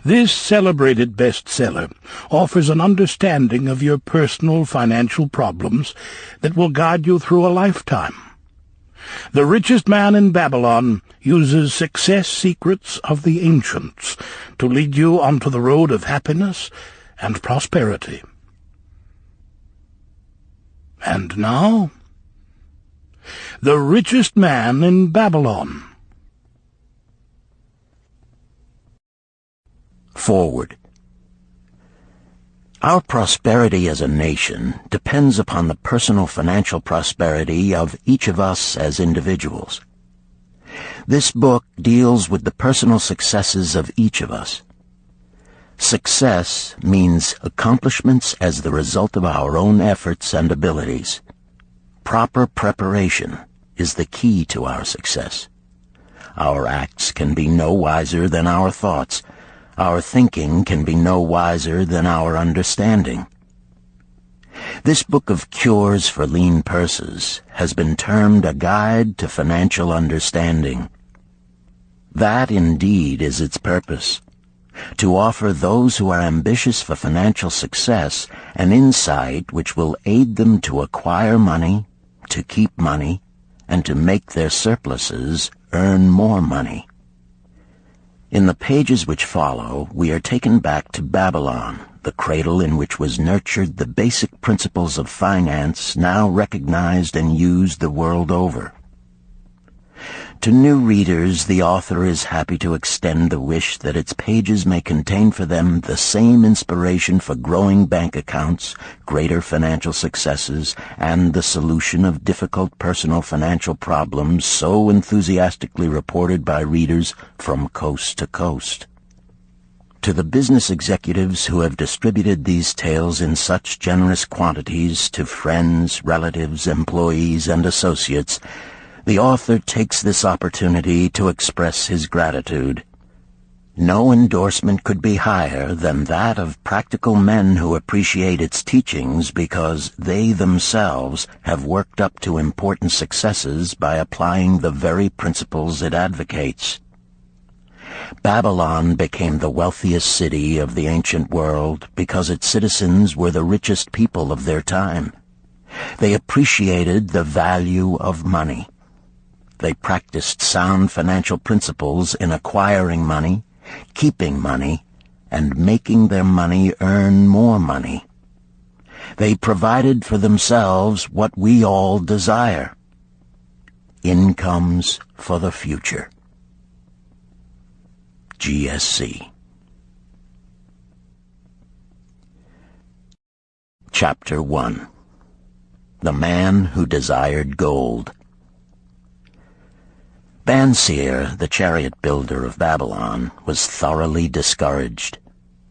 This celebrated bestseller offers an understanding of your personal financial problems that will guide you through a lifetime. The Richest Man in Babylon uses success secrets of the ancients to lead you onto the road of happiness and prosperity. And now, The Richest Man in Babylon. Forward. Our prosperity as a nation depends upon the personal financial prosperity of each of us as individuals. This book deals with the personal successes of each of us. Success means accomplishments as the result of our own efforts and abilities. Proper preparation is the key to our success. Our acts can be no wiser than our thoughts. Our thinking can be no wiser than our understanding. This book of cures for lean purses has been termed a guide to financial understanding. That indeed is its purpose, to offer those who are ambitious for financial success an insight which will aid them to acquire money, to keep money, and to make their surpluses earn more money. In the pages which follow, we are taken back to Babylon, the cradle in which was nurtured the basic principles of finance now recognized and used the world over. To new readers, the author is happy to extend the wish that its pages may contain for them the same inspiration for growing bank accounts, greater financial successes, and the solution of difficult personal financial problems so enthusiastically reported by readers from coast to coast. To the business executives who have distributed these tales in such generous quantities to friends, relatives, employees, and associates, the author takes this opportunity to express his gratitude. No endorsement could be higher than that of practical men who appreciate its teachings because they themselves have worked up to important successes by applying the very principles it advocates. Babylon became the wealthiest city of the ancient world because its citizens were the richest people of their time. They appreciated the value of money. They practiced sound financial principles in acquiring money, keeping money, and making their money earn more money. They provided for themselves what we all desire: incomes for the future. GSC. Chapter 1. The Man Who Desired Gold. Banseer, the chariot builder of Babylon, was thoroughly discouraged.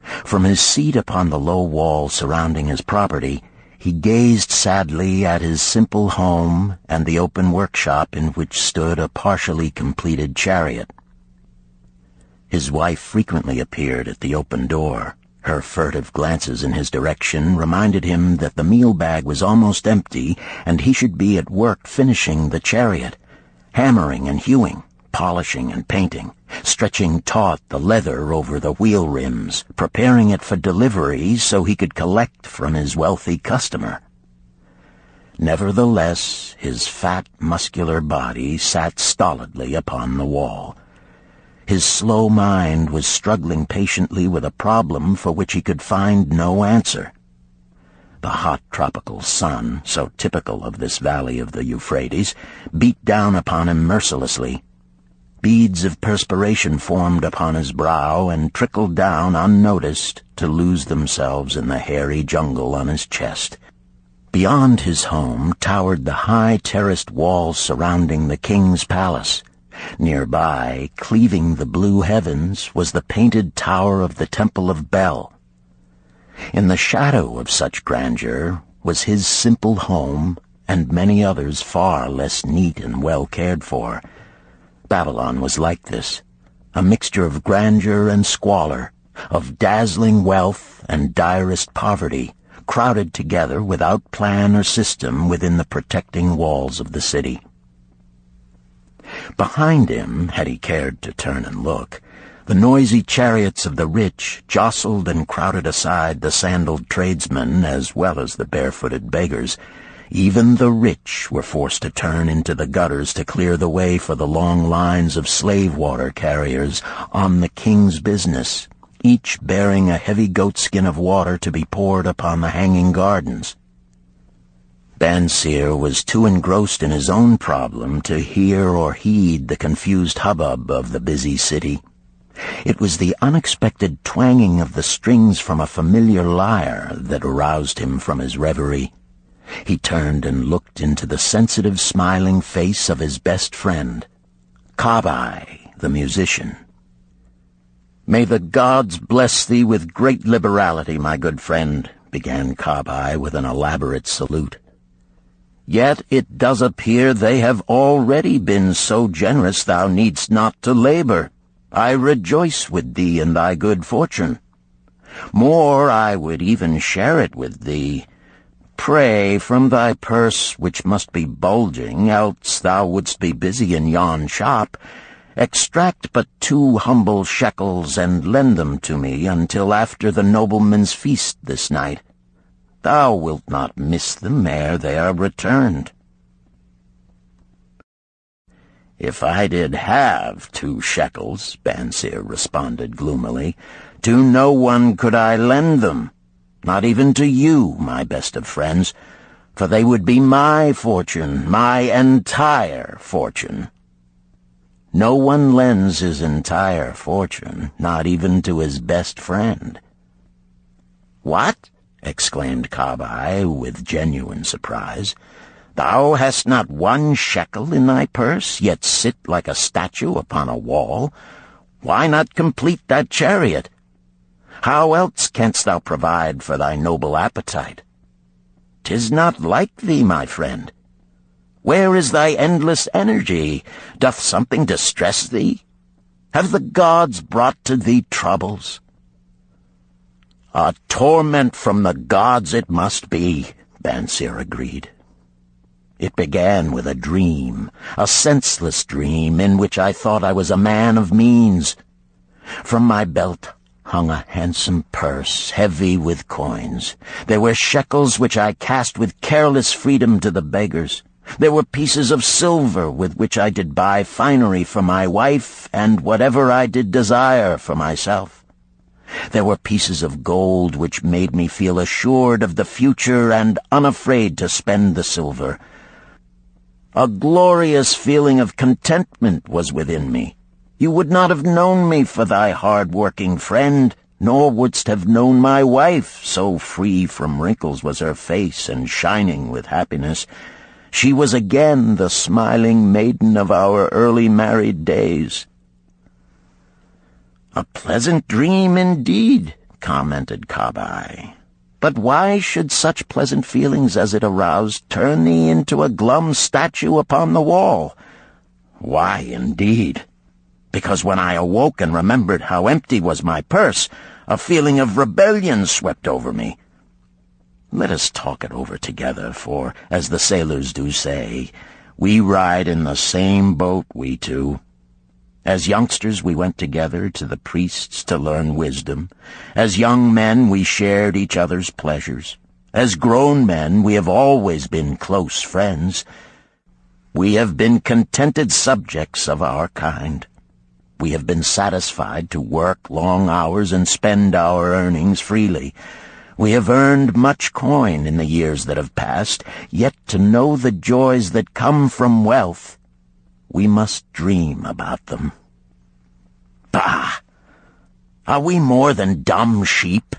From his seat upon the low wall surrounding his property, he gazed sadly at his simple home and the open workshop in which stood a partially completed chariot. His wife frequently appeared at the open door. Her furtive glances in his direction reminded him that the meal bag was almost empty and he should be at work finishing the chariot, hammering and hewing, polishing and painting, stretching taut the leather over the wheel rims, preparing it for delivery so he could collect from his wealthy customer. Nevertheless, his fat, muscular body sat stolidly upon the wall. His slow mind was struggling patiently with a problem for which he could find no answer. The hot tropical sun, so typical of this valley of the Euphrates, beat down upon him mercilessly. Beads of perspiration formed upon his brow and trickled down unnoticed to lose themselves in the hairy jungle on his chest. Beyond his home towered the high terraced walls surrounding the king's palace. Nearby, cleaving the blue heavens, was the painted tower of the Temple of Bel. In the shadow of such grandeur was his simple home and many others far less neat and well cared for. Babylon was like this, a mixture of grandeur and squalor, of dazzling wealth and direst poverty, crowded together without plan or system within the protecting walls of the city. Behind him, had he cared to turn and look, The noisy chariots of the rich jostled and crowded aside the sandaled tradesmen as well as the barefooted beggars. Even the rich were forced to turn into the gutters to clear the way for the long lines of slave water carriers on the king's business, each bearing a heavy goatskin of water to be poured upon the hanging gardens. Bansir was too engrossed in his own problem to hear or heed the confused hubbub of the busy city. It was the unexpected twanging of the strings from a familiar lyre that aroused him from his reverie. He turned and looked into the sensitive, smiling face of his best friend, Kabai, the musician. "May the gods bless thee with great liberality, my good friend," began Kabai with an elaborate salute. "Yet it does appear they have already been so generous thou needst not to labor. I rejoice with thee in thy good fortune. More, I would even share it with thee. Pray, from thy purse, which must be bulging, else thou wouldst be busy in yon shop, extract but 2 humble shekels and lend them to me until after the nobleman's feast this night. Thou wilt not miss them ere they are returned." "If I did have 2 shekels," Bansir responded gloomily, "to no one could I lend them, not even to you, my best of friends, for they would be my fortune, my entire fortune." No one lends his entire fortune, not even to his best friend. "What?" exclaimed Kabai with genuine surprise. "Thou hast not 1 shekel in thy purse, yet sit like a statue upon a wall? Why not complete that chariot? How else canst thou provide for thy noble appetite? 'Tis not like thee, my friend. Where is thy endless energy? Doth something distress thee? Have the gods brought to thee troubles?" "A torment from the gods it must be," Bansir agreed. "It began with a dream, a senseless dream in which I thought I was a man of means. From my belt hung a handsome purse, heavy with coins. There were shekels which I cast with careless freedom to the beggars. There were pieces of silver with which I did buy finery for my wife and whatever I did desire for myself. There were pieces of gold which made me feel assured of the future and unafraid to spend the silver. A glorious feeling of contentment was within me. You would not have known me for thy hard-working friend, nor wouldst have known my wife, so free from wrinkles was her face and shining with happiness. She was again the smiling maiden of our early married days." "A pleasant dream indeed," commented Kabai. "But why should such pleasant feelings as it aroused turn thee into a glum statue upon the wall?" "Why, indeed? Because when I awoke and remembered how empty was my purse, a feeling of rebellion swept over me. Let us talk it over together, for, as the sailors do say, we ride in the same boat, we two. As youngsters we went together to the priests to learn wisdom. As young men we shared each other's pleasures. As grown men we have always been close friends. We have been contented subjects of our kind. We have been satisfied to work long hours and spend our earnings freely. We have earned much coin in the years that have passed, yet to know the joys that come from wealth, we must dream about them. Bah! Are we more than dumb sheep?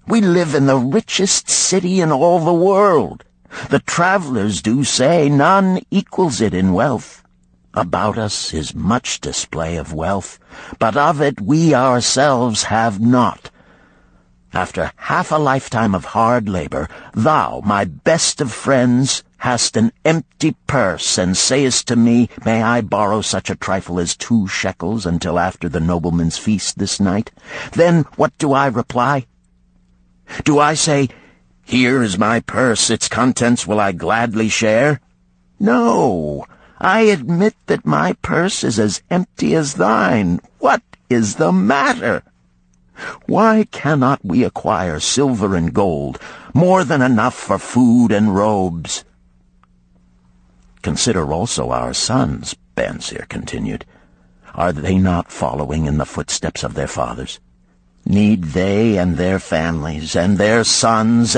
We live in the richest city in all the world. The travelers do say none equals it in wealth. About us is much display of wealth, but of it we ourselves have not. After half a lifetime of hard labor, thou, my best of friends, hast an empty purse, and sayest to me, may I borrow such a trifle as 2 shekels until after the nobleman's feast this night? Then what do I reply? Do I say, here is my purse, its contents will I gladly share? No, I admit that my purse is as empty as thine. What is the matter? Why cannot we acquire silver and gold, more than enough for food and robes? Consider also our sons, Bansier continued. Are they not following in the footsteps of their fathers? Need they and their families, and their sons'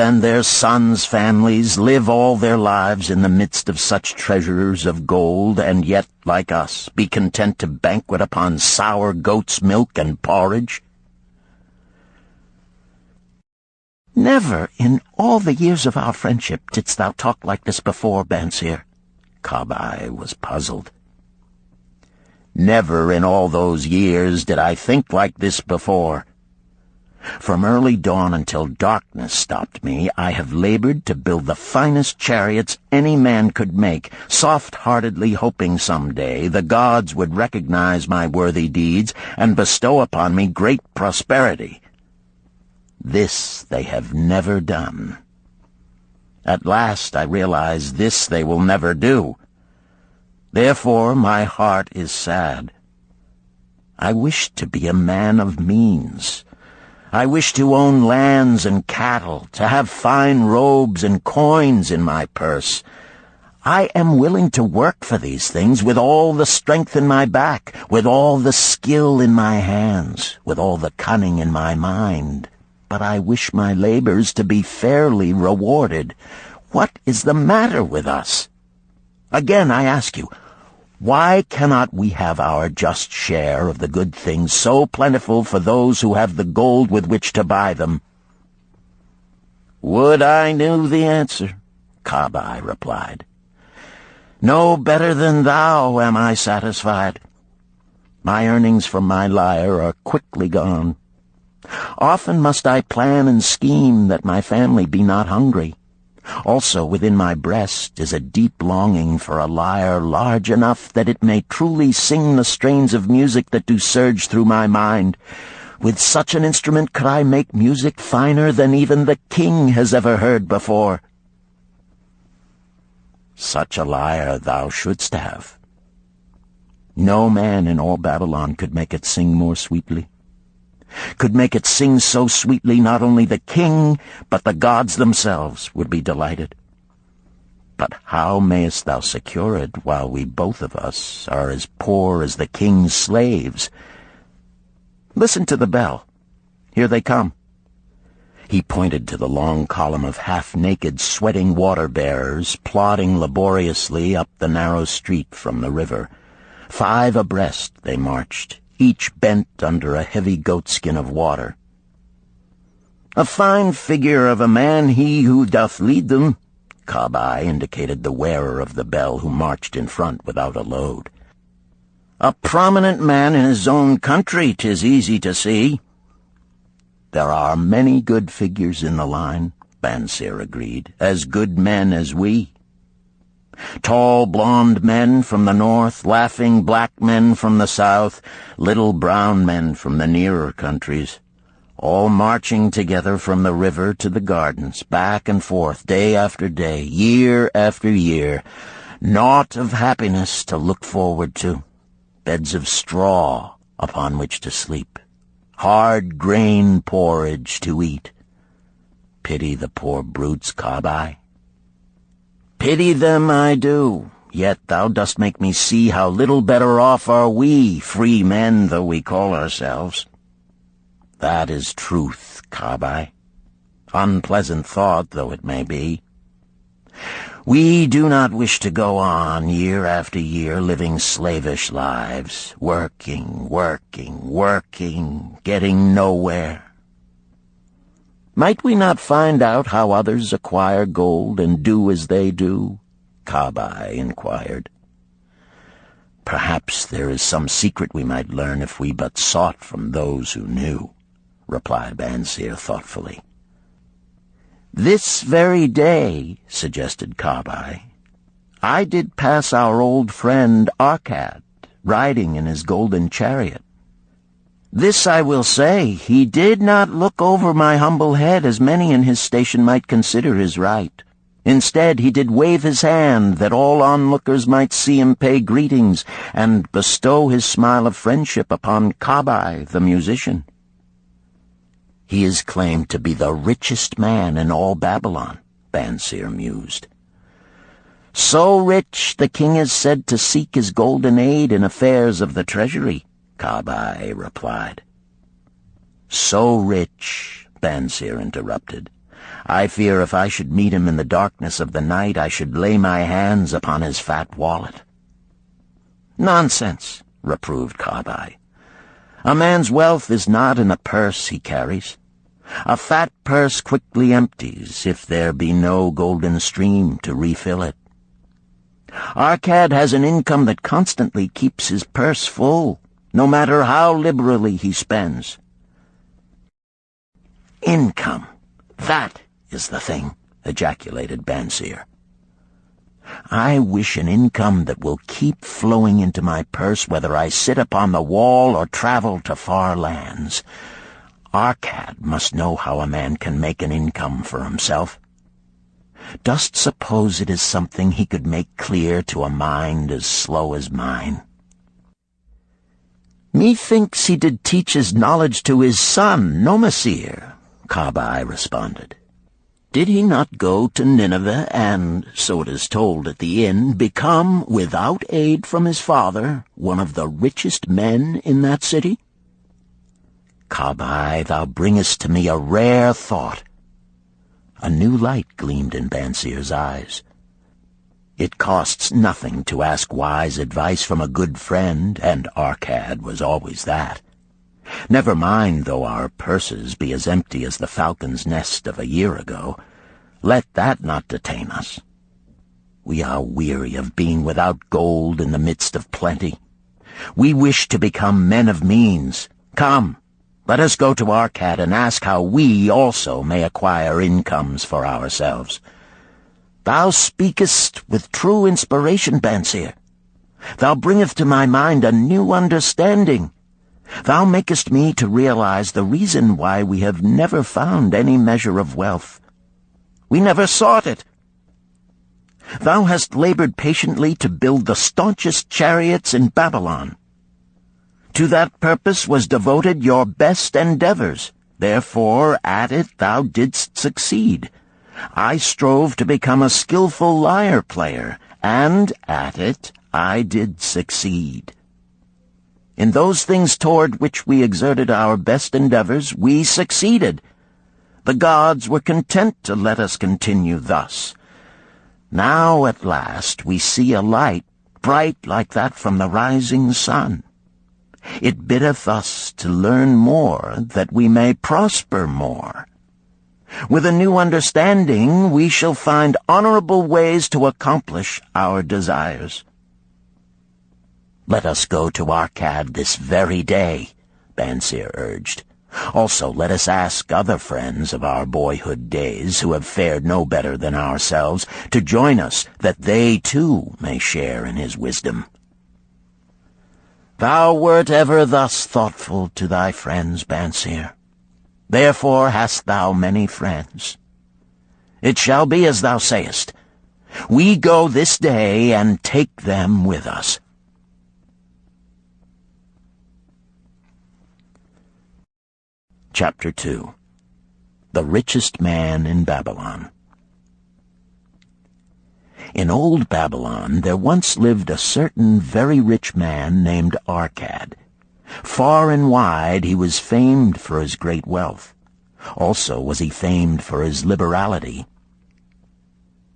families, live all their lives in the midst of such treasures of gold, and yet, like us, be content to banquet upon sour goat's milk and porridge? Never in all the years of our friendship didst thou talk like this before, Bansier. Kabai was puzzled. Never in all those years did I think like this before. From early dawn until darkness stopped me, I have labored to build the finest chariots any man could make, soft-heartedly hoping some day the gods would recognize my worthy deeds and bestow upon me great prosperity. This they have never done. At last I realize this they will never do. Therefore my heart is sad. I wish to be a man of means. I wish to own lands and cattle, to have fine robes and coins in my purse. I am willing to work for these things with all the strength in my back, with all the skill in my hands, with all the cunning in my mind. But I wish my labors to be fairly rewarded. What is the matter with us? Again, I ask you, why cannot we have our just share of the good things so plentiful for those who have the gold with which to buy them? Would I knew the answer, Kabai replied. No better than thou am I satisfied. My earnings from my lyre are quickly gone. Often must I plan and scheme that my family be not hungry. Also within my breast is a deep longing for a lyre large enough that it may truly sing the strains of music that do surge through my mind. With such an instrument could I make music finer than even the king has ever heard before. Such a lyre thou shouldst have. No man in all Babylon could make it sing more sweetly. Could make it sing so sweetly not only the king, but the gods themselves would be delighted. But how mayest thou secure it while we both of us are as poor as the king's slaves? Listen to the bell. Here they come. He pointed to the long column of half-naked, sweating water-bearers plodding laboriously up the narrow street from the river. 5 abreast they marched, each bent under a heavy goatskin of water. A fine figure of a man he who doth lead them, Kabai indicated the wearer of the bell who marched in front without a load. A prominent man in his own country, 'tis easy to see. There are many good figures in the line, Bansier agreed, as good men as we. Tall, blond men from the north, laughing black men from the south, little brown men from the nearer countries, all marching together from the river to the gardens, back and forth, day after day, year after year, naught of happiness to look forward to, beds of straw upon which to sleep, hard grain porridge to eat. Pity the poor brutes, Kabai. Pity them I do, yet thou dost make me see how little better off are we, free men though we call ourselves. That is truth, Kabai, unpleasant thought though it may be. We do not wish to go on year after year living slavish lives, working, getting nowhere. Might we not find out how others acquire gold and do as they do? Kabai inquired. Perhaps there is some secret we might learn if we but sought from those who knew, replied Bansier thoughtfully. This very day, suggested Kabai, I did pass our old friend Arkad, riding in his golden chariot. This I will say, he did not look over my humble head as many in his station might consider his right. Instead, he did wave his hand that all onlookers might see him pay greetings and bestow his smile of friendship upon Kabai, the musician. He is claimed to be the richest man in all Babylon, Bansir mused. So rich, the king is said to seek his golden aid in affairs of the treasury, Kabai replied. So rich, Bansir interrupted. I fear if I should meet him in the darkness of the night, I should lay my hands upon his fat wallet. Nonsense, reproved Kabai. A man's wealth is not in a purse he carries. A fat purse quickly empties if there be no golden stream to refill it. Arkad has an income that constantly keeps his purse full, no matter how liberally he spends. Income, that is the thing, ejaculated Bansir. I wish an income that will keep flowing into my purse whether I sit upon the wall or travel to far lands. Arkad must know how a man can make an income for himself. Dost suppose it is something he could make clear to a mind as slow as mine? Methinks he did teach his knowledge to his son, Nomasir, Kabai responded. Did he not go to Nineveh and, so it is told at the inn, become, without aid from his father, one of the richest men in that city? Kabai, thou bringest to me a rare thought. A new light gleamed in Bansir's eyes. It costs nothing to ask wise advice from a good friend, and Arkad was always that. Never mind though our purses be as empty as the falcon's nest of a year ago. Let that not detain us. We are weary of being without gold in the midst of plenty. We wish to become men of means. Come, let us go to Arkad and ask how we also may acquire incomes for ourselves. Thou speakest with true inspiration, Bansir. Thou bringest to my mind a new understanding. Thou makest me to realize the reason why we have never found any measure of wealth. We never sought it. Thou hast labored patiently to build the staunchest chariots in Babylon. To that purpose was devoted your best endeavors. Therefore, at it thou didst succeed. I strove to become a skillful lyre player, and at it I did succeed. In those things toward which we exerted our best endeavors, we succeeded. The gods were content to let us continue thus. Now at last we see a light, bright like that from the rising sun. It biddeth us to learn more, that we may prosper more. With a new understanding, we shall find honorable ways to accomplish our desires. Let us go to Arkad this very day, Bansir urged. Also let us ask other friends of our boyhood days who have fared no better than ourselves to join us, that they too may share in his wisdom. Thou wert ever thus thoughtful to thy friends, Bansir. Therefore hast thou many friends. It shall be as thou sayest. We go this day and take them with us. Chapter 2. The Richest Man in Babylon. In old Babylon there once lived a certain very rich man named Arkad. Far and wide he was famed for his great wealth. Also was he famed for his liberality.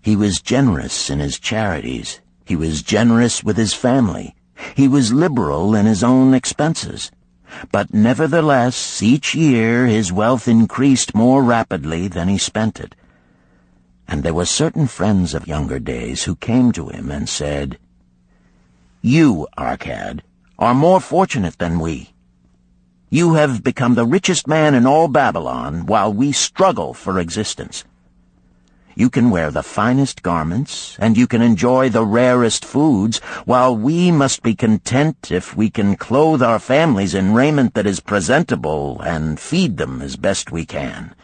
He was generous in his charities. He was generous with his family. He was liberal in his own expenses. But nevertheless, each year his wealth increased more rapidly than he spent it. And there were certain friends of younger days who came to him and said, You, Arkad, are more fortunate than we. You have become the richest man in all Babylon, while we struggle for existence. You can wear the finest garments, and you can enjoy the rarest foods, while we must be content if we can clothe our families in raiment that is presentable and feed them as best we can.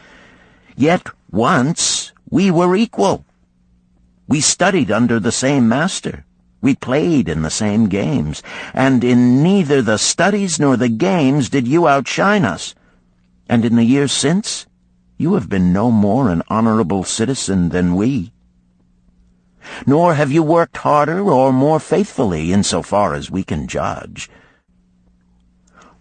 Yet once we were equal. We studied under the same master. We played in the same games, and in neither the studies nor the games did you outshine us. And in the years since, you have been no more an honorable citizen than we. Nor have you worked harder or more faithfully in so far as we can judge.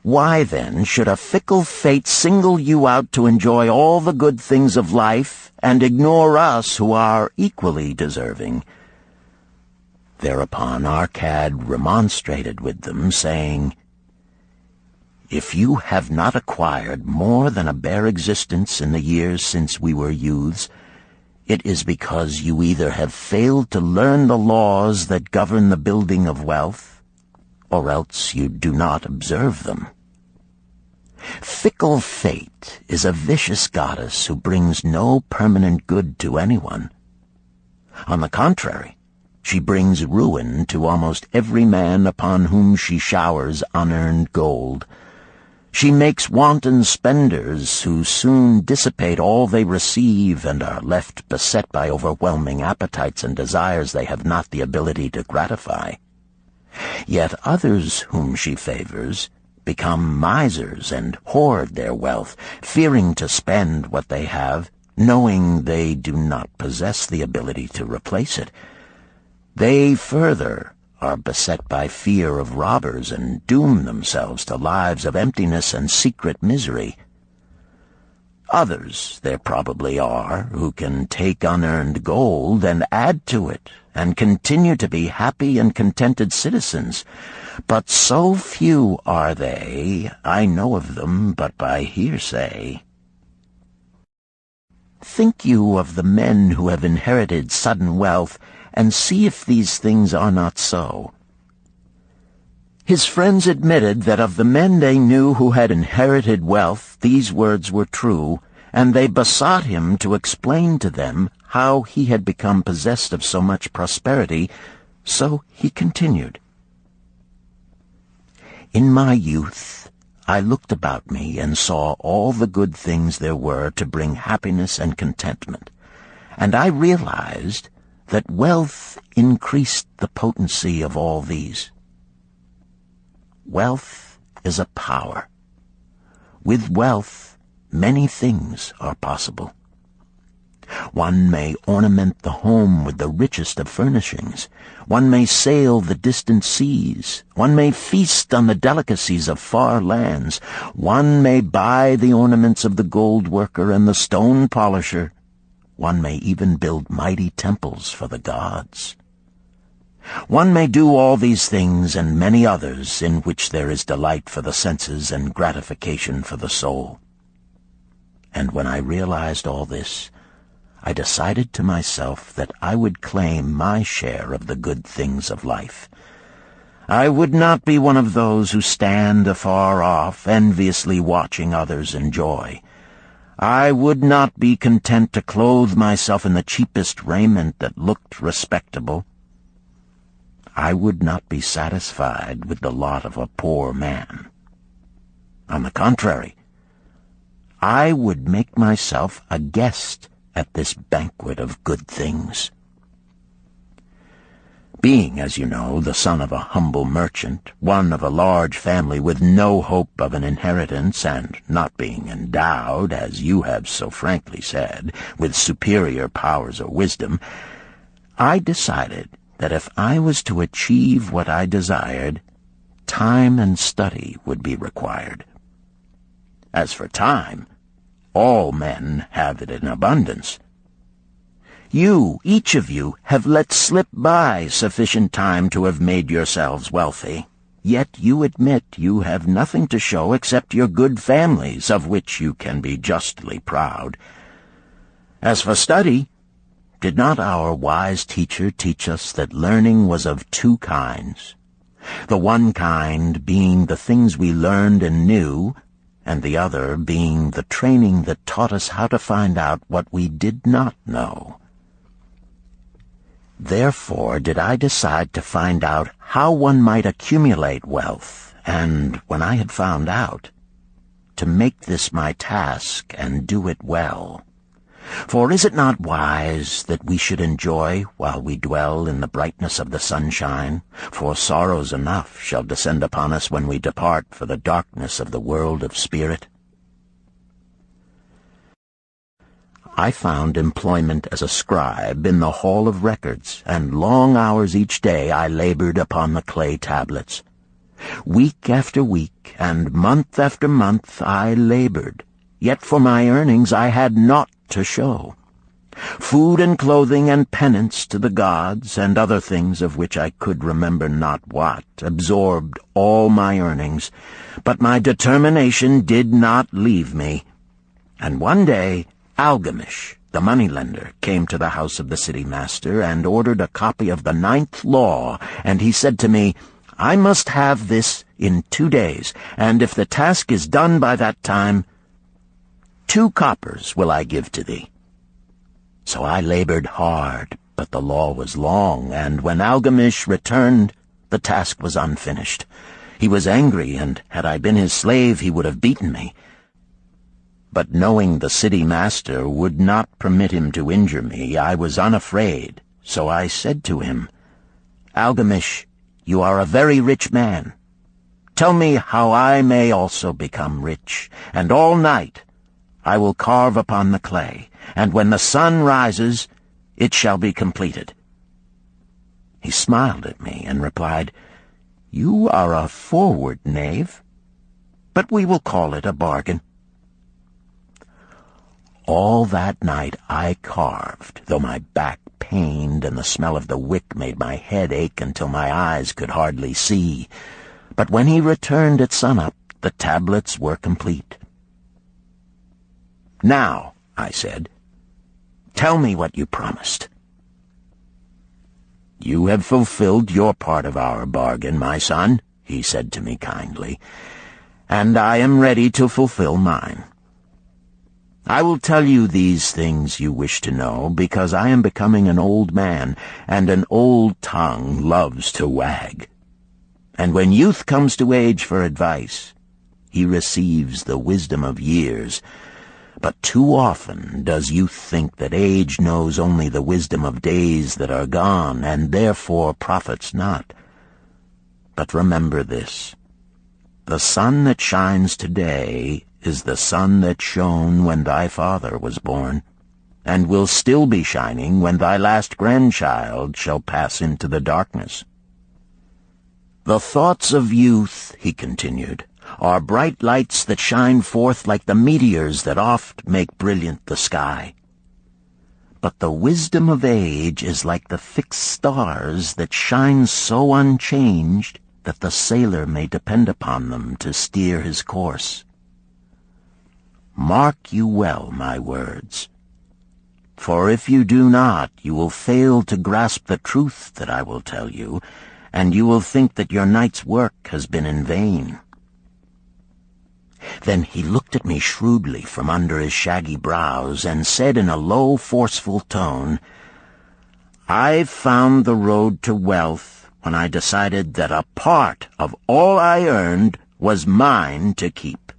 Why, then, should a fickle fate single you out to enjoy all the good things of life and ignore us who are equally deserving? Thereupon Arcad remonstrated with them, saying, If you have not acquired more than a bare existence in the years since we were youths, it is because you either have failed to learn the laws that govern the building of wealth, or else you do not observe them. Fickle fate is a vicious goddess who brings no permanent good to anyone. On the contrary, she brings ruin to almost every man upon whom she showers unearned gold. She makes wanton spenders who soon dissipate all they receive and are left beset by overwhelming appetites and desires they have not the ability to gratify. Yet others whom she favors become misers and hoard their wealth, fearing to spend what they have, knowing they do not possess the ability to replace it. They further are beset by fear of robbers and doom themselves to lives of emptiness and secret misery. Others there probably are who can take unearned gold and add to it and continue to be happy and contented citizens, but so few are they, I know of them but by hearsay. Think you of the men who have inherited sudden wealth, and see if these things are not so. His friends admitted that of the men they knew who had inherited wealth, these words were true, and they besought him to explain to them how he had become possessed of so much prosperity, so he continued. In my youth, I looked about me and saw all the good things there were to bring happiness and contentment, and I realized that wealth increased the potency of all these. Wealth is a power. With wealth, many things are possible. One may ornament the home with the richest of furnishings. One may sail the distant seas. One may feast on the delicacies of far lands. One may buy the ornaments of the gold worker and the stone polisher. One may even build mighty temples for the gods. One may do all these things and many others in which there is delight for the senses and gratification for the soul. And when I realized all this, I decided to myself that I would claim my share of the good things of life. I would not be one of those who stand afar off, enviously watching others enjoy. I would not be content to clothe myself in the cheapest raiment that looked respectable. I would not be satisfied with the lot of a poor man. On the contrary, I would make myself a guest at this banquet of good things. Being, as you know, the son of a humble merchant, one of a large family with no hope of an inheritance, and not being endowed, as you have so frankly said, with superior powers or wisdom, I decided that if I was to achieve what I desired, time and study would be required. As for time, all men have it in abundance. You, each of you, have let slip by sufficient time to have made yourselves wealthy. Yet you admit you have nothing to show except your good families, of which you can be justly proud. As for study, did not our wise teacher teach us that learning was of two kinds? The one kind being the things we learned and knew, and the other being the training that taught us how to find out what we did not know. Therefore did I decide to find out how one might accumulate wealth, and, when I had found out, to make this my task and do it well. For is it not wise that we should enjoy while we dwell in the brightness of the sunshine? For sorrows enough shall descend upon us when we depart for the darkness of the world of spirit. I found employment as a scribe in the hall of records, and long hours each day I labored upon the clay tablets. Week after week, and month after month I labored, yet for my earnings I had naught to show. Food and clothing and penance to the gods, and other things of which I could remember not what, absorbed all my earnings, but my determination did not leave me. And one day Algamish, the moneylender, came to the house of the city master and ordered a copy of the 9th law, and he said to me, I must have this in 2 days, and if the task is done by that time, 2 coppers will I give to thee. So I labored hard, but the law was long, and when Algamish returned, the task was unfinished. He was angry, and had I been his slave, he would have beaten me. But knowing the city master would not permit him to injure me, I was unafraid. So I said to him, Algamish, you are a very rich man. Tell me how I may also become rich, and all night I will carve upon the clay, and when the sun rises, it shall be completed. He smiled at me and replied, You are a forward knave, but we will call it a bargain. All that night I carved, though my back pained and the smell of the wick made my head ache until my eyes could hardly see. But when he returned at sunup, the tablets were complete. Now, I said, tell me what you promised. You have fulfilled your part of our bargain, my son, he said to me kindly, and I am ready to fulfill mine. I will tell you these things you wish to know, because I am becoming an old man, and an old tongue loves to wag. And when youth comes to age for advice, he receives the wisdom of years. But too often does youth think that age knows only the wisdom of days that are gone, and therefore profits not. But remember this, the sun that shines today is the sun that shone when thy father was born, and will still be shining when thy last grandchild shall pass into the darkness. The thoughts of youth, he continued, are bright lights that shine forth like the meteors that oft make brilliant the sky. But the wisdom of age is like the fixed stars that shine so unchanged that the sailor may depend upon them to steer his course. Mark you well my words, for if you do not, you will fail to grasp the truth that I will tell you, and you will think that your night's work has been in vain. Then he looked at me shrewdly from under his shaggy brows and said in a low, forceful tone, I've found the road to wealth when I decided that a part of all I earned was mine to keep.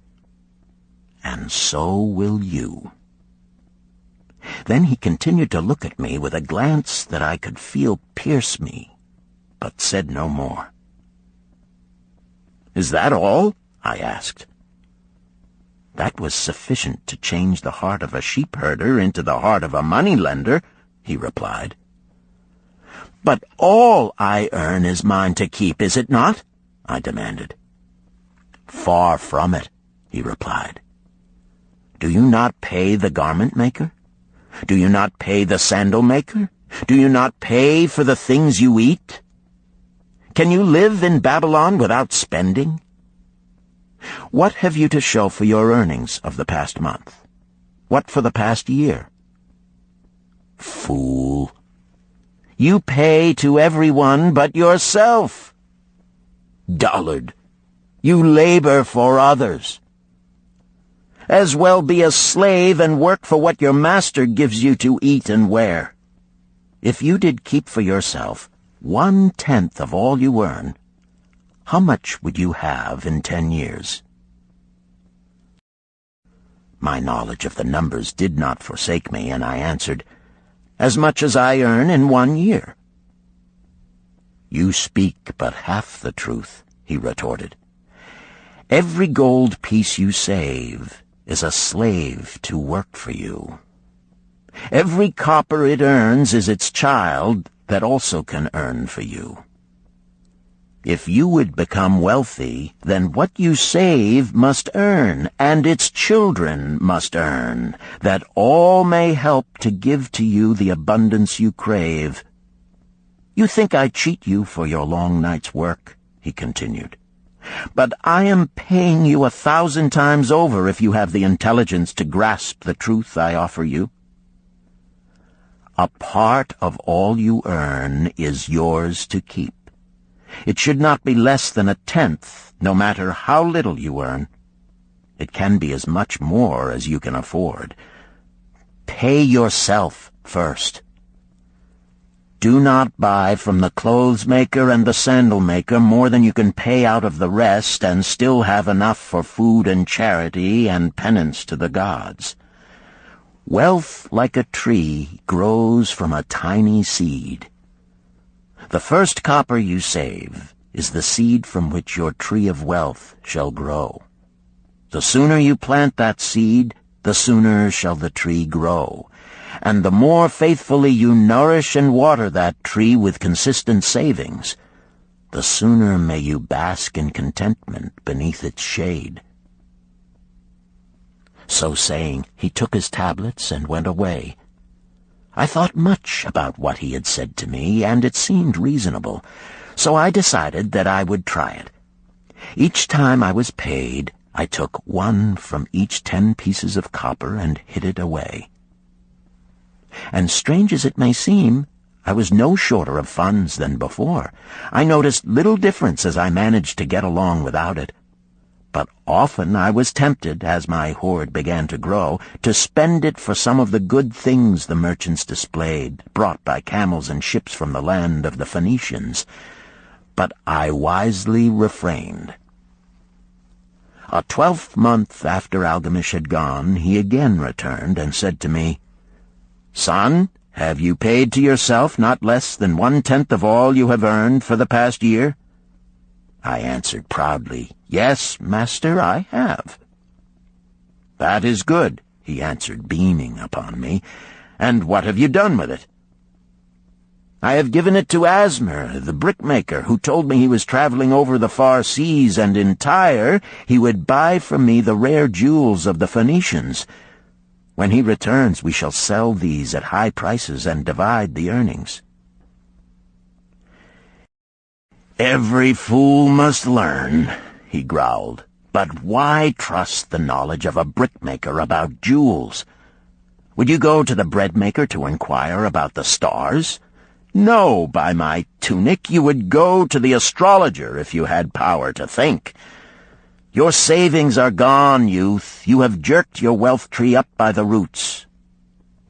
And so will you. Then he continued to look at me with a glance that I could feel pierce me, but said no more. Is that all? I asked. That was sufficient to change the heart of a sheep-herder into the heart of a money-lender, he replied. But all I earn is mine to keep, is it not? I demanded. Far from it, he replied. Do you not pay the garment maker? Do you not pay the sandal maker? Do you not pay for the things you eat? Can you live in Babylon without spending? What have you to show for your earnings of the past month? What for the past year? Fool! You pay to everyone but yourself. Dullard! You labor for others. As well be a slave and work for what your master gives you to eat and wear. If you did keep for yourself 1/10 of all you earn, how much would you have in 10 years? My knowledge of the numbers did not forsake me, and I answered, "As much as I earn in 1 year." "You speak but half the truth," he retorted. "Every gold piece you save is a slave to work for you. Every copper it earns is its child that also can earn for you. If you would become wealthy, then what you save must earn, and its children must earn, that all may help to give to you the abundance you crave. You think I cheat you for your long night's work," he continued, "but I am paying you 1,000 times over if you have the intelligence to grasp the truth I offer you. A part of all you earn is yours to keep. It should not be less than 1/10, no matter how little you earn. It can be as much more as you can afford. Pay yourself first. Do not buy from the clothes maker and the sandal maker more than you can pay out of the rest and still have enough for food and charity and penance to the gods. Wealth, like a tree, grows from a tiny seed. The first copper you save is the seed from which your tree of wealth shall grow. The sooner you plant that seed, the sooner shall the tree grow. And the more faithfully you nourish and water that tree with consistent savings, the sooner may you bask in contentment beneath its shade." So saying, he took his tablets and went away. I thought much about what he had said to me, and it seemed reasonable, so I decided that I would try it. Each time I was paid, I took 1 from each 10 pieces of copper and hid it away. And strange as it may seem, I was no shorter of funds than before. I noticed little difference as I managed to get along without it. But often I was tempted, as my hoard began to grow, to spend it for some of the good things the merchants displayed, brought by camels and ships from the land of the Phoenicians. But I wisely refrained. A 12th month after Algamish had gone, he again returned and said to me, "Son, have you paid to yourself not less than 1/10 of all you have earned for the past year?" I answered proudly, "Yes, master, I have." "That is good," he answered, beaming upon me. "And what have you done with it?" "I have given it to Asmer, the brickmaker, who told me he was traveling over the far seas, and in Tyre he would buy from me the rare jewels of the Phoenicians. When he returns, we shall sell these at high prices and divide the earnings." "Every fool must learn," he growled. "But why trust the knowledge of a brickmaker about jewels? Would you go to the breadmaker to inquire about the stars? No, by my tunic, you would go to the astrologer if you had power to think. Your savings are gone, youth. You have jerked your wealth tree up by the roots.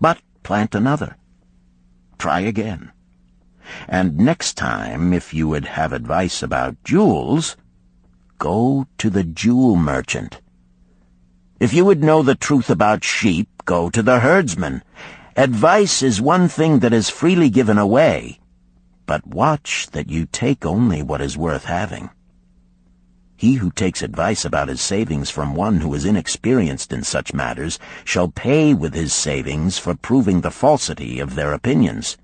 But plant another. Try again. And next time, if you would have advice about jewels, go to the jewel merchant. If you would know the truth about sheep, go to the herdsman. Advice is one thing that is freely given away, but watch that you take only what is worth having. He who takes advice about his savings from one who is inexperienced in such matters shall pay with his savings for proving the falsity of their opinions."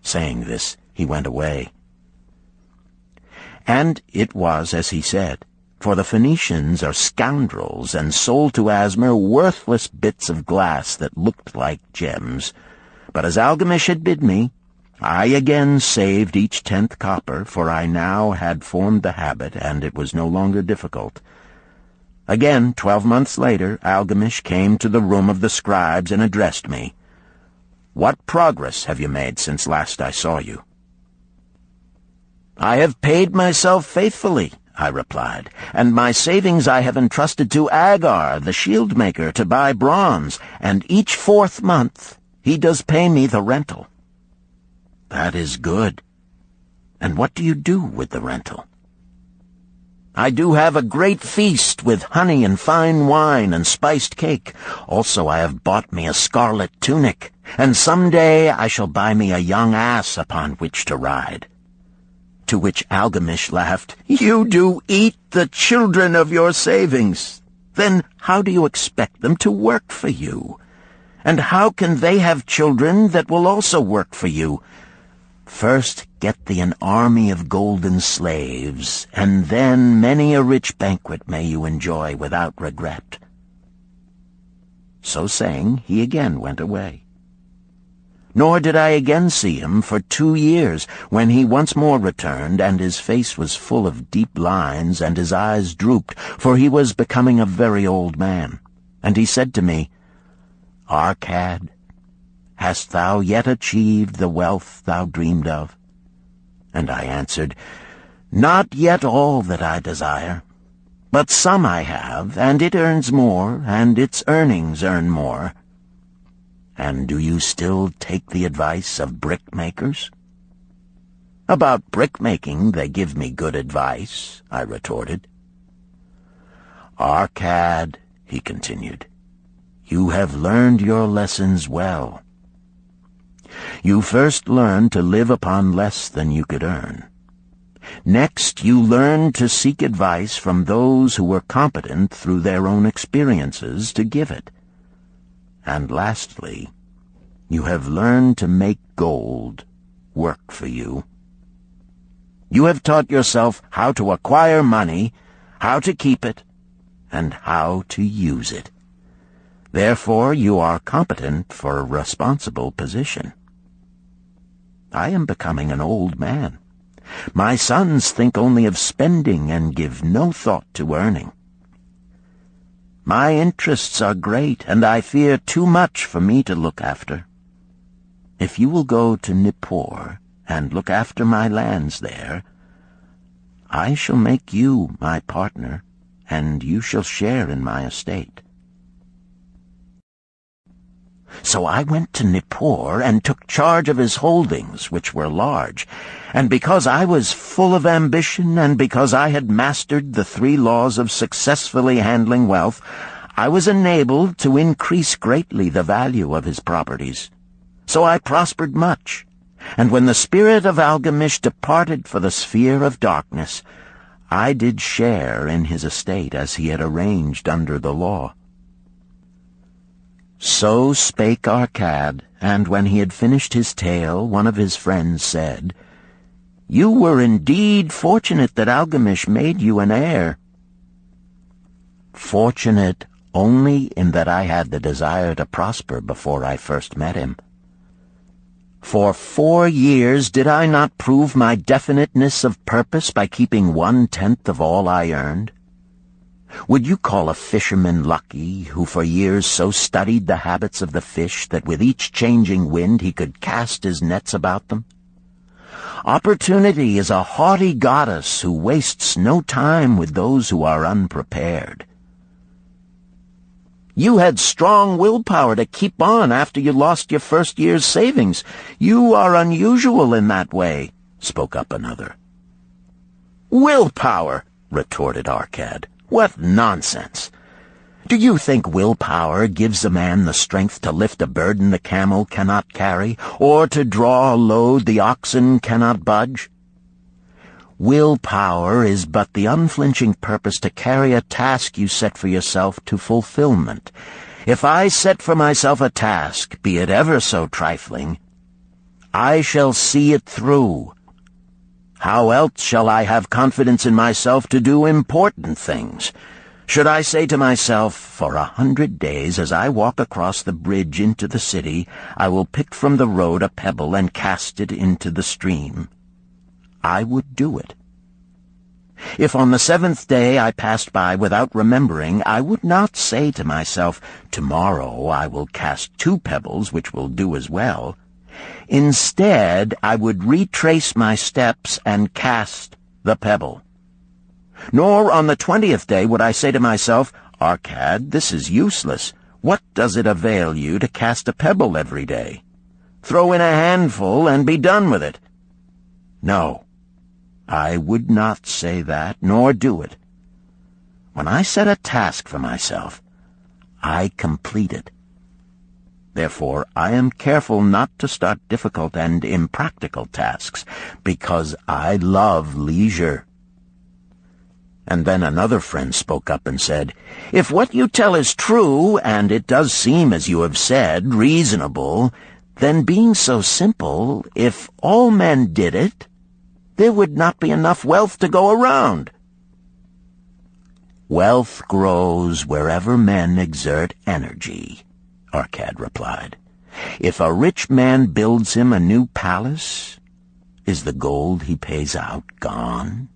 Saying this, he went away. And it was as he said, for the Phoenicians are scoundrels and sold to Asmer worthless bits of glass that looked like gems. But as Algamish had bid me, I again saved each 10th copper, for I now had formed the habit, and it was no longer difficult. Again, 12 months later, Algamish came to the room of the scribes and addressed me. "What progress have you made since last I saw you?" "I have paid myself faithfully," I replied, "and my savings I have entrusted to Agar, the shield-maker, to buy bronze, and each 4th month he does pay me the rental." "That is good. And what do you do with the rental?" I do have a great feast with honey and fine wine and spiced cake. Also I have bought me a scarlet tunic, and some day I shall buy me a young ass upon which to ride." To which Algamish laughed, "You do eat the children of your savings. Then how do you expect them to work for you? And how can they have children that will also work for you? First get thee an army of golden slaves, and then many a rich banquet may you enjoy without regret." So saying, he again went away. Nor did I again see him for 2 years, when he once more returned, and his face was full of deep lines, and his eyes drooped, for he was becoming a very old man. And he said to me, "Arcad, hast thou yet achieved the wealth thou dreamed of?" And I answered, "Not yet all that I desire, but some I have, and it earns more, and its earnings earn more." "And do you still take the advice of brickmakers?" "About brickmaking they give me good advice," I retorted. "Arcad," he continued, "you have learned your lessons well. You first learned to live upon less than you could earn. Next, you learned to seek advice from those who were competent through their own experiences to give it. And lastly, you have learned to make gold work for you. You have taught yourself how to acquire money, how to keep it, and how to use it. Therefore, you are competent for a responsible position. I am becoming an old man. My sons think only of spending and give no thought to earning. My interests are great, and I fear too much for me to look after. If you will go to Nippur and look after my lands there, I shall make you my partner, and you shall share in my estate." So I went to Nippur and took charge of his holdings, which were large, and because I was full of ambition and because I had mastered the 3 laws of successfully handling wealth, I was enabled to increase greatly the value of his properties. So I prospered much, and when the spirit of Algamish departed for the sphere of darkness, I did share in his estate as he had arranged under the law. So spake Arcad, and when he had finished his tale, one of his friends said, "You were indeed fortunate that Algamish made you an heir." "Fortunate only in that I had the desire to prosper before I first met him. For 4 years did I not prove my definiteness of purpose by keeping 1/10 of all I earned? Would you call a fisherman lucky who for years so studied the habits of the fish that with each changing wind he could cast his nets about them? Opportunity is a haughty goddess who wastes no time with those who are unprepared. You had strong willpower to keep on after you lost your first year's savings. You are unusual in that way," spoke up another. "Willpower," retorted Arcad. "What nonsense! Do you think willpower gives a man the strength to lift a burden the camel cannot carry, or to draw a load the oxen cannot budge? Willpower is but the unflinching purpose to carry a task you set for yourself to fulfillment. If I set for myself a task, be it ever so trifling, I shall see it through. How else shall I have confidence in myself to do important things? Should I say to myself, for 100 days as I walk across the bridge into the city, I will pick from the road a pebble and cast it into the stream? I would do it. If on the 7th day I passed by without remembering, I would not say to myself, tomorrow I will cast 2 pebbles which will do as well. Instead, I would retrace my steps and cast the pebble. Nor on the 20th day would I say to myself, Arcad, this is useless. What does it avail you to cast a pebble every day? Throw in a handful and be done with it. No, I would not say that, nor do it. When I set a task for myself, I complete it. Therefore, I am careful not to start difficult and impractical tasks, because I love leisure." And then another friend spoke up and said, "If what you tell is true, and it does seem, as you have said, reasonable, then being so simple, if all men did it, there would not be enough wealth to go around." "Wealth grows wherever men exert energy," Arcad replied. "If a rich man builds him a new palace, is the gold he pays out gone?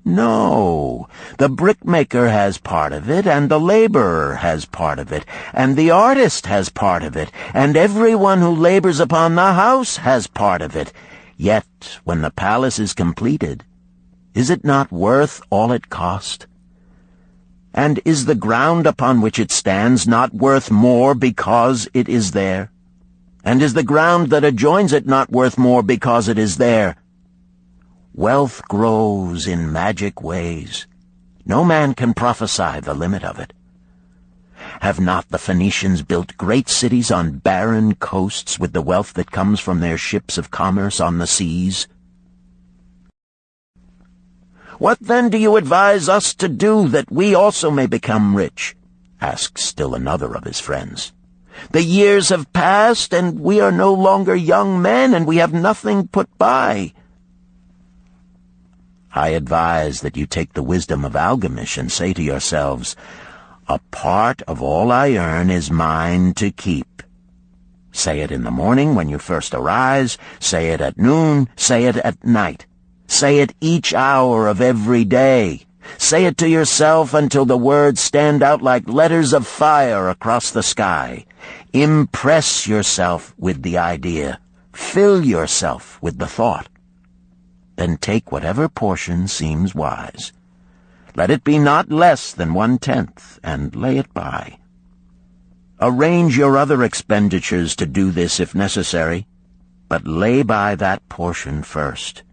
No, the brickmaker has part of it, and the laborer has part of it, and the artist has part of it, and everyone who labors upon the house has part of it. Yet, when the palace is completed, is it not worth all it cost? And is the ground upon which it stands not worth more because it is there? And is the ground that adjoins it not worth more because it is there? Wealth grows in magic ways. No man can prophesy the limit of it. Have not the Phoenicians built great cities on barren coasts with the wealth that comes from their ships of commerce on the seas? What then do you advise us to do that we also may become rich?" asked still another of his friends. "The years have passed, and we are no longer young men, and we have nothing put by." "I advise that you take the wisdom of Algamish and say to yourselves, 'A part of all I earn is mine to keep.' Say it in the morning when you first arise, say it at noon, say it at night. Say it each hour of every day. Say it to yourself until the words stand out like letters of fire across the sky. Impress yourself with the idea. Fill yourself with the thought. Then take whatever portion seems wise. Let it be not less than 1/10, and lay it by. Arrange your other expenditures to do this if necessary, but lay by that portion first.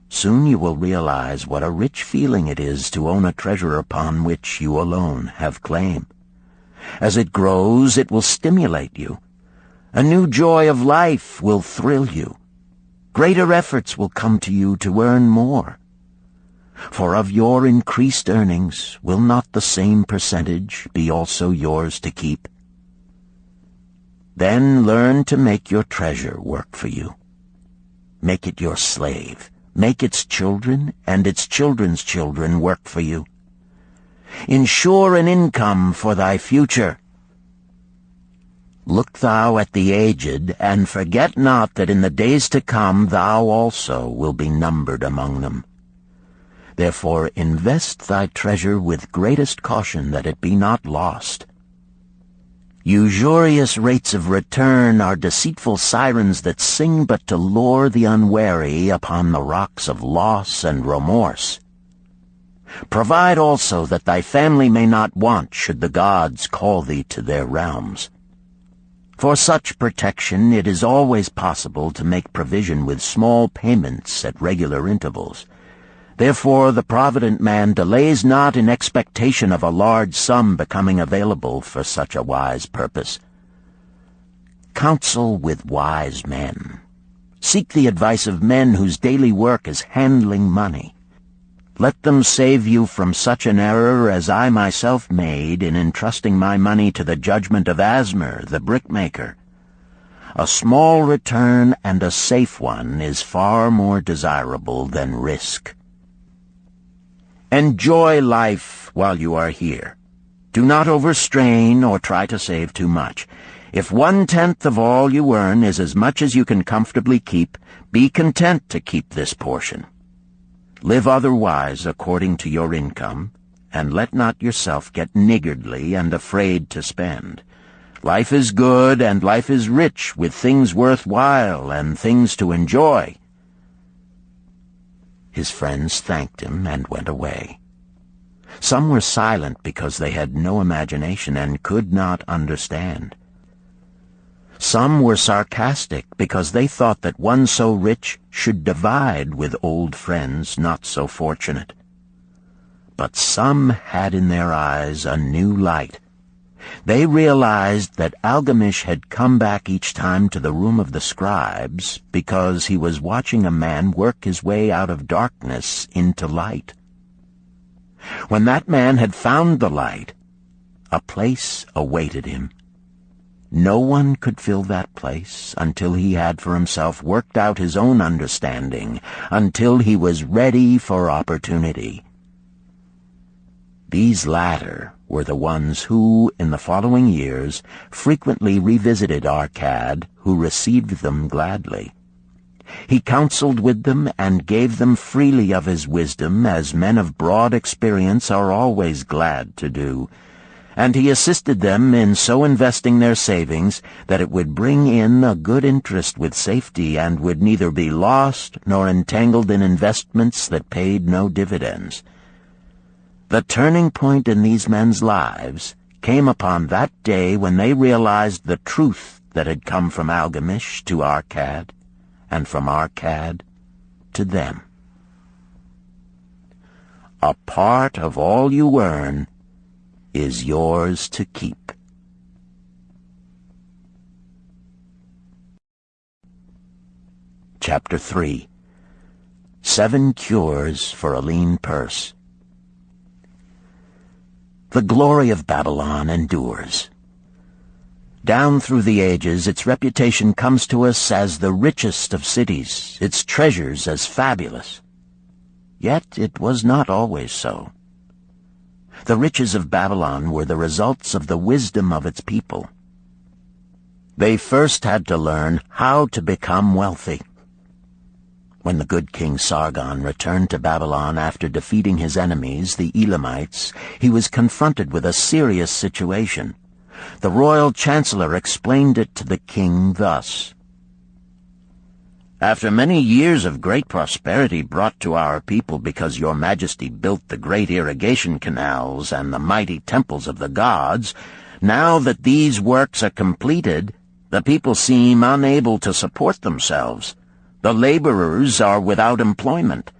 Soon you will realize what a rich feeling it is to own a treasure upon which you alone have claim. As it grows, it will stimulate you. A new joy of life will thrill you. Greater efforts will come to you to earn more. For of your increased earnings, will not the same percentage be also yours to keep? Then learn to make your treasure work for you. Make it your slave. Make its children and its children's children work for you. Ensure an income for thy future. Look thou at the aged, and forget not that in the days to come thou also will be numbered among them. Therefore invest thy treasure with greatest caution that it be not lost. Usurious rates of return are deceitful sirens that sing but to lure the unwary upon the rocks of loss and remorse. Provide also that thy family may not want should the gods call thee to their realms. For such protection it is always possible to make provision with small payments at regular intervals. Therefore the provident man delays not in expectation of a large sum becoming available for such a wise purpose. Counsel with wise men. Seek the advice of men whose daily work is handling money. Let them save you from such an error as I myself made in entrusting my money to the judgment of Asmer, the brickmaker. A small return and a safe one is far more desirable than risk. Enjoy life while you are here. Do not overstrain or try to save too much. If 1/10 of all you earn is as much as you can comfortably keep, be content to keep this portion. Live otherwise according to your income, and let not yourself get niggardly and afraid to spend. Life is good, and life is rich with things worthwhile and things to enjoy. His friends thanked him and went away. Some were silent because they had no imagination and could not understand. Some were sarcastic because they thought that one so rich should divide with old friends not so fortunate. But some had in their eyes a new light. They realized that Algamish had come back each time to the room of the scribes because he was watching a man work his way out of darkness into light. When that man had found the light, a place awaited him. No one could fill that place until he had for himself worked out his own understanding, until he was ready for opportunity. These latter were the ones who, in the following years, frequently revisited Arcad, who received them gladly. He counseled with them and gave them freely of his wisdom, as men of broad experience are always glad to do, and he assisted them in so investing their savings that it would bring in a good interest with safety and would neither be lost nor entangled in investments that paid no dividends. The turning point in these men's lives came upon that day when they realized the truth that had come from Algamish to Arcad, and from Arcad to them. A part of all you earn is yours to keep. Chapter 3. 7 Cures for a Lean Purse. The glory of Babylon endures. Down through the ages, its reputation comes to us as the richest of cities, its treasures as fabulous. Yet it was not always so. The riches of Babylon were the results of the wisdom of its people. They first had to learn how to become wealthy. When the good King Sargon returned to Babylon after defeating his enemies, the Elamites, he was confronted with a serious situation. The royal chancellor explained it to the king thus: "After many years of great prosperity brought to our people because your majesty built the great irrigation canals and the mighty temples of the gods, now that these works are completed, the people seem unable to support themselves. The laborers are without employment.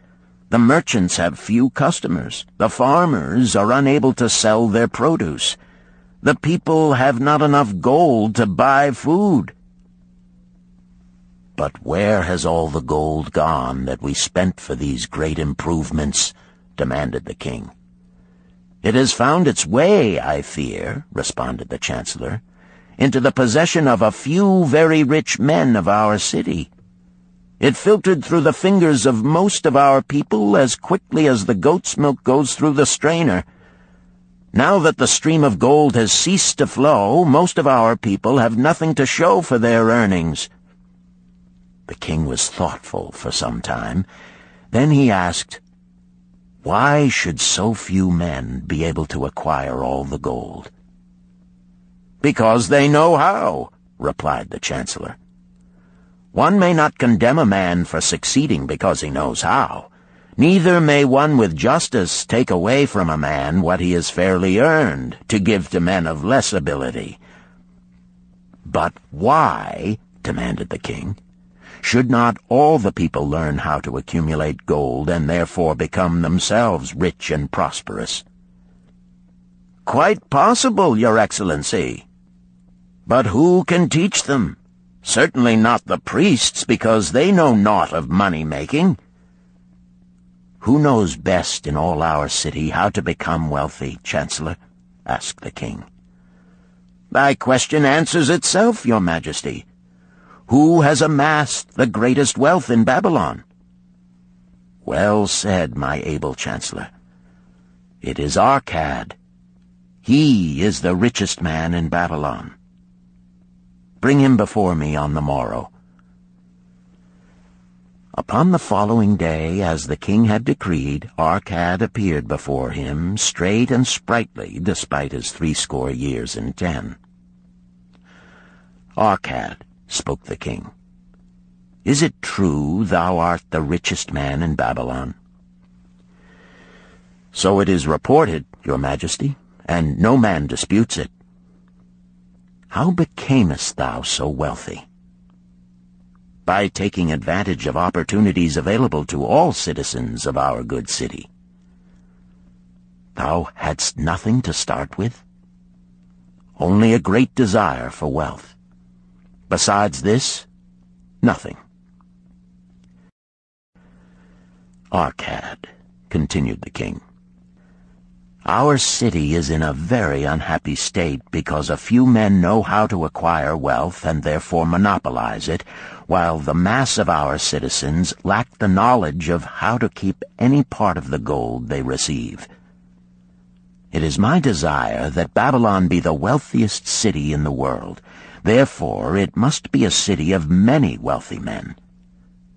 The merchants have few customers. The farmers are unable to sell their produce. The people have not enough gold to buy food." "But where has all the gold gone that we spent for these great improvements?" demanded the king. "It has found its way, I fear," responded the chancellor, "into the possession of a few very rich men of our city. It filtered through the fingers of most of our people as quickly as the goat's milk goes through the strainer. Now that the stream of gold has ceased to flow, most of our people have nothing to show for their earnings." The king was thoughtful for some time. Then he asked, "Why should so few men be able to acquire all the gold?" "Because they know how," replied the chancellor. "One may not condemn a man for succeeding because he knows how. Neither may one with justice take away from a man what he has fairly earned, to give to men of less ability." "But why," demanded the king, "should not all the people learn how to accumulate gold and therefore become themselves rich and prosperous?" "Quite possible, Your Excellency. But who can teach them? Certainly not the priests, because they know naught of money-making." "Who knows best in all our city how to become wealthy, Chancellor?" asked the king. "Thy question answers itself, Your Majesty. Who has amassed the greatest wealth in Babylon?" "Well said, my able Chancellor. It is Arcad. He is the richest man in Babylon. Bring him before me on the morrow." Upon the following day, as the king had decreed, Arcad appeared before him, straight and sprightly, despite his 80 years and 10. "Arcad," spoke the king, "is it true thou art the richest man in Babylon?" "So it is reported, Your Majesty, and no man disputes it." "How becamest thou so wealthy?" "By taking advantage of opportunities available to all citizens of our good city." thou hadst nothing to start with? Only a great desire for wealth. Besides this, nothing. Arcad, continued the king, our city is in a very unhappy state because a few men know how to acquire wealth and therefore monopolize it, while the mass of our citizens lack the knowledge of how to keep any part of the gold they receive. It is my desire that Babylon be the wealthiest city in the world. Therefore, it must be a city of many wealthy men.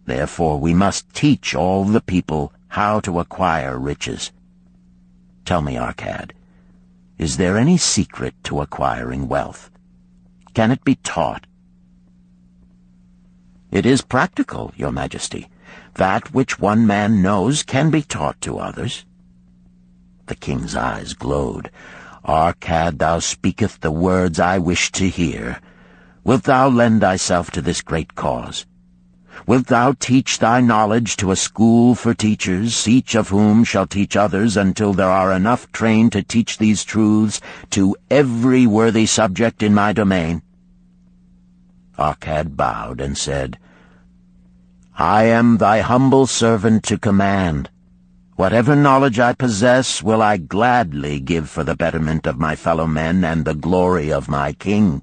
Therefore, we must teach all the people how to acquire riches. Tell me, Arcad, is there any secret to acquiring wealth? Can it be taught? It is practical, Your Majesty. That which one man knows can be taught to others. The king's eyes glowed. Arcad, thou speakest the words I wish to hear. Wilt thou lend thyself to this great cause? Wilt thou teach thy knowledge to a school for teachers, each of whom shall teach others until there are enough trained to teach these truths to every worthy subject in my domain? Arcad bowed and said, I am thy humble servant to command. Whatever knowledge I possess will I gladly give for the betterment of my fellow men and the glory of my king.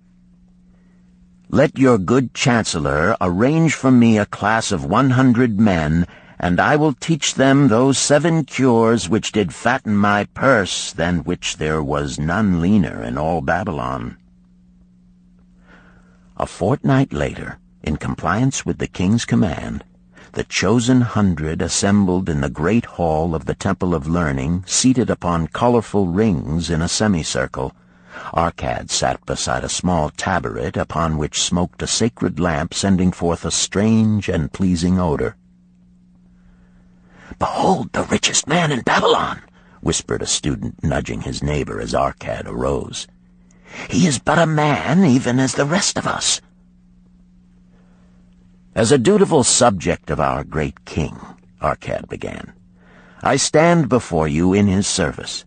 Let your good chancellor arrange for me a class of 100 men, and I will teach them those 7 cures which did fatten my purse, than which there was none leaner in all Babylon. A fortnight later, in compliance with the king's command, the chosen 100 assembled in the great hall of the Temple of Learning, seated upon colorful rings in a semicircle. Arcad sat beside a small tabaret upon which smoked a sacred lamp sending forth a strange and pleasing odor. "Behold the richest man in Babylon," whispered a student, nudging his neighbor as Arcad arose. "He is but a man, even as the rest of us." "As a dutiful subject of our great king," Arcad began, "I stand before you in his service.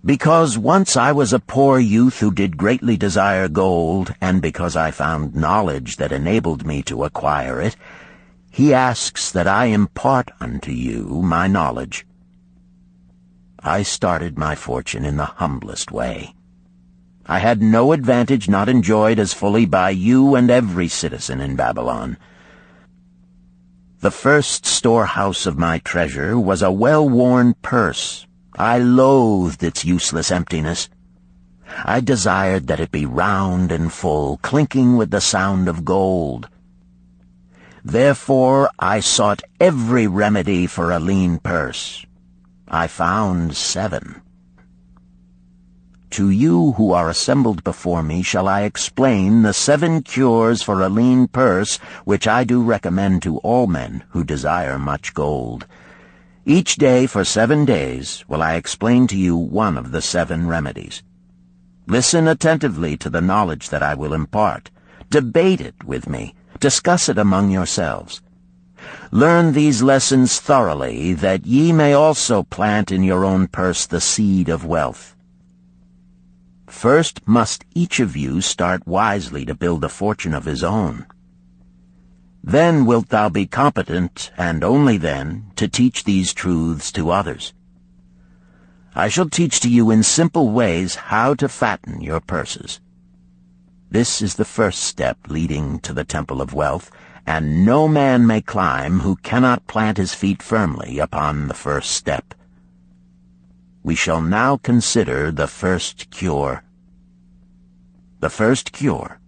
Because once I was a poor youth who did greatly desire gold, and because I found knowledge that enabled me to acquire it, he asks that I impart unto you my knowledge. I started my fortune in the humblest way. I had no advantage not enjoyed as fully by you and every citizen in Babylon. The first storehouse of my treasure was a well-worn purse. I loathed its useless emptiness. I desired that it be round and full, clinking with the sound of gold. Therefore I sought every remedy for a lean purse. I found 7. To you who are assembled before me shall I explain the 7 cures for a lean purse, which I do recommend to all men who desire much gold. Each day for 7 days will I explain to you one of the 7 remedies. Listen attentively to the knowledge that I will impart. Debate it with me. Discuss it among yourselves. Learn these lessons thoroughly, that ye may also plant in your own purse the seed of wealth. First must each of you start wisely to build a fortune of his own. Then wilt thou be competent, and only then, to teach these truths to others. I shall teach to you in simple ways how to fatten your purses. This is the first step leading to the Temple of Wealth, and no man may climb who cannot plant his feet firmly upon the first step. We shall now consider the first cure. The first cure.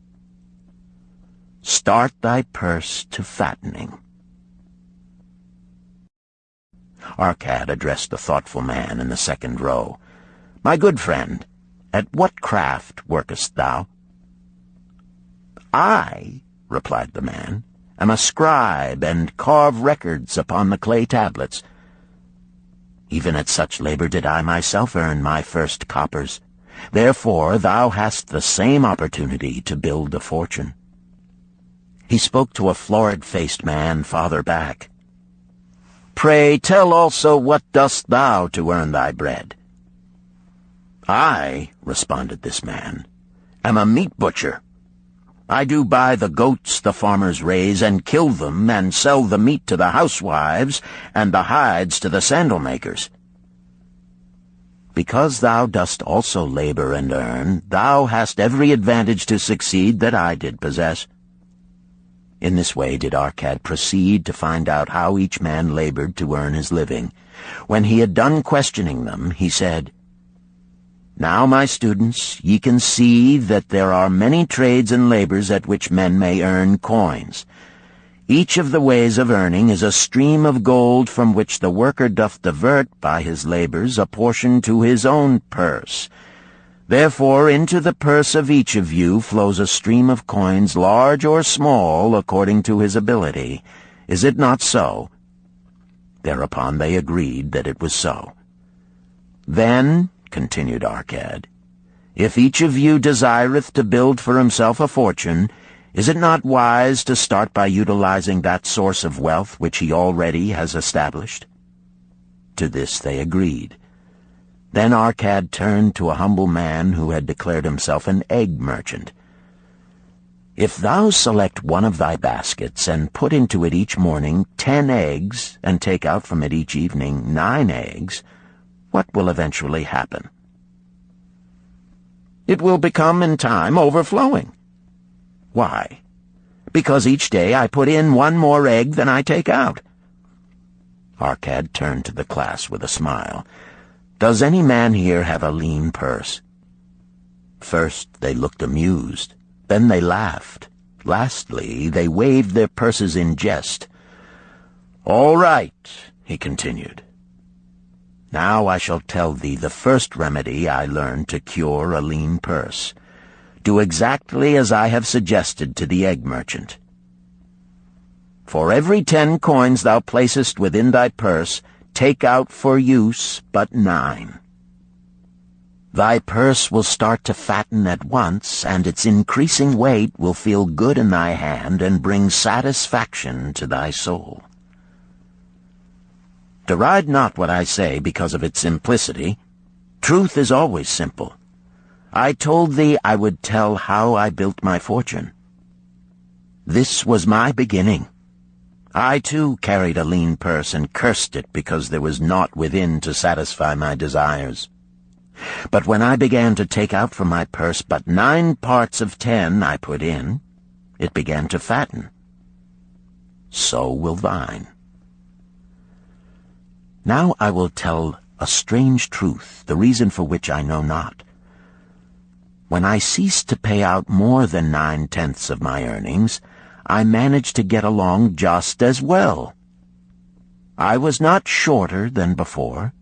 Start thy purse to fattening. Arcad addressed the thoughtful man in the second row. My good friend, at what craft workest thou? I, replied the man, am a scribe and carve records upon the clay tablets. Even at such labor did I myself earn my first coppers. Therefore thou hast the same opportunity to build a fortune. He spoke to a florid-faced man farther back. Pray tell also what dost thou to earn thy bread? I, responded this man, am a meat butcher. I do buy the goats the farmers raise, and kill them, and sell the meat to the housewives, and the hides to the sandal makers. Because thou dost also labor and earn, thou hast every advantage to succeed that I did possess. In this way did Arcad proceed to find out how each man labored to earn his living. When he had done questioning them, he said, Now, my students, ye can see that there are many trades and labors at which men may earn coins. Each of the ways of earning is a stream of gold from which the worker doth divert by his labors a portion to his own purse. Therefore into the purse of each of you flows a stream of coins, large or small, according to his ability. Is it not so? Thereupon they agreed that it was so. Then, continued Arcad, if each of you desireth to build for himself a fortune, is it not wise to start by utilizing that source of wealth which he already has established? To this they agreed. Then Arcad turned to a humble man who had declared himself an egg merchant. If thou select one of thy baskets, and put into it each morning 10 eggs, and take out from it each evening 9 eggs, what will eventually happen? It will become in time overflowing. Why? Because each day I put in 1 more egg than I take out. Arcad turned to the class with a smile. Does any man here have a lean purse? First they looked amused, then they laughed. Lastly, they waved their purses in jest. All right, he continued. Now I shall tell thee the first remedy I learned to cure a lean purse. Do exactly as I have suggested to the egg merchant. For every 10 coins thou placest within thy purse, take out for use but 9. Thy purse will start to fatten at once, and its increasing weight will feel good in thy hand and bring satisfaction to thy soul. Deride not what I say because of its simplicity. Truth is always simple. I told thee I would tell how I built my fortune. This was my beginning. I, too, carried a lean purse and cursed it because there was naught within to satisfy my desires. But when I began to take out from my purse but 9 parts of 10 I put in, it began to fatten. So will thine. Now I will tell a strange truth, the reason for which I know not. When I ceased to pay out more than 9/10 of my earnings, I managed to get along just as well. I was not shorter than before.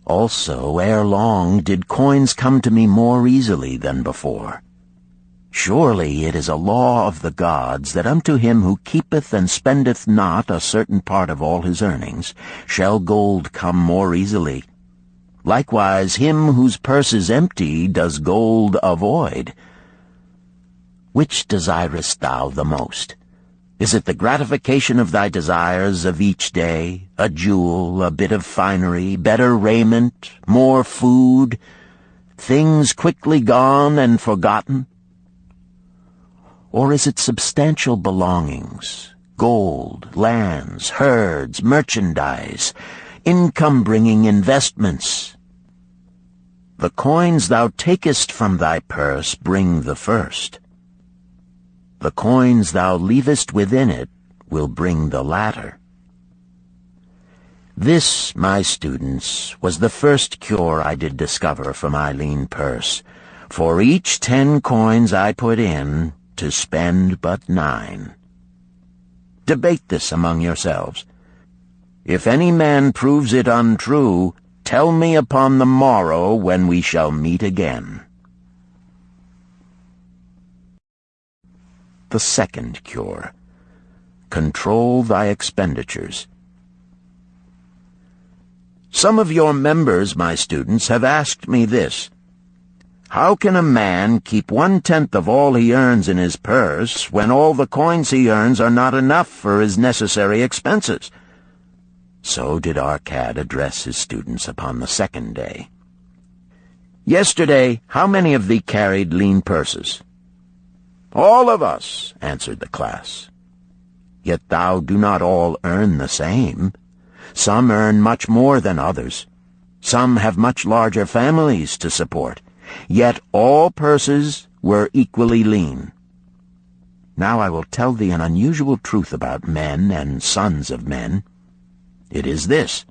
Also, ere long did coins come to me more easily than before. Surely it is a law of the gods that unto him who keepeth and spendeth not a certain part of all his earnings shall gold come more easily. Likewise him whose purse is empty does gold avoid. Which desirest thou the most? Is it the gratification of thy desires of each day, a jewel, a bit of finery, better raiment, more food, things quickly gone and forgotten? Or is it substantial belongings, gold, lands, herds, merchandise, income-bringing investments? The coins thou takest from thy purse bring the first. The coins thou leavest within it will bring the latter. This, my students, was the first cure I did discover for my lean purse. For each 10 coins I put in, to spend but 9. Debate this among yourselves. If any man proves it untrue, tell me upon the morrow when we shall meet again. The second cure. Control thy expenditures. Some of your members, my students, have asked me this. How can a man keep 1/10 of all he earns in his purse when all the coins he earns are not enough for his necessary expenses? So did Arcad address his students upon the second day. "Yesterday, how many of thee carried lean purses?" "All of us," answered the class. "Yet thou do not all earn the same. Some earn much more than others. Some have much larger families to support. Yet all purses were equally lean. Now I will tell thee an unusual truth about men and sons of men. It is this,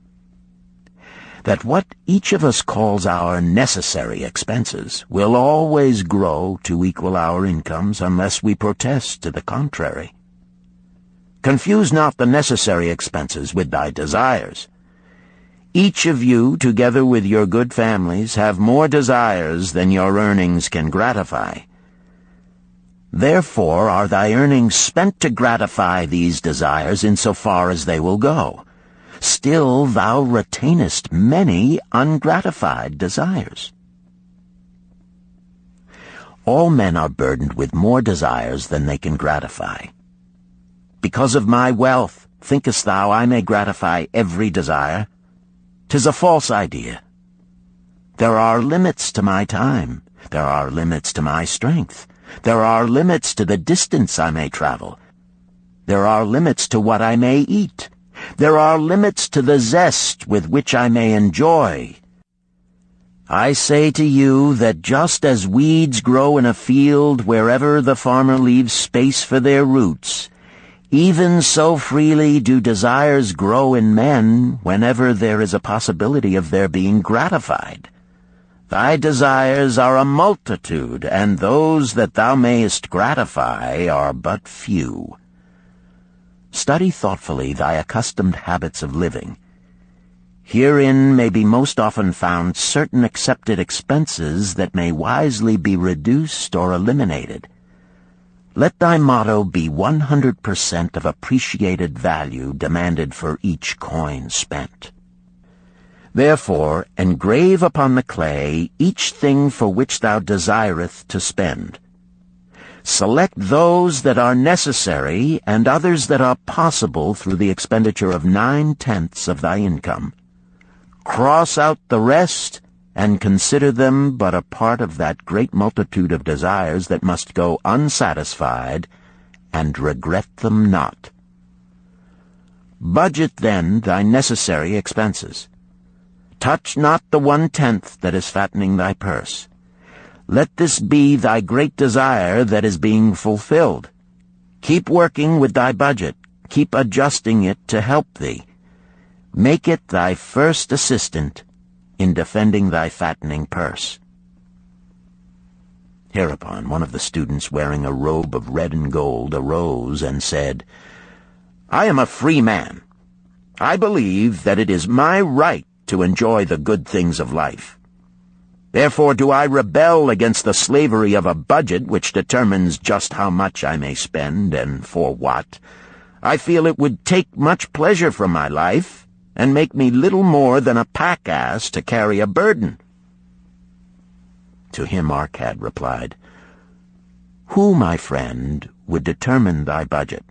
that what each of us calls our necessary expenses will always grow to equal our incomes unless we protest to the contrary. Confuse not the necessary expenses with thy desires. Each of you, together with your good families, have more desires than your earnings can gratify. Therefore are thy earnings spent to gratify these desires in so far as they will go. Still thou retainest many ungratified desires. All men are burdened with more desires than they can gratify. Because of my wealth, thinkest thou I may gratify every desire? 'Tis a false idea. There are limits to my time. There are limits to my strength. There are limits to the distance I may travel. There are limits to what I may eat. There are limits to the zest with which I may enjoy. I say to you that just as weeds grow in a field wherever the farmer leaves space for their roots, even so freely do desires grow in men whenever there is a possibility of their being gratified. Thy desires are a multitude, and those that thou mayest gratify are but few. Study thoughtfully thy accustomed habits of living. Herein may be most often found certain accepted expenses that may wisely be reduced or eliminated. Let thy motto be 100% of appreciated value demanded for each coin spent. Therefore, engrave upon the clay each thing for which thou desireth to spend. Select those that are necessary and others that are possible through the expenditure of 9/10 of thy income. Cross out the rest and consider them but a part of that great multitude of desires that must go unsatisfied, and regret them not. Budget then thy necessary expenses. Touch not the 1/10 that is fattening thy purse. Let this be thy great desire that is being fulfilled. Keep working with thy budget. Keep adjusting it to help thee. Make it thy first assistant in defending thy fattening purse. Hereupon one of the students, wearing a robe of red and gold, arose and said, "I am a free man. I believe that it is my right to enjoy the good things of life. Therefore do I rebel against the slavery of a budget which determines just how much I may spend and for what. I feel it would take much pleasure from my life and make me little more than a pack-ass to carry a burden." To him Arcad replied, "Who, my friend, would determine thy budget?"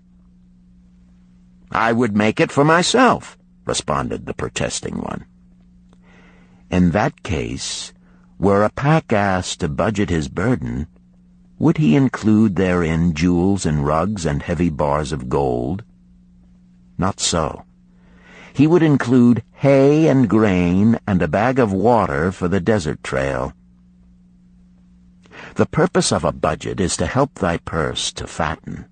"I would make it for myself," responded the protesting one. In that case, were a pack-ass to budget his burden, would he include therein jewels and rugs and heavy bars of gold? Not so. He would include hay and grain and a bag of water for the desert trail. The purpose of a budget is to help thy purse to fatten.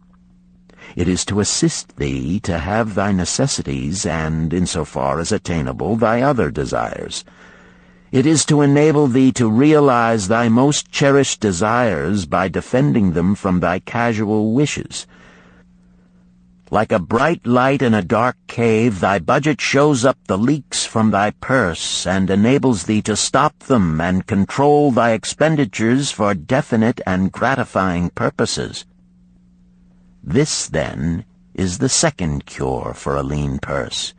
It is to assist thee to have thy necessities and, insofar as attainable, thy other desires. It is to enable thee to realize thy most cherished desires by defending them from thy casual wishes. Like a bright light in a dark cave, thy budget shows up the leaks from thy purse and enables thee to stop them and control thy expenditures for definite and gratifying purposes. This, then, is the second cure for a lean purse.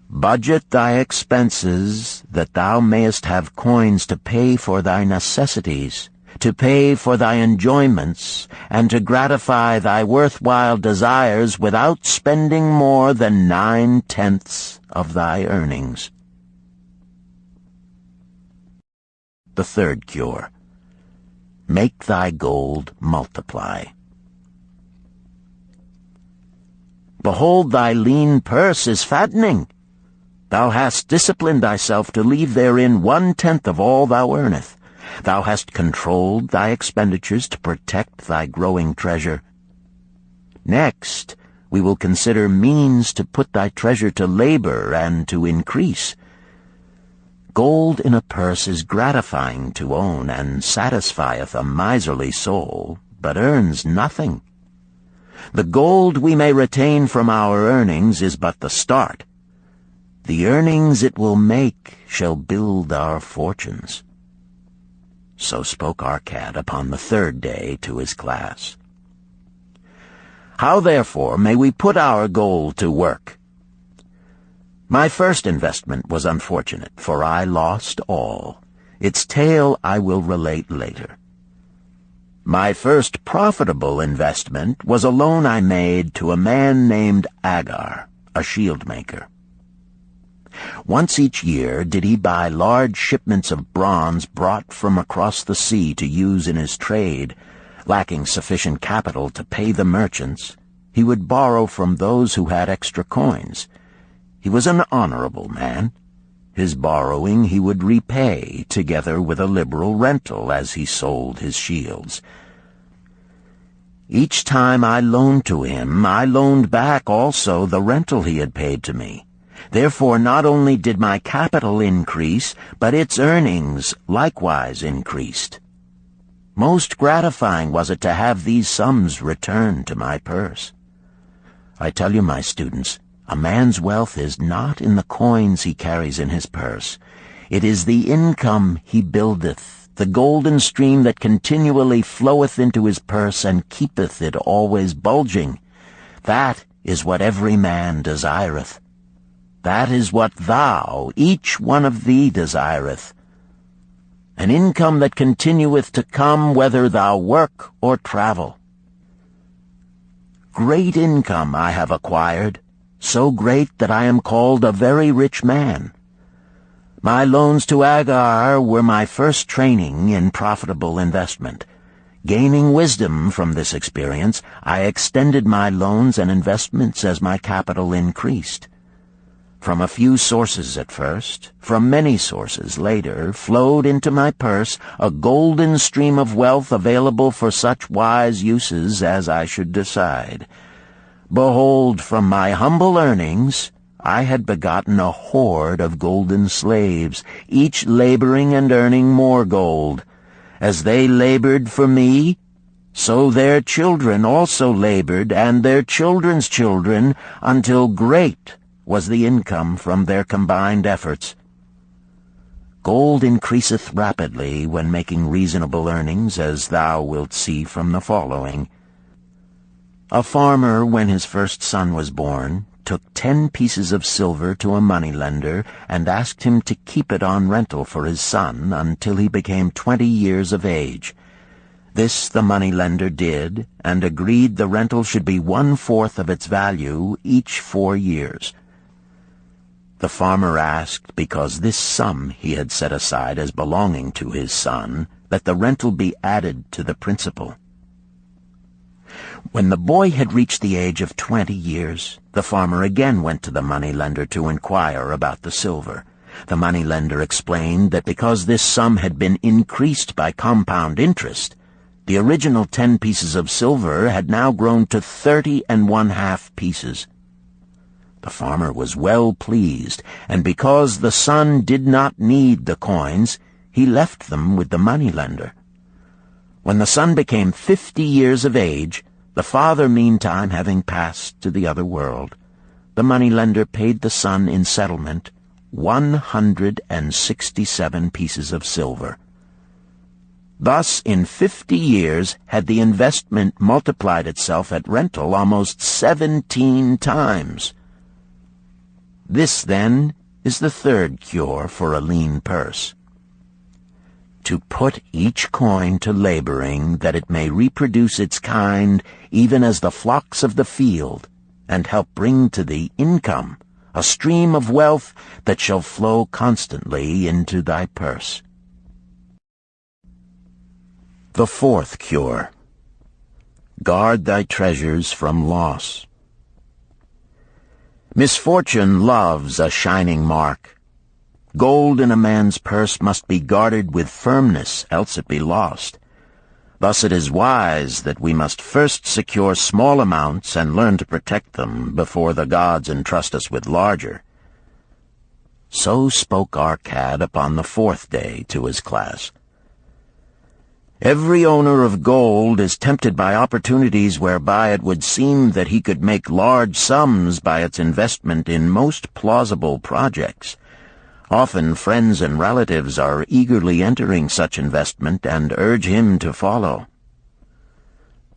Budget thy expenses, that thou mayest have coins to pay for thy necessities, to pay for thy enjoyments, and to gratify thy worthwhile desires without spending more than 9/10 of thy earnings. The third cure: make thy gold multiply. Behold, thy lean purse is fattening. Thou hast disciplined thyself to leave therein 1/10 of all thou earnest. Thou hast controlled thy expenditures to protect thy growing treasure. Next, we will consider means to put thy treasure to labor and to increase. Gold in a purse is gratifying to own, and satisfieth a miserly soul, but earns nothing. The gold we may retain from our earnings is but the start. The earnings it will make shall build our fortunes. So spoke our cat upon the third day to his class. How, therefore, may we put our gold to work? My first investment was unfortunate, for I lost all. Its tale I will relate later. My first profitable investment was a loan I made to a man named Agar, a shield maker. Once each year did he buy large shipments of bronze brought from across the sea to use in his trade. Lacking sufficient capital to pay the merchants, he would borrow from those who had extra coins. He was an honorable man. His borrowing he would repay, together with a liberal rental as he sold his shields. Each time I loaned to him, I loaned back also the rental he had paid to me. Therefore not only did my capital increase, but its earnings likewise increased. Most gratifying was it to have these sums returned to my purse. I tell you, my students, a man's wealth is not in the coins he carries in his purse. It is the income he buildeth, the golden stream that continually floweth into his purse and keepeth it always bulging. That is what every man desireth. That is what thou, each one of thee, desireth. An income that continueth to come whether thou work or travel. Great income I have acquired, so great that I am called a very rich man. My loans to Agar were my first training in profitable investment. Gaining wisdom from this experience, I extended my loans and investments as my capital increased. From a few sources at first, from many sources later, flowed into my purse a golden stream of wealth available for such wise uses as I should decide. Behold, from my humble earnings, I had begotten a horde of golden slaves, each laboring and earning more gold. As they labored for me, so their children also labored, and their children's children, until great was the income from their combined efforts. Gold increaseth rapidly when making reasonable earnings, as thou wilt see from the following. A farmer, when his first son was born, took 10 pieces of silver to a moneylender and asked him to keep it on rental for his son until he became 20 years of age. This the moneylender did, and agreed the rental should be 1/4 of its value each 4 years. The farmer asked, because this sum he had set aside as belonging to his son, that the rental be added to the principal. When the boy had reached the age of 20 years, the farmer again went to the moneylender to inquire about the silver. The moneylender explained that because this sum had been increased by compound interest, the original 10 pieces of silver had now grown to 30½ pieces. The farmer was well pleased, and because the son did not need the coins, he left them with the moneylender. When the son became 50 years of age, the father meantime having passed to the other world, the moneylender paid the son in settlement 167 pieces of silver. Thus, in 50 years, had the investment multiplied itself at rental almost 17 times. This, then, is the third cure for a lean purse. to put each coin to laboring, that it may reproduce its kind, even as the flocks of the field, and help bring to thee income, a stream of wealth that shall flow constantly into thy purse. The fourth cure. Guard thy treasures from loss. Misfortune loves a shining mark. Gold in a man's purse must be guarded with firmness, else it be lost. Thus it is wise that we must first secure small amounts and learn to protect them before the gods entrust us with larger. So spoke Arcad upon the fourth day to his class. Every owner of gold is tempted by opportunities whereby it would seem that he could make large sums by its investment in most plausible projects. Often friends and relatives are eagerly entering such investment and urge him to follow.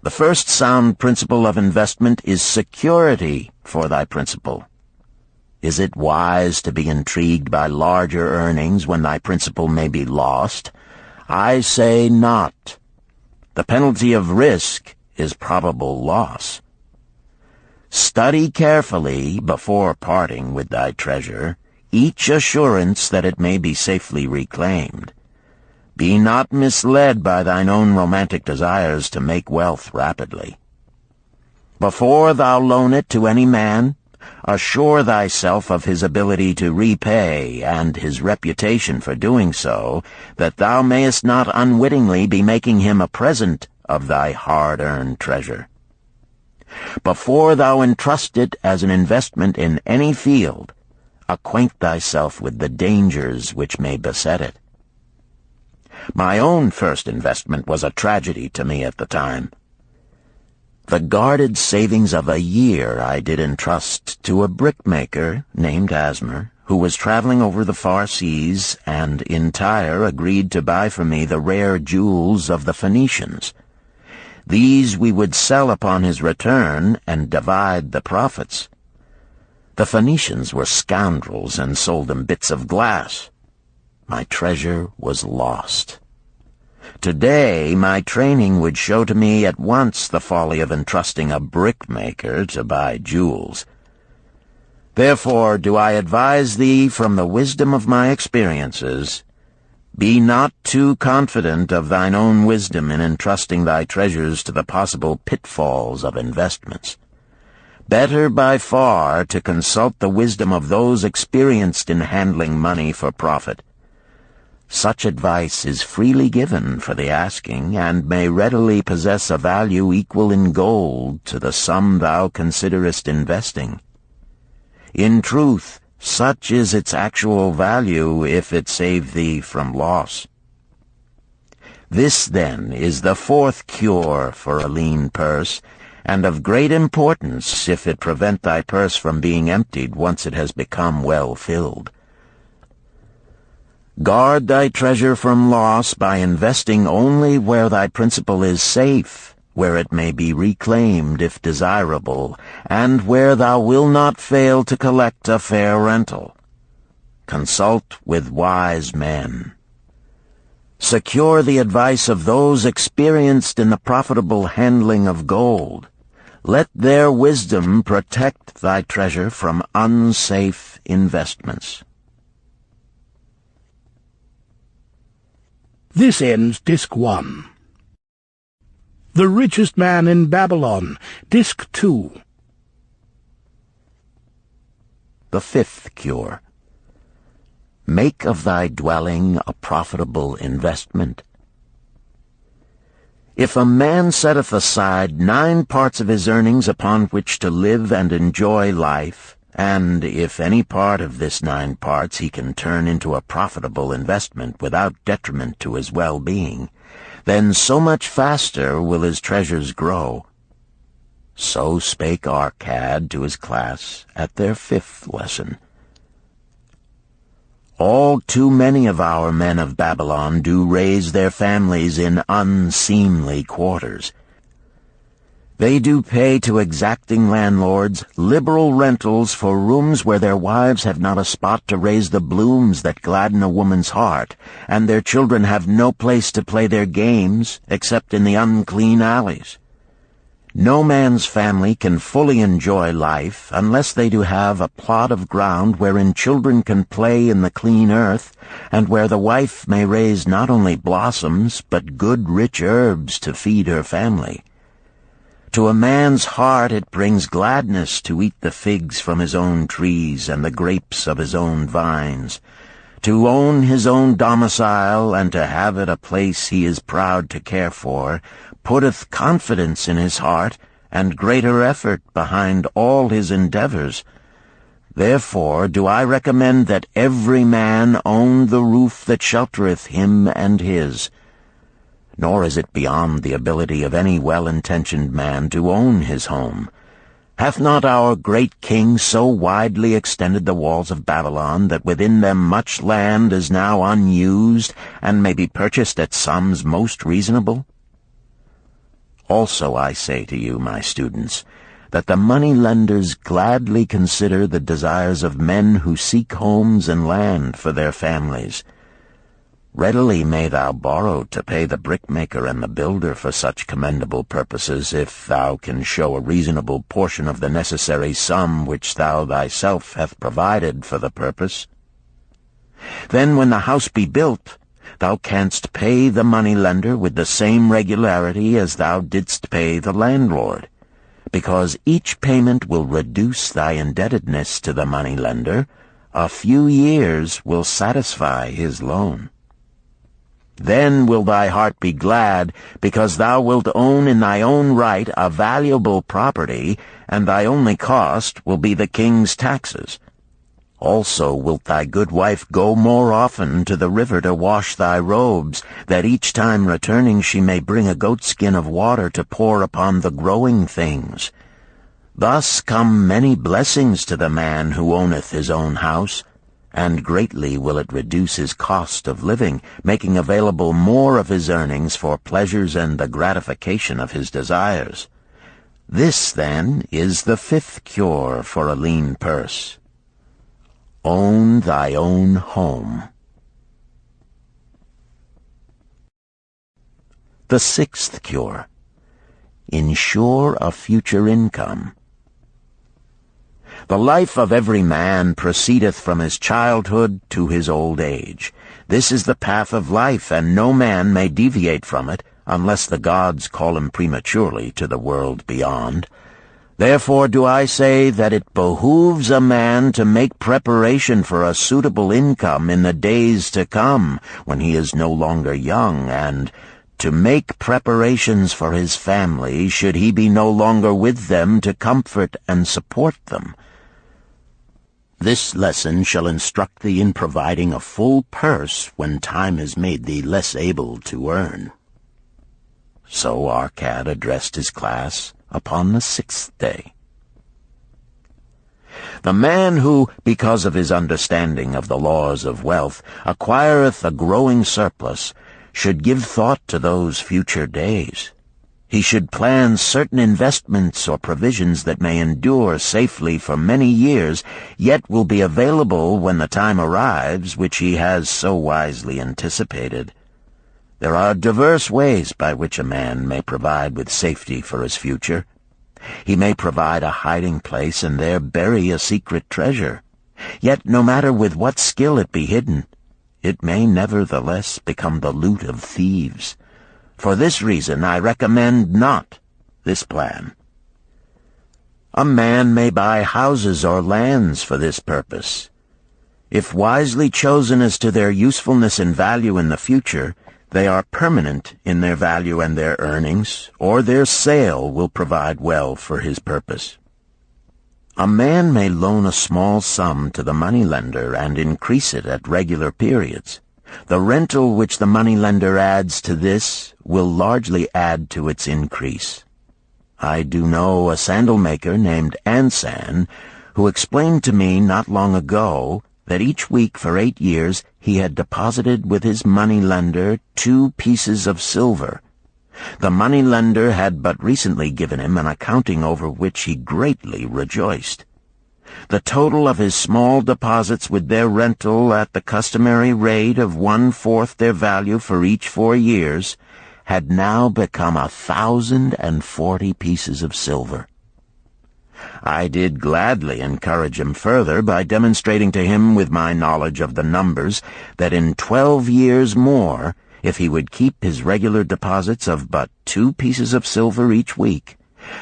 The first sound principle of investment is security for thy principal. Is it wise to be intrigued by larger earnings when thy principal may be lost? I say not. The penalty of risk is probable loss. Study carefully, before parting with thy treasure, each assurance that it may be safely reclaimed. Be not misled by thine own romantic desires to make wealth rapidly. Before thou loan it to any man, assure thyself of his ability to repay and his reputation for doing so, that thou mayest not unwittingly be making him a present of thy hard-earned treasure. Before thou entrust it as an investment in any field, acquaint thyself with the dangers which may beset it. My own first investment was a tragedy to me at the time. The guarded savings of a year I did entrust to a brickmaker named Asmer, who was traveling over the far seas, and in Tyre agreed to buy for me the rare jewels of the Phoenicians. These we would sell upon his return and divide the profits. The Phoenicians were scoundrels and sold him bits of glass. My treasure was lost. Today, my training would show to me at once the folly of entrusting a brickmaker to buy jewels. Therefore do I advise thee from the wisdom of my experiences, be not too confident of thine own wisdom in entrusting thy treasures to the possible pitfalls of investments. Better by far to consult the wisdom of those experienced in handling money for profit. Such advice is freely given for the asking, and may readily possess a value equal in gold to the sum thou considerest investing. In truth, such is its actual value if it save thee from loss. This, then, is the fourth cure for a lean purse, and of great importance if it prevent thy purse from being emptied once it has become well filled. Guard thy treasure from loss by investing only where thy principal is safe, where it may be reclaimed if desirable, and where thou wilt not fail to collect a fair rental. Consult with wise men. Secure the advice of those experienced in the profitable handling of gold. Let their wisdom protect thy treasure from unsafe investments. This ends Disc 1. The Richest Man in Babylon, Disc 2. The fifth cure. Make of thy dwelling a profitable investment. If a man setteth aside 9 parts of his earnings upon which to live and enjoy life, and if any part of this 9 parts he can turn into a profitable investment without detriment to his well-being, then so much faster will his treasures grow. So spake Arcad to his class at their 5th lesson. All too many of our men of Babylon do raise their families in unseemly quarters. They do pay to exacting landlords liberal rentals for rooms where their wives have not a spot to raise the blooms that gladden a woman's heart, and their children have no place to play their games except in the unclean alleys. No man's family can fully enjoy life unless they do have a plot of ground wherein children can play in the clean earth, and where the wife may raise not only blossoms but good rich herbs to feed her family. To a man's heart it brings gladness to eat the figs from his own trees and the grapes of his own vines, to own his own domicile and to have it a place he is proud to care for, putteth confidence in his heart and greater effort behind all his endeavors. Therefore do I recommend that every man own the roof that sheltereth him and his. Nor is it beyond the ability of any well-intentioned man to own his home. Hath not our great king so widely extended the walls of Babylon that within them much land is now unused, and may be purchased at sums most reasonable? Also I say to you, my students, that the money-lenders gladly consider the desires of men who seek homes and land for their families. Readily may thou borrow to pay the brickmaker and the builder for such commendable purposes, if thou can show a reasonable portion of the necessary sum which thou thyself hast provided for the purpose. Then when the house be built, thou canst pay the money-lender with the same regularity as thou didst pay the landlord, because each payment will reduce thy indebtedness to the money-lender. A few years will satisfy his loan. Then will thy heart be glad, because thou wilt own in thy own right a valuable property, and thy only cost will be the king's taxes. Also wilt thy good wife go more often to the river to wash thy robes, that each time returning she may bring a goatskin of water to pour upon the growing things. Thus come many blessings to the man who owneth his own house, and greatly will it reduce his cost of living, making available more of his earnings for pleasures and the gratification of his desires. This, then, is the fifth cure for a lean purse. Own thy own home. The sixth cure. Ensure a future income. The life of every man proceedeth from his childhood to his old age. This is the path of life, and no man may deviate from it, unless the gods call him prematurely to the world beyond. Therefore do I say that it behooves a man to make preparation for a suitable income in the days to come, when he is no longer young, and to make preparations for his family, should he be no longer with them to comfort and support them. This lesson shall instruct thee in providing a full purse when time has made thee less able to earn. So Arcad addressed his class upon the sixth day. The man who, because of his understanding of the laws of wealth, acquireth a growing surplus, should give thought to those future days. He should plan certain investments or provisions that may endure safely for many years, yet will be available when the time arrives which he has so wisely anticipated. There are diverse ways by which a man may provide with safety for his future. He may provide a hiding place and there bury a secret treasure. Yet no matter with what skill it be hidden, it may nevertheless become the loot of thieves. For this reason I recommend not this plan. A man may buy houses or lands for this purpose. If wisely chosen as to their usefulness and value in the future, they are permanent in their value and their earnings, or their sale will provide well for his purpose. A man may loan a small sum to the moneylender and increase it at regular periods. The rental which the moneylender adds to this will largely add to its increase. I do know a sandal-maker named Ansan, who explained to me not long ago that each week for 8 years he had deposited with his moneylender 2 pieces of silver. The moneylender had but recently given him an accounting over which he greatly rejoiced. The total of his small deposits with their rental at the customary rate of 1/4 their value for each 4 years had now become 1,040 pieces of silver. I did gladly encourage him further by demonstrating to him with my knowledge of the numbers that in 12 years more, if he would keep his regular deposits of but 2 pieces of silver each week,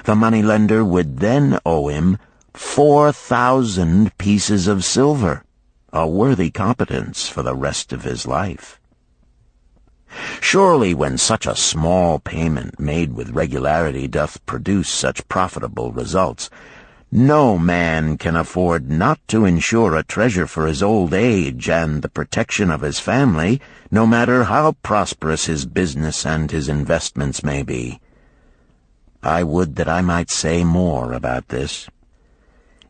the moneylender would then owe him 4,000 pieces of silver, a worthy competence for the rest of his life. Surely when such a small payment made with regularity doth produce such profitable results, no man can afford not to insure a treasure for his old age and the protection of his family, no matter how prosperous his business and his investments may be. I would that I might say more about this.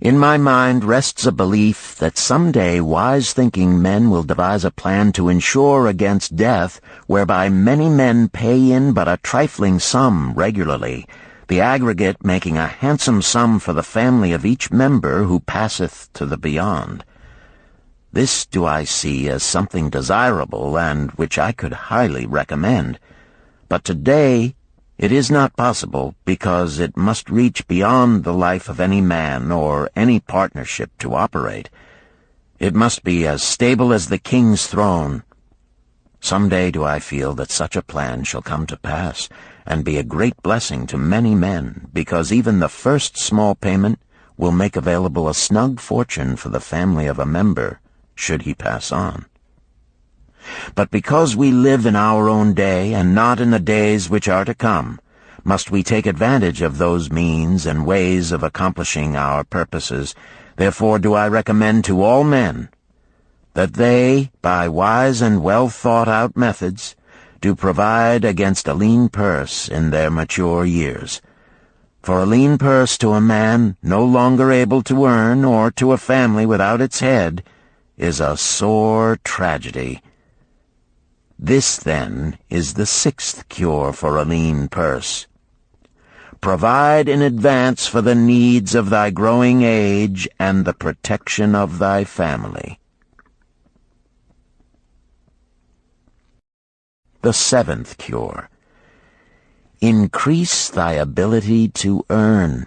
In my mind rests a belief that someday wise-thinking men will devise a plan to insure against death, whereby many men pay in but a trifling sum regularly, the aggregate making a handsome sum for the family of each member who passeth to the beyond. This do I see as something desirable, and which I could highly recommend. But today it is not possible, because it must reach beyond the life of any man or any partnership to operate. It must be as stable as the king's throne. Some day do I feel that such a plan shall come to pass, and be a great blessing to many men, because even the first small payment will make available a snug fortune for the family of a member, should he pass on. But because we live in our own day, and not in the days which are to come, must we take advantage of those means and ways of accomplishing our purposes. Therefore do I recommend to all men that they, by wise and well-thought-out methods, do provide against a lean purse in their mature years. For a lean purse to a man no longer able to earn, or to a family without its head, is a sore tragedy. This, then, is the 6th cure for a lean purse. Provide in advance for the needs of thy growing age and the protection of thy family. The 7th cure. Increase thy ability to earn.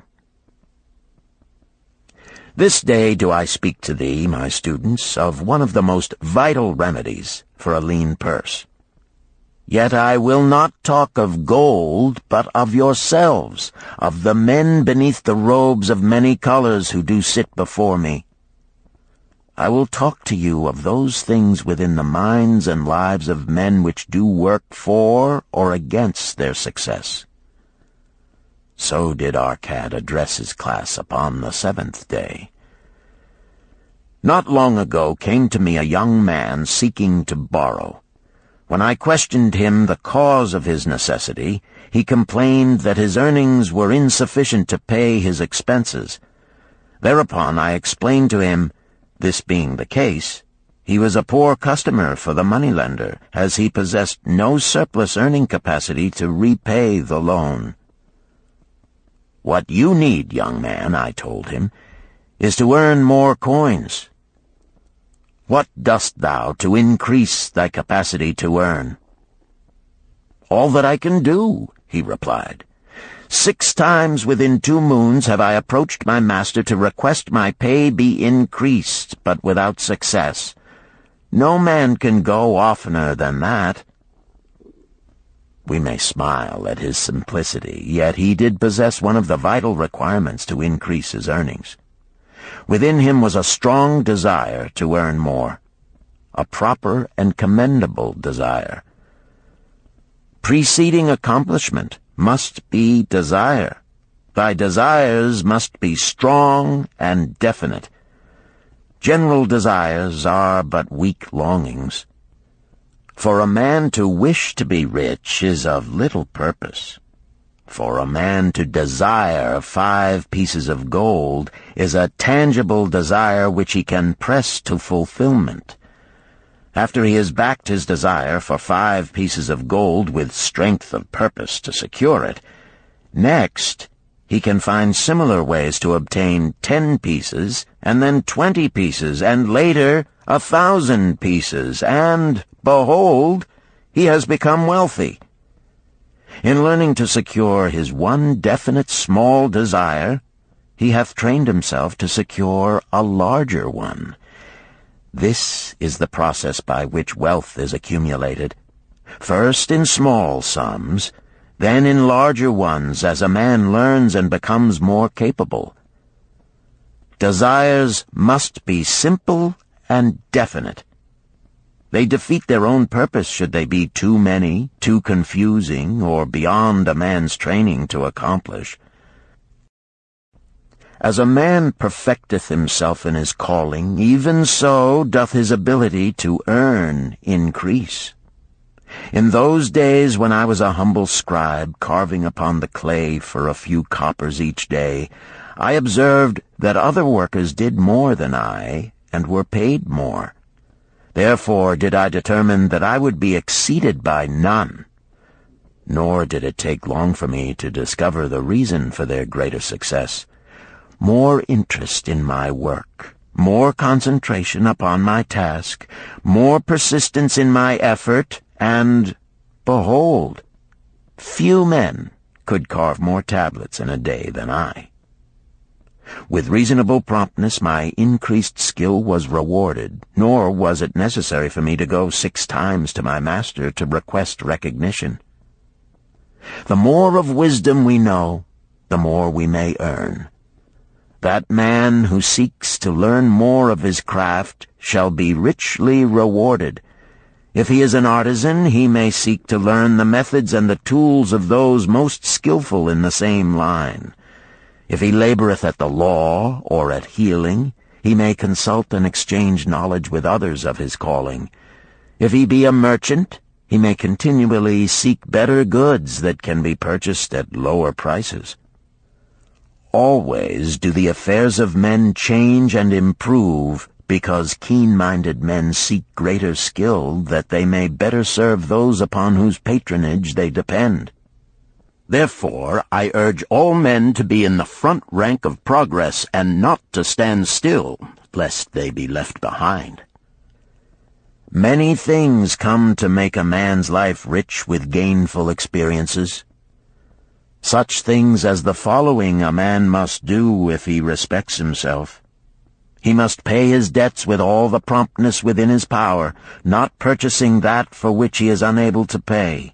This day do I speak to thee, my students, of one of the most vital remedies for a lean purse. Yet I will not talk of gold, but of yourselves, of the men beneath the robes of many colors who do sit before me. I will talk to you of those things within the minds and lives of men which do work for or against their success. So did Arcad address his class upon the 7th day. Not long ago came to me a young man seeking to borrow. When I questioned him the cause of his necessity, he complained that his earnings were insufficient to pay his expenses. Thereupon I explained to him, this being the case, he was a poor customer for the moneylender, as he possessed no surplus earning capacity to repay the loan. What you need, young man, I told him, is to earn more coins. What dost thou to increase thy capacity to earn? All that I can do, he replied. 6 times within 2 moons have I approached my master to request my pay be increased, but without success. No man can go oftener than that. We may smile at his simplicity, yet he did possess one of the vital requirements to increase his earnings. Within him was a strong desire to earn more, a proper and commendable desire. Preceding accomplishment must be desire. Thy desires must be strong and definite. General desires are but weak longings. For a man to wish to be rich is of little purpose. For a man to desire 5 pieces of gold is a tangible desire which he can press to fulfillment. After he has backed his desire for 5 pieces of gold with strength of purpose to secure it, next he can find similar ways to obtain 10 pieces, and then 20 pieces, and later 1,000 pieces, and, behold, he has become wealthy. In learning to secure his one definite small desire, he hath trained himself to secure a larger one. This is the process by which wealth is accumulated, first in small sums, then in larger ones as a man learns and becomes more capable. Desires must be simple and definite. They defeat their own purpose should they be too many, too confusing, or beyond a man's training to accomplish. As a man perfecteth himself in his calling, even so doth his ability to earn increase. In those days when I was a humble scribe carving upon the clay for a few coppers each day, I observed that other workers did more than I, and were paid more. Therefore did I determine that I would be exceeded by none. Nor did it take long for me to discover the reason for their greater success. More interest in my work, more concentration upon my task, more persistence in my effort, and, behold, few men could carve more tablets in a day than I. With reasonable promptness my increased skill was rewarded, nor was it necessary for me to go 6 times to my master to request recognition. The more of wisdom we know, the more we may earn. That man who seeks to learn more of his craft shall be richly rewarded. If he is an artisan, he may seek to learn the methods and the tools of those most skillful in the same line. If he laboreth at the law or at healing, he may consult and exchange knowledge with others of his calling. If he be a merchant, he may continually seek better goods that can be purchased at lower prices. Always do the affairs of men change and improve, because keen-minded men seek greater skill that they may better serve those upon whose patronage they depend. Therefore, I urge all men to be in the front rank of progress and not to stand still, lest they be left behind. Many things come to make a man's life rich with gainful experiences. Such things as the following a man must do if he respects himself. He must pay his debts with all the promptness within his power, not purchasing that for which he is unable to pay.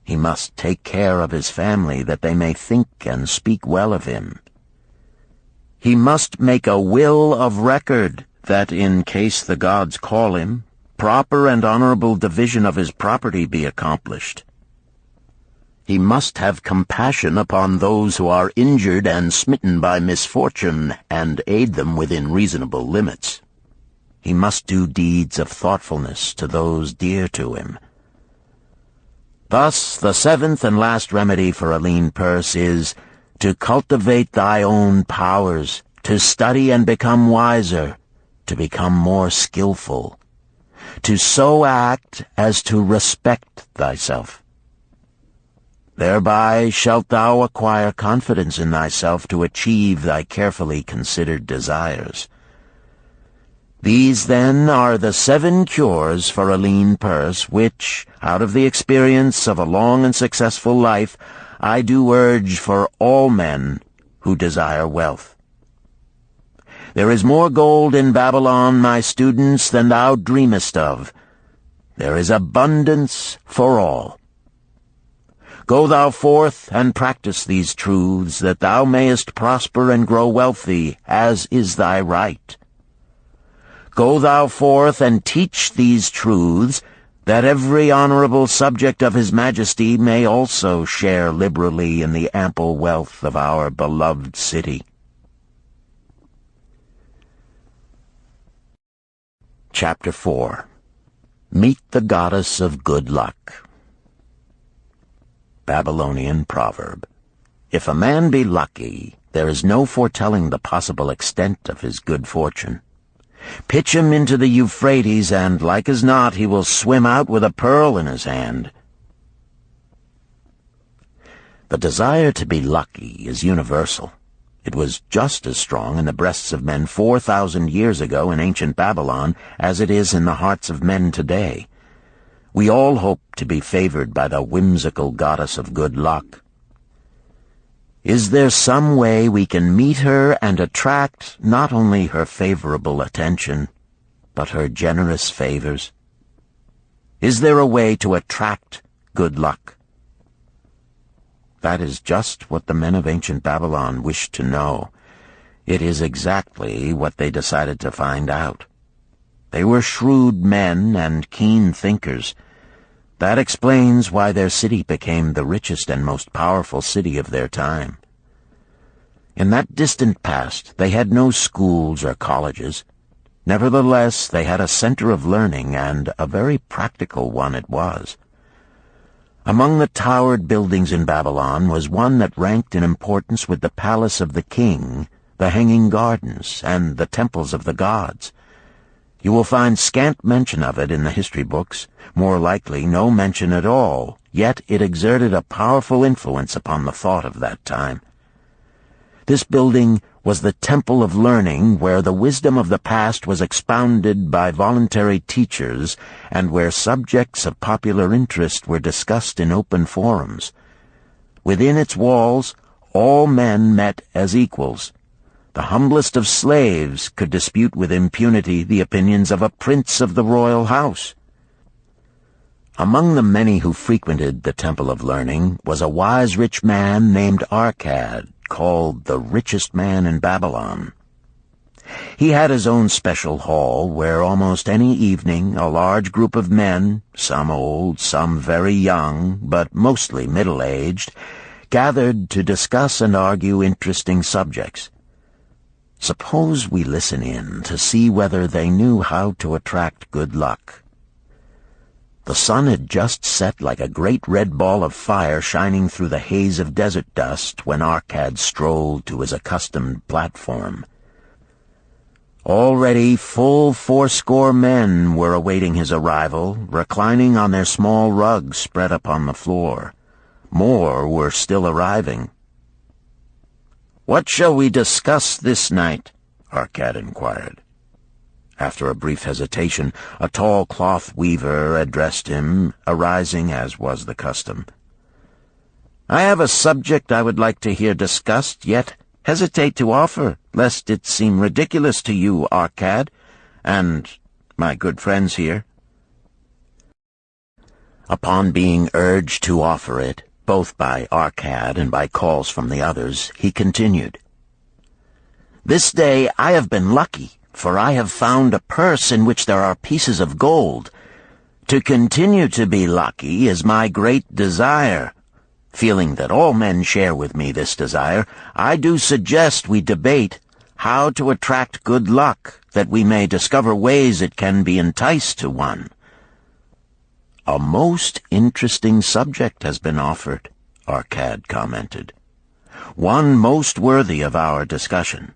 He must take care of his family, that they may think and speak well of him. He must make a will of record, that in case the gods call him, proper and honorable division of his property be accomplished. He must have compassion upon those who are injured and smitten by misfortune, and aid them within reasonable limits. He must do deeds of thoughtfulness to those dear to him. Thus, the 7th and last remedy for a lean purse is to cultivate thy own powers, to study and become wiser, to become more skillful, to so act as to respect thyself. Thereby shalt thou acquire confidence in thyself to achieve thy carefully considered desires. These, then, are the 7 cures for a lean purse, which, out of the experience of a long and successful life, I do urge for all men who desire wealth. There is more gold in Babylon, my students, than thou dreamest of. There is abundance for all. Go thou forth and practice these truths, that thou mayest prosper and grow wealthy, as is thy right. Go thou forth and teach these truths, that every honorable subject of his majesty may also share liberally in the ample wealth of our beloved city. Chapter 4. Meet the Goddess of Good Luck. Babylonian Proverb. If a man be lucky, there is no foretelling the possible extent of his good fortune. Pitch him into the Euphrates, and like as not he will swim out with a pearl in his hand. The desire to be lucky is universal. It was just as strong in the breasts of men 4,000 years ago in ancient Babylon as it is in the hearts of men today. We all hope to be favored by the whimsical goddess of good luck. Is there some way we can meet her and attract not only her favorable attention, but her generous favors? Is there a way to attract good luck? That is just what the men of ancient Babylon wished to know. It is exactly what they decided to find out. They were shrewd men and keen thinkers. That explains why their city became the richest and most powerful city of their time. In that distant past, they had no schools or colleges. Nevertheless, they had a center of learning, and a very practical one it was. Among the towered buildings in Babylon was one that ranked in importance with the palace of the king, the hanging gardens, and the temples of the gods. You will find scant mention of it in the history books, more likely no mention at all, yet it exerted a powerful influence upon the thought of that time. This building was the temple of learning, where the wisdom of the past was expounded by voluntary teachers, and where subjects of popular interest were discussed in open forums. Within its walls, all men met as equals. The humblest of slaves could dispute with impunity the opinions of a prince of the royal house. Among the many who frequented the Temple of Learning was a wise rich man named Arcad, called the richest man in Babylon. He had his own special hall where almost any evening a large group of men, some old, some very young, but mostly middle-aged, gathered to discuss and argue interesting subjects. Suppose we listen in to see whether they knew how to attract good luck. The sun had just set like a great red ball of fire shining through the haze of desert dust when Arcad strolled to his accustomed platform. Already full 80 men were awaiting his arrival, reclining on their small rugs spread upon the floor. More were still arriving. "What shall we discuss this night?" Arcad inquired. After a brief hesitation, a tall cloth weaver addressed him, arising as was the custom. "I have a subject I would like to hear discussed, yet hesitate to offer, lest it seem ridiculous to you, Arcad, and my good friends here." Upon being urged to offer it, both by Arcad and by calls from the others, he continued, "This day I have been lucky, for I have found a purse in which there are pieces of gold. To continue to be lucky is my great desire. Feeling that all men share with me this desire, I do suggest we debate how to attract good luck, that we may discover ways it can be enticed to one." "A most interesting subject has been offered," Arcad commented. "One most worthy of our discussion.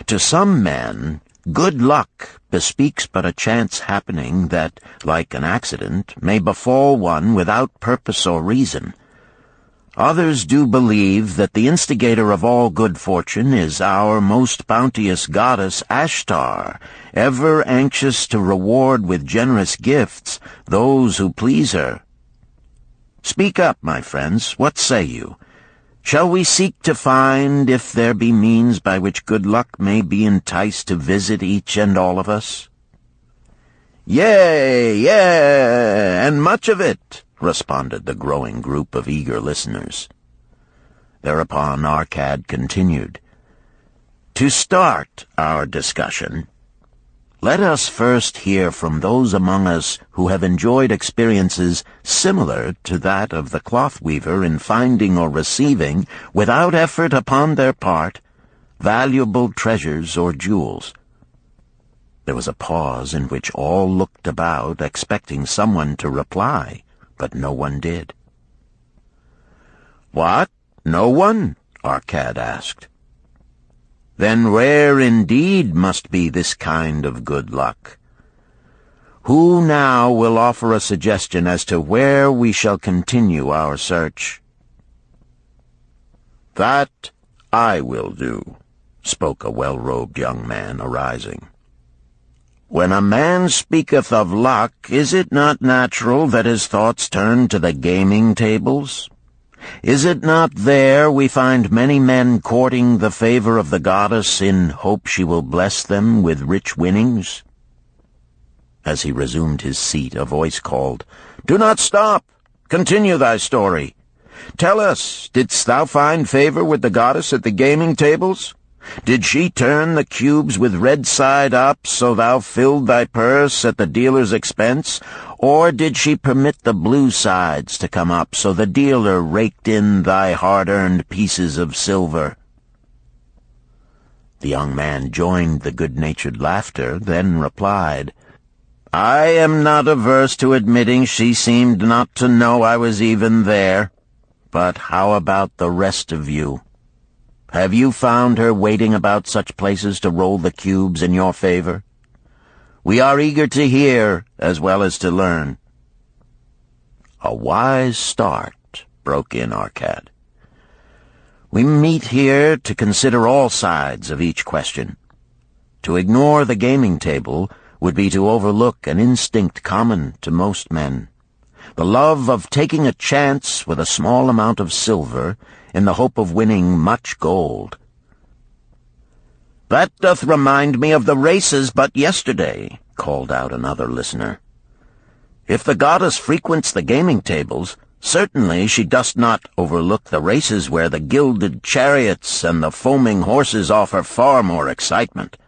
To some men, good luck bespeaks but a chance happening that, like an accident, may befall one without purpose or reason. Others do believe that the instigator of all good fortune is our most bounteous goddess Ashtar, ever anxious to reward with generous gifts those who please her. Speak up, my friends, what say you? Shall we seek to find if there be means by which good luck may be enticed to visit each and all of us?" "Yea, and much of it," responded the growing group of eager listeners. Thereupon Arcad continued, "To start our discussion, let us first hear from those among us who have enjoyed experiences similar to that of the cloth weaver in finding or receiving, without effort upon their part, valuable treasures or jewels." There was a pause in which all looked about, expecting someone to reply, but no one did. "What? No one?" Arcad asked. then rare indeed must be this kind of good luck. Who now will offer a suggestion as to where we shall continue our search?" "That I will do," spoke a well-robed young man, arising. "When a man speaketh of luck, is it not natural that his thoughts turn to the gaming tables? Is it not there we find many men courting the favor of the goddess in hope she will bless them with rich winnings?" As he resumed his seat, a voice called, "Do not stop! Continue thy story. Tell us, didst thou find favor with the goddess at the gaming tables? Did she turn the cubes with red side up, so thou filled thy purse at the dealer's expense? Or did she permit the blue sides to come up, so the dealer raked in thy hard-earned pieces of silver?" The young man joined the good-natured laughter, then replied, "I am not averse to admitting she seemed not to know I was even there. But how about the rest of you? Have you found her waiting about such places to roll the cubes in your favor? We are eager to hear as well as to learn." "A wise start," broke in Arcad. "We meet here to consider all sides of each question. To ignore the gaming table would be to overlook an instinct common to most men, the love of taking a chance with a small amount of silver in the hope of winning much gold." "That doth remind me of the races but yesterday," called out another listener. "If the goddess frequents the gaming tables, certainly she does not overlook the races where the gilded chariots and the foaming horses offer far more excitement.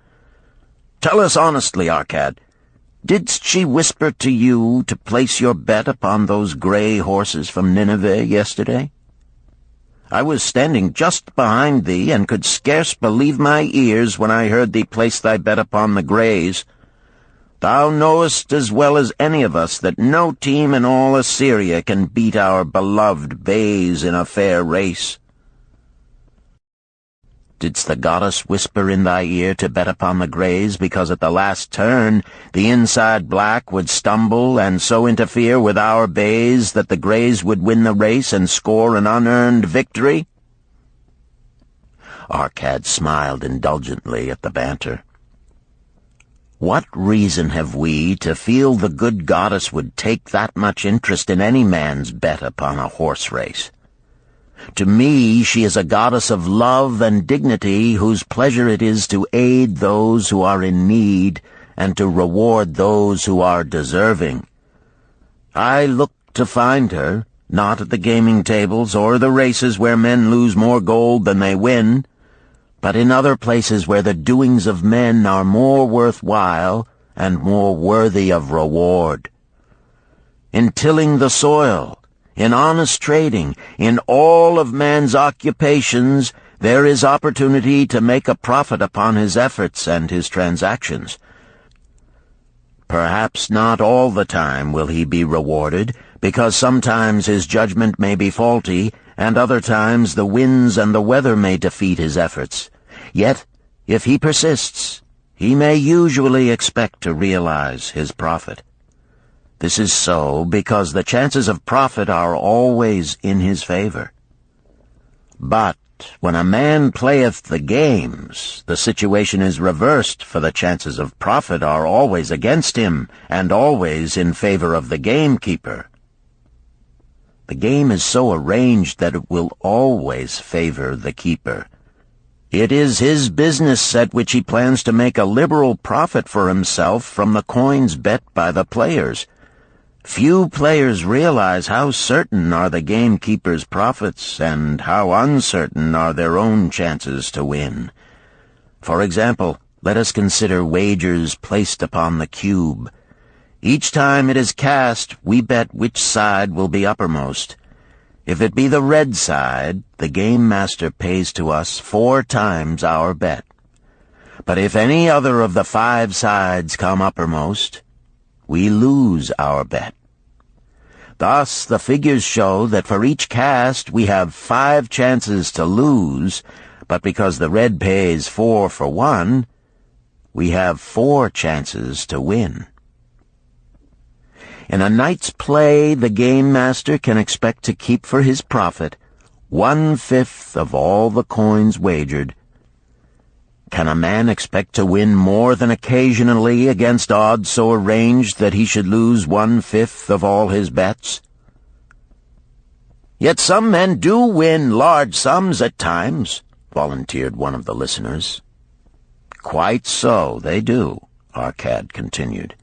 Tell us honestly, Arcad, didst she whisper to you to place your bet upon those gray horses from Nineveh yesterday? I was standing just behind thee, and could scarce believe my ears when I heard thee place thy bet upon the grays. Thou knowest as well as any of us that no team in all Assyria can beat our beloved bays in a fair race. Didst the goddess whisper in thy ear to bet upon the grays, because at the last turn the inside black would stumble and so interfere with our bays that the grays would win the race and score an unearned victory?" Arcad smiled indulgently at the banter. "What reason have we to feel the good goddess would take that much interest in any man's bet upon a horse race? To me she is a goddess of love and dignity, whose pleasure it is to aid those who are in need and to reward those who are deserving. I look to find her, not at the gaming tables or the races where men lose more gold than they win, but in other places where the doings of men are more worthwhile and more worthy of reward. In tilling the soil, in honest trading, in all of man's occupations, there is opportunity to make a profit upon his efforts and his transactions. Perhaps not all the time will he be rewarded, because sometimes his judgment may be faulty, and other times the winds and the weather may defeat his efforts. Yet, if he persists, he may usually expect to realize his profit. This is so because the chances of profit are always in his favor. But when a man playeth the games, the situation is reversed, for the chances of profit are always against him, and always in favor of the gamekeeper. The game is so arranged that it will always favor the keeper. It is his business at which he plans to make a liberal profit for himself from the coins bet by the players. Few players realize how certain are the gamekeeper's profits and how uncertain are their own chances to win. For example, let us consider wagers placed upon the cube. Each time it is cast, we bet which side will be uppermost. If it be the red side, the game master pays to us 4 times our bet. But if any other of the 5 sides come uppermost, we lose our bet. Thus, the figures show that for each cast we have 5 chances to lose, but because the red pays 4 for 1, we have 4 chances to win. In a night's play, the game master can expect to keep for his profit 1/5 of all the coins wagered. Can a man expect to win more than occasionally against odds so arranged that he should lose 1/5 of all his bets? Yet some men do win large sums at times, volunteered one of the listeners. Quite so, they do, Arcad continued.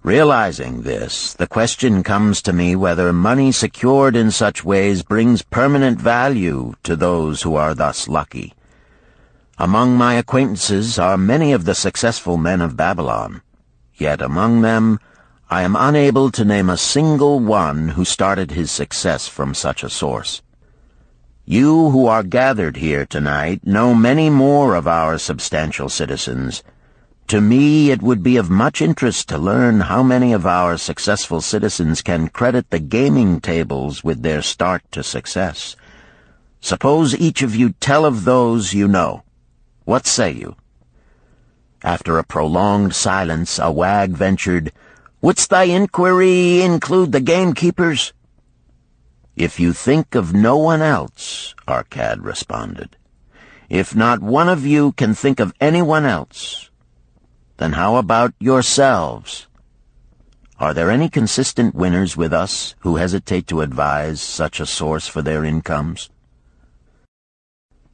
Realizing this, the question comes to me whether money secured in such ways brings permanent value to those who are thus lucky. Among my acquaintances are many of the successful men of Babylon, yet among them I am unable to name a single one who started his success from such a source. You who are gathered here tonight know many more of our substantial citizens. To me, it would be of much interest to learn how many of our successful citizens can credit the gaming tables with their start to success. Suppose each of you tell of those you know. What say you? After a prolonged silence, a wag ventured, "Wouldst thy inquiry include the gamekeepers?" "If you think of no one else," Arcad responded. "If not one of you can think of anyone else, then how about yourselves? Are there any consistent winners with us who hesitate to advise such a source for their incomes?"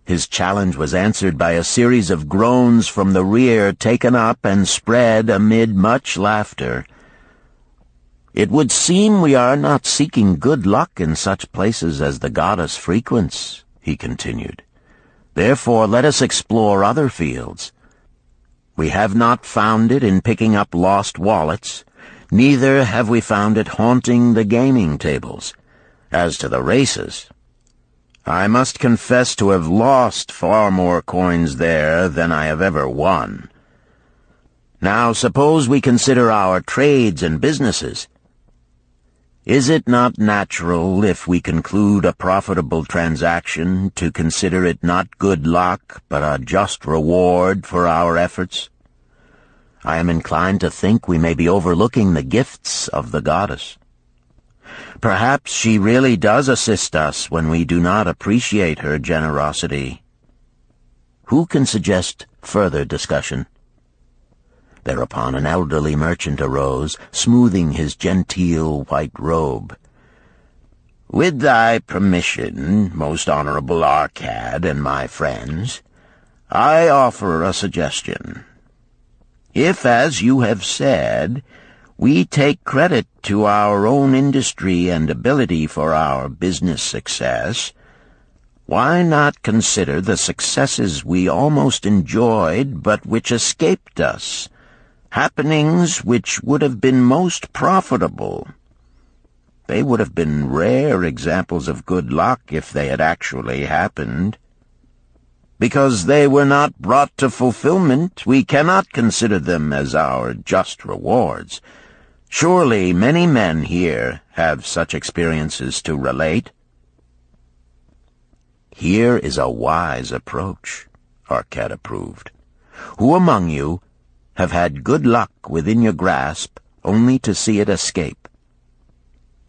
His challenge was answered by a series of groans from the rear, taken up and spread amid much laughter. "It would seem we are not seeking good luck in such places as the goddess frequents," he continued. "Therefore let us explore other fields. We have not found it in picking up lost wallets, neither have we found it haunting the gaming tables. As to the races, I must confess to have lost far more coins there than I have ever won. Now suppose we consider our trades and businesses. Is it not natural, if we conclude a profitable transaction, to consider it not good luck, but a just reward for our efforts? I am inclined to think we may be overlooking the gifts of the goddess. Perhaps she really does assist us when we do not appreciate her generosity. Who can suggest further discussion?" Thereupon an elderly merchant arose, smoothing his genteel white robe. "With thy permission, most honorable Arcad and my friends, I offer a suggestion. If, as you have said, we take credit to our own industry and ability for our business success, why not consider the successes we almost enjoyed but which escaped us, happenings which would have been most profitable? They would have been rare examples of good luck if they had actually happened. Because they were not brought to fulfillment, we cannot consider them as our just rewards. Surely many men here have such experiences to relate." "Here is a wise approach," Arcad approved. "Who among you have had good luck within your grasp only to see it escape?"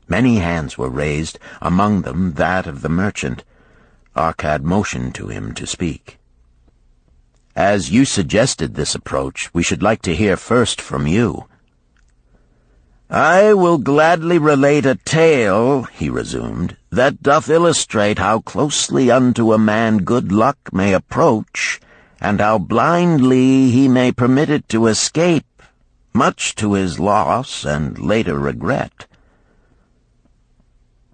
Many hands were raised, among them that of the merchant. Arcad motioned to him to speak. "As you suggested this approach, we should like to hear first from you." "I will gladly relate a tale," he resumed, "that doth illustrate how closely unto a man good luck may approach, and how blindly he may permit it to escape, much to his loss and later regret.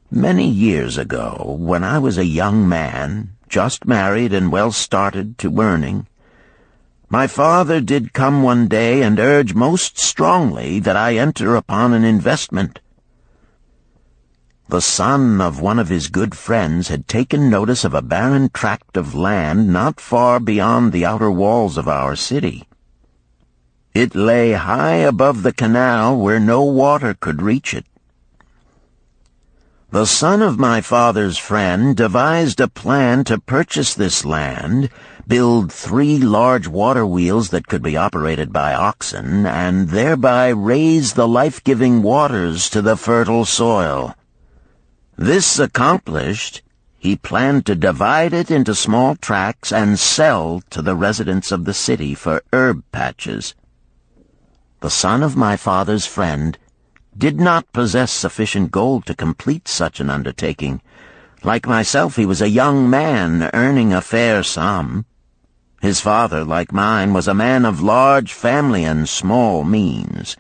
Many years ago, when I was a young man, just married and well started to earning, my father did come one day and urge most strongly that I enter upon an investment. The son of one of his good friends had taken notice of a barren tract of land not far beyond the outer walls of our city. It lay high above the canal where no water could reach it. The son of my father's friend devised a plan to purchase this land, build 3 large water wheels that could be operated by oxen, and thereby raise the life-giving waters to the fertile soil. This accomplished, he planned to divide it into small tracts and sell to the residents of the city for herb patches. The son of my father's friend did not possess sufficient gold to complete such an undertaking. Like myself, he was a young man earning a fair sum. His father, like mine, was a man of large family and small means.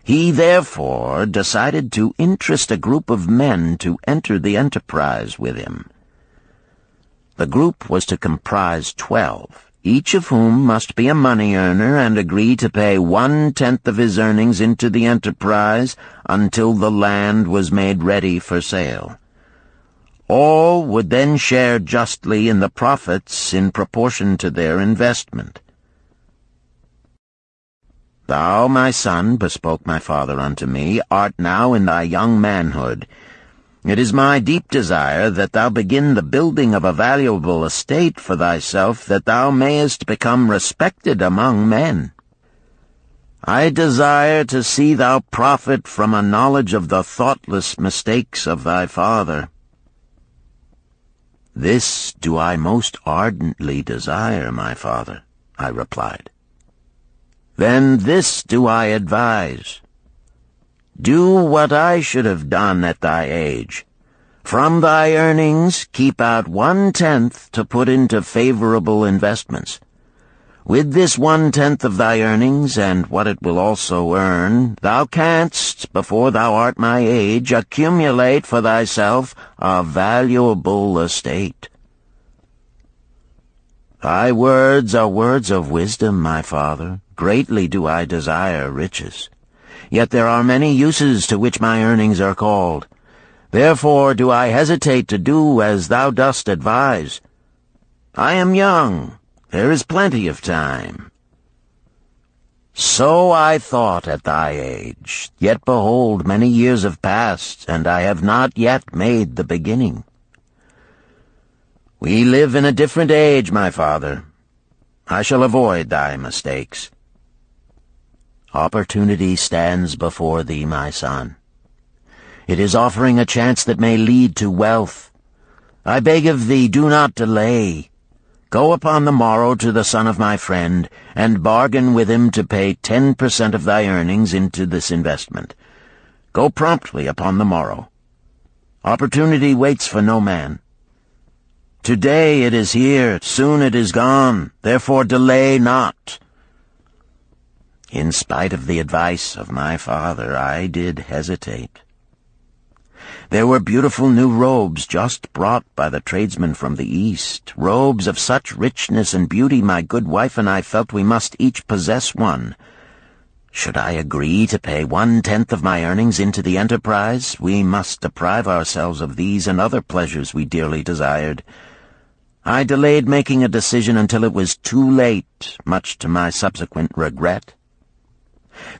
He therefore decided to interest a group of men to enter the enterprise with him. The group was to comprise 12, each of whom must be a money earner and agree to pay 1/10 of his earnings into the enterprise until the land was made ready for sale. All would then share justly in the profits in proportion to their investment. "Thou, my son," bespoke my father unto me, "art now in thy young manhood. It is my deep desire that thou begin the building of a valuable estate for thyself, that thou mayest become respected among men. I desire to see thou profit from a knowledge of the thoughtless mistakes of thy father." "This do I most ardently desire, my father," I replied. "Then this do I advise. Do what I should have done at thy age. From thy earnings keep out 1/10 to put into favorable investments. With this 1/10 of thy earnings, and what it will also earn, thou canst, before thou art my age, accumulate for thyself a valuable estate." "Thy words are words of wisdom, my father. Greatly do I desire riches. Yet there are many uses to which my earnings are called. Therefore do I hesitate to do as thou dost advise. I am young. There is plenty of time." "So I thought at thy age. Yet behold, many years have passed, and I have not yet made the beginning." "We live in a different age, my father. I shall avoid thy mistakes." "Opportunity stands before thee, my son. It is offering a chance that may lead to wealth. I beg of thee, do not delay. Go upon the morrow to the son of my friend, and bargain with him to pay 10% of thy earnings into this investment. Go promptly upon the morrow. Opportunity waits for no man. Today it is here, soon it is gone, therefore delay not." In spite of the advice of my father, I did hesitate. There were beautiful new robes just brought by the tradesmen from the East, robes of such richness and beauty my good wife and I felt we must each possess one. Should I agree to pay 1/10 of my earnings into the enterprise, we must deprive ourselves of these and other pleasures we dearly desired. I delayed making a decision until it was too late, much to my subsequent regret.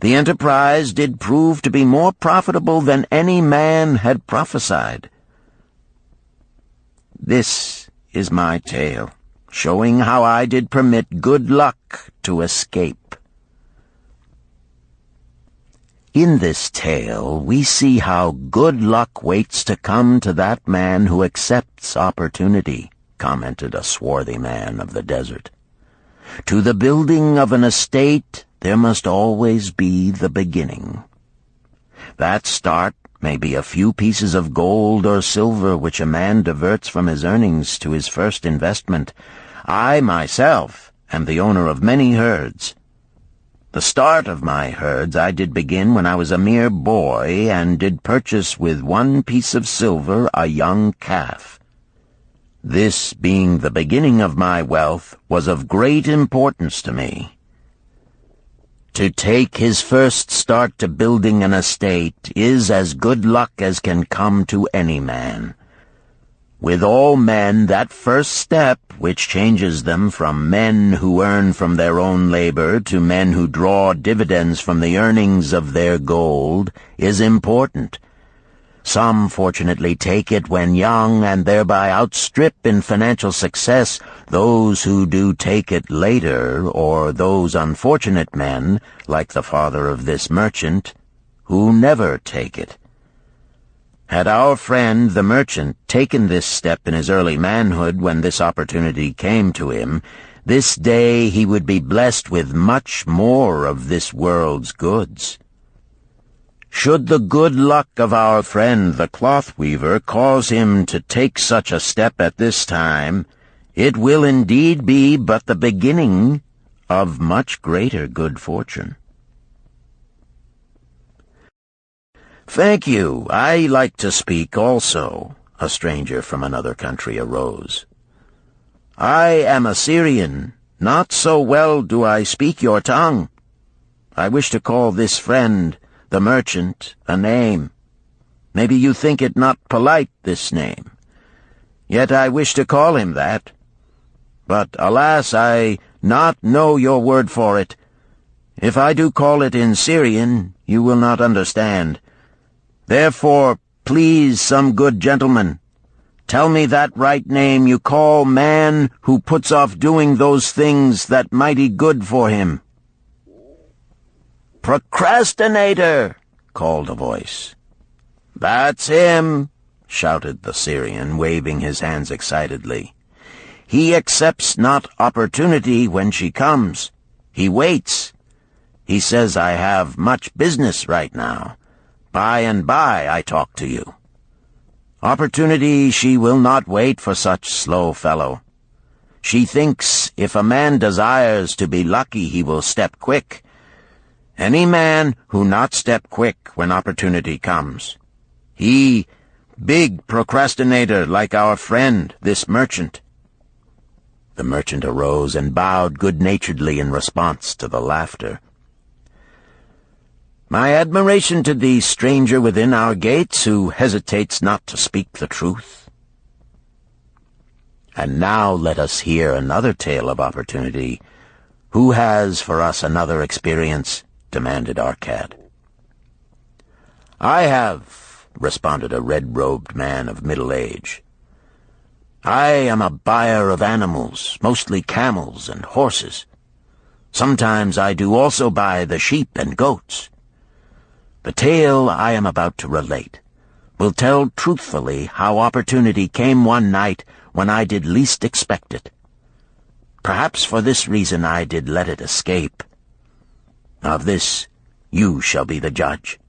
The enterprise did prove to be more profitable than any man had prophesied. This is my tale, showing how I did permit good luck to escape. In this tale, we see how good luck waits to come to that man who accepts opportunity, commented a swarthy man of the desert. To the building of an estate, there must always be the beginning. That start may be a few pieces of gold or silver which a man diverts from his earnings to his first investment. I, myself, am the owner of many herds. The start of my herds I did begin when I was a mere boy, and did purchase with 1 piece of silver a young calf. This, being the beginning of my wealth, was of great importance to me. To take his first start to building an estate is as good luck as can come to any man. With all men, that first step, which changes them from men who earn from their own labor to men who draw dividends from the earnings of their gold, is important. Some fortunately take it when young and thereby outstrip in financial success those who do take it later, or those unfortunate men, like the father of this merchant, who never take it. Had our friend the merchant taken this step in his early manhood when this opportunity came to him, this day he would be blessed with much more of this world's goods. Should the good luck of our friend the cloth weaver cause him to take such a step at this time, it will indeed be but the beginning of much greater good fortune. "Thank you. I like to speak also," a stranger from another country arose. "I am a Syrian. Not so well do I speak your tongue. I wish to call this friend, the merchant, a name. Maybe you think it not polite, this name. Yet I wish to call him that. But, alas, I not know your word for it. If I do call it in Syrian, you will not understand. Therefore, please, some good gentleman, tell me that right name you call man who puts off doing those things that mighty good for him." "Procrastinator!" called a voice. "That's him!" shouted the Syrian, waving his hands excitedly. "He accepts not opportunity when she comes. He waits. He says, I have much business right now. By and by I talk to you. Opportunity she will not wait for such slow fellow. She thinks if a man desires to be lucky he will step quick. Any man who not step quick when opportunity comes. He, big procrastinator like our friend, this merchant." The merchant arose and bowed good-naturedly in response to the laughter. "My admiration to the stranger within our gates who hesitates not to speak the truth." And now let us hear another tale of opportunity. Who has for us another experience? Demanded Arcad. "I have," responded a red-robed man of middle age. "I am a buyer of animals, mostly camels and horses. Sometimes I do also buy the sheep and goats. The tale I am about to relate will tell truthfully how opportunity came one night when I did least expect it. Perhaps for this reason I did let it escape. Of this you shall be the judge.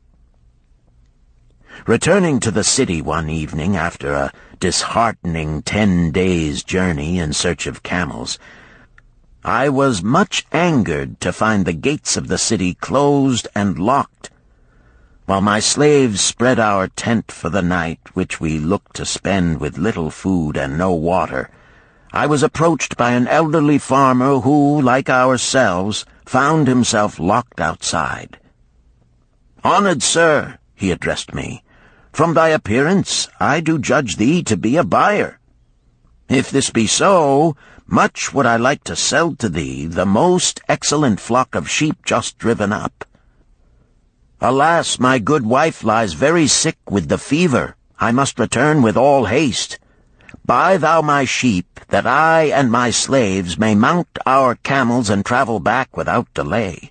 Returning to the city one evening after a disheartening 10 days' journey in search of camels, I was much angered to find the gates of the city closed and locked. While my slaves spread our tent for the night, which we looked to spend with little food and no water, I was approached by an elderly farmer who, like ourselves, found himself locked outside. "Honored sir," he addressed me, "from thy appearance I do judge thee to be a buyer. If this be so, much would I like to sell to thee the most excellent flock of sheep just driven up. Alas, my good wife lies very sick with the fever. I must return with all haste. Buy thou my sheep, that I and my slaves may mount our camels and travel back without delay."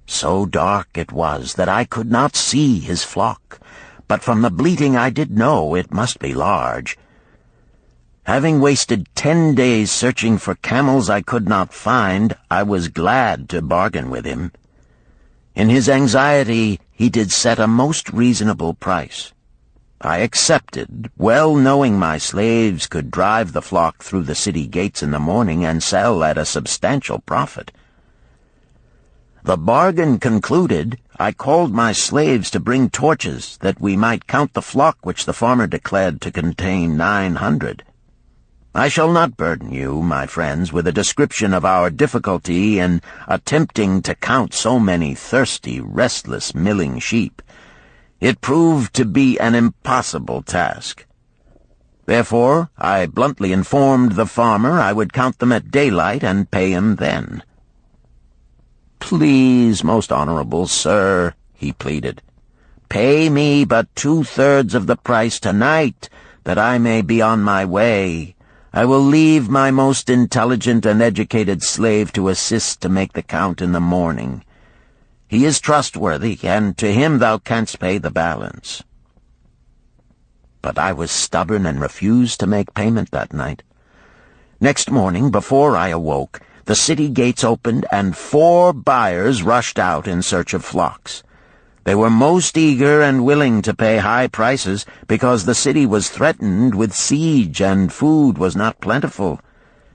So dark it was that I could not see his flock, but from the bleating I did know it must be large. Having wasted 10 days searching for camels I could not find, I was glad to bargain with him. In his anxiety he did set a most reasonable price. I accepted, well knowing my slaves could drive the flock through the city gates in the morning and sell at a substantial profit. The bargain concluded, I called my slaves to bring torches that we might count the flock which the farmer declared to contain 900. I shall not burden you, my friends, with a description of our difficulty in attempting to count so many thirsty, restless, milling sheep. It proved to be an impossible task. Therefore, I bluntly informed the farmer I would count them at daylight and pay him then. "Please, most honorable sir," he pleaded, Pay me but 2/3 of the price tonight, that I may be on my way. I will leave my most intelligent and educated slave to assist to make the count in the morning. He is trustworthy, and to him thou canst pay the balance." But I was stubborn and refused to make payment that night. Next morning, before I awoke, the city gates opened, and 4 buyers rushed out in search of flocks. They were most eager and willing to pay high prices because the city was threatened with siege and food was not plentiful.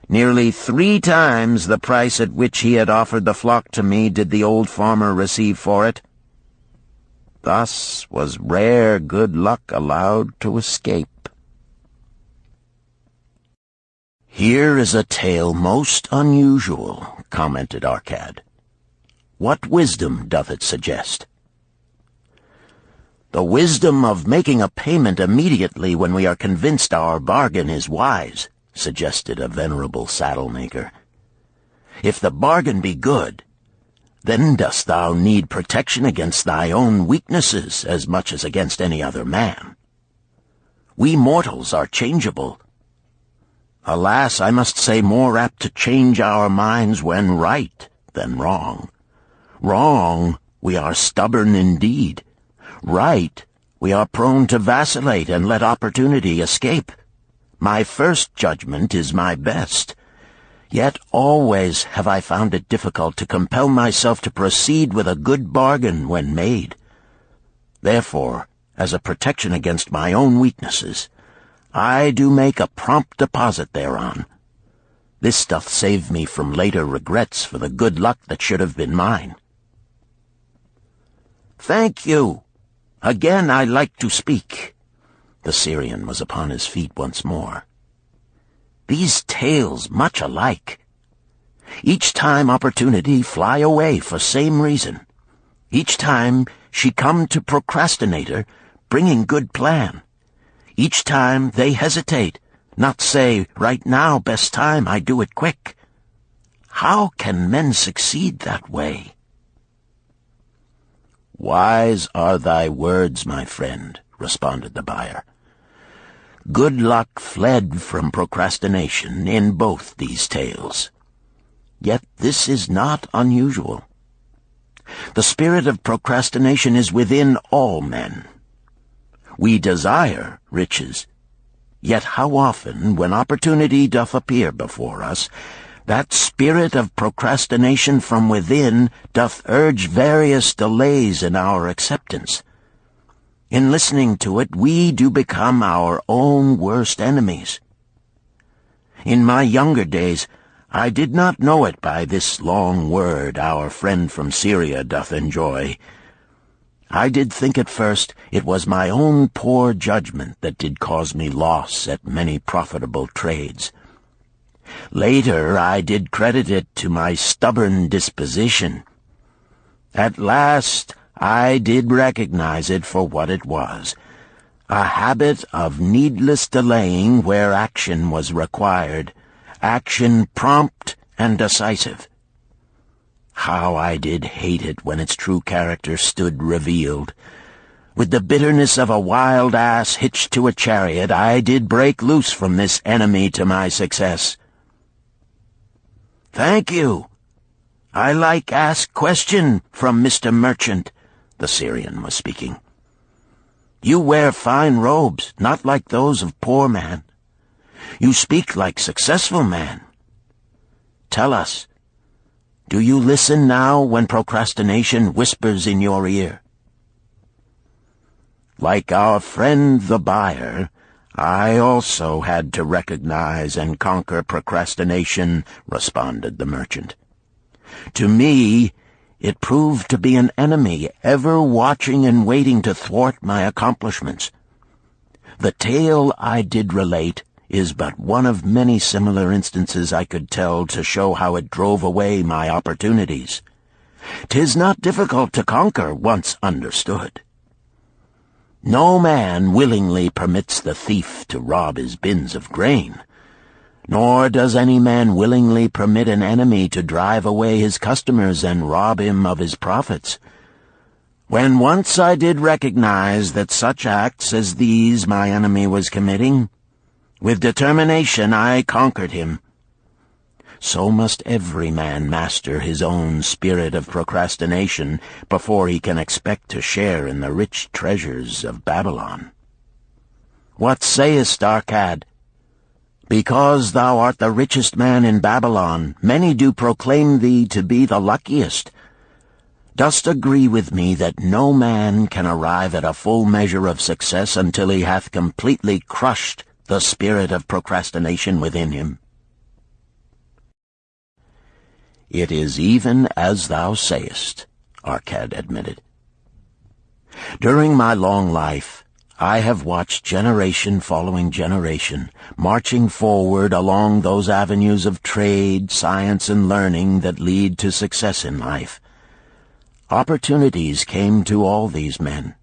Nearly 3 times the price at which he had offered the flock to me did the old farmer receive for it. Thus was rare good luck allowed to escape. "Here is a tale most unusual," commented Arcad. "What wisdom doth it suggest?" "The wisdom of making a payment immediately when we are convinced our bargain is wise," suggested a venerable saddle-maker. "If the bargain be good, then dost thou need protection against thy own weaknesses as much as against any other man. We mortals are changeable. Alas, I must say more apt to change our minds when right than wrong. Wrong, we are stubborn indeed. Right, we are prone to vacillate and let opportunity escape. My first judgment is my best. Yet always have I found it difficult to compel myself to proceed with a good bargain when made. Therefore, as a protection against my own weaknesses, I do make a prompt deposit thereon. This doth save me from later regrets for the good luck that should have been mine." "Thank you. Again I like to speak." The Syrian was upon his feet once more. "These tales much alike. Each time opportunity fly away for same reason. Each time she come to procrastinator, bringing good plan. Each time they hesitate, not say, right now, best time, I do it quick. How can men succeed that way?" "Wise are thy words, my friend," responded the buyer. "Good luck fled from procrastination in both these tales. Yet this is not unusual. The spirit of procrastination is within all men. We desire riches, yet how often, when opportunity doth appear before us, that spirit of procrastination from within doth urge various delays in our acceptance. In listening to it, we do become our own worst enemies. In my younger days, I did not know it by this long word our friend from Syria doth enjoy. I did think at first it was my own poor judgment that did cause me loss at many profitable trades. Later I did credit it to my stubborn disposition. At last I did recognize it for what it was, a habit of needless delaying where action was required, action prompt and decisive. How I did hate it when its true character stood revealed. With the bitterness of a wild ass hitched to a chariot, I did break loose from this enemy to my success. "Thank you. I like ask question from Mr. Merchant," the Syrian was speaking. "You wear fine robes, not like those of poor man. You speak like successful man. Tell us, do you listen now when procrastination whispers in your ear?" "Like our friend the buyer, I also had to recognize and conquer procrastination," responded the merchant. "To me, it proved to be an enemy ever watching and waiting to thwart my accomplishments. The tale I did relate is but one of many similar instances I could tell to show how it drove away my opportunities. 'Tis not difficult to conquer once understood. No man willingly permits the thief to rob his bins of grain, nor does any man willingly permit an enemy to drive away his customers and rob him of his profits. When once I did recognize that such acts as these my enemy was committing, with determination I conquered him. So must every man master his own spirit of procrastination before he can expect to share in the rich treasures of Babylon. What sayest, Arcad? Because thou art the richest man in Babylon, many do proclaim thee to be the luckiest. Dost agree with me that no man can arrive at a full measure of success until he hath completely crushed the spirit of procrastination within him? It is even as thou sayest, Arcad admitted. During my long life, I have watched generation following generation, marching forward along those avenues of trade, science, and learning that lead to success in life. Opportunities came to all these men.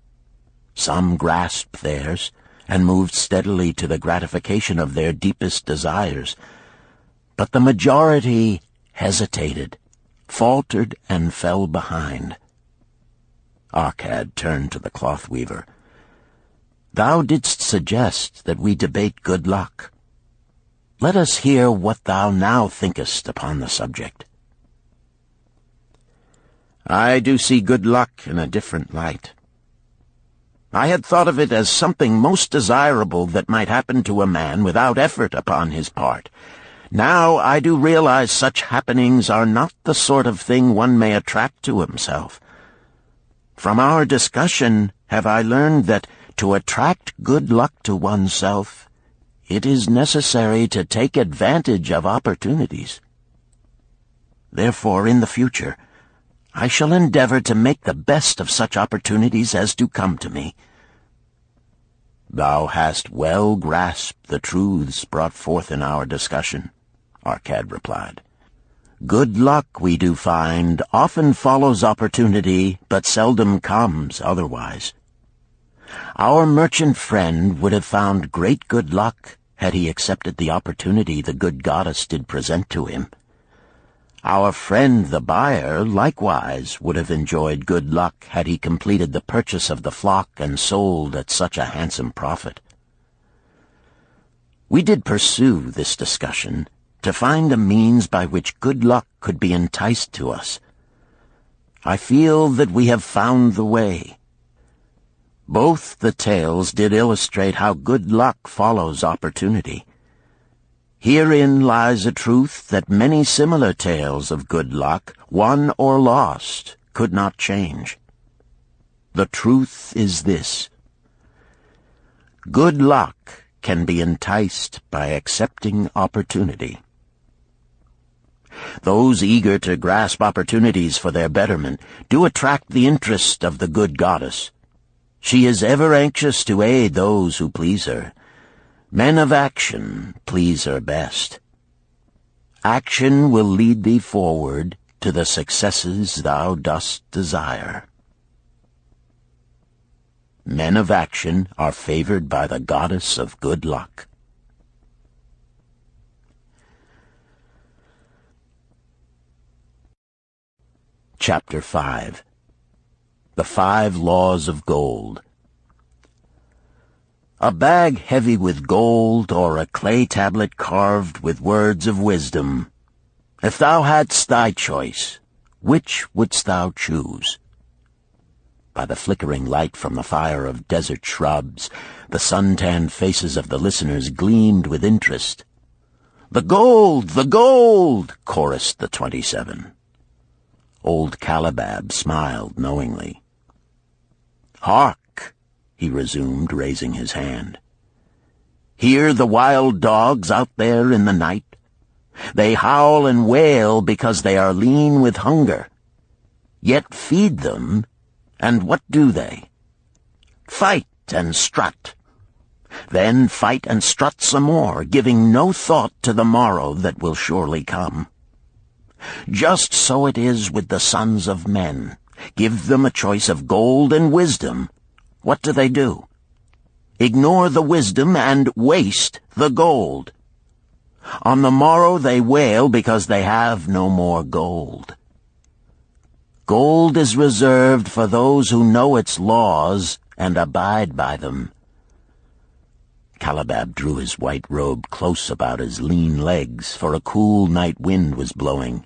Some grasped theirs and moved steadily to the gratification of their deepest desires, but the majority hesitated, faltered, and fell behind. Arcad turned to the cloth weaver. Thou didst suggest that we debate good luck. Let us hear what thou now thinkest upon the subject. I do see good luck in a different light. I had thought of it as something most desirable that might happen to a man without effort upon his part. Now I do realize such happenings are not the sort of thing one may attract to himself. From our discussion have I learned that to attract good luck to oneself, it is necessary to take advantage of opportunities. Therefore, in the future, I shall endeavor to make the best of such opportunities as do come to me. Thou hast well grasped the truths brought forth in our discussion, Arcad replied. Good luck, we do find, often follows opportunity, but seldom comes otherwise. Our merchant friend would have found great good luck had he accepted the opportunity the good goddess did present to him. Our friend the buyer likewise would have enjoyed good luck had he completed the purchase of the flock and sold at such a handsome profit. We did pursue this discussion to find a means by which good luck could be enticed to us. I feel that we have found the way. Both the tales did illustrate how good luck follows opportunity. Herein lies a truth that many similar tales of good luck, won or lost, could not change. The truth is this: good luck can be enticed by accepting opportunity. Those eager to grasp opportunities for their betterment do attract the interest of the good goddess. She is ever anxious to aid those who please her. Men of action please her best. Action will lead thee forward to the successes thou dost desire. Men of action are favored by the goddess of good luck. Chapter 5. The 5 Laws of Gold. A bag heavy with gold, or a clay tablet carved with words of wisdom. If thou hadst thy choice, which wouldst thou choose? By the flickering light from the fire of desert shrubs, the sun-tanned faces of the listeners gleamed with interest. "The gold! The gold!" chorused the 27. Old Calibab smiled knowingly. "Hark!" he resumed, raising his hand. "Hear the wild dogs out there in the night? They howl and wail because they are lean with hunger. Yet feed them, and what do they? Fight and strut. Then fight and strut some more, giving no thought to the morrow that will surely come. Just so it is with the sons of men. Give them a choice of gold and wisdom. What do? Ignore the wisdom and waste the gold. On the morrow they wail because they have no more gold. Gold is reserved for those who know its laws and abide by them." Calabab drew his white robe close about his lean legs, for a cool night wind was blowing.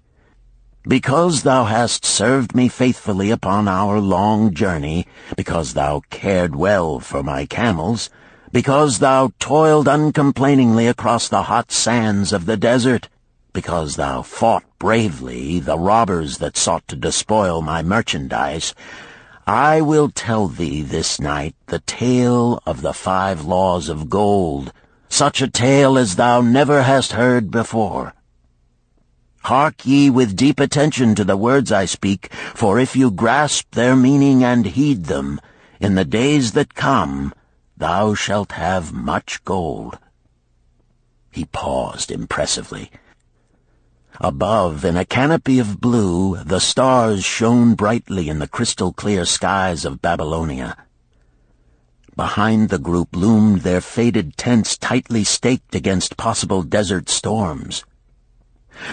"Because thou hast served me faithfully upon our long journey, because thou cared well for my camels, because thou toiled uncomplainingly across the hot sands of the desert, because thou fought bravely the robbers that sought to despoil my merchandise, I will tell thee this night the tale of the 5 laws of gold, such a tale as thou never hast heard before. Hark ye with deep attention to the words I speak, for if you grasp their meaning and heed them, in the days that come thou shalt have much gold." He paused impressively. Above, in a canopy of blue, the stars shone brightly in the crystal-clear skies of Babylonia. Behind the group loomed their faded tents tightly staked against possible desert storms.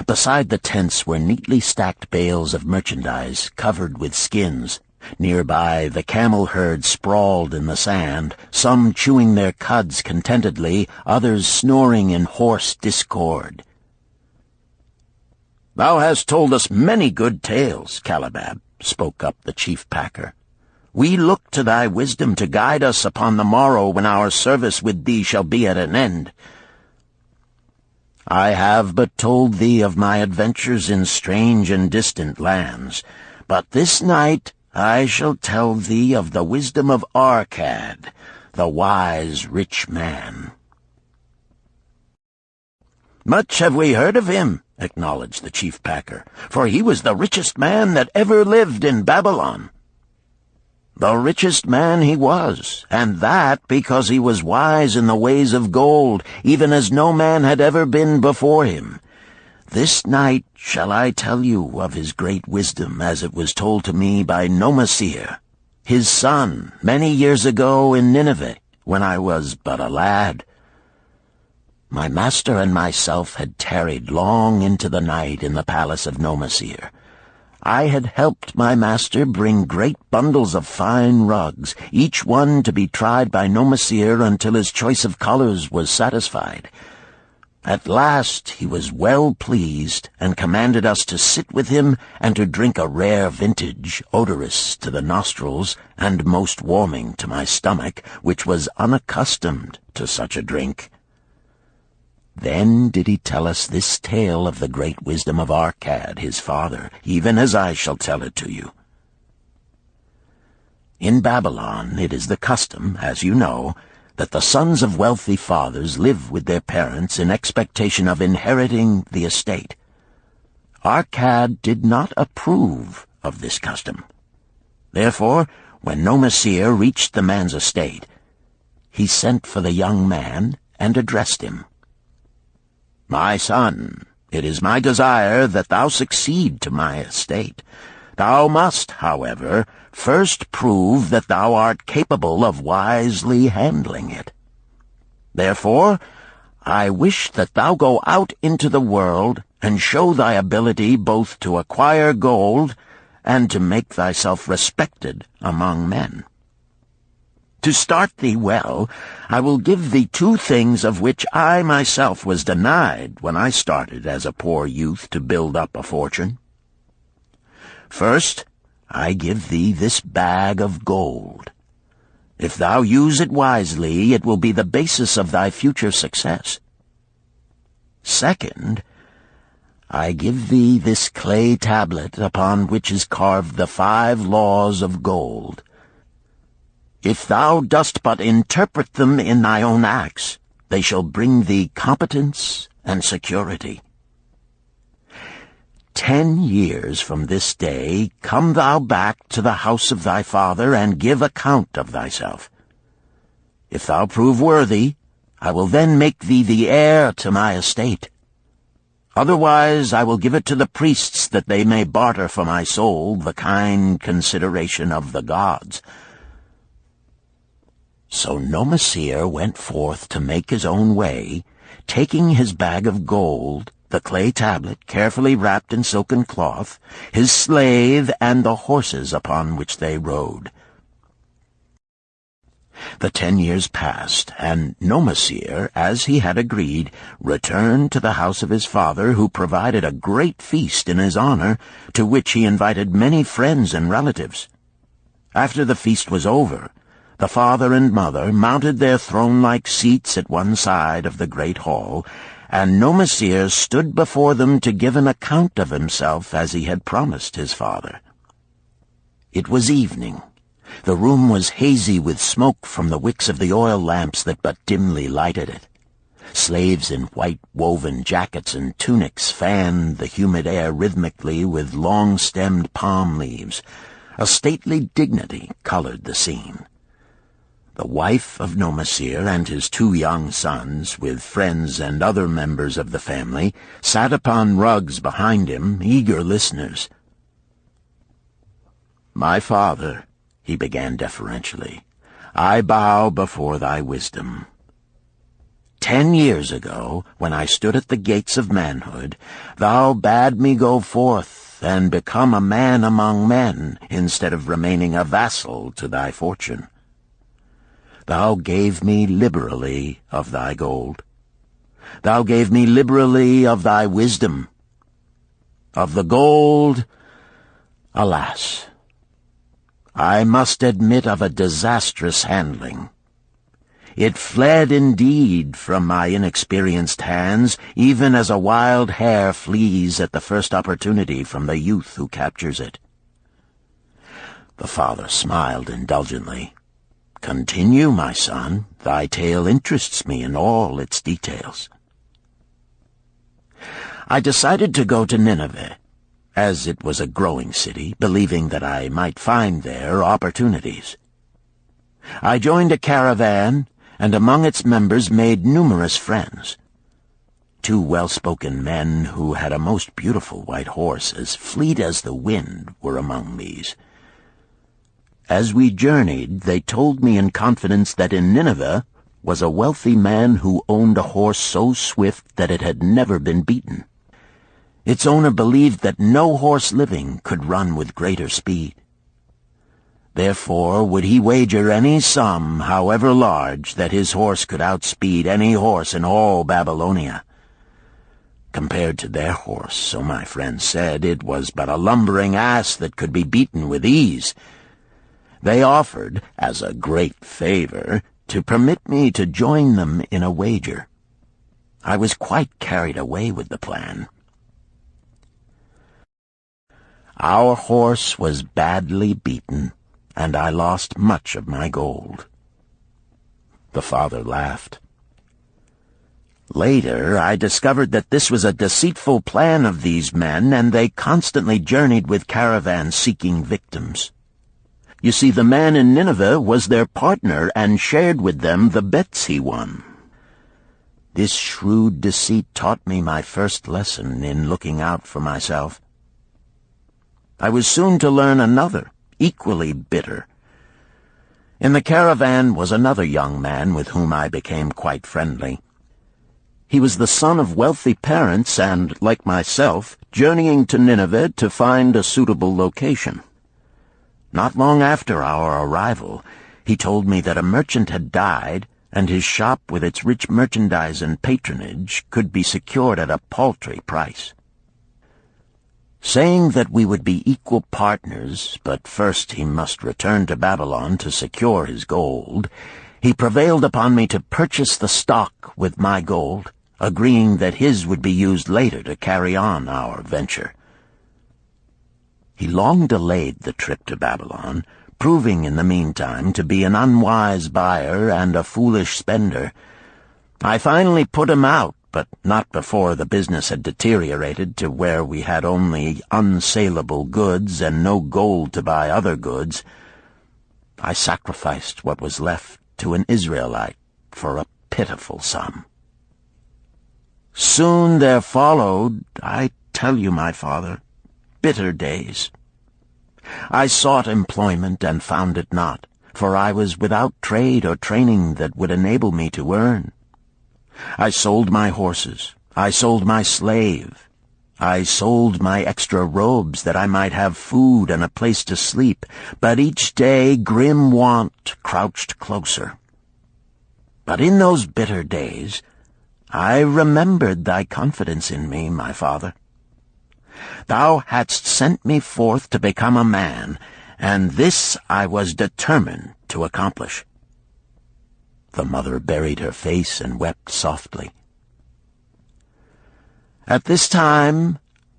Beside the tents were neatly stacked bales of merchandise covered with skins. Nearby, the camel herd sprawled in the sand, some chewing their cuds contentedly, others snoring in hoarse discord. "Thou hast told us many good tales, Calabab," spoke up the chief packer. "We look to thy wisdom to guide us upon the morrow when our service with thee shall be at an end. I have but told thee of my adventures in strange and distant lands, but this night I shall tell thee of the wisdom of Arkad, the wise rich man." "Much have we heard of him," acknowledged the chief packer, "for he was the richest man that ever lived in Babylon." "The richest man he was, and that because he was wise in the ways of gold, even as no man had ever been before him. This night shall I tell you of his great wisdom as it was told to me by Nomasir, his son, many years ago in Nineveh, when I was but a lad. My master and myself had tarried long into the night in the palace of Nomasir. I had helped my master bring great bundles of fine rugs, each one to be tried by Nomasir until his choice of colors was satisfied. At last he was well pleased, and commanded us to sit with him and to drink a rare vintage, odorous to the nostrils and most warming to my stomach, which was unaccustomed to such a drink. Then did he tell us this tale of the great wisdom of Arkad, his father, even as I shall tell it to you. In Babylon it is the custom, as you know, that the sons of wealthy fathers live with their parents in expectation of inheriting the estate. Arkad did not approve of this custom. Therefore, when Nomasir reached the man's estate, he sent for the young man and addressed him. "My son, it is my desire that thou succeed to my estate. Thou must, however, first prove that thou art capable of wisely handling it. Therefore, I wish that thou go out into the world and show thy ability both to acquire gold and to make thyself respected among men. To start thee well, I will give thee 2 things of which I myself was denied when I started as a poor youth to build up a fortune. First, I give thee this bag of gold. If thou use it wisely, it will be the basis of thy future success. Second, I give thee this clay tablet upon which is carved the 5 laws of gold. If thou dost but interpret them in thy own acts, they shall bring thee competence and security. 10 years from this day come thou back to the house of thy father and give account of thyself. If thou prove worthy, I will then make thee the heir to my estate. Otherwise I will give it to the priests that they may barter for my soul the kind consideration of the gods." So Nomasir went forth to make his own way, taking his bag of gold the clay tablet carefully wrapped in silken cloth, his slave, and the horses upon which they rode. The 10 years passed, and Nomasir, as he had agreed, returned to the house of his father, who provided a great feast in his honor, to which he invited many friends and relatives. After the feast was over, the father and mother mounted their throne-like seats at one side of the great hall, and Nomasir stood before them to give an account of himself as he had promised his father. It was evening. The room was hazy with smoke from the wicks of the oil lamps that but dimly lighted it. Slaves in white woven jackets and tunics fanned the humid air rhythmically with long-stemmed palm leaves. A stately dignity colored the scene. The wife of Nomasir and his 2 young sons, with friends and other members of the family, sat upon rugs behind him, eager listeners. "My father," he began deferentially, "I bow before thy wisdom. 10 years ago, when I stood at the gates of manhood, thou bade me go forth and become a man among men, instead of remaining a vassal to thy fortune. Thou gave me liberally of thy gold. Thou gave me liberally of thy wisdom. Of the gold, alas, I must admit of a disastrous handling. It fled indeed from my inexperienced hands, even as a wild hare flees at the first opportunity from the youth who captures it." The father smiled indulgently. "Continue, my son. Thy tale interests me in all its details." I decided to go to Nineveh, as it was a growing city, believing that I might find there opportunities. I joined a caravan, and among its members made numerous friends. 2 well-spoken men who had a most beautiful white horse, as fleet as the wind, were among these. As we journeyed, they told me in confidence that in Nineveh was a wealthy man who owned a horse so swift that it had never been beaten. Its owner believed that no horse living could run with greater speed. Therefore would he wager any sum, however large, that his horse could outspeed any horse in all Babylonia. Compared to their horse, so my friend said, it was but a lumbering ass that could be beaten with ease. They offered, as a great favor, to permit me to join them in a wager. I was quite carried away with the plan. Our horse was badly beaten, and I lost much of my gold. The father laughed. Later, I discovered that this was a deceitful plan of these men, and they constantly journeyed with caravans seeking victims. You see, the man in Nineveh was their partner and shared with them the bets he won. This shrewd deceit taught me my first lesson in looking out for myself. I was soon to learn another, equally bitter. In the caravan was another young man with whom I became quite friendly. He was the son of wealthy parents and, like myself, journeying to Nineveh to find a suitable location. Not long after our arrival, he told me that a merchant had died, and his shop with its rich merchandise and patronage could be secured at a paltry price. Saying that we would be equal partners, but first he must return to Babylon to secure his gold, he prevailed upon me to purchase the stock with my gold, agreeing that his would be used later to carry on our venture. He long delayed the trip to Babylon, proving in the meantime to be an unwise buyer and a foolish spender. I finally put him out, but not before the business had deteriorated to where we had only unsaleable goods and no gold to buy other goods. I sacrificed what was left to an Israelite for a pitiful sum. Soon there followed, I tell you, my father, bitter days. I sought employment and found it not, for I was without trade or training that would enable me to earn. I sold my horses, I sold my slave. I sold my extra robes that I might have food and a place to sleep, but each day grim want crouched closer. But in those bitter days, I remembered thy confidence in me, my father. Thou hadst sent me forth to become a man, and this I was determined to accomplish. The mother buried her face and wept softly. At this time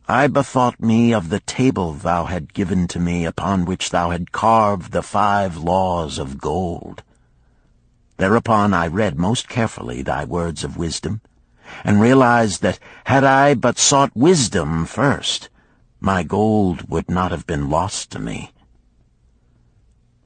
I bethought me of the table thou had given to me, upon which thou had carved the 5 laws of gold. Thereupon I read most carefully thy words of wisdom, and realized that had I but sought wisdom first, my gold would not have been lost to me.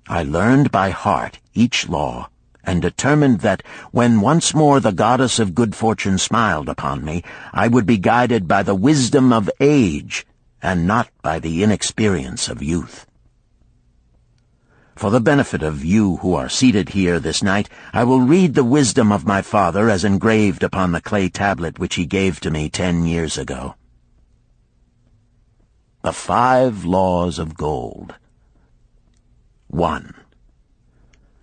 I learned by heart each law, and determined that when once more the goddess of good fortune smiled upon me, I would be guided by the wisdom of age, and not by the inexperience of youth. For the benefit of you who are seated here this night, I will read the wisdom of my father as engraved upon the clay tablet which he gave to me 10 years ago. The 5 laws of gold. 1.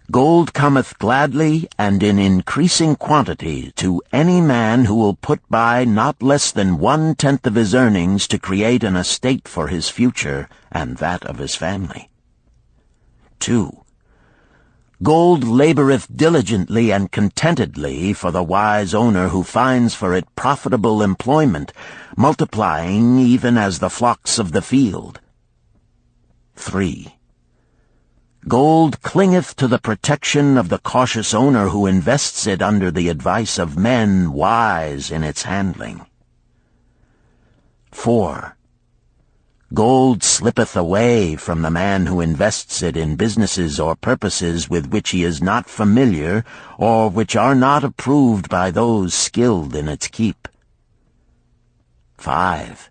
Gold cometh gladly and in increasing quantity to any man who will put by not less than 1/10 of his earnings to create an estate for his future and that of his family. 2. Gold laboreth diligently and contentedly for the wise owner who finds for it profitable employment, multiplying even as the flocks of the field. 3. Gold clingeth to the protection of the cautious owner who invests it under the advice of men wise in its handling. 4. Gold slippeth away from the man who invests it in businesses or purposes with which he is not familiar, or which are not approved by those skilled in its keep. 5.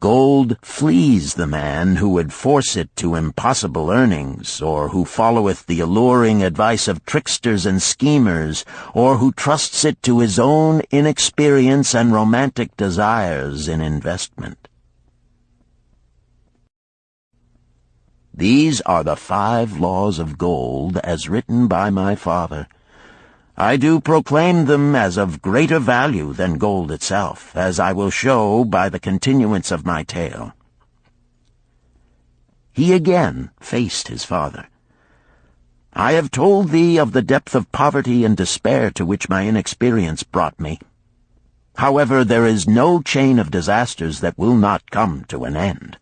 Gold flees the man who would force it to impossible earnings, or who followeth the alluring advice of tricksters and schemers, or who trusts it to his own inexperience and romantic desires in investment. These are the 5 laws of gold as written by my father. I do proclaim them as of greater value than gold itself, as I will show by the continuance of my tale. He again faced his father. I have told thee of the depth of poverty and despair to which my inexperience brought me. However, there is no chain of disasters that will not come to an end.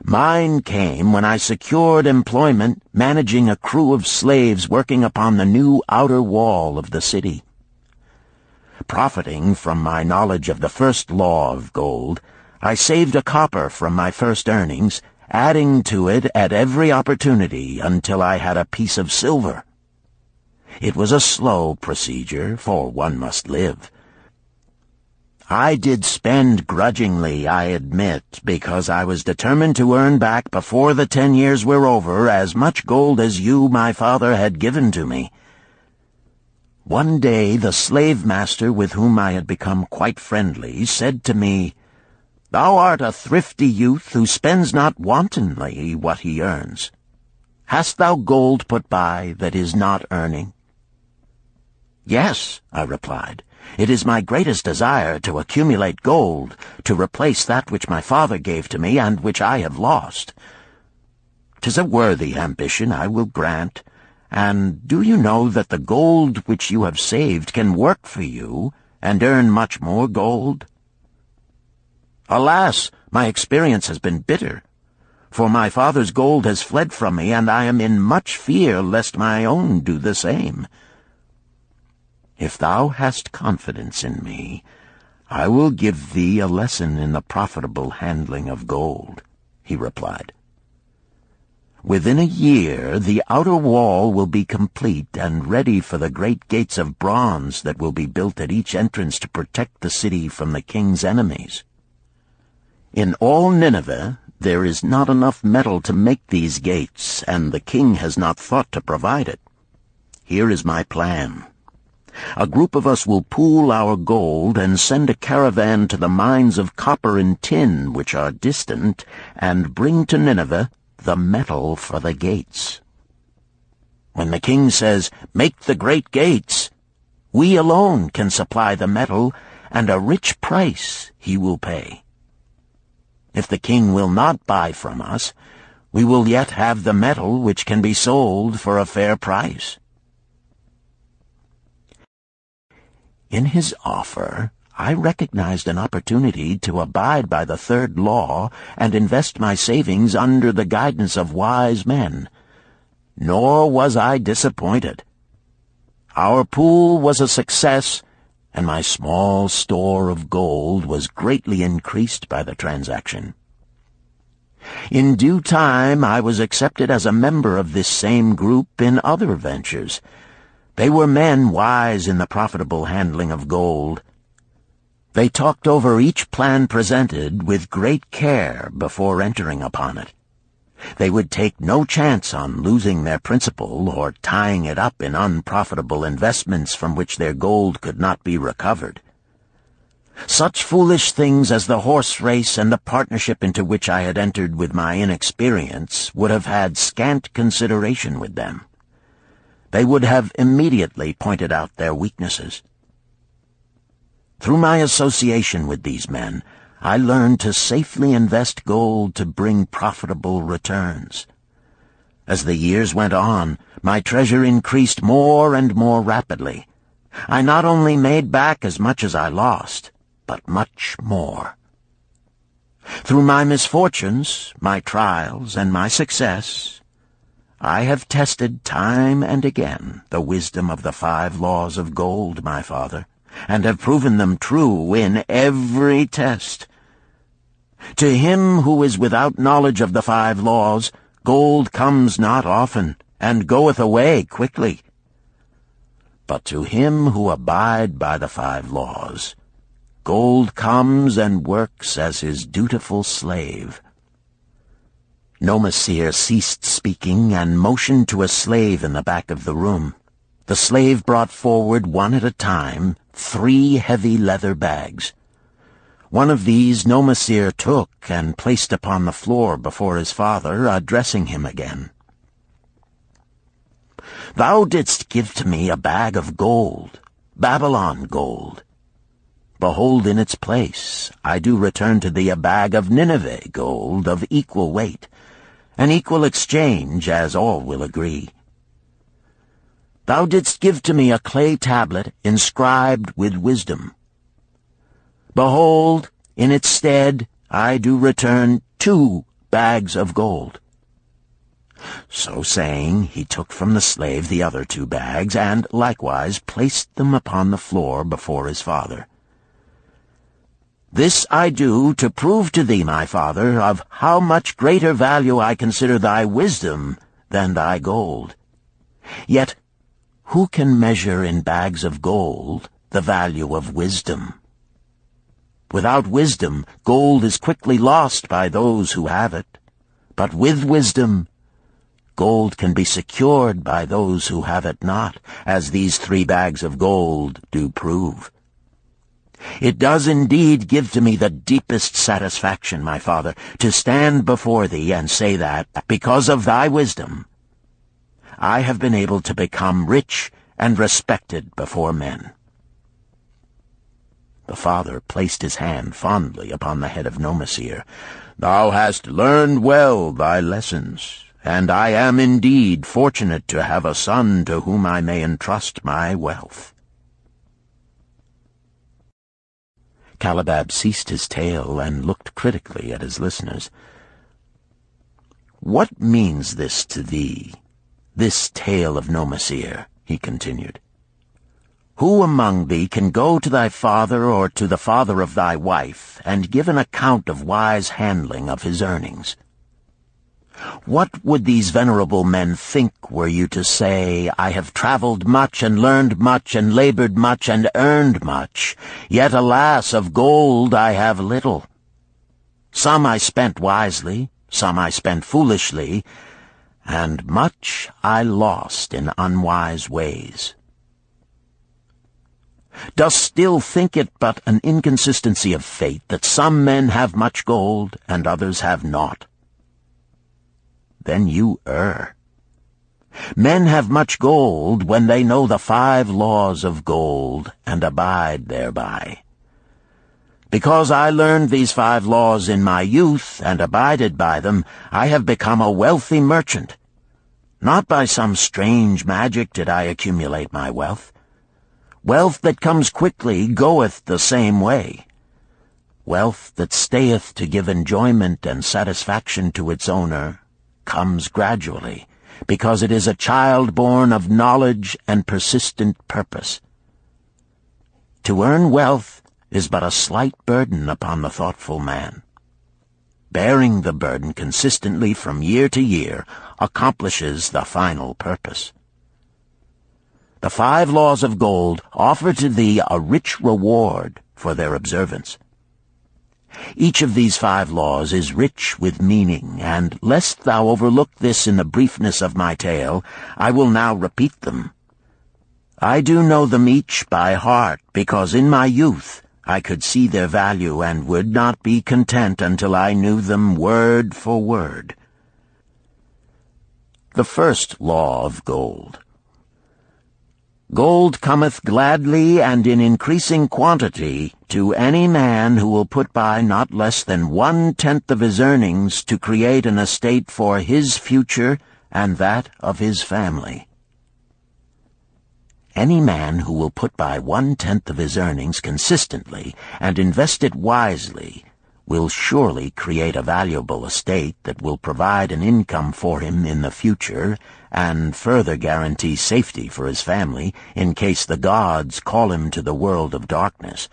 Mine came when I secured employment managing a crew of slaves working upon the new outer wall of the city. Profiting from my knowledge of the first law of gold, I saved a copper from my first earnings, adding to it at every opportunity until I had a piece of silver. It was a slow procedure, for one must live. I did spend grudgingly, I admit, because I was determined to earn back before the 10 years were over as much gold as you, my father, had given to me. One day the slave-master with whom I had become quite friendly said to me, "Thou art a thrifty youth who spends not wantonly what he earns. Hast thou gold put by that is not earning?" "Yes," I replied. "It is my greatest desire to accumulate gold, to replace that which my father gave to me and which I have lost. 'Tis a worthy ambition, I will grant. And do you know that the gold which you have saved can work for you and earn much more gold?" "Alas, my experience has been bitter, for my father's gold has fled from me, and I am in much fear lest my own do the same." "If thou hast confidence in me, I will give thee a lesson in the profitable handling of gold," he replied. "Within a year the outer wall will be complete and ready for the great gates of bronze that will be built at each entrance to protect the city from the king's enemies. In all Nineveh there is not enough metal to make these gates, and the king has not thought to provide it. Here is my plan. A group of us will pool our gold and send a caravan to the mines of copper and tin which are distant, and bring to Nineveh the metal for the gates. When the king says, 'Make the great gates,' we alone can supply the metal, and a rich price he will pay. If the king will not buy from us, we will yet have the metal which can be sold for a fair price." In his offer, I recognized an opportunity to abide by the third law and invest my savings under the guidance of wise men. Nor was I disappointed. Our pool was a success, and my small store of gold was greatly increased by the transaction. In due time I was accepted as a member of this same group in other ventures. They were men wise in the profitable handling of gold. They talked over each plan presented with great care before entering upon it. They would take no chance on losing their principal or tying it up in unprofitable investments from which their gold could not be recovered. Such foolish things as the horse race and the partnership into which I had entered with my inexperience would have had scant consideration with them. They would have immediately pointed out their weaknesses. Through my association with these men, I learned to safely invest gold to bring profitable returns. As the years went on, my treasure increased more and more rapidly. I not only made back as much as I lost, but much more. Through my misfortunes, my trials, and my success, I have tested time and again the wisdom of the 5 laws of gold, my father, and have proven them true in every test. To him who is without knowledge of the 5 laws, gold comes not often, and goeth away quickly. But to him who abide by the 5 laws, gold comes and works as his dutiful slave. Nomasir ceased speaking and motioned to a slave in the back of the room. The slave brought forward one at a time 3 heavy leather bags. One of these Nomasir took and placed upon the floor before his father, addressing him again. "Thou didst give to me a bag of gold, Babylon gold. Behold, in its place I do return to thee a bag of Nineveh gold of equal weight, an equal exchange, as all will agree. Thou didst give to me a clay tablet inscribed with wisdom. Behold, in its stead I do return 2 bags of gold." So saying, he took from the slave the other 2 bags, and likewise placed them upon the floor before his father. "This I do to prove to thee, my father, of how much greater value I consider thy wisdom than thy gold. Yet who can measure in bags of gold the value of wisdom? Without wisdom, gold is quickly lost by those who have it. But with wisdom, gold can be secured by those who have it not, as these 3 bags of gold do prove. It does indeed give to me the deepest satisfaction, my father, to stand before thee and say that, because of thy wisdom, I have been able to become rich and respected before men." The father placed his hand fondly upon the head of Nomasir. "Thou hast learned well thy lessons, and I am indeed fortunate to have a son to whom I may entrust my wealth." Calabab ceased his tale and looked critically at his listeners. "What means this to thee, this tale of Nomasir?" he continued. "Who among thee can go to thy father or to the father of thy wife and give an account of wise handling of his earnings? What would these venerable men think were you to say, 'I have traveled much and learned much and labored much and earned much, yet alas, of gold I have little. Some I spent wisely, some I spent foolishly, and much I lost in unwise ways.' Dost still think it but an inconsistency of fate that some men have much gold and others have naught? Then you err. Men have much gold when they know the 5 laws of gold and abide thereby. Because I learned these 5 laws in my youth and abided by them, I have become a wealthy merchant. Not by some strange magic did I accumulate my wealth. Wealth that comes quickly goeth the same way. Wealth that stayeth to give enjoyment and satisfaction to its owner comes gradually, because it is a child born of knowledge and persistent purpose. To earn wealth is but a slight burden upon the thoughtful man. Bearing the burden consistently from year to year accomplishes the final purpose. The 5 laws of gold offer to thee a rich reward for their observance. Each of these 5 laws is rich with meaning, and lest thou overlook this in the briefness of my tale, I will now repeat them. I do know them each by heart, because in my youth I could see their value and would not be content until I knew them word for word. The first law of gold. Gold cometh gladly and in increasing quantity to any man who will put by not less than 1/10 of his earnings to create an estate for his future and that of his family. Any man who will put by 1/10 of his earnings consistently and invest it wisely will surely create a valuable estate that will provide an income for him in the future and further guarantee safety for his family in case the gods call him to the world of darkness.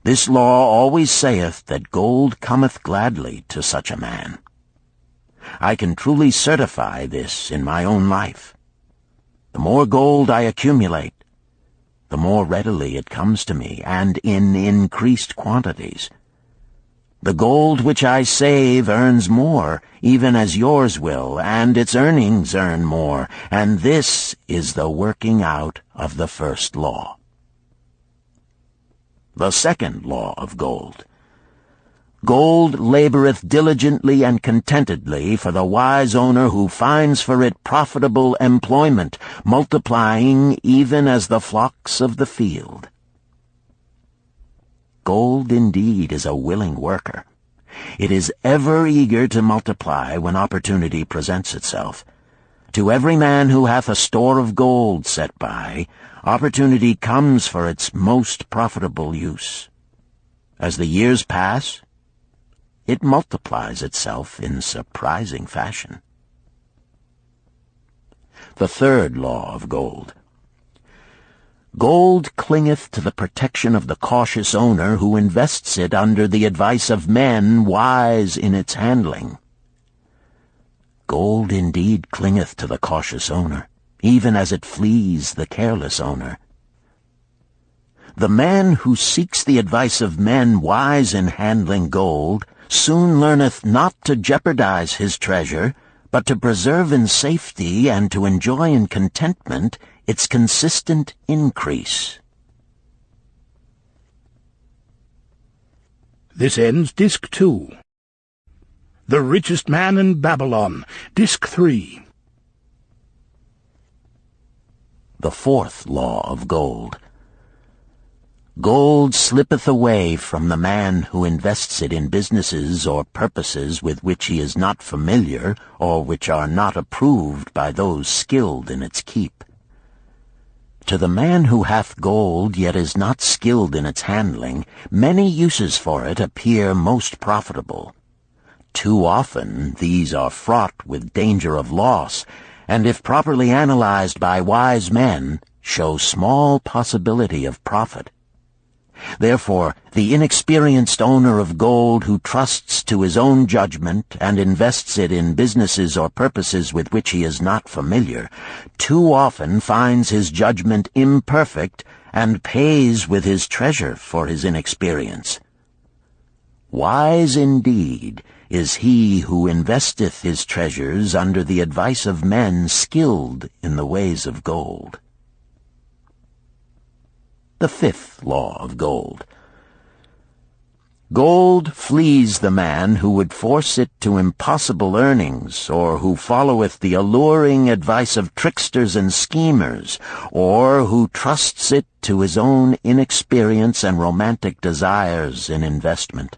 This law always saith that gold cometh gladly to such a man. I can truly certify this in my own life. The more gold I accumulate, the more readily it comes to me, and in increased quantities. The gold which I save earns more, even as yours will, and its earnings earn more, and this is the working out of the first law. The second law of gold. Gold laboreth diligently and contentedly for the wise owner who finds for it profitable employment, multiplying even as the flocks of the field. Gold indeed is a willing worker. It is ever eager to multiply when opportunity presents itself. To every man who hath a store of gold set by, opportunity comes for its most profitable use. As the years pass, it multiplies itself in surprising fashion. The third law of gold. Gold clingeth to the protection of the cautious owner who invests it under the advice of men wise in its handling. Gold indeed clingeth to the cautious owner, even as it flees the careless owner. The man who seeks the advice of men wise in handling gold soon learneth not to jeopardize his treasure, but to preserve in safety and to enjoy in contentment its consistent increase. This ends Disc 2. The Richest Man in Babylon, Disc 3. The fourth law of gold. Gold slippeth away from the man who invests it in businesses or purposes with which he is not familiar or which are not approved by those skilled in its keep. To the man who hath gold yet is not skilled in its handling, many uses for it appear most profitable. Too often these are fraught with danger of loss, and if properly analyzed by wise men, show small possibility of profit. Therefore, the inexperienced owner of gold who trusts to his own judgment and invests it in businesses or purposes with which he is not familiar, too often finds his judgment imperfect and pays with his treasure for his inexperience. Wise indeed is he who investeth his treasures under the advice of men skilled in the ways of gold. the fifth law of gold. Gold flees the man who would force it to impossible earnings, or who followeth the alluring advice of tricksters and schemers, or who trusts it to his own inexperience and romantic desires in investment.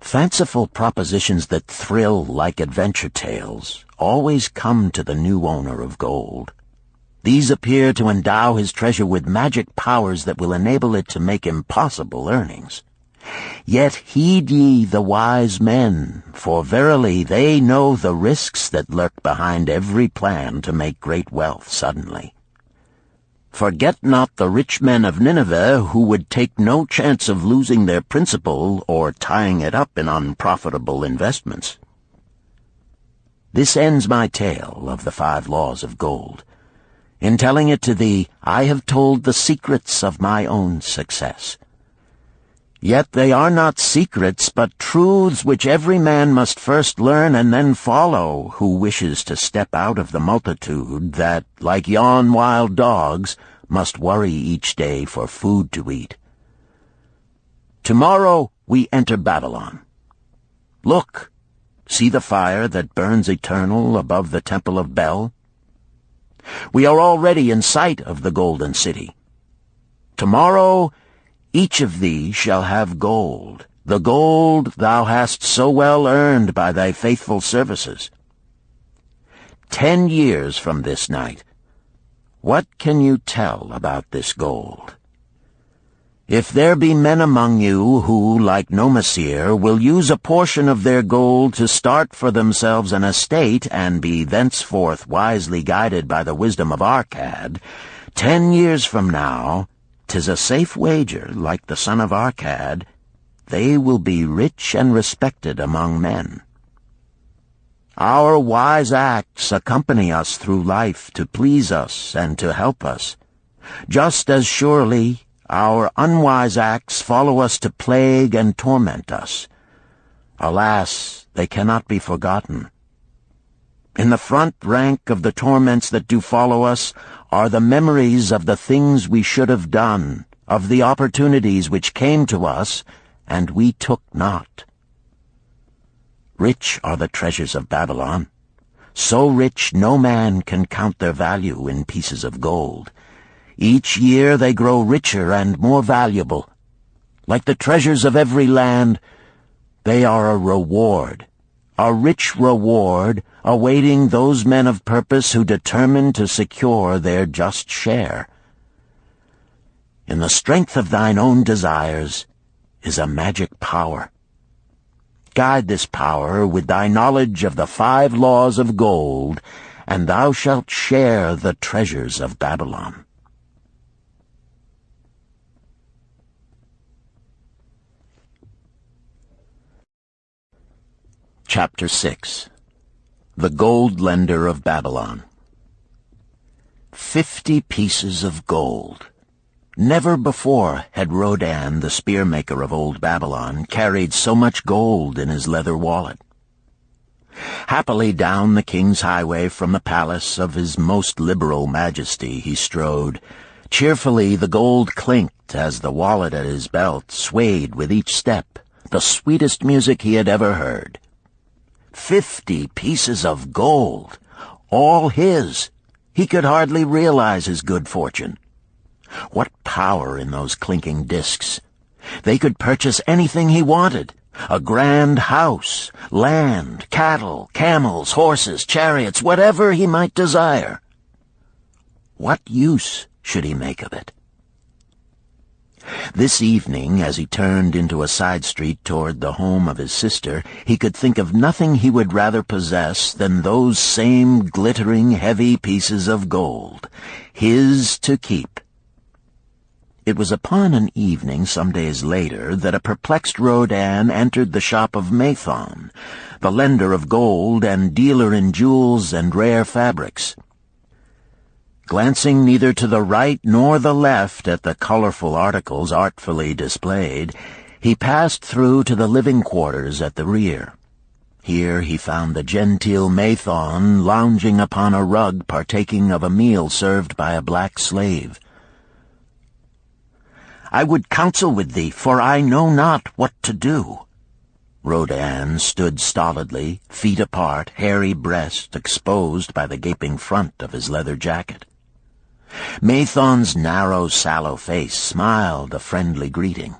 Fanciful propositions that thrill like adventure tales always come to the new owner of gold. These appear to endow his treasure with magic powers that will enable it to make impossible earnings. Yet heed ye the wise men, for verily they know the risks that lurk behind every plan to make great wealth suddenly. Forget not the rich men of Nineveh, who would take no chance of losing their principal or tying it up in unprofitable investments. This ends my tale of the 5 laws of gold. In telling it to thee, I have told the secrets of my own success. Yet they are not secrets, but truths which every man must first learn and then follow, who wishes to step out of the multitude that, like yon wild dogs, must worry each day for food to eat. Tomorrow we enter Babylon. Look, see the fire that burns eternal above the temple of Bel? We are already in sight of the golden city. Tomorrow each of thee shall have gold, the gold thou hast so well earned by thy faithful services. 10 years from this night, what can you tell about this gold? If there be men among you who, like Nomasir, will use a portion of their gold to start for themselves an estate and be thenceforth wisely guided by the wisdom of Arcad, 10 years from now, 'tis a safe wager, like the son of Arcad, they will be rich and respected among men. Our wise acts accompany us through life to please us and to help us. Just as surely our unwise acts follow us to plague and torment us. Alas, they cannot be forgotten. In the front rank of the torments that do follow us are the memories of the things we should have done, of the opportunities which came to us, and we took not. Rich are the treasures of Babylon, so rich no man can count their value in pieces of gold. Each year they grow richer and more valuable. Like the treasures of every land, they are a reward, a rich reward, awaiting those men of purpose who determine to secure their just share. In the strength of thine own desires is a magic power. Guide this power with thy knowledge of the 5 laws of gold, and thou shalt share the treasures of Babylon. Chapter 6. The Gold Lender of Babylon. 50 pieces of gold. Never before had Rodan, the spearmaker of old Babylon, carried so much gold in his leather wallet. Happily down the king's highway from the palace of his most liberal majesty he strode. Cheerfully the gold clinked as the wallet at his belt swayed with each step, the sweetest music he had ever heard. 50 pieces of gold, all his. He could hardly realize his good fortune. What power in those clinking discs! They could purchase anything he wanted. A grand house, land, cattle, camels, horses, chariots, whatever he might desire. What use should he make of it? This evening, as he turned into a side street toward the home of his sister, he could think of nothing he would rather possess than those same glittering, heavy pieces of gold, his to keep. It was upon an evening some days later that a perplexed Rodan entered the shop of Mathon, the lender of gold and dealer in jewels and rare fabrics. Glancing neither to the right nor the left at the colorful articles artfully displayed, he passed through to the living quarters at the rear. Here he found the genteel Mathon lounging upon a rug partaking of a meal served by a black slave. I would counsel with thee, for I know not what to do." Rodan stood stolidly, feet apart, hairy breast exposed by the gaping front of his leather jacket. Mathon's narrow, sallow face smiled a friendly greeting.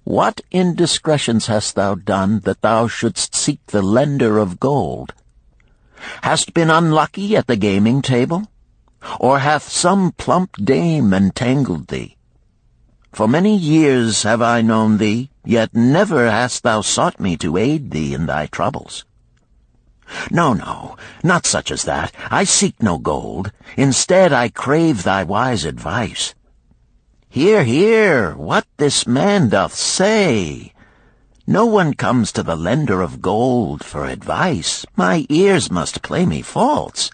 "What indiscretions hast thou done that thou shouldst seek the lender of gold? Hast been unlucky at the gaming table? Or hath some plump dame entangled thee? For many years have I known thee, yet never hast thou sought me to aid thee in thy troubles. No, no, not such as that. I seek no gold. Instead I crave thy wise advice. Hear, hear, what this man doth say. No one comes to the lender of gold for advice. My ears must play me false.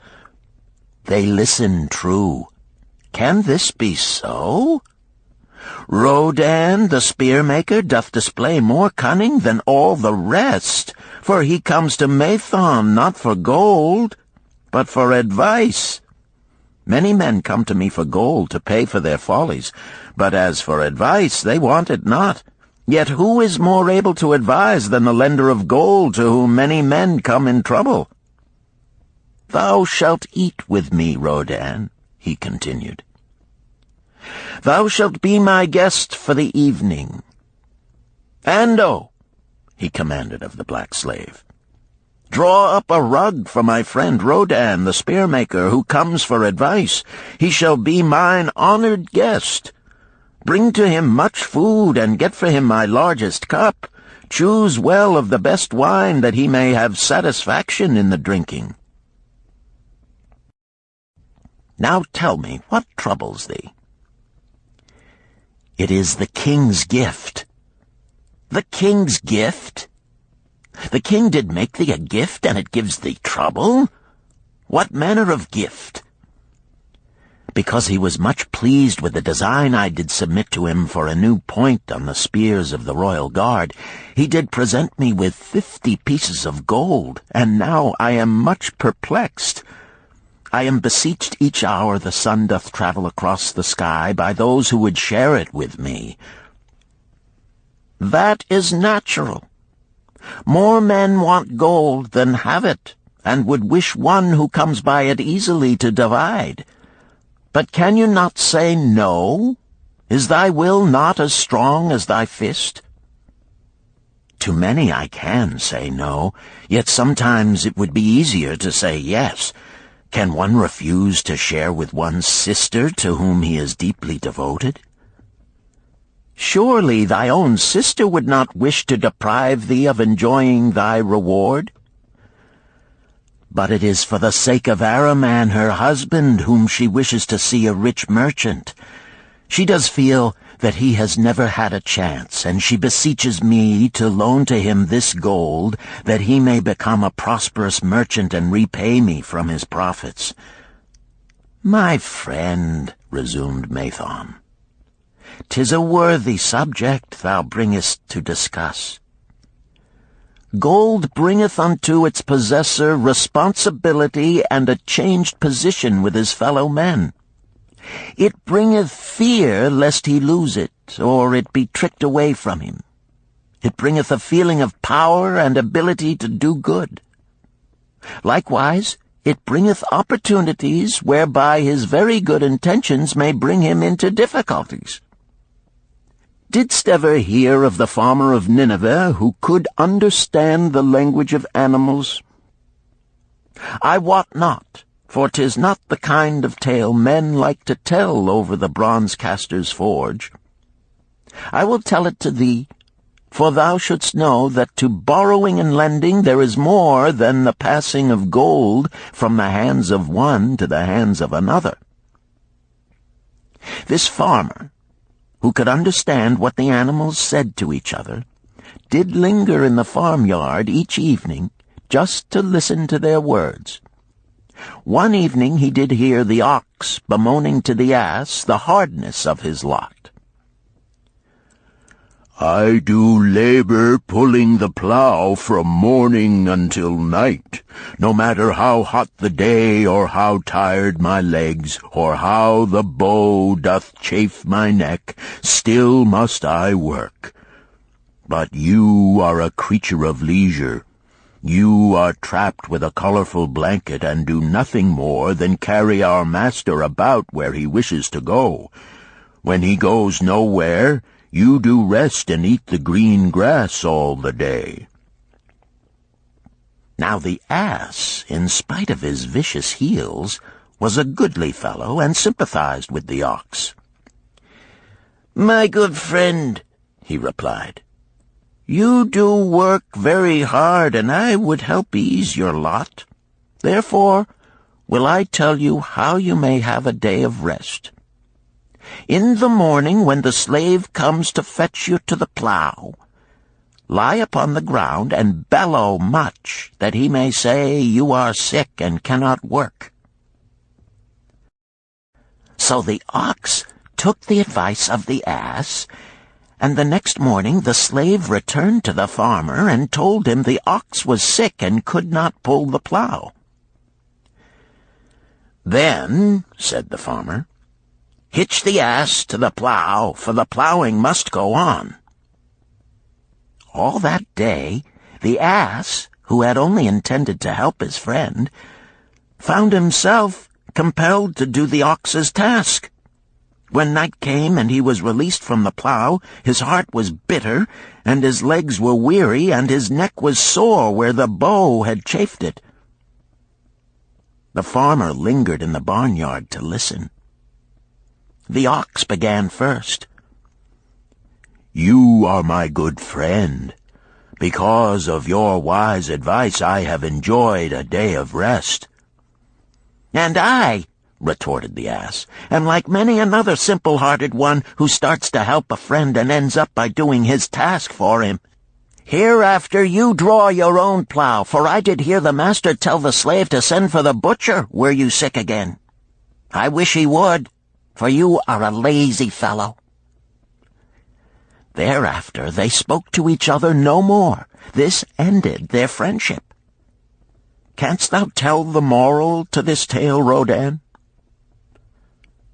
They listen true. Can this be so? Rodan, the spear-maker, doth display more cunning than all the rest, for he comes to Mathon not for gold, but for advice. Many men come to me for gold to pay for their follies, but as for advice, they want it not. Yet who is more able to advise than the lender of gold to whom many men come in trouble? Thou shalt eat with me, Rodan, he continued. Thou shalt be my guest for the evening. Ando, he commanded of the black slave, draw up a rug for my friend Rodan, the spear-maker, who comes for advice. He shall be mine honored guest. Bring to him much food, and get for him my largest cup. Choose well of the best wine, that he may have satisfaction in the drinking. Now tell me, what troubles thee? It is the king's gift. The king's gift? The king did make thee a gift, and it gives thee trouble? What manner of gift? Because he was much pleased with the design I did submit to him for a new point on the spears of the royal guard, he did present me with 50 pieces of gold, and now I am much perplexed. I am beseeched each hour the sun doth travel across the sky by those who would share it with me. That is natural. More men want gold than have it, and would wish one who comes by it easily to divide. But can you not say no? Is thy will not as strong as thy fist? To many I can say no, yet sometimes it would be easier to say yes. Can one refuse to share with one's sister to whom he is deeply devoted? Surely thy own sister would not wish to deprive thee of enjoying thy reward? But it is for the sake of Araman, her husband, whom she wishes to see a rich merchant. She does feel that he has never had a chance, and she beseeches me to loan to him this gold, that he may become a prosperous merchant and repay me from his profits. My friend, resumed Mathon, 'tis a worthy subject thou bringest to discuss. Gold bringeth unto its possessor responsibility and a changed position with his fellow men. It bringeth fear lest he lose it, or it be tricked away from him. It bringeth a feeling of power and ability to do good. Likewise, it bringeth opportunities whereby his very good intentions may bring him into difficulties. Didst ever hear of the farmer of Nineveh who could understand the language of animals? I wot not, for 'tis not the kind of tale men like to tell over the bronze-caster's forge. I will tell it to thee, for thou shouldst know that to borrowing and lending there is more than the passing of gold from the hands of one to the hands of another. This farmer, who could understand what the animals said to each other, did linger in the farmyard each evening just to listen to their words. One evening he did hear the ox bemoaning to the ass the hardness of his lot. I do labor pulling the plow from morning until night, no matter how hot the day, or how tired my legs, or how the bow doth chafe my neck, still must I work. But you are a creature of leisure. You are trapped with a colorful blanket and do nothing more than carry our master about where he wishes to go. When he goes nowhere, you do rest and eat the green grass all the day." Now the ass, in spite of his vicious heels, was a goodly fellow and sympathized with the ox. "My good friend," he replied, "you do work very hard, and I would help ease your lot. Therefore will I tell you how you may have a day of rest. In the morning, when the slave comes to fetch you to the plow, lie upon the ground and bellow much, that he may say you are sick and cannot work." So the ox took the advice of the ass, and the next morning the slave returned to the farmer and told him the ox was sick and could not pull the plow. "Then," said the farmer, "hitch the ass to the plow, for the plowing must go on." All that day, the ass, who had only intended to help his friend, found himself compelled to do the ox's task. When night came and he was released from the plow, his heart was bitter, and his legs were weary, and his neck was sore where the bow had chafed it. The farmer lingered in the barnyard to listen. The ox began first. "You are my good friend. Because of your wise advice, I have enjoyed a day of rest." "And I," retorted the ass, "am like many another simple-hearted one who starts to help a friend and ends up by doing his task for him. Hereafter you draw your own plow, for I did hear the master tell the slave to send for the butcher were you sick again. I wish he would, for you are a lazy fellow." Thereafter they spoke to each other no more. This ended their friendship. Canst thou tell the moral to this tale, Rodan?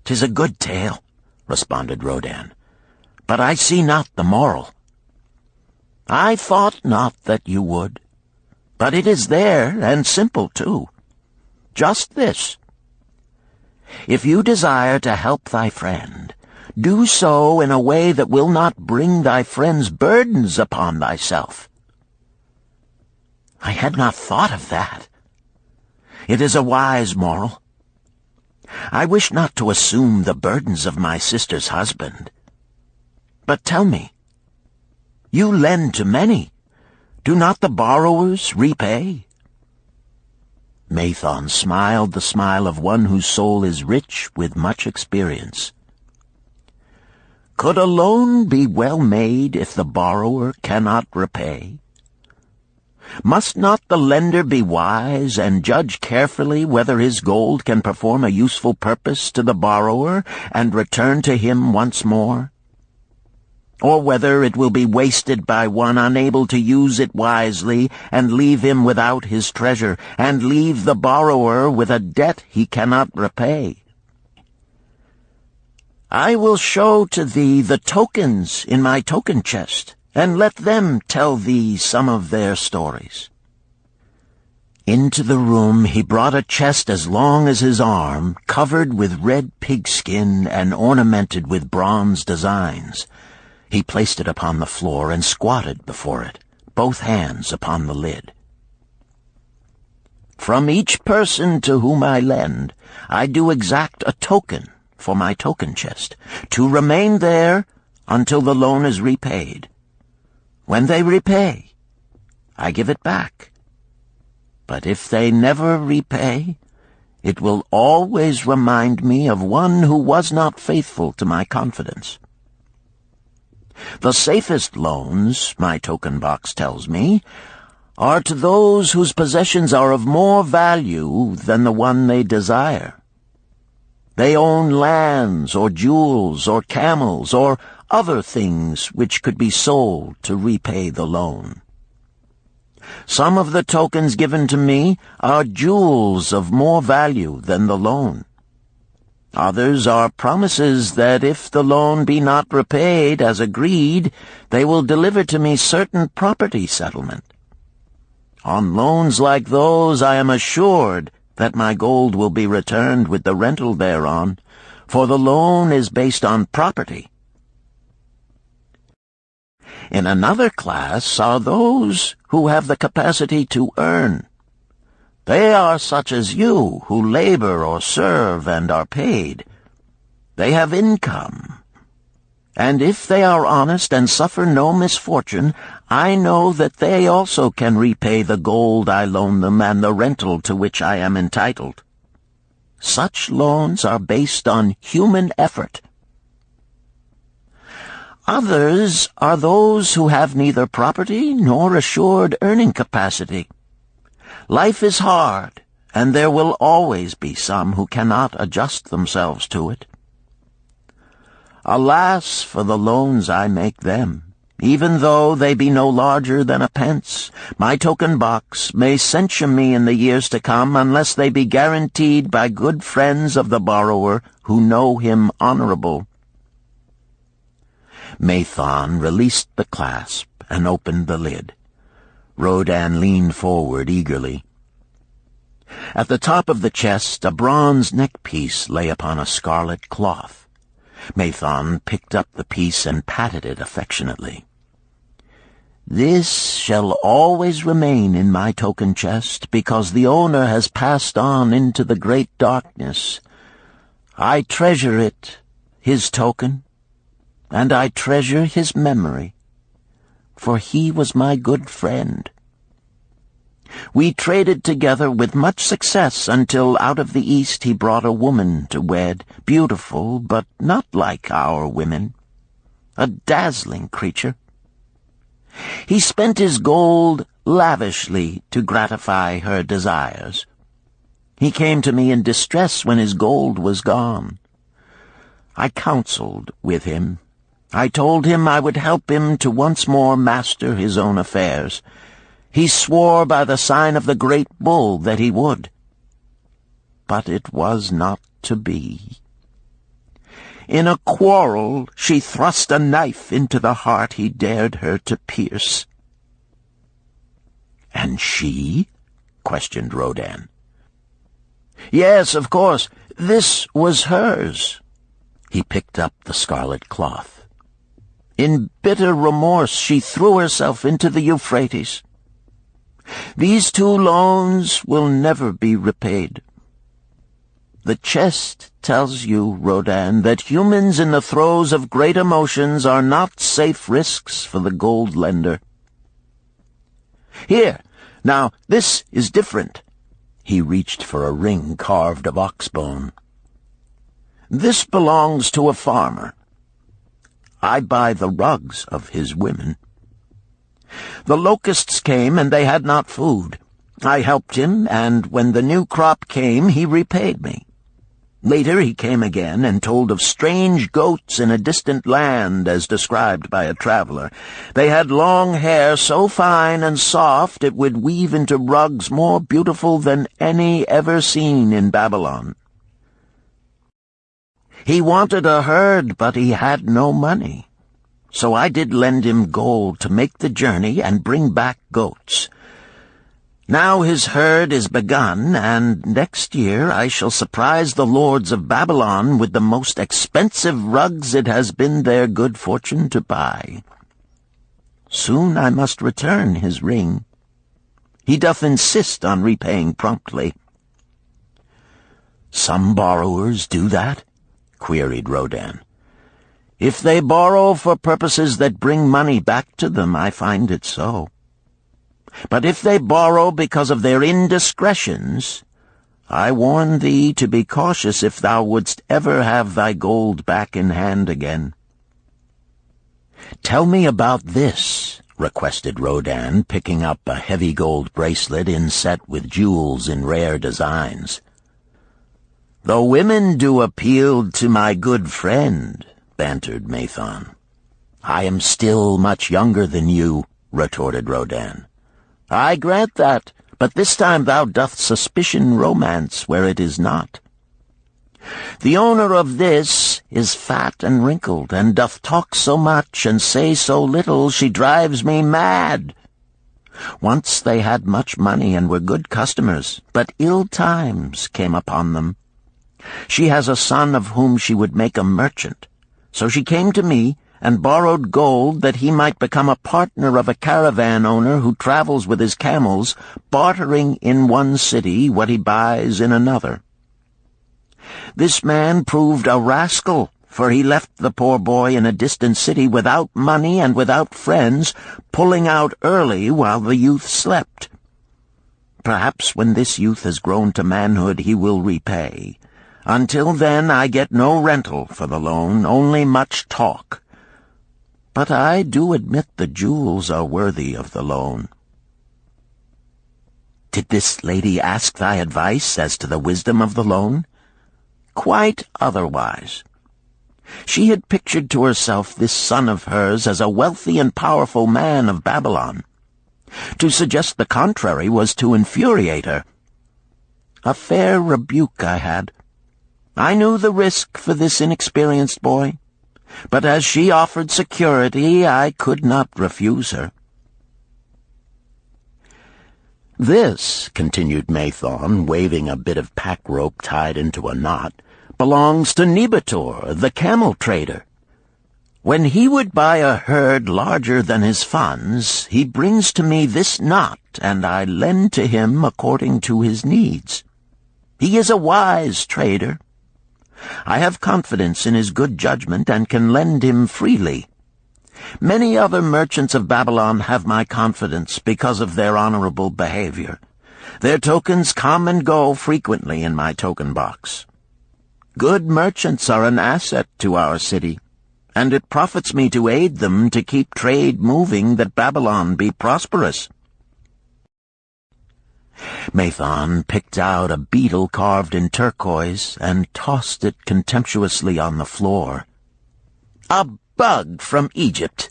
"'Tis a good tale," responded Rodan, "but I see not the moral." "I thought not that you would, but it is there, and simple too. Just this: if you desire to help thy friend, do so in a way that will not bring thy friend's burdens upon thyself." "I had not thought of that. It is a wise moral. I wish not to assume the burdens of my sister's husband. But tell me, you lend to many. Do not the borrowers repay?" Mathon smiled the smile of one whose soul is rich with much experience. "Could a loan be well made if the borrower cannot repay? Must not the lender be wise and judge carefully whether his gold can perform a useful purpose to the borrower and return to him once more? Or whether it will be wasted by one unable to use it wisely and leave him without his treasure, and leave the borrower with a debt he cannot repay? I will show to thee the tokens in my token chest, and let them tell thee some of their stories." Into the room he brought a chest as long as his arm, covered with red pigskin and ornamented with bronze designs. He placed it upon the floor and squatted before it, both hands upon the lid. "From each person to whom I lend, I do exact a token for my token chest, to remain there until the loan is repaid. When they repay, I give it back. But if they never repay, it will always remind me of one who was not faithful to my confidence. The safest loans, my token box tells me, are to those whose possessions are of more value than the one they desire. They own lands or jewels or camels or other things which could be sold to repay the loan. Some of the tokens given to me are jewels of more value than the loan. Others are promises that if the loan be not repaid as agreed, they will deliver to me certain property settlement. On loans like those I am assured that my gold will be returned with the rental thereon, for the loan is based on property. In another class are those who have the capacity to earn. They are such as you, who labor or serve and are paid. They have income. And if they are honest and suffer no misfortune, I know that they also can repay the gold I loan them and the rental to which I am entitled. Such loans are based on human effort. Others are those who have neither property nor assured earning capacity. Life is hard, and there will always be some who cannot adjust themselves to it. Alas for the loans I make them! Even though they be no larger than a pence, my token box may censure me in the years to come unless they be guaranteed by good friends of the borrower who know him honorable. Mathon released the clasp and opened the lid. Rodan leaned forward eagerly. At the top of the chest a bronze neckpiece lay upon a scarlet cloth. Mathon picked up the piece and patted it affectionately. "This shall always remain in my token chest, because the owner has passed on into the great darkness. I treasure it, his token, and I treasure his memory, for he was my good friend. We traded together with much success until out of the East he brought a woman to wed, beautiful, but not like our women, a dazzling creature. He spent his gold lavishly to gratify her desires. He came to me in distress when his gold was gone. I counseled with him. I told him I would help him to once more master his own affairs. He swore by the sign of the great bull that he would. But it was not to be. In a quarrel she thrust a knife into the heart he dared her to pierce." "And she?" questioned Rodan. "Yes, of course. This was hers." He picked up the scarlet cloth. "In bitter remorse she threw herself into the Euphrates. These 2 loans will never be repaid. The chest tells you, Rodan, that humans in the throes of great emotions are not safe risks for the gold lender. Here, now, this is different." He reached for a ring carved of oxbone. "This belongs to a farmer. I buy the rugs of his women. The locusts came, and they had not food. I helped him, and when the new crop came, he repaid me. Later he came again and told of strange goats in a distant land, as described by a traveler. They had long hair so fine and soft it would weave into rugs more beautiful than any ever seen in Babylon. He wanted a herd, but he had no money. So I did lend him gold to make the journey and bring back goats. Now his herd is begun, and next year I shall surprise the lords of Babylon with the most expensive rugs it has been their good fortune to buy. Soon I must return his ring. He doth insist on repaying promptly." "Some borrowers do that?" queried Rodan. "If they borrow for purposes that bring money back to them, I find it so. But if they borrow because of their indiscretions, I warn thee to be cautious if thou wouldst ever have thy gold back in hand again." "Tell me about this," requested Rodan, picking up a heavy gold bracelet inset with jewels in rare designs. "The women do appeal to my good friend," bantered Mathon. "I am still much younger than you," retorted Rodin. "I grant that, but this time thou doth suspicion romance where it is not. The owner of this is fat and wrinkled, and doth talk so much and say so little, she drives me mad. Once they had much money and were good customers, but ill times came upon them. She has a son of whom she would make a merchant. So she came to me and borrowed gold that he might become a partner of a caravan owner who travels with his camels, bartering in one city what he buys in another. This man proved a rascal, for he left the poor boy in a distant city without money and without friends, pulling out early while the youth slept. Perhaps when this youth has grown to manhood he will repay. Until then I get no rental for the loan, only much talk. But I do admit the jewels are worthy of the loan." "Did this lady ask thy advice as to the wisdom of the loan?" "Quite otherwise. She had pictured to herself this son of hers as a wealthy and powerful man of Babylon. To suggest the contrary was to infuriate her. A fair rebuke I had. I knew the risk for this inexperienced boy, but as she offered security, I could not refuse her." "This," continued Mathon, waving a bit of pack rope tied into a knot, "belongs to Nebator, the camel trader. When he would buy a herd larger than his funds, he brings to me this knot, and I lend to him according to his needs. He is a wise trader. I have confidence in his good judgment and can lend him freely. Many other merchants of Babylon have my confidence because of their honorable behavior. Their tokens come and go frequently in my token box. Good merchants are an asset to our city, and it profits me to aid them to keep trade moving that Babylon be prosperous." Mathon picked out a beetle carved in turquoise and tossed it contemptuously on the floor. "A bug from Egypt.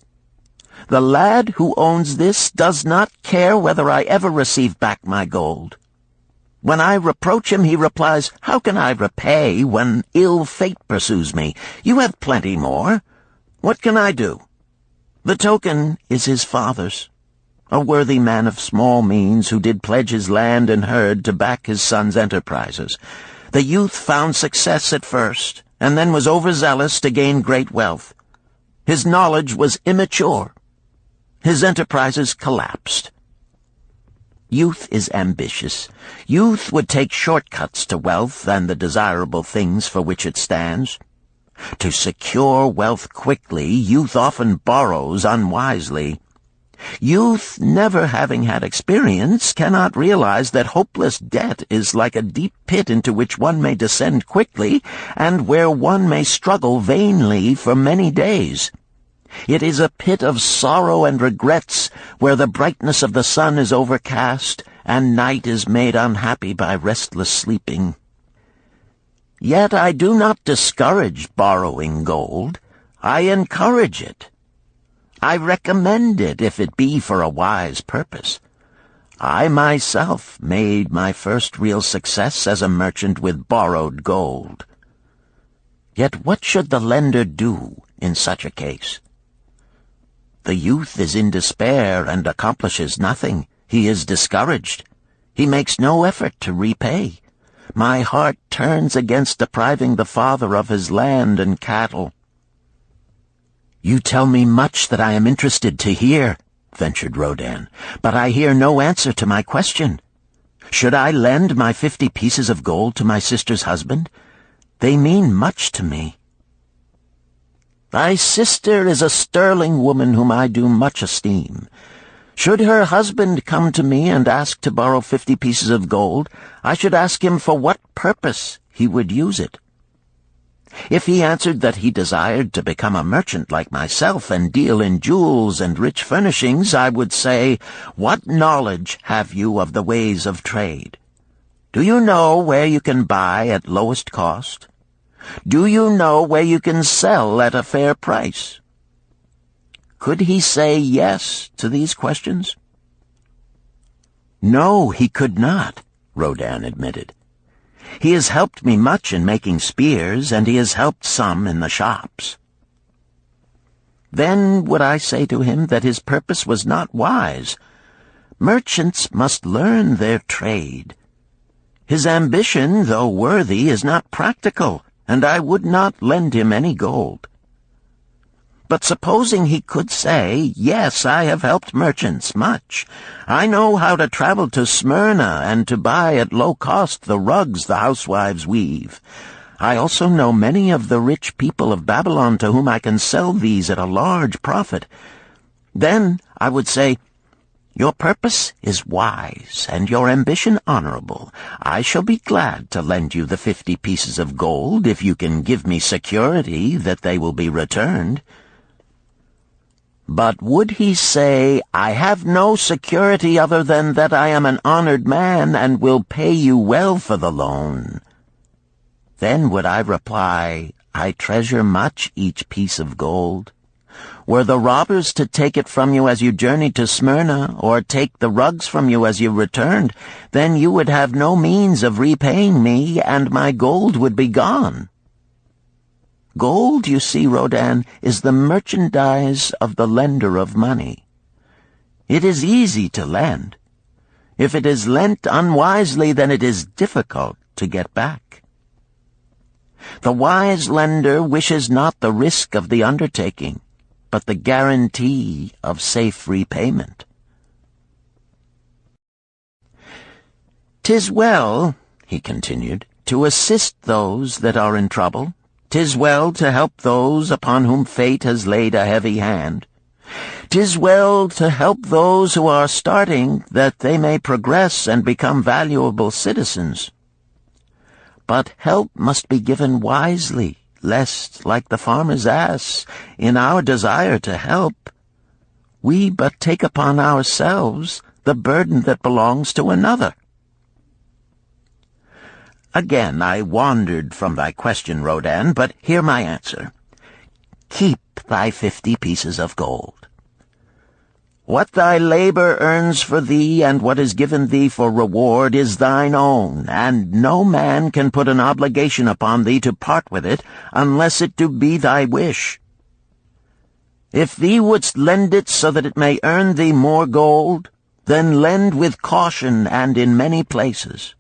The lad who owns this does not care whether I ever receive back my gold. When I reproach him, he replies, 'How can I repay when ill fate pursues me? You have plenty more. What can I do?' The token is his father's, a worthy man of small means who did pledge his land and herd to back his son's enterprises. The youth found success at first, and then was overzealous to gain great wealth. His knowledge was immature. His enterprises collapsed. Youth is ambitious. Youth would take shortcuts to wealth and the desirable things for which it stands. To secure wealth quickly, youth often borrows unwisely. Youth, never having had experience, cannot realize that hopeless debt is like a deep pit into which one may descend quickly, and where one may struggle vainly for many days. It is a pit of sorrow and regrets, where the brightness of the sun is overcast, and night is made unhappy by restless sleeping. Yet I do not discourage borrowing gold. I encourage it. I recommend it if it be for a wise purpose. I myself made my first real success as a merchant with borrowed gold. Yet what should the lender do in such a case? The youth is in despair and accomplishes nothing. He is discouraged. He makes no effort to repay. My heart turns against depriving the father of his land and cattle." "You tell me much that I am interested to hear," ventured Rodin, "but I hear no answer to my question. Should I lend my 50 pieces of gold to my sister's husband? They mean much to me." "Thy sister is a sterling woman whom I do much esteem. Should her husband come to me and ask to borrow 50 pieces of gold, I should ask him for what purpose he would use it. If he answered that he desired to become a merchant like myself and deal in jewels and rich furnishings, I would say, 'What knowledge have you of the ways of trade? Do you know where you can buy at lowest cost? Do you know where you can sell at a fair price? Could he say yes to these questions? No, he could not, Rodin admitted. He has helped me much in making spears, and he has helped some in the shops. Then would I say to him that his purpose was not wise. Merchants must learn their trade. His ambition, though worthy, is not practical, and I would not lend him any gold. But supposing he could say, yes, I have helped merchants much. I know how to travel to Smyrna and to buy at low cost the rugs the housewives weave. I also know many of the rich people of Babylon to whom I can sell these at a large profit. Then I would say, your purpose is wise and your ambition honorable. I shall be glad to lend you the 50 pieces of gold if you can give me security that they will be returned. But would he say, I have no security other than that I am an honored man and will pay you well for the loan? Then would I reply, I treasure much each piece of gold. Were the robbers to take it from you as you journeyed to Smyrna, or take the rugs from you as you returned, then you would have no means of repaying me, and my gold would be gone. Gold, you see, Rodin, is the merchandise of the lender of money. It is easy to lend. If it is lent unwisely, then it is difficult to get back. The wise lender wishes not the risk of the undertaking, but the guarantee of safe repayment. "'Tis well," he continued, "to assist those that are in trouble. 'Tis well to help those upon whom fate has laid a heavy hand. 'Tis well to help those who are starting, that they may progress and become valuable citizens. But help must be given wisely, lest, like the farmer's ass, in our desire to help, we but take upon ourselves the burden that belongs to another." Again I wandered from thy question, Rodin, but hear my answer. Keep thy 50 pieces of gold. What thy labor earns for thee and what is given thee for reward is thine own, and no man can put an obligation upon thee to part with it unless it do be thy wish. If thee wouldst lend it so that it may earn thee more gold, then lend with caution and in many places.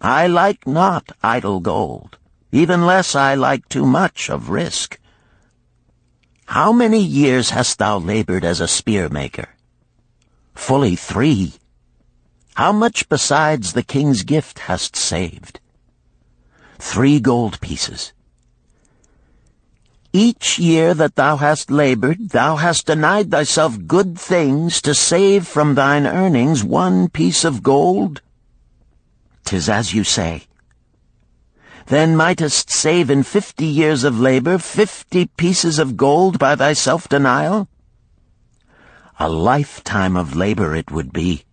I like not idle gold, even less I like too much of risk. How many years hast thou labored as a spear-maker? Fully 3. How much besides the king's gift hast saved? 3 gold pieces. Each year that thou hast labored, thou hast denied thyself good things to save from thine earnings 1 piece of gold? 'Tis as you say. Then mightest save in 50 years of labor 50 pieces of gold by thy self-denial? A lifetime of labor it would be.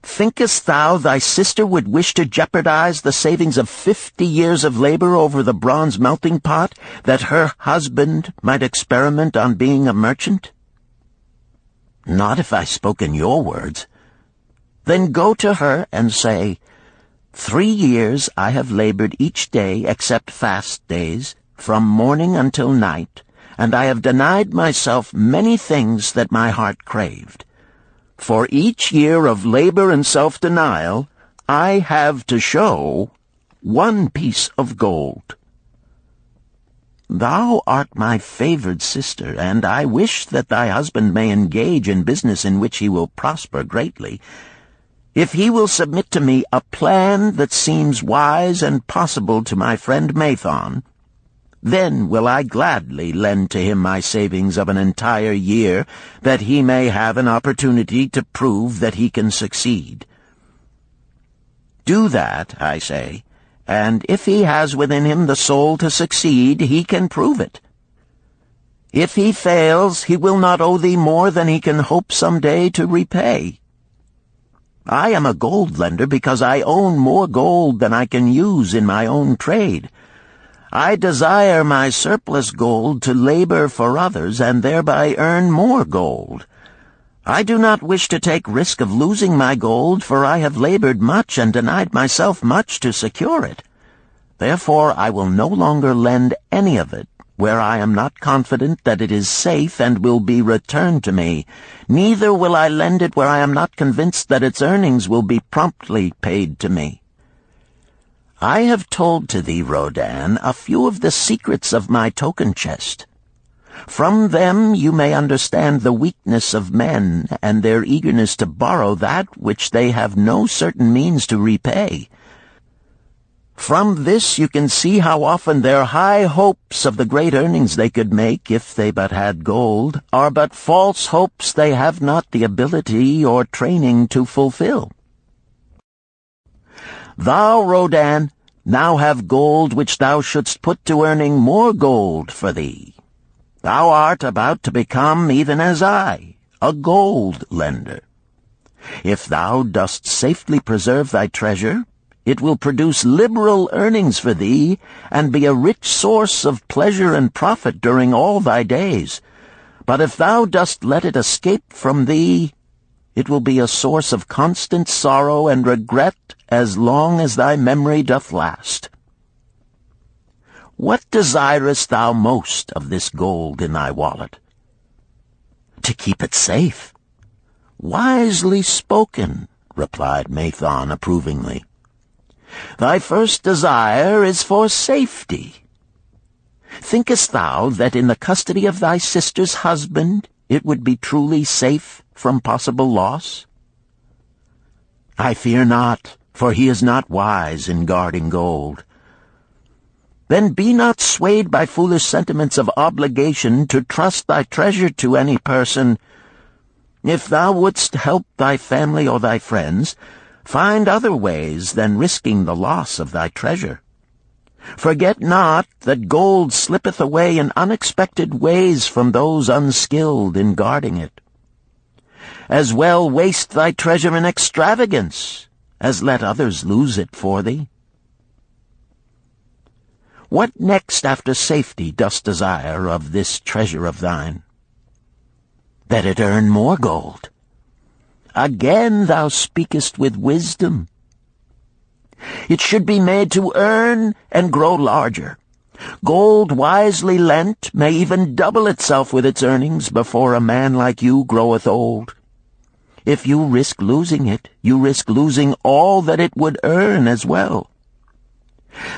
Thinkest thou thy sister would wish to jeopardize the savings of 50 years of labor over the bronze melting pot, that her husband might experiment on being a merchant? Not if I spoke in your words. Then go to her and say, 3 years I have labored each day except fast days, from morning until night, and I have denied myself many things that my heart craved. For each year of labor and self-denial, I have to show 1 piece of gold. Thou art my favored sister, and I wish that thy husband may engage in business in which he will prosper greatly. If he will submit to me a plan that seems wise and possible to my friend Mathon, then will I gladly lend to him my savings of an entire year, that he may have an opportunity to prove that he can succeed. Do that, I say, and if he has within him the soul to succeed, he can prove it. If he fails, he will not owe thee more than he can hope some day to repay. I am a gold lender because I own more gold than I can use in my own trade. I desire my surplus gold to labor for others and thereby earn more gold. I do not wish to take risk of losing my gold, for I have labored much and denied myself much to secure it. Therefore I will no longer lend any of it where I am not confident that it is safe and will be returned to me. Neither will I lend it where I am not convinced that its earnings will be promptly paid to me. I have told to thee, Rodan, a few of the secrets of my token chest. From them you may understand the weakness of men and their eagerness to borrow that which they have no certain means to repay. From this you can see how often their high hopes of the great earnings they could make if they but had gold are but false hopes they have not the ability or training to fulfill. Thou, Rodan, now have gold which thou shouldst put to earning more gold for thee. Thou art about to become, even as I, a gold lender. If thou dost safely preserve thy treasure, it will produce liberal earnings for thee, and be a rich source of pleasure and profit during all thy days. But if thou dost let it escape from thee, it will be a source of constant sorrow and regret as long as thy memory doth last. What desirest thou most of this gold in thy wallet? To keep it safe. Wisely spoken, replied Mathon approvingly. Thy first desire is for safety. Thinkest thou that in the custody of thy sister's husband it would be truly safe from possible loss? I fear not, for he is not wise in guarding gold. Then be not swayed by foolish sentiments of obligation to trust thy treasure to any person. If thou wouldst help thy family or thy friends, find other ways than risking the loss of thy treasure. Forget not that gold slippeth away in unexpected ways from those unskilled in guarding it. As well waste thy treasure in extravagance as let others lose it for thee. What next after safety dost desire of this treasure of thine? That it earn more gold. Again thou speakest with wisdom. It should be made to earn and grow larger. Gold wisely lent may even double itself with its earnings before a man like you groweth old. If you risk losing it, you risk losing all that it would earn as well.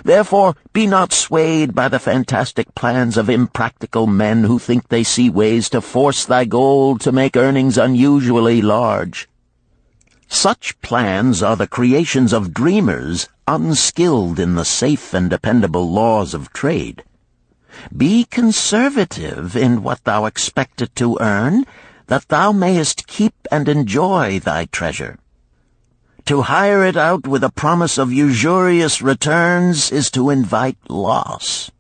Therefore be not swayed by the fantastic plans of impractical men who think they see ways to force thy gold to make earnings unusually large. Such plans are the creations of dreamers unskilled in the safe and dependable laws of trade. Be conservative in what thou expectest to earn, that thou mayest keep and enjoy thy treasure. To hire it out with a promise of usurious returns is to invite loss.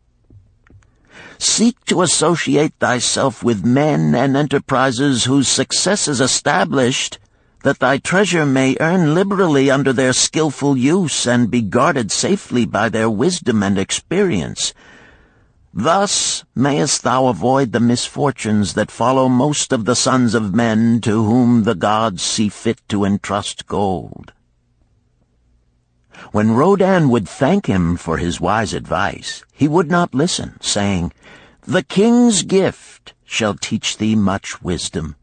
Seek to associate thyself with men and enterprises whose success is established, that thy treasure may earn liberally under their skillful use and be guarded safely by their wisdom and experience. Thus mayest thou avoid the misfortunes that follow most of the sons of men to whom the gods see fit to entrust gold. When Rodan would thank him for his wise advice, he would not listen, saying, "The king's gift shall teach thee much wisdom.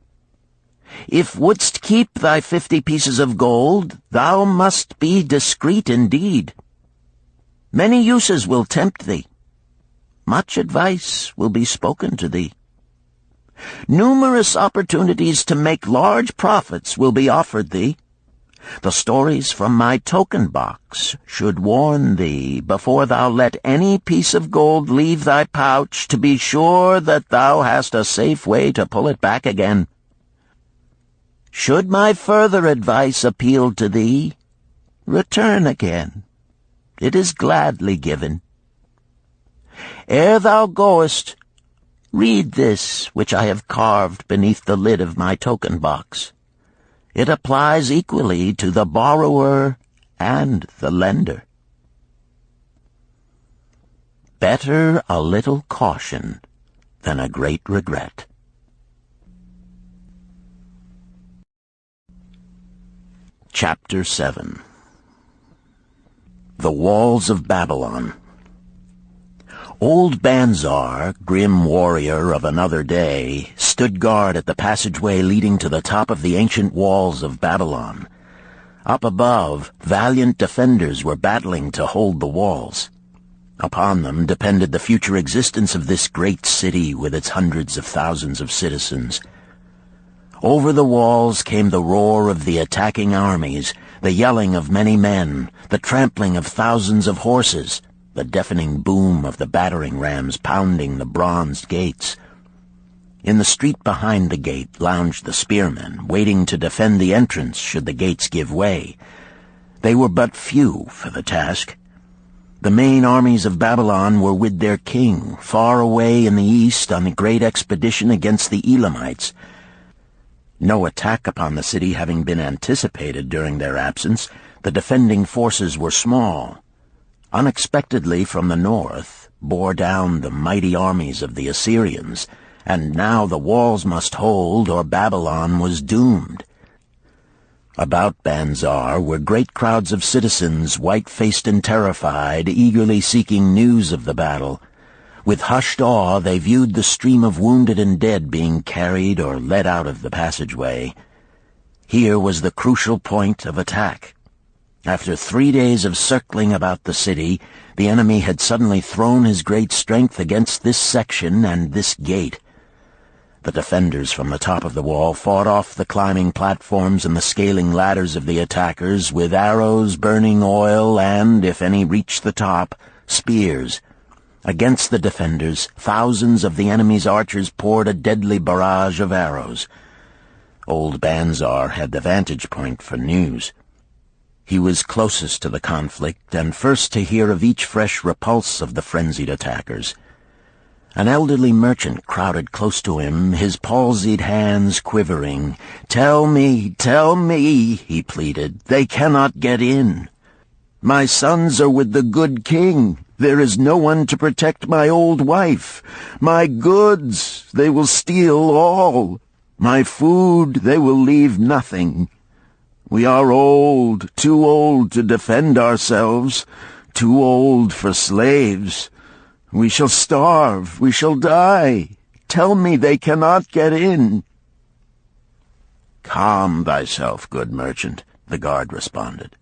If wouldst keep thy 50 pieces of gold, thou must be discreet indeed. Many uses will tempt thee. Much advice will be spoken to thee. Numerous opportunities to make large profits will be offered thee. The stories from my token box should warn thee, before thou let any piece of gold leave thy pouch, to be sure that thou hast a safe way to pull it back again. Should my further advice appeal to thee, return again. It is gladly given. Ere thou goest, read this which I have carved beneath the lid of my token box. It applies equally to the borrower and the lender." Better a little caution than a great regret. Chapter 7. The Walls of Babylon. Old Banzar, grim warrior of another day, stood guard at the passageway leading to the top of the ancient walls of Babylon. Up above, valiant defenders were battling to hold the walls. Upon them depended the future existence of this great city with its hundreds of thousands of citizens. Over the walls came the roar of the attacking armies, the yelling of many men, the trampling of thousands of horses, the deafening boom of the battering rams pounding the bronzed gates. In the street behind the gate lounged the spearmen, waiting to defend the entrance should the gates give way. They were but few for the task. The main armies of Babylon were with their king, far away in the east on a great expedition against the Elamites. No attack upon the city having been anticipated during their absence, the defending forces were small. Unexpectedly from the north bore down the mighty armies of the Assyrians, and now the walls must hold or Babylon was doomed. About Banzar were great crowds of citizens, white-faced and terrified, eagerly seeking news of the battle. With hushed awe they viewed the stream of wounded and dead being carried or led out of the passageway. Here was the crucial point of attack. After 3 days of circling about the city, the enemy had suddenly thrown his great strength against this section and this gate. The defenders from the top of the wall fought off the climbing platforms and the scaling ladders of the attackers with arrows, burning oil, and, if any reached the top, spears. Against the defenders, thousands of the enemy's archers poured a deadly barrage of arrows. Old Banzar had the vantage point for news. He was closest to the conflict and first to hear of each fresh repulse of the frenzied attackers. An elderly merchant crowded close to him, his palsied hands quivering. "Tell me, he pleaded. "They cannot get in. My sons are with the good king. There is no one to protect my old wife. My goods, they will steal all. My food, they will leave nothing. We are old, too old to defend ourselves, too old for slaves. We shall starve, we shall die. Tell me they cannot get in." "Calm thyself, good merchant," the guard responded.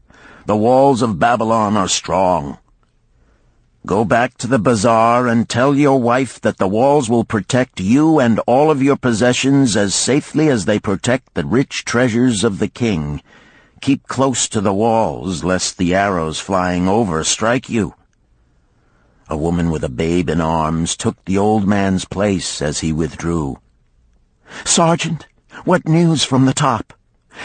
"The walls of Babylon are strong. Go back to the bazaar and tell your wife that the walls will protect you and all of your possessions as safely as they protect the rich treasures of the king. Keep close to the walls, lest the arrows flying over strike you." A woman with a babe in arms took the old man's place as he withdrew. "Sergeant, what news from the top?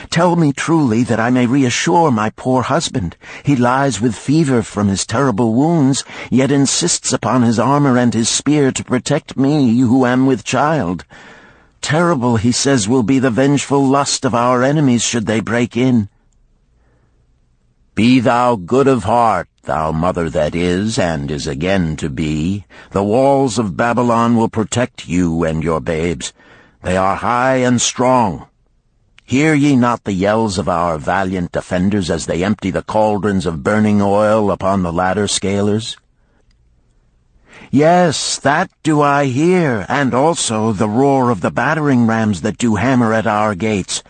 Tell me truly that I may reassure my poor husband. He lies with fever from his terrible wounds, yet insists upon his armor and his spear to protect me who am with child. Terrible, he says, will be the vengeful lust of our enemies should they break in." "Be thou good of heart, thou mother that is and is again to be. The walls of Babylon will protect you and your babes. They are high and strong. Hear ye not the yells of our valiant defenders as they empty the cauldrons of burning oil upon the ladder scalers?" "Yes, that do I hear, and also the roar of the battering rams that do hammer at our gates."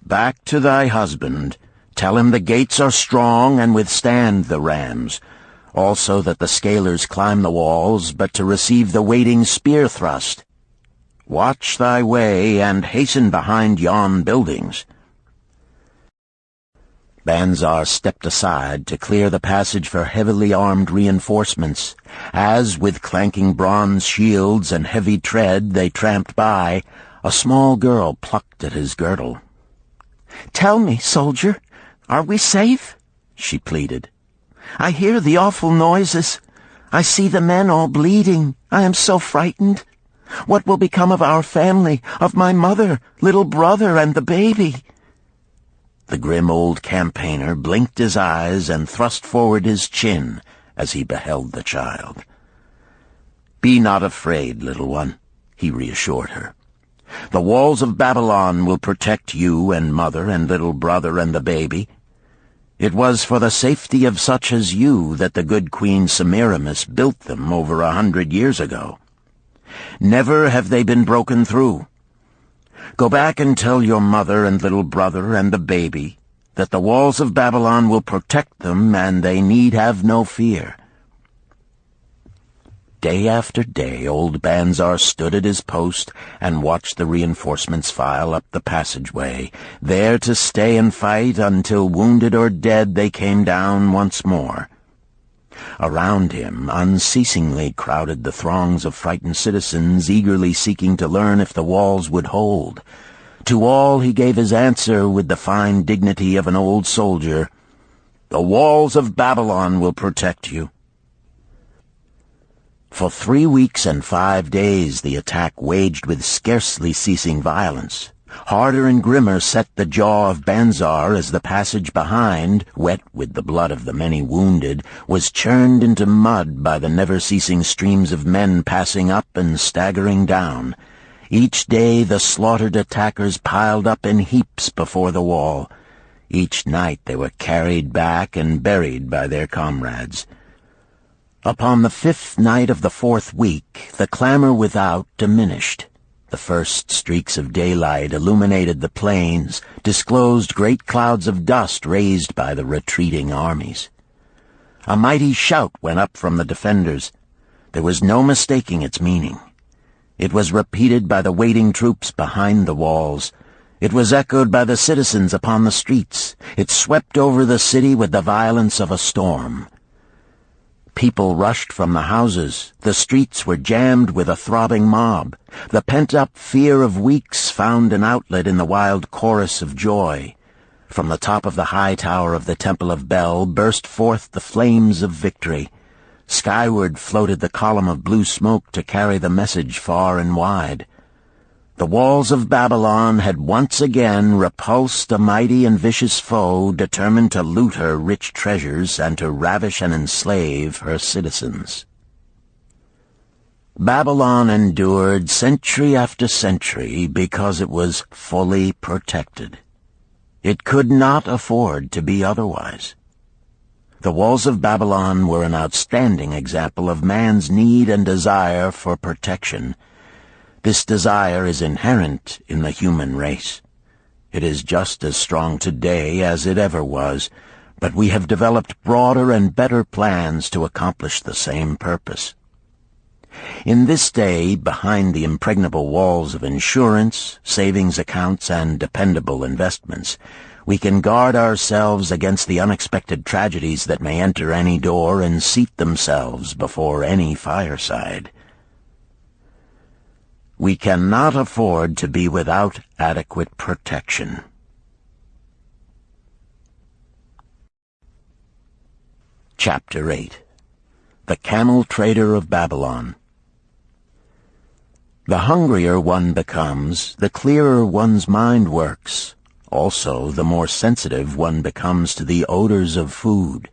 "Back to thy husband. Tell him the gates are strong and withstand the rams. Also that the scalers climb the walls, but to receive the waiting spear thrust. Watch thy way, and hasten behind yon buildings." Banzar stepped aside to clear the passage for heavily armed reinforcements. As, with clanking bronze shields and heavy tread, they tramped by, a small girl plucked at his girdle. "Tell me, soldier, are we safe?" she pleaded. "I hear the awful noises. I see the men all bleeding. I am so frightened. What will become of our family, of my mother, little brother, and the baby?" The grim old campaigner blinked his eyes and thrust forward his chin as he beheld the child. "Be not afraid, little one," he reassured her. "The walls of Babylon will protect you and mother and little brother and the baby. It was for the safety of such as you that the good Queen Semiramis built them over 100 years ago. Never have they been broken through. Go back and tell your mother and little brother and the baby that the walls of Babylon will protect them and they need have no fear." Day after day old Banzar stood at his post and watched the reinforcements file up the passageway, there to stay and fight until wounded or dead they came down once more. Around him unceasingly crowded the throngs of frightened citizens eagerly seeking to learn if the walls would hold. To all he gave his answer with the fine dignity of an old soldier: "The walls of Babylon will protect you." For 3 weeks and 5 days the attack waged with scarcely ceasing violence. Harder and grimmer set the jaw of Banzar as the passage behind, wet with the blood of the many wounded, was churned into mud by the never-ceasing streams of men passing up and staggering down. Each day the slaughtered attackers piled up in heaps before the wall. Each night they were carried back and buried by their comrades. Upon the 5th night of the 4th week, the clamor without diminished. The first streaks of daylight illuminated the plains, disclosed great clouds of dust raised by the retreating armies. A mighty shout went up from the defenders. There was no mistaking its meaning. It was repeated by the waiting troops behind the walls. It was echoed by the citizens upon the streets. It swept over the city with the violence of a storm. People rushed from the houses. The streets were jammed with a throbbing mob. The pent-up fear of weeks found an outlet in the wild chorus of joy. From the top of the high tower of the Temple of Bel burst forth the flames of victory. Skyward floated the column of blue smoke to carry the message far and wide. The walls of Babylon had once again repulsed a mighty and vicious foe determined to loot her rich treasures and to ravish and enslave her citizens. Babylon endured century after century because it was fully protected. It could not afford to be otherwise. The walls of Babylon were an outstanding example of man's need and desire for protection. This desire is inherent in the human race. It is just as strong today as it ever was, but we have developed broader and better plans to accomplish the same purpose. In this day, behind the impregnable walls of insurance, savings accounts, and dependable investments, we can guard ourselves against the unexpected tragedies that may enter any door and seat themselves before any fireside. We cannot afford to be without adequate protection. Chapter 8. The Camel Trader of Babylon. The hungrier one becomes, the clearer one's mind works. Also, the more sensitive one becomes to the odors of food.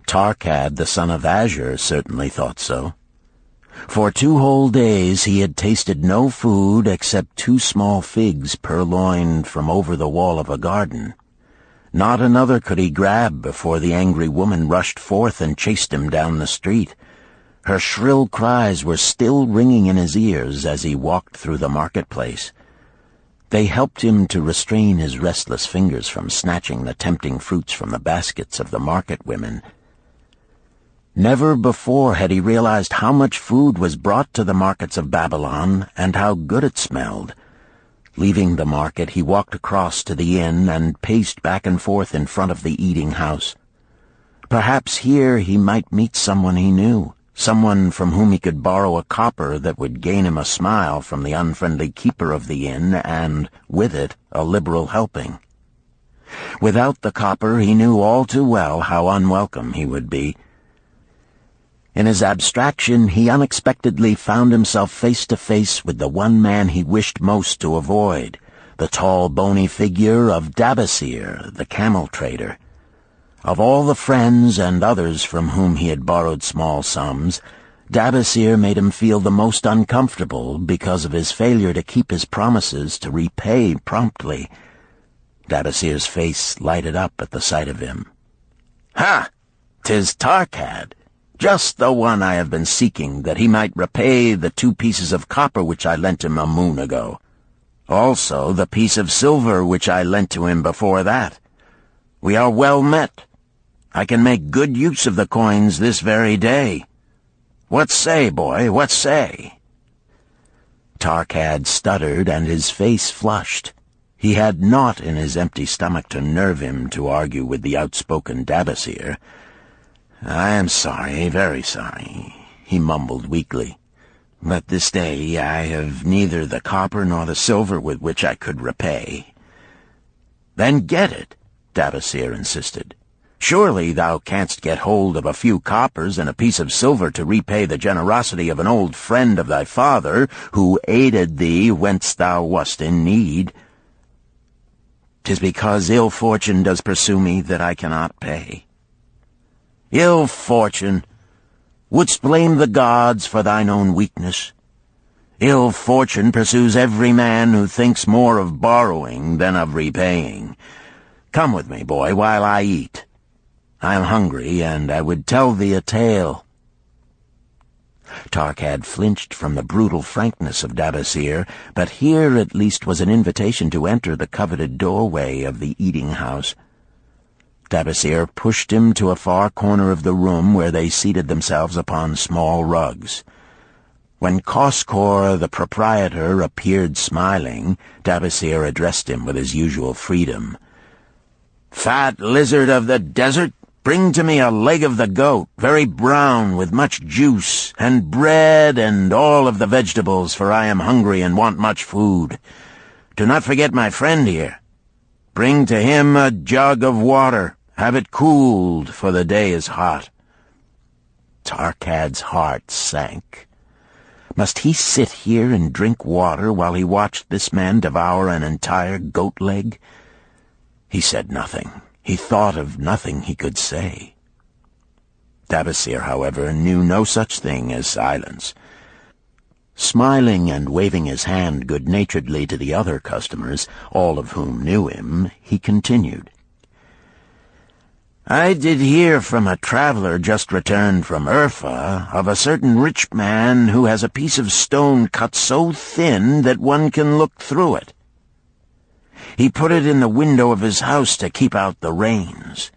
Tarkad, the son of Azure, certainly thought so. For 2 whole days he had tasted no food except 2 small figs purloined from over the wall of a garden. Not another could he grab before the angry woman rushed forth and chased him down the street. Her shrill cries were still ringing in his ears as he walked through the marketplace. They helped him to restrain his restless fingers from snatching the tempting fruits from the baskets of the market women. Never before had he realized how much food was brought to the markets of Babylon and how good it smelled. Leaving the market, he walked across to the inn and paced back and forth in front of the eating house. Perhaps here he might meet someone he knew, someone from whom he could borrow a copper that would gain him a smile from the unfriendly keeper of the inn and, with it, a liberal helping. Without the copper, he knew all too well how unwelcome he would be. In his abstraction, he unexpectedly found himself face to face with the one man he wished most to avoid, the tall, bony figure of Dabasir, the camel trader. Of all the friends and others from whom he had borrowed small sums, Dabasir made him feel the most uncomfortable because of his failure to keep his promises to repay promptly. Dabasir's face lighted up at the sight of him. "Ha! 'Tis Tarkad, just the one I have been seeking, that he might repay the 2 pieces of copper which I lent him a moon ago. Also the piece of silver which I lent to him before that. We are well met. I can make good use of the coins this very day. What say, boy, what say?" Tarkad stuttered, and his face flushed. He had naught in his empty stomach to nerve him to argue with the outspoken Dabasir. "I am sorry, very sorry," he mumbled weakly. "But this day I have neither the copper nor the silver with which I could repay." "Then get it," Dabasir insisted. "Surely thou canst get hold of a few coppers and a piece of silver to repay the generosity of an old friend of thy father, who aided thee whence thou wast in need." "'Tis because ill fortune does pursue me that I cannot pay." "Ill fortune? Wouldst blame the gods for thine own weakness? Ill fortune pursues every man who thinks more of borrowing than of repaying. Come with me, boy, while I eat. I am hungry, and I would tell thee a tale." Tarkad flinched from the brutal frankness of Dabasir, but here at least was an invitation to enter the coveted doorway of the eating-house. Dabasir pushed him to a far corner of the room where they seated themselves upon small rugs. When Koskor, the proprietor, appeared smiling, Dabasir addressed him with his usual freedom. "Fat lizard of the desert, bring to me a leg of the goat, very brown, with much juice, and bread and all of the vegetables, for I am hungry and want much food. Do not forget my friend here. Bring to him a jug of water. Have it cooled, for the day is hot." Tarkad's heart sank. Must he sit here and drink water while he watched this man devour an entire goat leg? He said nothing. He thought of nothing he could say. Dabasir, however, knew no such thing as silence. Smiling and waving his hand good-naturedly to the other customers, all of whom knew him, he continued. "I did hear from a traveler just returned from Urfa of a certain rich man who has a piece of stone cut so thin that one can look through it. He put it in the window of his house to keep out the rains.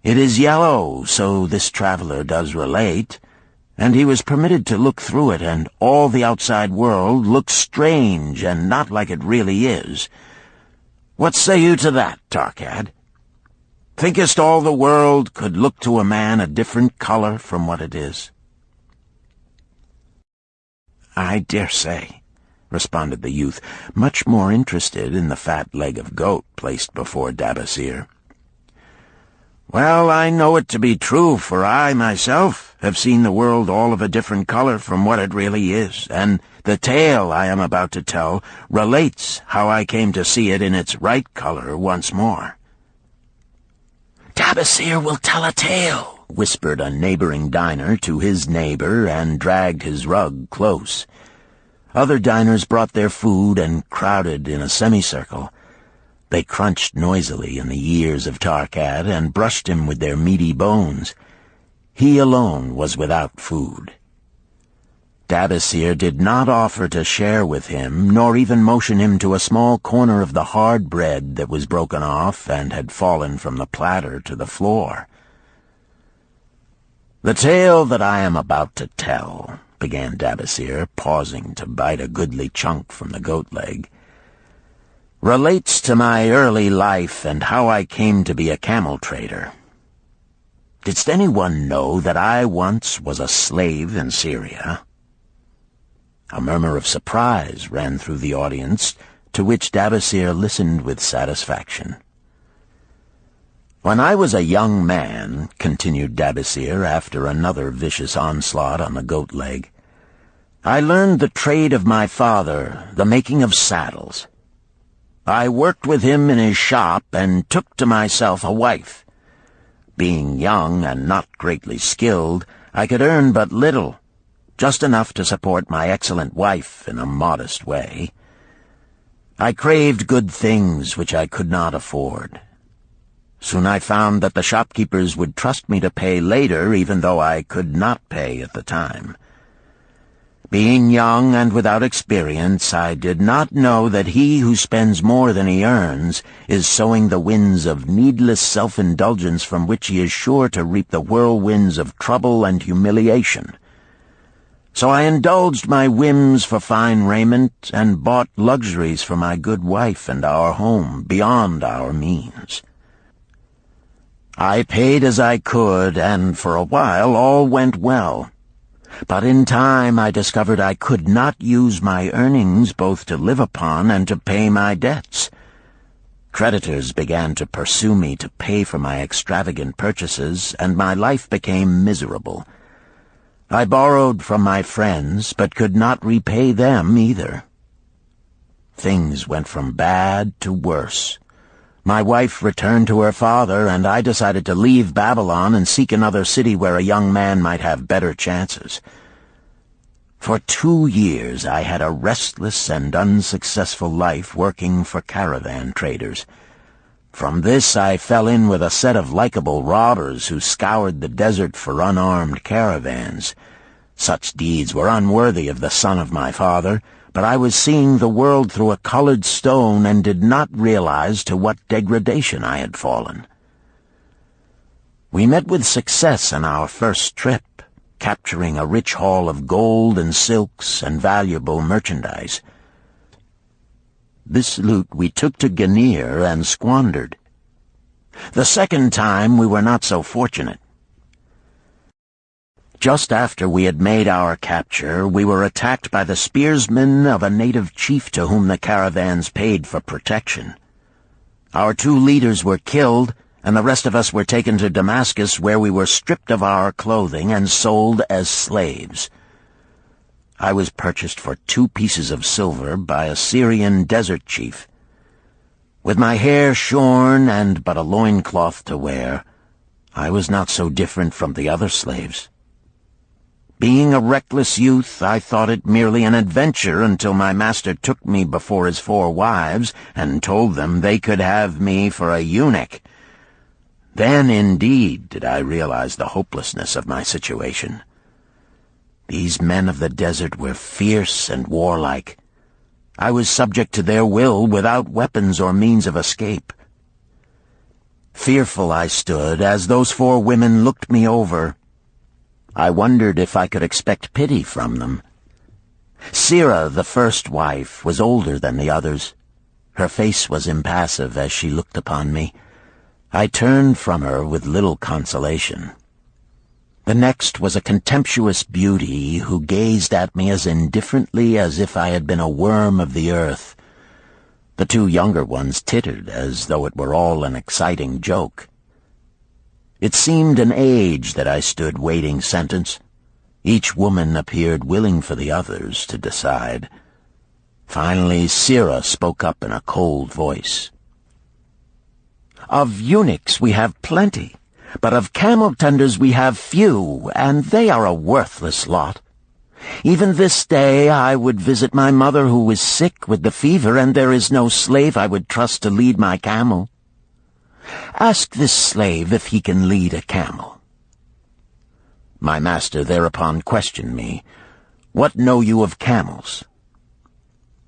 It is yellow, so this traveler does relate, and he was permitted to look through it, and all the outside world looks strange and not like it really is. What say you to that, Tarkad? Thinkest all the world could look to a man a different color from what it is?" "I dare say," responded the youth, much more interested in the fat leg of goat placed before Dabasir. "Well, I know it to be true, for I, myself, have seen the world all of a different color from what it really is, and the tale I am about to tell relates how I came to see it in its right color once more." "Dabasir will tell a tale," whispered a neighboring diner to his neighbor, and dragged his rug close. Other diners brought their food and crowded in a semicircle. They crunched noisily in the ears of Tarkad and brushed him with their meaty bones. He alone was without food. Dabasir did not offer to share with him, nor even motion him to a small corner of the hard bread that was broken off and had fallen from the platter to the floor. "The tale that I am about to tell," began Dabasir, pausing to bite a goodly chunk from the goat leg, "relates to my early life and how I came to be a camel trader. Didst anyone know that I once was a slave in Syria?" A murmur of surprise ran through the audience, to which Dabasir listened with satisfaction. "When I was a young man," continued Dabasir after another vicious onslaught on the goat leg, "I learned the trade of my father, the making of saddles. I worked with him in his shop and took to myself a wife. Being young and not greatly skilled, I could earn but little, just enough to support my excellent wife in a modest way. I craved good things which I could not afford. Soon I found that the shopkeepers would trust me to pay later, even though I could not pay at the time. Being young and without experience, I did not know that he who spends more than he earns is sowing the winds of needless self-indulgence from which he is sure to reap the whirlwinds of trouble and humiliation. So I indulged my whims for fine raiment and bought luxuries for my good wife and our home beyond our means. I paid as I could, and for a while all went well. But in time I discovered I could not use my earnings both to live upon and to pay my debts. Creditors began to pursue me to pay for my extravagant purchases, and my life became miserable. I borrowed from my friends, but could not repay them either. Things went from bad to worse. My wife returned to her father, and I decided to leave Babylon and seek another city where a young man might have better chances. For 2 years I had a restless and unsuccessful life working for caravan traders. From this I fell in with a set of likable robbers who scoured the desert for unarmed caravans. Such deeds were unworthy of the son of my father, but I was seeing the world through a colored stone and did not realize to what degradation I had fallen. We met with success on our first trip, capturing a rich haul of gold and silks and valuable merchandise. This loot we took to Ganir and squandered. The second time we were not so fortunate. Just after we had made our capture, we were attacked by the spearsmen of a native chief to whom the caravans paid for protection. Our 2 leaders were killed, and the rest of us were taken to Damascus, where we were stripped of our clothing and sold as slaves. I was purchased for 2 pieces of silver by a Syrian desert chief. With my hair shorn and but a loincloth to wear, I was not so different from the other slaves. Being a reckless youth, I thought it merely an adventure until my master took me before his 4 wives and told them they could have me for a eunuch. Then, indeed, did I realize the hopelessness of my situation. These men of the desert were fierce and warlike. I was subject to their will without weapons or means of escape. Fearful I stood as those 4 women looked me over. I wondered if I could expect pity from them. Sirah, the first wife, was older than the others. Her face was impassive as she looked upon me. I turned from her with little consolation. The next was a contemptuous beauty who gazed at me as indifferently as if I had been a worm of the earth. The 2 younger ones tittered as though it were all an exciting joke. It seemed an age that I stood waiting sentence. Each woman appeared willing for the others to decide. Finally, Sirah spoke up in a cold voice. "Of eunuchs we have plenty, but of camel-tenders we have few, and they are a worthless lot. Even this day I would visit my mother who is sick with the fever, and there is no slave I would trust to lead my camel. Ask this slave if he can lead a camel." My master thereupon questioned me, "What know you of camels?"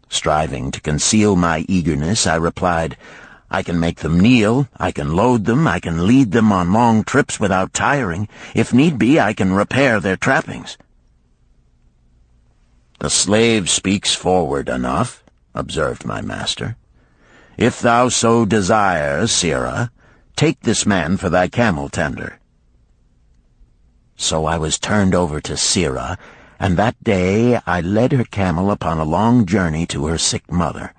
Striving to conceal my eagerness, I replied, "I can make them kneel, I can load them, I can lead them on long trips without tiring. If need be, I can repair their trappings." "The slave speaks forward enough," observed my master. "If thou so desire, Sirah, take this man for thy camel-tender." So I was turned over to Sirah, and that day I led her camel upon a long journey to her sick mother.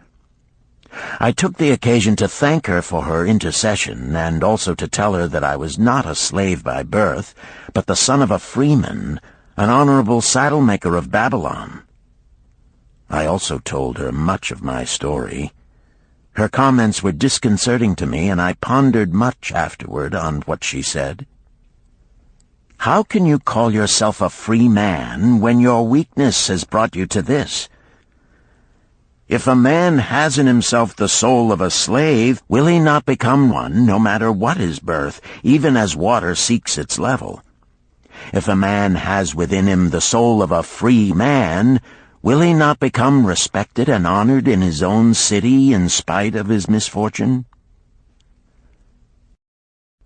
I took the occasion to thank her for her intercession, and also to tell her that I was not a slave by birth, but the son of a freeman, an honorable saddle-maker of Babylon. I also told her much of my story. Her comments were disconcerting to me, and I pondered much afterward on what she said. How can you call yourself a free man when your weakness has brought you to this? If a man has in himself the soul of a slave, will he not become one, no matter what his birth, even as water seeks its level? If a man has within him the soul of a free man, will he not become respected and honored in his own city in spite of his misfortune?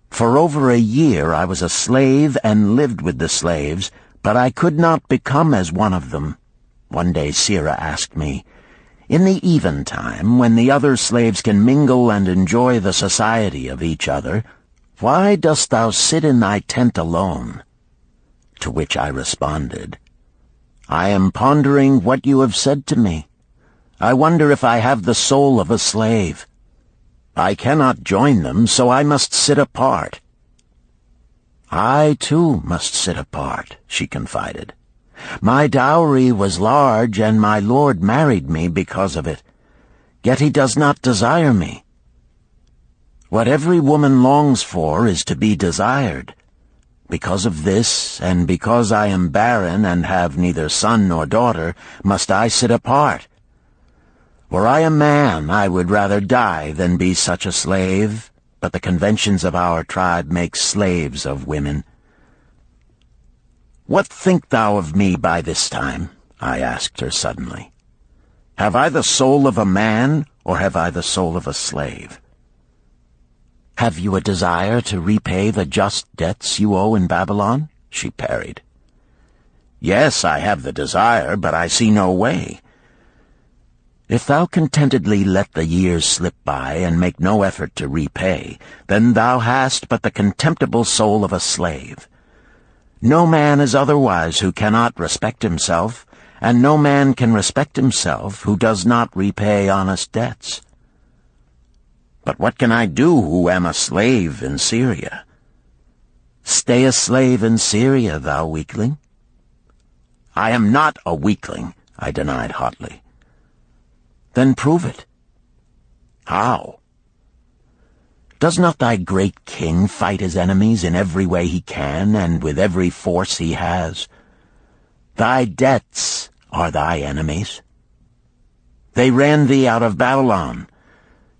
For over a year I was a slave and lived with the slaves, but I could not become as one of them. One day Sira asked me, "In the eventime, when the other slaves can mingle and enjoy the society of each other, why dost thou sit in thy tent alone?" To which I responded, "I am pondering what you have said to me. I wonder if I have the soul of a slave. I cannot join them, so I must sit apart." "I, too, must sit apart," she confided. "My dowry was large, and my lord married me because of it. Yet he does not desire me. What every woman longs for is to be desired. Because of this, and because I am barren and have neither son nor daughter, must I sit apart. Were I a man, I would rather die than be such a slave, but the conventions of our tribe make slaves of women." "What think thou of me by this time?" I asked her suddenly. "Have I the soul of a man, or have I the soul of a slave?" "Have you a desire to repay the just debts you owe in Babylon?" she parried. "Yes, I have the desire, but I see no way." "If thou contentedly let the years slip by and make no effort to repay, then thou hast but the contemptible soul of a slave. No man is otherwise who cannot respect himself, and no man can respect himself who does not repay honest debts." "But what can I do who am a slave in Syria?" "Stay a slave in Syria, thou weakling." "I am not a weakling," I denied hotly. "Then prove it." "How?" "Does not thy great king fight his enemies in every way he can and with every force he has? Thy debts are thy enemies. They ran thee out of Babylon.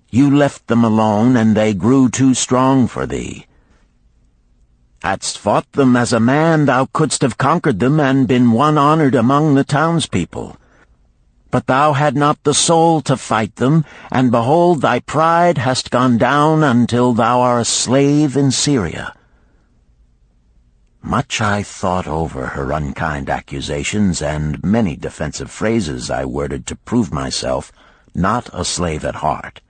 You left them alone, and they grew too strong for thee. Hadst fought them as a man, thou couldst have conquered them and been one honored among the townspeople. But thou had not the soul to fight them, and behold, thy pride hast gone down until thou art a slave in Syria." Much I thought over her unkind accusations, and many defensive phrases I worded to prove myself not a slave at heart.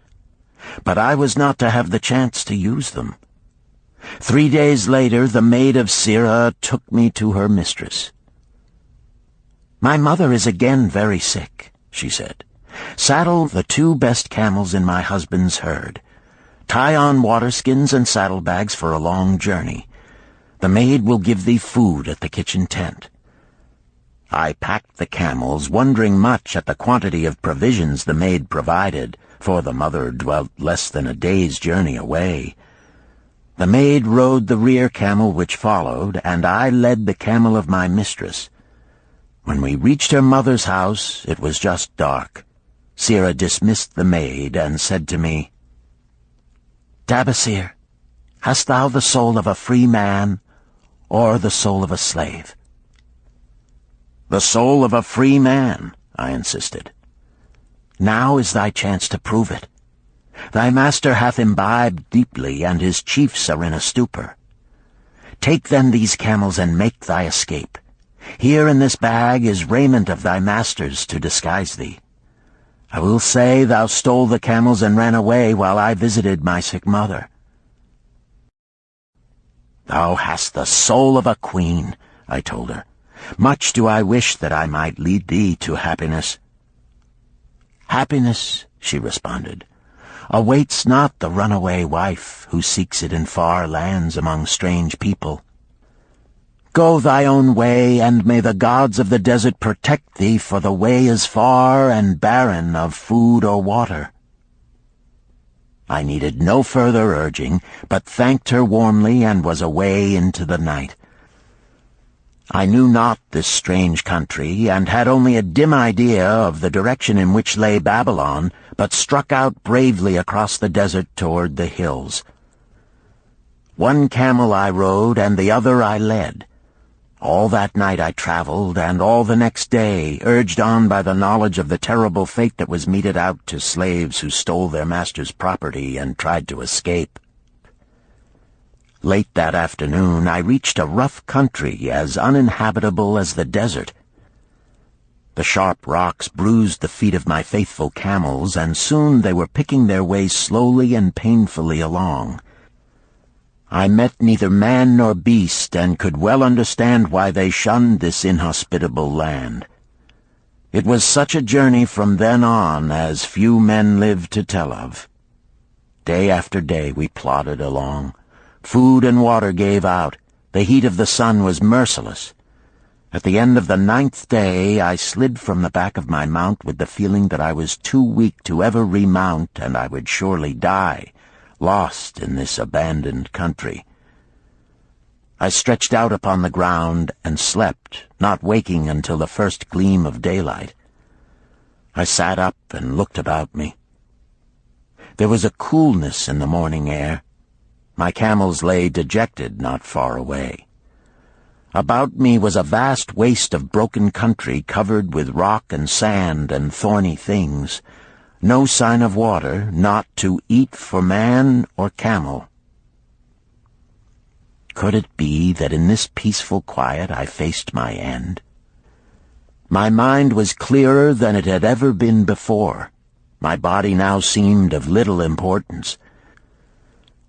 But I was not to have the chance to use them. 3 days later, the maid of Sira took me to her mistress. "My mother is again very sick," she said. "Saddle the 2 best camels in my husband's herd. Tie on waterskins and saddlebags for a long journey. The maid will give thee food at the kitchen tent." I packed the camels, wondering much at the quantity of provisions the maid provided, for the mother dwelt less than a day's journey away. The maid rode the rear camel which followed, and I led the camel of my mistress. When we reached her mother's house, it was just dark. Sira dismissed the maid and said to me, "Tabasir, hast thou the soul of a free man, or the soul of a slave?" "The soul of a free man," I insisted. "Now is thy chance to prove it. Thy master hath imbibed deeply, and his chiefs are in a stupor. Take then these camels and make thy escape. Here in this bag is raiment of thy master's to disguise thee. I will say thou stole the camels and ran away while I visited my sick mother." "Thou hast the soul of a queen," I told her. "Much do I wish that I might lead thee to happiness." "Happiness," she responded, "awaits not the runaway wife who seeks it in far lands among strange people. Go thy own way, and may the gods of the desert protect thee, for the way is far and barren of food or water." I needed no further urging, but thanked her warmly and was away into the night. I knew not this strange country, and had only a dim idea of the direction in which lay Babylon, but struck out bravely across the desert toward the hills. One camel I rode, and the other I led. All that night I traveled, and all the next day, urged on by the knowledge of the terrible fate that was meted out to slaves who stole their master's property and tried to escape. Late that afternoon I reached a rough country as uninhabitable as the desert. The sharp rocks bruised the feet of my faithful camels, and soon they were picking their way slowly and painfully along. I met neither man nor beast, and could well understand why they shunned this inhospitable land. It was such a journey from then on as few men lived to tell of. Day after day we plodded along. Food and water gave out. The heat of the sun was merciless. At the end of the 9th day I slid from the back of my mount with the feeling that I was too weak to ever remount, and I would surely die, lost in this abandoned country. I stretched out upon the ground and slept, not waking until the first gleam of daylight. I sat up and looked about me. There was a coolness in the morning air. My camels lay dejected not far away. About me was a vast waste of broken country covered with rock and sand and thorny things. No sign of water, not to eat for man or camel. Could it be that in this peaceful quiet I faced my end? My mind was clearer than it had ever been before. My body now seemed of little importance.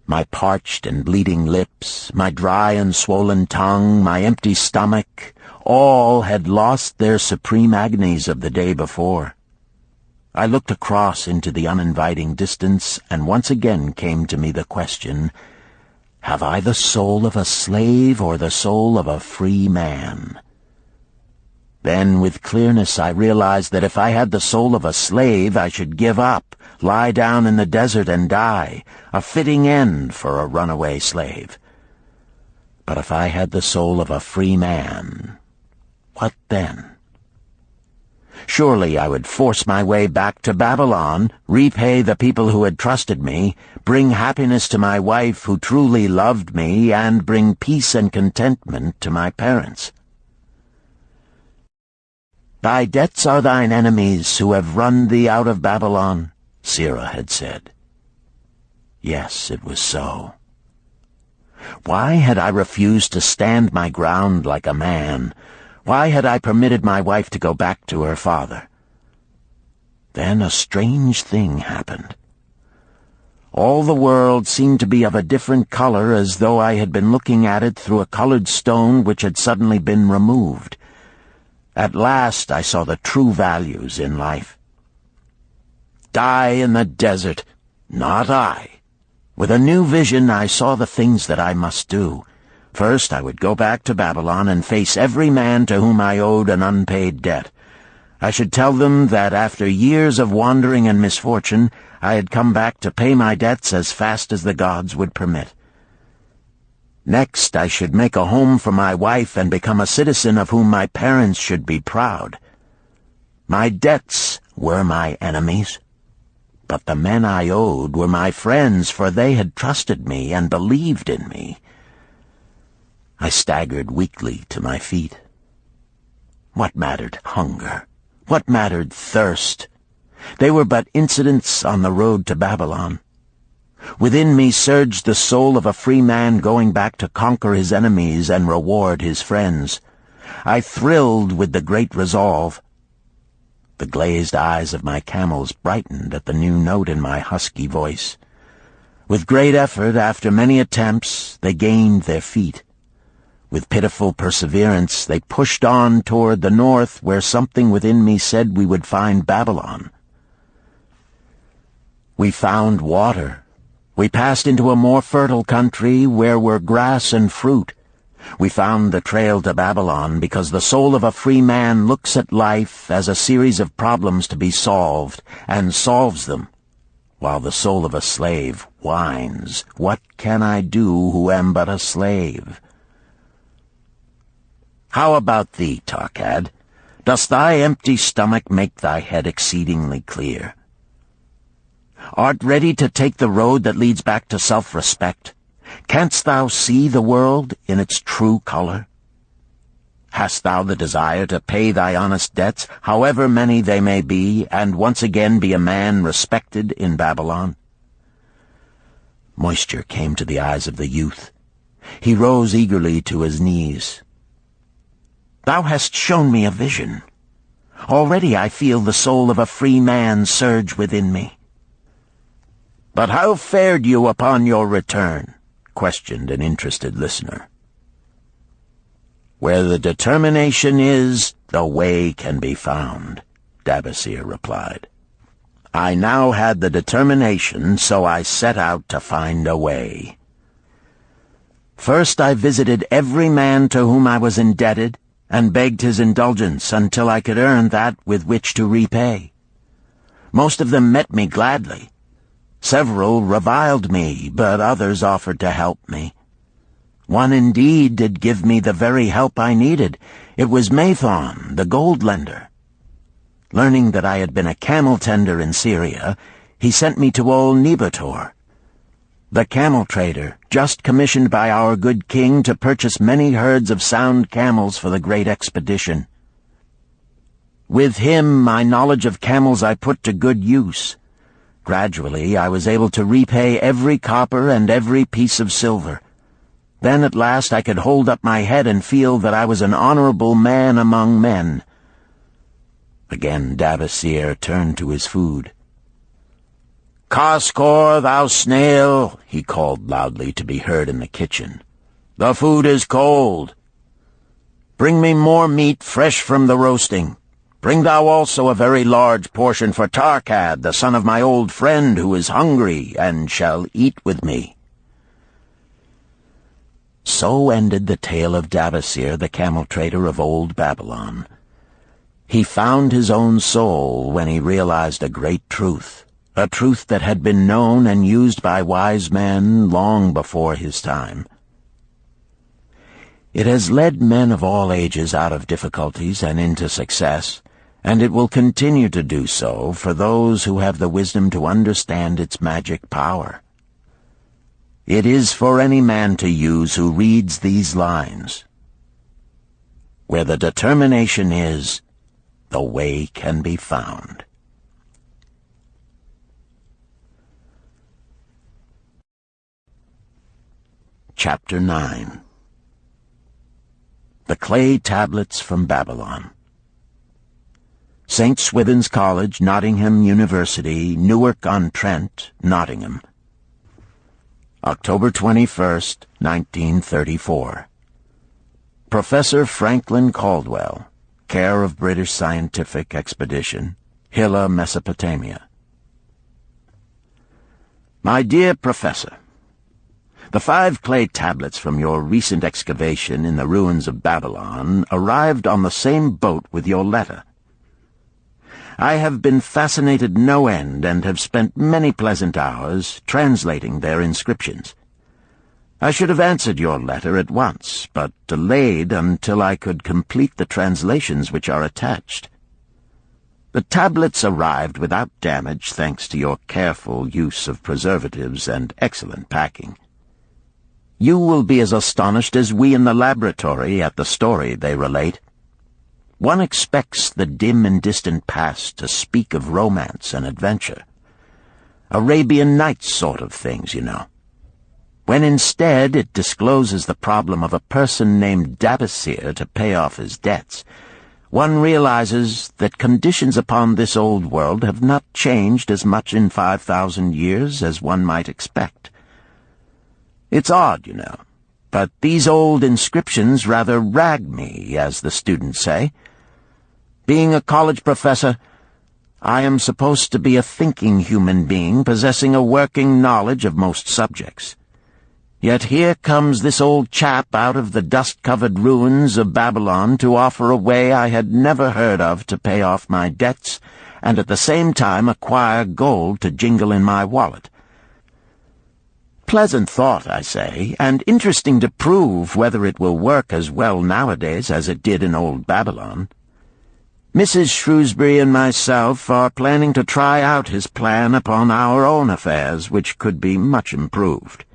My parched and bleeding lips, my dry and swollen tongue, my empty stomach, all had lost their supreme agonies of the day before. I looked across into the uninviting distance, and once again came to me the question, have I the soul of a slave or the soul of a free man? Then, with clearness, I realized that if I had the soul of a slave, I should give up, lie down in the desert and die, a fitting end for a runaway slave. But if I had the soul of a free man, what then? Surely I would force my way back to Babylon, repay the people who had trusted me, bring happiness to my wife who truly loved me, and bring peace and contentment to my parents. Thy debts are thine enemies who have run thee out of Babylon, Sirrah had said. Yes, it was so. Why had I refused to stand my ground like a man? Why had I permitted my wife to go back to her father? Then a strange thing happened. All the world seemed to be of a different color, as though I had been looking at it through a colored stone which had suddenly been removed. At last I saw the true values in life. Die in the desert, not I. With a new vision I saw the things that I must do. First, I would go back to Babylon and face every man to whom I owed an unpaid debt. I should tell them that after years of wandering and misfortune, I had come back to pay my debts as fast as the gods would permit. Next, I should make a home for my wife and become a citizen of whom my parents should be proud. My debts were my enemies, but the men I owed were my friends, for they had trusted me and believed in me. I staggered weakly to my feet. What mattered hunger? What mattered thirst? They were but incidents on the road to Babylon. Within me surged the soul of a free man going back to conquer his enemies and reward his friends. I thrilled with the great resolve. The glazed eyes of my camels brightened at the new note in my husky voice. With great effort, after many attempts, they gained their feet. With pitiful perseverance, they pushed on toward the north, where something within me said we would find Babylon. We found water. We passed into a more fertile country where were grass and fruit. We found the trail to Babylon because the soul of a free man looks at life as a series of problems to be solved, and solves them. while the soul of a slave whines, "What can I do who am but a slave?" How about thee, Tarkad? Does thy empty stomach make thy head exceedingly clear? Art ready to take the road that leads back to self-respect? Canst thou see the world in its true color? Hast thou the desire to pay thy honest debts, however many they may be, and once again be a man respected in Babylon? Moisture came to the eyes of the youth. He rose eagerly to his knees. "Thou hast shown me a vision. Already I feel the soul of a free man surge within me." "But how fared you upon your return?" questioned an interested listener. "Where the determination is, the way can be found," Dabasir replied. "I now had the determination, so I set out to find a way. First I visited every man to whom I was indebted, and begged his indulgence until I could earn that with which to repay. Most of them met me gladly. Several reviled me, but others offered to help me. One indeed did give me the very help I needed. It was Mathon, the gold lender. Learning that I had been a camel tender in Syria, he sent me to old Nebator, the camel trader, just commissioned by our good king to purchase many herds of sound camels for the great expedition. With him, my knowledge of camels I put to good use. Gradually, I was able to repay every copper and every piece of silver. Then at last I could hold up my head and feel that I was an honorable man among men." Again Dabasir turned to his food. "Kaskor, thou snail," he called loudly to be heard in the kitchen. "The food is cold. Bring me more meat fresh from the roasting. Bring thou also a very large portion for Tarkad, the son of my old friend, who is hungry and shall eat with me." So ended the tale of Dabasir, the camel trader of old Babylon. He found his own soul when he realized a great truth, a truth that had been known and used by wise men long before his time. It has led men of all ages out of difficulties and into success, and it will continue to do so for those who have the wisdom to understand its magic power. It is for any man to use who reads these lines. Where the determination is, the way can be found. Chapter 9. The Clay Tablets from Babylon. St. Swithin's College, Nottingham University, Newark-on-Trent, Nottingham. October 21st, 1934. Professor Franklin Caldwell, care of British Scientific Expedition, Hilla, Mesopotamia. My dear Professor, the 5 clay tablets from your recent excavation in the ruins of Babylon arrived on the same boat with your letter. I have been fascinated no end and have spent many pleasant hours translating their inscriptions. I should have answered your letter at once, but delayed until I could complete the translations which are attached. The tablets arrived without damage thanks to your careful use of preservatives and excellent packing. You will be as astonished as we in the laboratory at the story they relate. One expects the dim and distant past to speak of romance and adventure. Arabian Nights sort of things, you know. When instead it discloses the problem of a person named Dabasir to pay off his debts, one realizes that conditions upon this old world have not changed as much in 5,000 years as one might expect. It's odd, you know, but these old inscriptions rather rag me, as the students say. Being a college professor, I am supposed to be a thinking human being possessing a working knowledge of most subjects. Yet here comes this old chap out of the dust-covered ruins of Babylon to offer a way I had never heard of to pay off my debts and at the same time acquire gold to jingle in my wallet. Pleasant thought, I say, and interesting to prove whether it will work as well nowadays as it did in old Babylon. Mrs. Shrewsbury and myself are planning to try out his plan upon our own affairs, which could be much improved.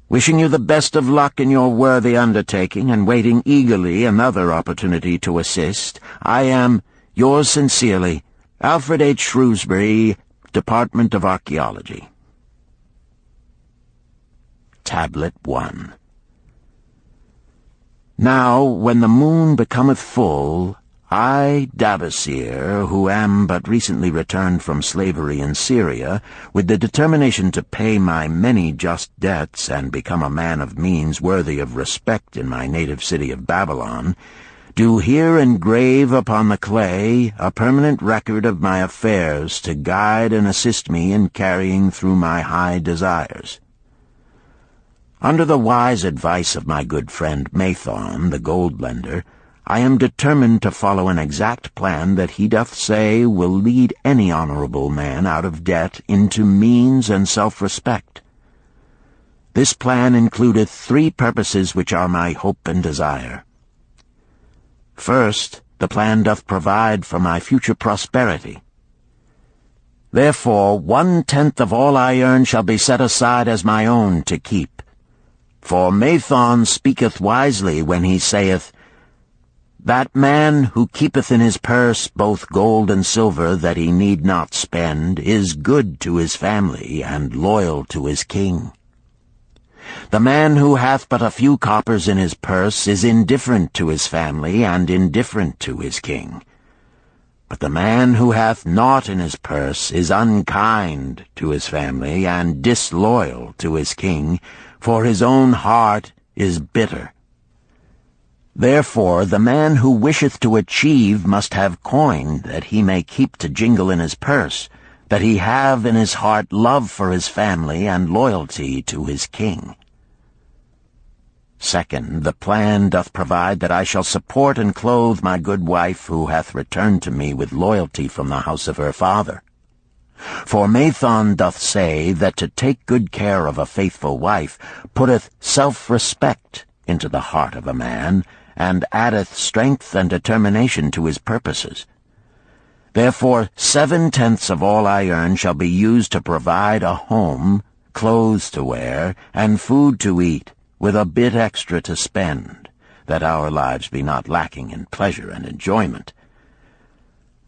Wishing you the best of luck in your worthy undertaking, and waiting eagerly another opportunity to assist, I am, yours sincerely, Alfred H. Shrewsbury, Department of Archaeology. Tablet 1. Now, when the moon becometh full, I, Davasir, who am but recently returned from slavery in Syria, with the determination to pay my many just debts and become a man of means worthy of respect in my native city of Babylon, do here engrave upon the clay a permanent record of my affairs to guide and assist me in carrying through my high desires. Under the wise advice of my good friend Mathon, the gold lender, I am determined to follow an exact plan that he doth say will lead any honorable man out of debt into means and self-respect. This plan includeth 3 purposes which are my hope and desire. First, the plan doth provide for my future prosperity. Therefore, 1/10 of all I earn shall be set aside as my own to keep. For Mathon speaketh wisely when he saith, That man who keepeth in his purse both gold and silver that he need not spend is good to his family and loyal to his king. The man who hath but a few coppers in his purse is indifferent to his family and indifferent to his king. But the man who hath naught in his purse is unkind to his family and disloyal to his king, for his own heart is bitter. Therefore the man who wisheth to achieve must have coin that he may keep to jingle in his purse, that he have in his heart love for his family and loyalty to his king. Second, the plan doth provide that I shall support and clothe my good wife who hath returned to me with loyalty from the house of her father. For Mathon doth say that to take good care of a faithful wife putteth self-respect into the heart of a man, and addeth strength and determination to his purposes. Therefore 7/10 of all I earn shall be used to provide a home, clothes to wear, and food to eat, with a bit extra to spend, that our lives be not lacking in pleasure and enjoyment.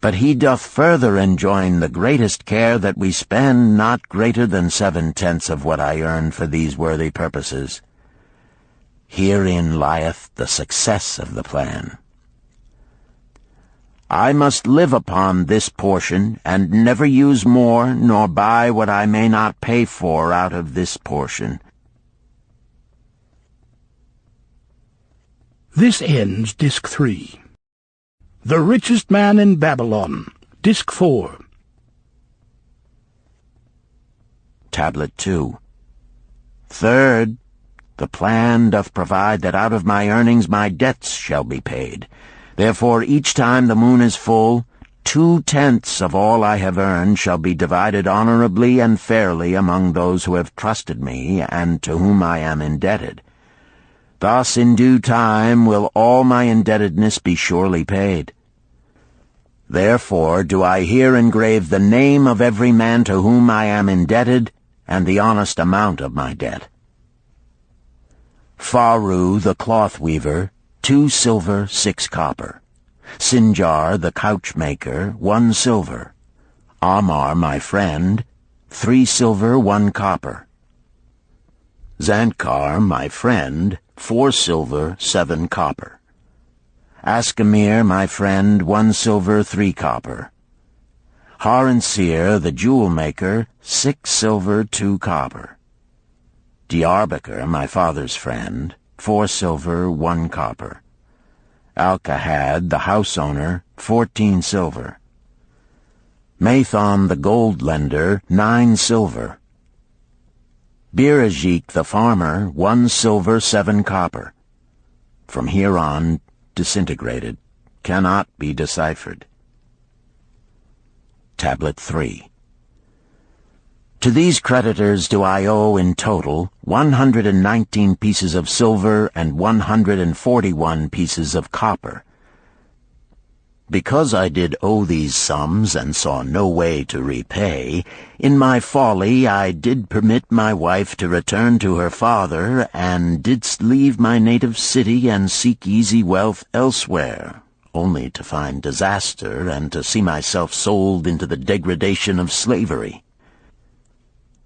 But he doth further enjoin the greatest care that we spend not greater than 7/10 of what I earn for these worthy purposes. Herein lieth the success of the plan. I must live upon this portion, and never use more, nor buy what I may not pay for out of this portion. This ends Disc 3. The Richest Man in Babylon, Disc 4. Tablet 2. Third, the plan doth provide that out of my earnings my debts shall be paid. Therefore each time the moon is full, 2/10 of all I have earned shall be divided honorably and fairly among those who have trusted me and to whom I am indebted. Thus in due time will all my indebtedness be surely paid. Therefore do I here engrave the name of every man to whom I am indebted, and the honest amount of my debt. Faru the cloth weaver, 2 silver, 6 copper. Sinjar the couch maker, 1 silver. Amar my friend, 3 silver, 1 copper. Zantkar my friend, 4 silver, 7 copper. Askamir my friend, 1 silver, 3 copper. Haransir the jewel maker, 6 silver, 2 copper. Diarbekir, my father's friend, 4 silver, 1 copper. Alkahad, the house owner, 14 silver. Mathon, the gold lender, 9 silver. Birajik, the farmer, 1 silver, 7 copper. From here on, disintegrated, cannot be deciphered. Tablet 3. To these creditors do I owe in total 119 pieces of silver and 141 pieces of copper. Because I did owe these sums and saw no way to repay, in my folly I did permit my wife to return to her father, and didst leave my native city and seek easy wealth elsewhere, only to find disaster and to see myself sold into the degradation of slavery.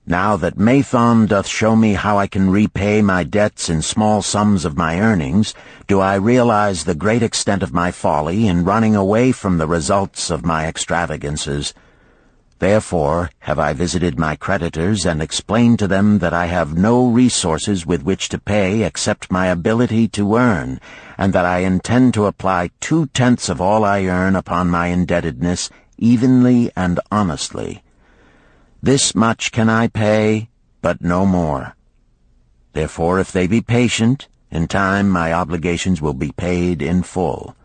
Now that Mathon doth show me how I can repay my debts in small sums of my earnings, do I realize the great extent of my folly in running away from the results of my extravagances. Therefore have I visited my creditors and explained to them that I have no resources with which to pay except my ability to earn, and that I intend to apply 2/10 of all I earn upon my indebtedness evenly and honestly. This much can I pay, but no more. Therefore, if they be patient, in time my obligations will be paid in full.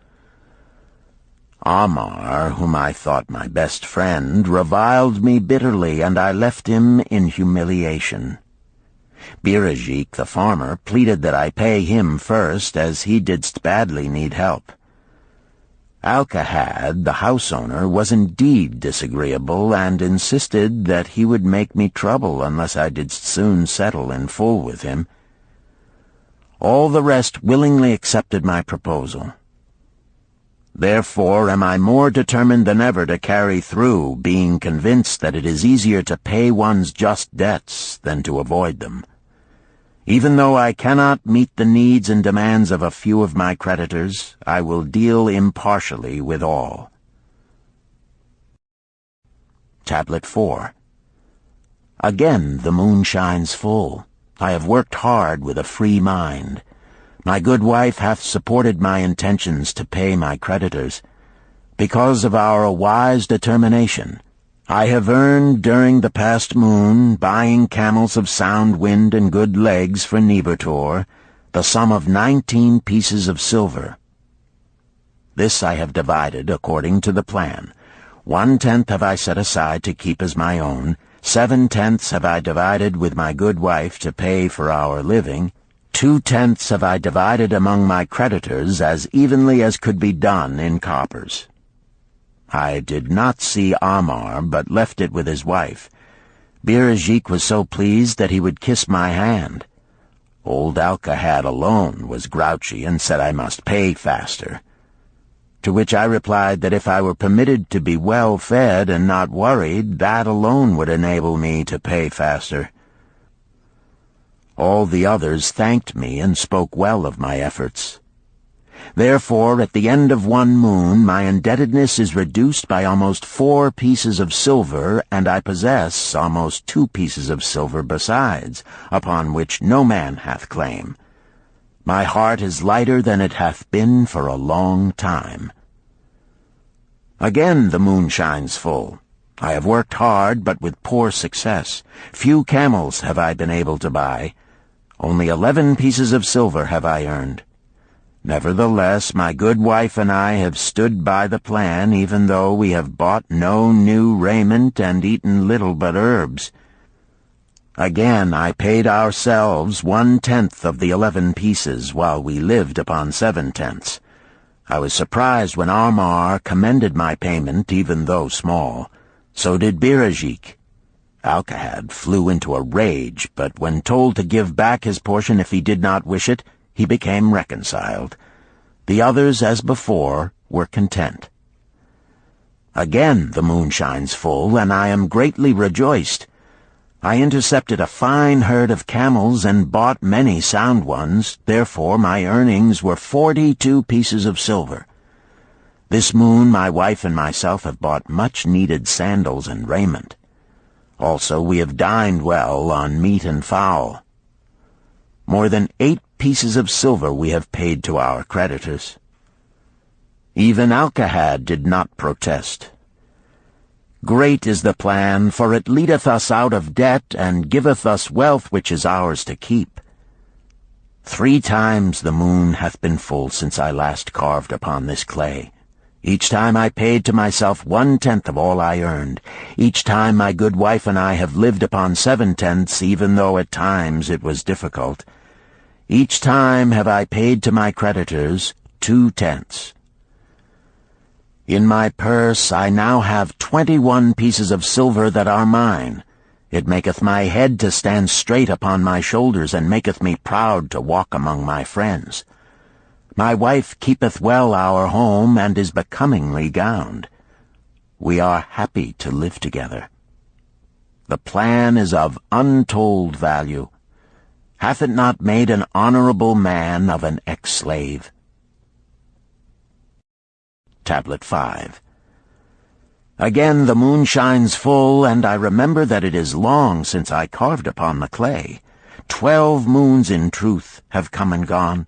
Amar, whom I thought my best friend, reviled me bitterly, and I left him in humiliation. Birajik, the farmer, pleaded that I pay him first, as he didst badly need help. Alcahad, the house owner, was indeed disagreeable, and insisted that he would make me trouble unless I did soon settle in full with him. All the rest willingly accepted my proposal. Therefore am I more determined than ever to carry through, being convinced that it is easier to pay one's just debts than to avoid them. Even though I cannot meet the needs and demands of a few of my creditors, I will deal impartially with all. Tablet 4. Again the moon shines full. I have worked hard with a free mind. My good wife hath supported my intentions to pay my creditors. Because of our wise determination, I have earned during the past moon, buying camels of sound wind and good legs for Nebertor, the sum of 19 pieces of silver. This I have divided according to the plan. 1/10 have I set aside to keep as my own, 7/10 have I divided with my good wife to pay for our living, 2/10 have I divided among my creditors as evenly as could be done in coppers. I did not see Amar, but left it with his wife. Birajik was so pleased that he would kiss my hand. Old Alcahad alone was grouchy and said I must pay faster. To which I replied that if I were permitted to be well fed and not worried, that alone would enable me to pay faster. All the others thanked me and spoke well of my efforts. Therefore, at the end of one moon, my indebtedness is reduced by almost 4 pieces of silver, and I possess almost 2 pieces of silver besides, upon which no man hath claim. My heart is lighter than it hath been for a long time. Again the moon shines full. I have worked hard, but with poor success. Few camels have I been able to buy. Only 11 pieces of silver have I earned. Nevertheless, my good wife and I have stood by the plan, even though we have bought no new raiment and eaten little but herbs. Again I paid ourselves 1/10 of the 11 pieces, while we lived upon 7/10. I was surprised when Amar commended my payment, even though small. So did Birajik. Alcahad flew into a rage, but when told to give back his portion if he did not wish it, he became reconciled. The others, as before, were content. Again the moon shines full, and I am greatly rejoiced. I intercepted a fine herd of camels and bought many sound ones, therefore my earnings were 42 pieces of silver. This moon my wife and myself have bought much-needed sandals and raiment. Also we have dined well on meat and fowl. More than 8 pieces of silver we have paid to our creditors. Even Alcahad did not protest. Great is the plan, for it leadeth us out of debt, and giveth us wealth which is ours to keep. 3 times the moon hath been full since I last carved upon this clay. Each time I paid to myself 1/10 of all I earned. Each time my good wife and I have lived upon 7/10, even though at times it was difficult. Each time have I paid to my creditors 2/10. In my purse I now have 21 pieces of silver that are mine. It maketh my head to stand straight upon my shoulders, and maketh me proud to walk among my friends. My wife keepeth well our home, and is becomingly gowned. We are happy to live together. The plan is of untold value. Hath it not made an honorable man of an ex-slave? Tablet 5. Again the moon shines full, and I remember that it is long since I carved upon the clay. 12 moons in truth have come and gone.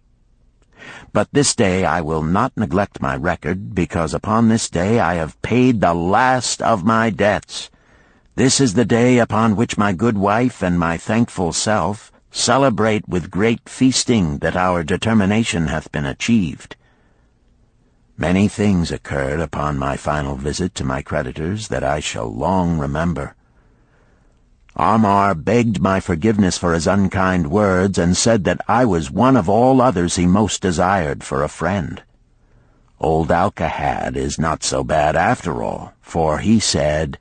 But this day I will not neglect my record, because upon this day I have paid the last of my debts. This is the day upon which my good wife and my thankful self celebrate with great feasting that our determination hath been achieved. Many things occurred upon my final visit to my creditors that I shall long remember. Amar begged my forgiveness for his unkind words, and said that I was one of all others he most desired for a friend. Old Alcahad is not so bad after all, for he said,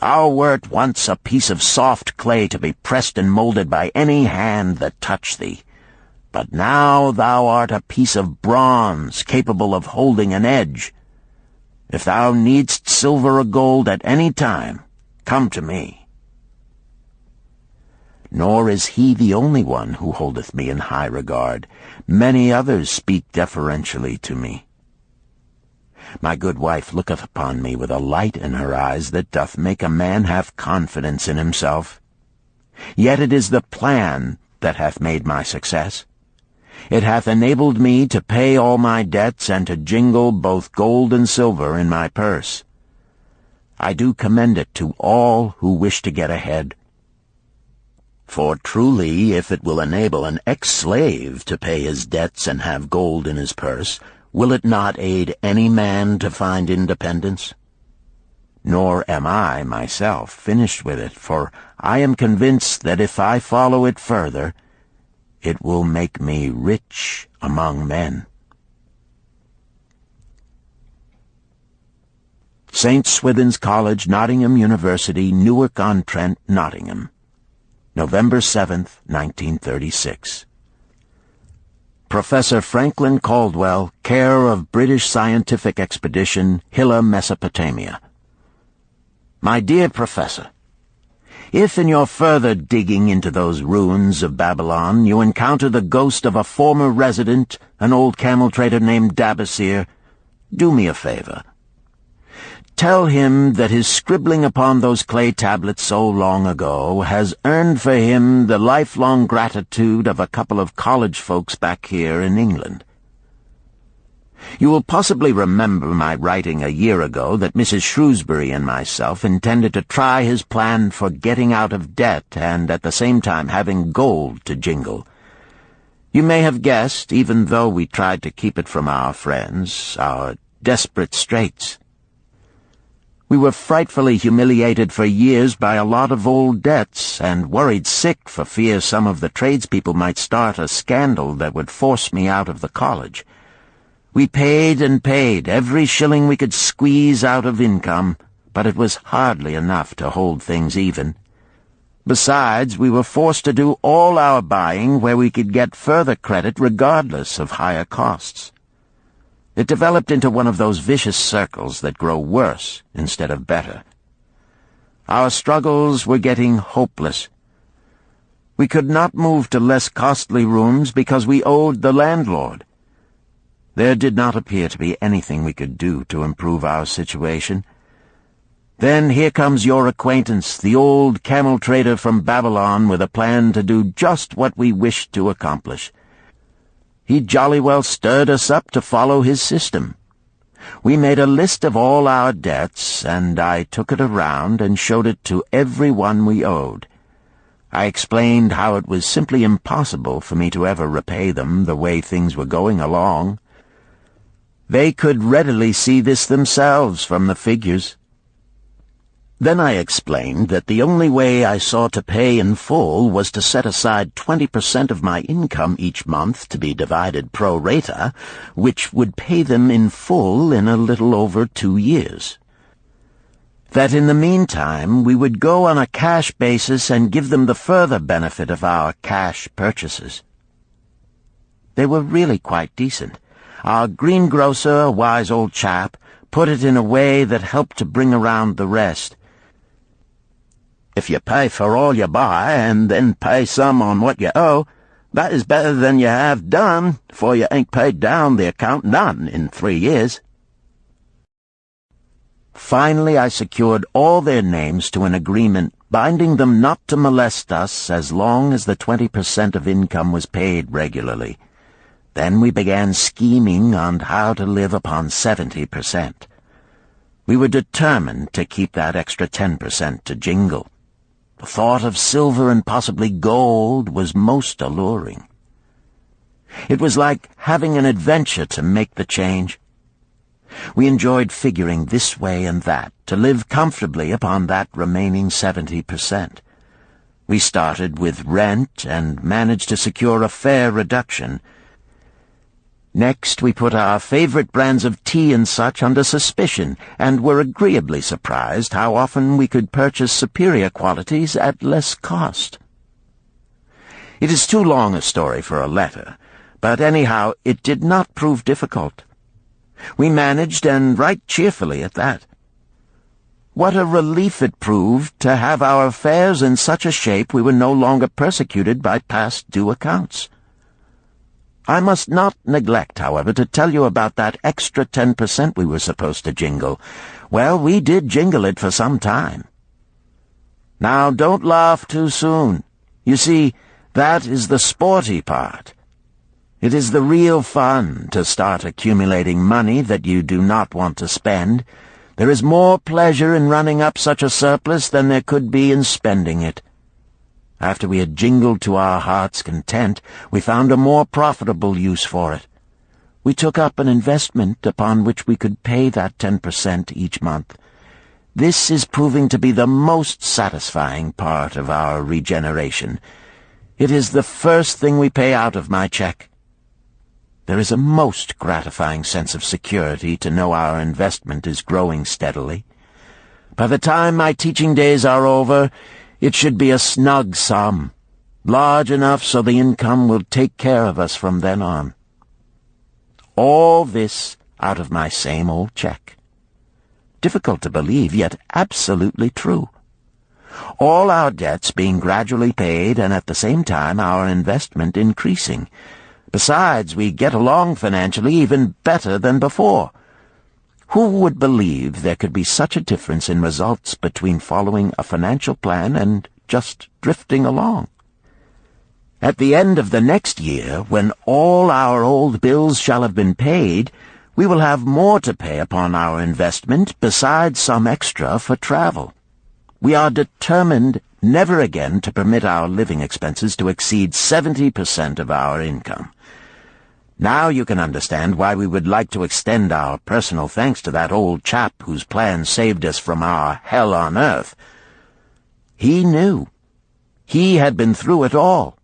"Thou wert once a piece of soft clay to be pressed and molded by any hand that touched thee. But now thou art a piece of bronze, capable of holding an edge. If thou needst silver or gold at any time, come to me." Nor is he the only one who holdeth me in high regard. Many others speak deferentially to me. My good wife looketh upon me with a light in her eyes that doth make a man have confidence in himself. Yet it is the plan that hath made my success. It hath enabled me to pay all my debts and to jingle both gold and silver in my purse. I do commend it to all who wish to get ahead. For truly, if it will enable an ex-slave to pay his debts and have gold in his purse, will it not aid any man to find independence? Nor am I, myself, finished with it, for I am convinced that if I follow it further, it will make me rich among men. St. Swithin's College, Nottingham University, Newark-on-Trent, Nottingham, November 7th, 1936. Professor Franklin Caldwell, care of British Scientific Expedition, Hilla, Mesopotamia. My dear Professor, if in your further digging into those ruins of Babylon you encounter the ghost of a former resident, an old camel-trader named Dabasir, do me a favor. Tell him that his scribbling upon those clay tablets so long ago has earned for him the lifelong gratitude of a couple of college folks back here in England. You will possibly remember my writing a year ago that Mrs. Shrewsbury and myself intended to try his plan for getting out of debt and at the same time having gold to jingle. You may have guessed, even though we tried to keep it from our friends, our desperate straits. We were frightfully humiliated for years by a lot of old debts, and worried sick for fear some of the tradespeople might start a scandal that would force me out of the college. We paid and paid, every shilling we could squeeze out of income, but it was hardly enough to hold things even. Besides, we were forced to do all our buying where we could get further credit regardless of higher costs. It developed into one of those vicious circles that grow worse instead of better. Our struggles were getting hopeless. We could not move to less costly rooms because we owed the landlord. There did not appear to be anything we could do to improve our situation. Then here comes your acquaintance, the old camel-trader from Babylon, with a plan to do just what we wished to accomplish. He jolly well stirred us up to follow his system. We made a list of all our debts, and I took it around and showed it to every one we owed. I explained how it was simply impossible for me to ever repay them the way things were going along. They could readily see this themselves from the figures. Then I explained that the only way I saw to pay in full was to set aside 20% of my income each month to be divided pro rata, which would pay them in full in a little over 2 years. That in the meantime we would go on a cash basis and give them the further benefit of our cash purchases. They were really quite decent. Our greengrocer, a wise old chap, put it in a way that helped to bring around the rest. If you pay for all you buy and then pay some on what you owe, that is better than you have done, for you ain't paid down the account none in 3 years. Finally, I secured all their names to an agreement binding them not to molest us as long as the 20% of income was paid regularly. Then we began scheming on how to live upon 70%. We were determined to keep that extra 10% to jingle. The thought of silver and possibly gold was most alluring. It was like having an adventure to make the change. We enjoyed figuring this way and that to live comfortably upon that remaining 70%. We started with rent and managed to secure a fair reduction. Next, we put our favorite brands of tea and such under suspicion, and were agreeably surprised how often we could purchase superior qualities at less cost. It is too long a story for a letter, but anyhow it did not prove difficult. We managed, and right cheerfully at that. What a relief it proved to have our affairs in such a shape we were no longer persecuted by past due accounts. I must not neglect, however, to tell you about that extra 10% we were supposed to jingle. Well, we did jingle it for some time. Now, don't laugh too soon. You see, that is the sporty part. It is the real fun to start accumulating money that you do not want to spend. There is more pleasure in running up such a surplus than there could be in spending it. After we had jingled to our heart's content, we found a more profitable use for it. We took up an investment upon which we could pay that 10% each month. This is proving to be the most satisfying part of our regeneration. It is the first thing we pay out of my check. There is a most gratifying sense of security to know our investment is growing steadily. By the time my teaching days are over, it should be a snug sum, large enough so the income will take care of us from then on. All this out of my same old check. Difficult to believe, yet absolutely true. All our debts being gradually paid, and at the same time our investment increasing. Besides, we get along financially even better than before. Who would believe there could be such a difference in results between following a financial plan and just drifting along? At the end of the next year, when all our old bills shall have been paid, we will have more to pay upon our investment besides some extra for travel. We are determined never again to permit our living expenses to exceed 70% of our income. Now you can understand why we would like to extend our personal thanks to that old chap whose plan saved us from our hell on earth. He knew. He had been through it all.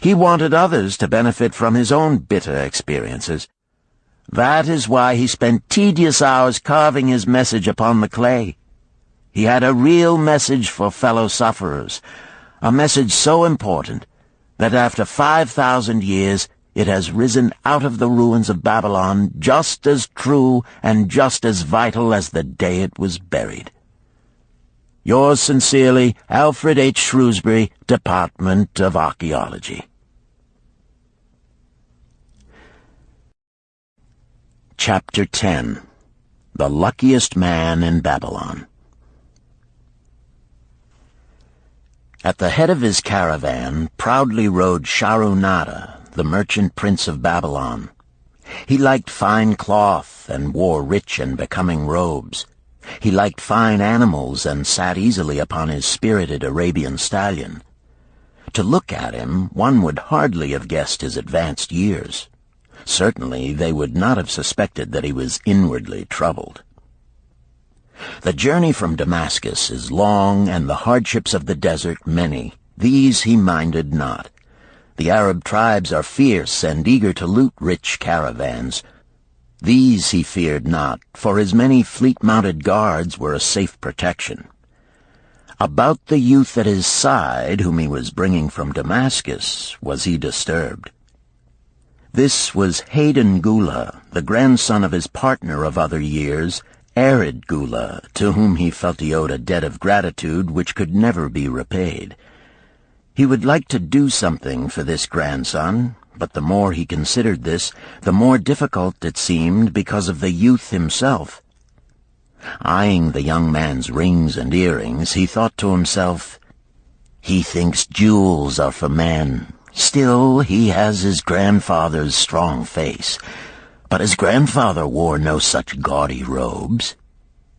He wanted others to benefit from his own bitter experiences. That is why he spent tedious hours carving his message upon the clay. He had a real message for fellow sufferers, a message so important that after 5,000 years it has risen out of the ruins of Babylon just as true and just as vital as the day it was buried. Yours sincerely, Alfred H. Shrewsbury, Department of Archaeology. Chapter 10. The Luckiest Man in Babylon. At the head of his caravan proudly rode Shahrunada, the merchant prince of Babylon. He liked fine cloth and wore rich and becoming robes. He liked fine animals and sat easily upon his spirited Arabian stallion. To look at him, one would hardly have guessed his advanced years. Certainly they would not have suspected that he was inwardly troubled. The journey from Damascus is long, and the hardships of the desert many. These he minded not. The Arab tribes are fierce and eager to loot rich caravans. These he feared not, for his many fleet-mounted guards were a safe protection. About the youth at his side, whom he was bringing from Damascus, was he disturbed. This was Hayden Gula, the grandson of his partner of other years, Arid Gula, to whom he felt he owed a debt of gratitude which could never be repaid. He would like to do something for this grandson, but the more he considered this, the more difficult it seemed because of the youth himself. Eyeing the young man's rings and earrings, he thought to himself, "He thinks jewels are for men. Still, he has his grandfather's strong face. But his grandfather wore no such gaudy robes.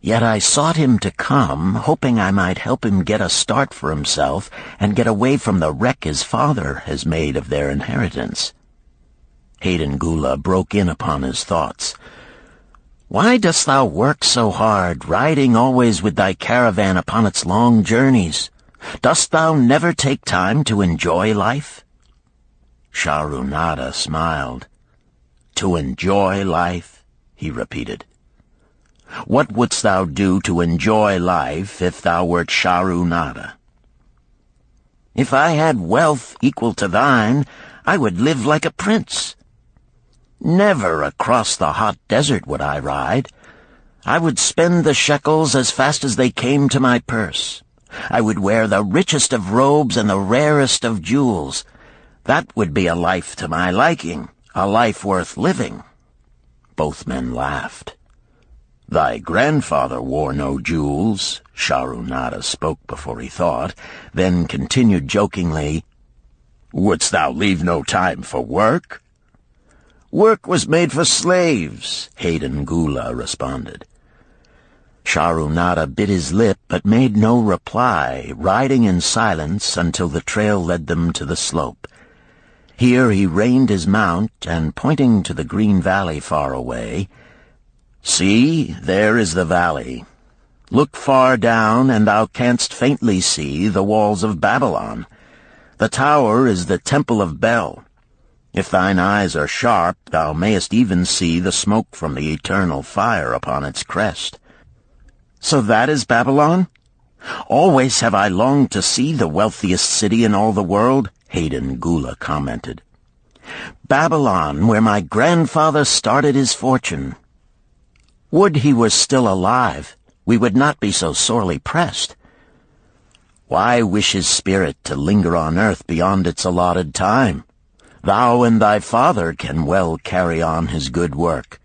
Yet I sought him to come, hoping I might help him get a start for himself and get away from the wreck his father has made of their inheritance." Hayden Gula broke in upon his thoughts. "Why dost thou work so hard, riding always with thy caravan upon its long journeys? Dost thou never take time to enjoy life?" Shahrunada smiled. "To enjoy life?" he repeated. "What wouldst thou do to enjoy life if thou wert Shahrunada?" "If I had wealth equal to thine, I would live like a prince. Never across the hot desert would I ride. I would spend the shekels as fast as they came to my purse. I would wear the richest of robes and the rarest of jewels. That would be a life to my liking, a life worth living." Both men laughed. "Thy grandfather wore no jewels," Shahrunada spoke before he thought, then continued jokingly, "Wouldst thou leave no time for work?" "Work was made for slaves," Hayden Gula responded. Shahrunada bit his lip but made no reply, riding in silence until the trail led them to the slope. Here he reined his mount, and pointing to the green valley far away, "See, there is the valley. Look far down, and thou canst faintly see the walls of Babylon. The tower is the temple of Bel. If thine eyes are sharp, thou mayest even see the smoke from the eternal fire upon its crest." "So that is Babylon? Always have I longed to see the wealthiest city in all the world," Hayden Gula commented. "Babylon, where my grandfather started his fortune. Would he were still alive, we would not be so sorely pressed. Why wish his spirit to linger on earth beyond its allotted time? Thou and thy father can well carry on his good work.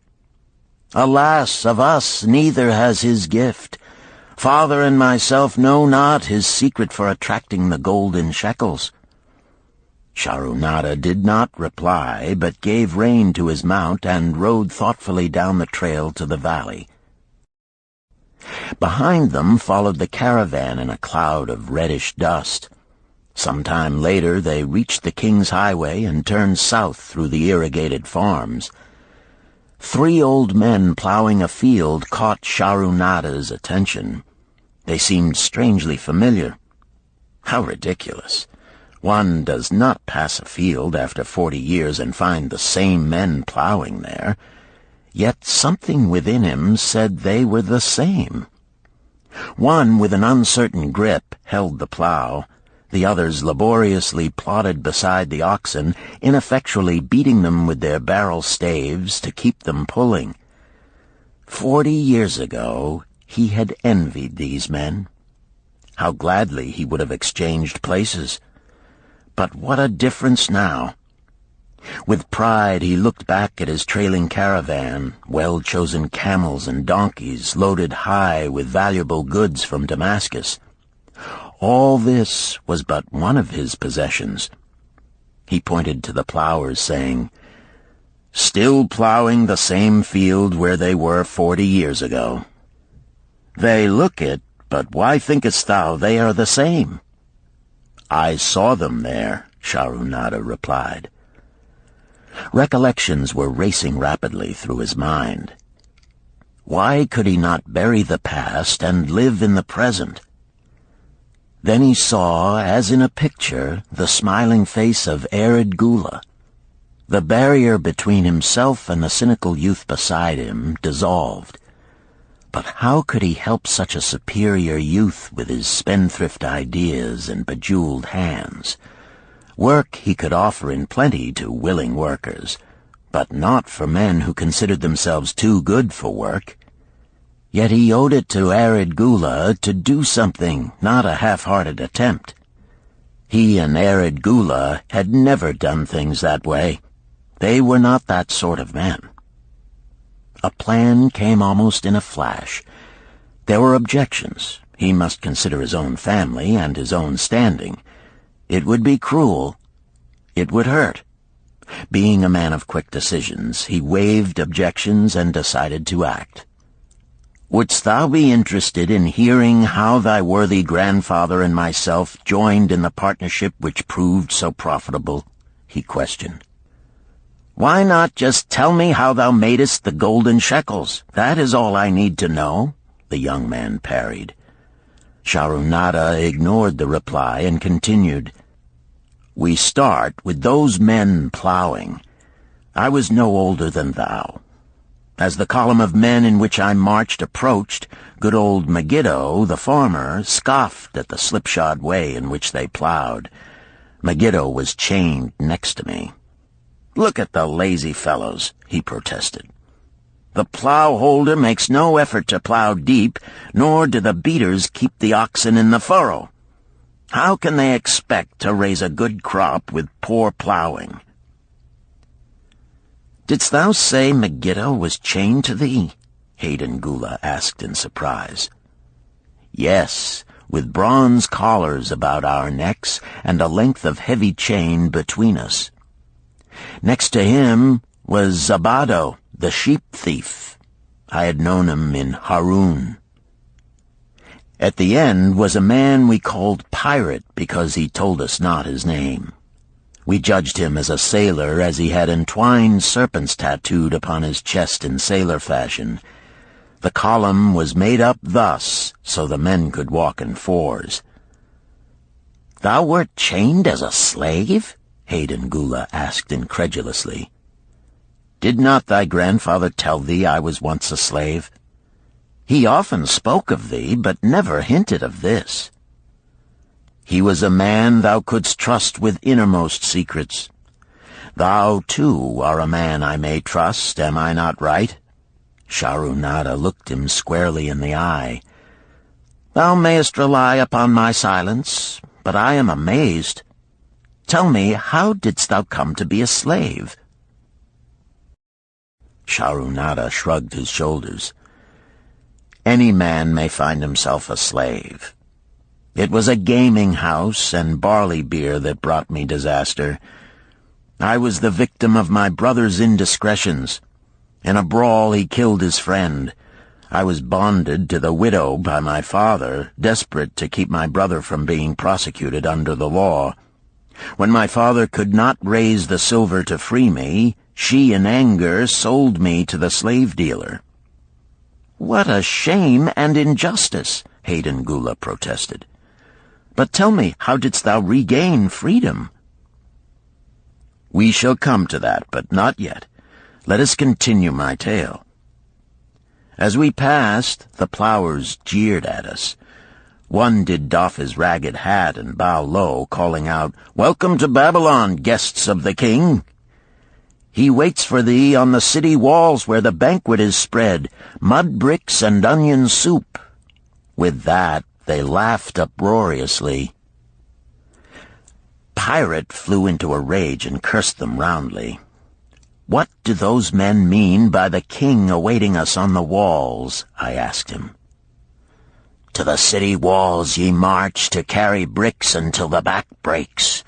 Alas, of us neither has his gift. Father and myself know not his secret for attracting the golden shekels." Shahrunada did not reply, but gave rein to his mount and rode thoughtfully down the trail to the valley. Behind them followed the caravan in a cloud of reddish dust. Some time later they reached the King's Highway and turned south through the irrigated farms. 3 old men plowing a field caught Shahrunada's attention. They seemed strangely familiar. How ridiculous! One does not pass a field after 40 years and find the same men plowing there. Yet something within him said they were the same. One, with an uncertain grip, held the plow. The others laboriously plodded beside the oxen, ineffectually beating them with their barrel staves to keep them pulling. 40 years ago, he had envied these men. How gladly he would have exchanged places. But what a difference now! With pride he looked back at his trailing caravan, well-chosen camels and donkeys loaded high with valuable goods from Damascus. All this was but one of his possessions. He pointed to the plowers, saying, "Still plowing the same field where they were 40 years ago. They look it, but why thinkest thou they are the same?" "I saw them there," Shahrunada replied. Recollections were racing rapidly through his mind. Why could he not bury the past and live in the present? Then he saw, as in a picture, the smiling face of Arid Gula. The barrier between himself and the cynical youth beside him dissolved. But how could he help such a superior youth with his spendthrift ideas and bejeweled hands? Work he could offer in plenty to willing workers, but not for men who considered themselves too good for work. Yet he owed it to Arid Gula to do something, not a half-hearted attempt. He and Arid Gula had never done things that way. They were not that sort of men. A plan came almost in a flash. There were objections. He must consider his own family and his own standing. It would be cruel. It would hurt. Being a man of quick decisions, he waived objections and decided to act. "Wouldst thou be interested in hearing how thy worthy grandfather and myself joined in the partnership which proved so profitable?" he questioned. "Why not just tell me how thou madest the golden shekels? That is all I need to know," the young man parried. Sharunada ignored the reply and continued, "We start with those men plowing. I was no older than thou. As the column of men in which I marched approached, good old Megiddo, the farmer, scoffed at the slipshod way in which they plowed. Megiddo was chained next to me. 'Look at the lazy fellows,' he protested. 'The plow holder makes no effort to plow deep, nor do the beaters keep the oxen in the furrow. How can they expect to raise a good crop with poor plowing?' "'Didst thou say Megiddo was chained to thee?' Hayden Gula asked in surprise. "'Yes, with bronze collars about our necks and a length of heavy chain between us. Next to him was Zabado, the sheep thief. I had known him in Harun. At the end was a man we called Pirate because he told us not his name. We judged him as a sailor as he had entwined serpents tattooed upon his chest in sailor fashion. The column was made up thus, so the men could walk in fours." "Thou wert chained as a slave?" Hayden Gula asked incredulously. "Did not thy grandfather tell thee I was once a slave? He often spoke of thee, but never hinted of this. He was a man thou couldst trust with innermost secrets. Thou, too, are a man I may trust, am I not right?" Sharunada looked him squarely in the eye. "Thou mayest rely upon my silence, but I am amazed. Tell me, how didst thou come to be a slave?" Sharunada shrugged his shoulders. "Any man may find himself a slave. It was a gaming house and barley beer that brought me disaster. I was the victim of my brother's indiscretions. In a brawl he killed his friend. I was bonded to the widow by my father, desperate to keep my brother from being prosecuted under the law. When my father could not raise the silver to free me, she in anger sold me to the slave dealer." "What a shame and injustice," Hayden Gula protested. "But tell me, how didst thou regain freedom?" "We shall come to that, but not yet. Let us continue my tale. As we passed, the plowers jeered at us. One did doff his ragged hat and bow low, calling out, 'Welcome to Babylon, guests of the king! He waits for thee on the city walls where the banquet is spread, mud bricks and onion soup.' With that, they laughed uproariously. Pirate flew into a rage and cursed them roundly. "What do those men mean by the king awaiting us on the walls?" I asked him. "To the city walls ye march to carry bricks until the back breaks.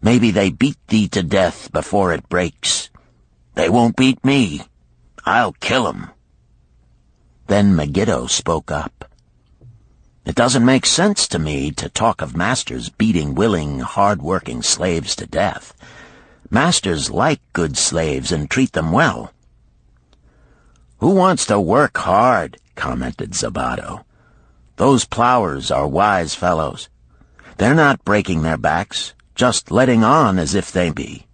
Maybe they beat thee to death before it breaks. They won't beat me. I'll kill 'em." Then Megiddo spoke up. "It doesn't make sense to me to talk of masters beating willing, hard-working slaves to death. Masters like good slaves and treat them well." "Who wants to work hard?" commented Zabato. "Those plowers are wise fellows. They're not breaking their backs, just letting on as if they be."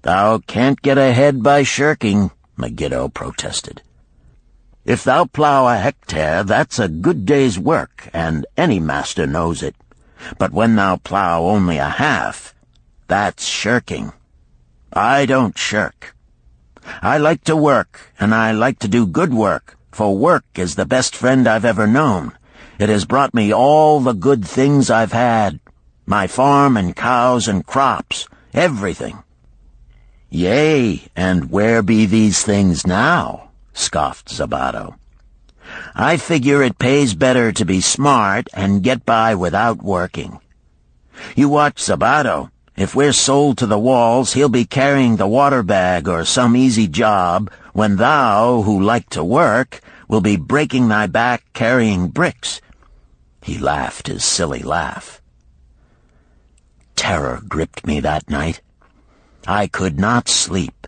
"Thou can't get ahead by shirking," Megiddo protested. "If thou plow a hectare, that's a good day's work, and any master knows it. But when thou plow only a half, that's shirking. I don't shirk. I like to work, and I like to do good work, for work is the best friend I've ever known. It has brought me all the good things I've had, my farm and cows and crops, everything." "Yea, and where be these things now?" scoffed Zabato. "I figure it pays better to be smart and get by without working. You watch Zabato. If we're sold to the walls, he'll be carrying the water bag or some easy job, when thou, who like to work, will be breaking thy back carrying bricks." He laughed his silly laugh. Terror gripped me that night. I could not sleep.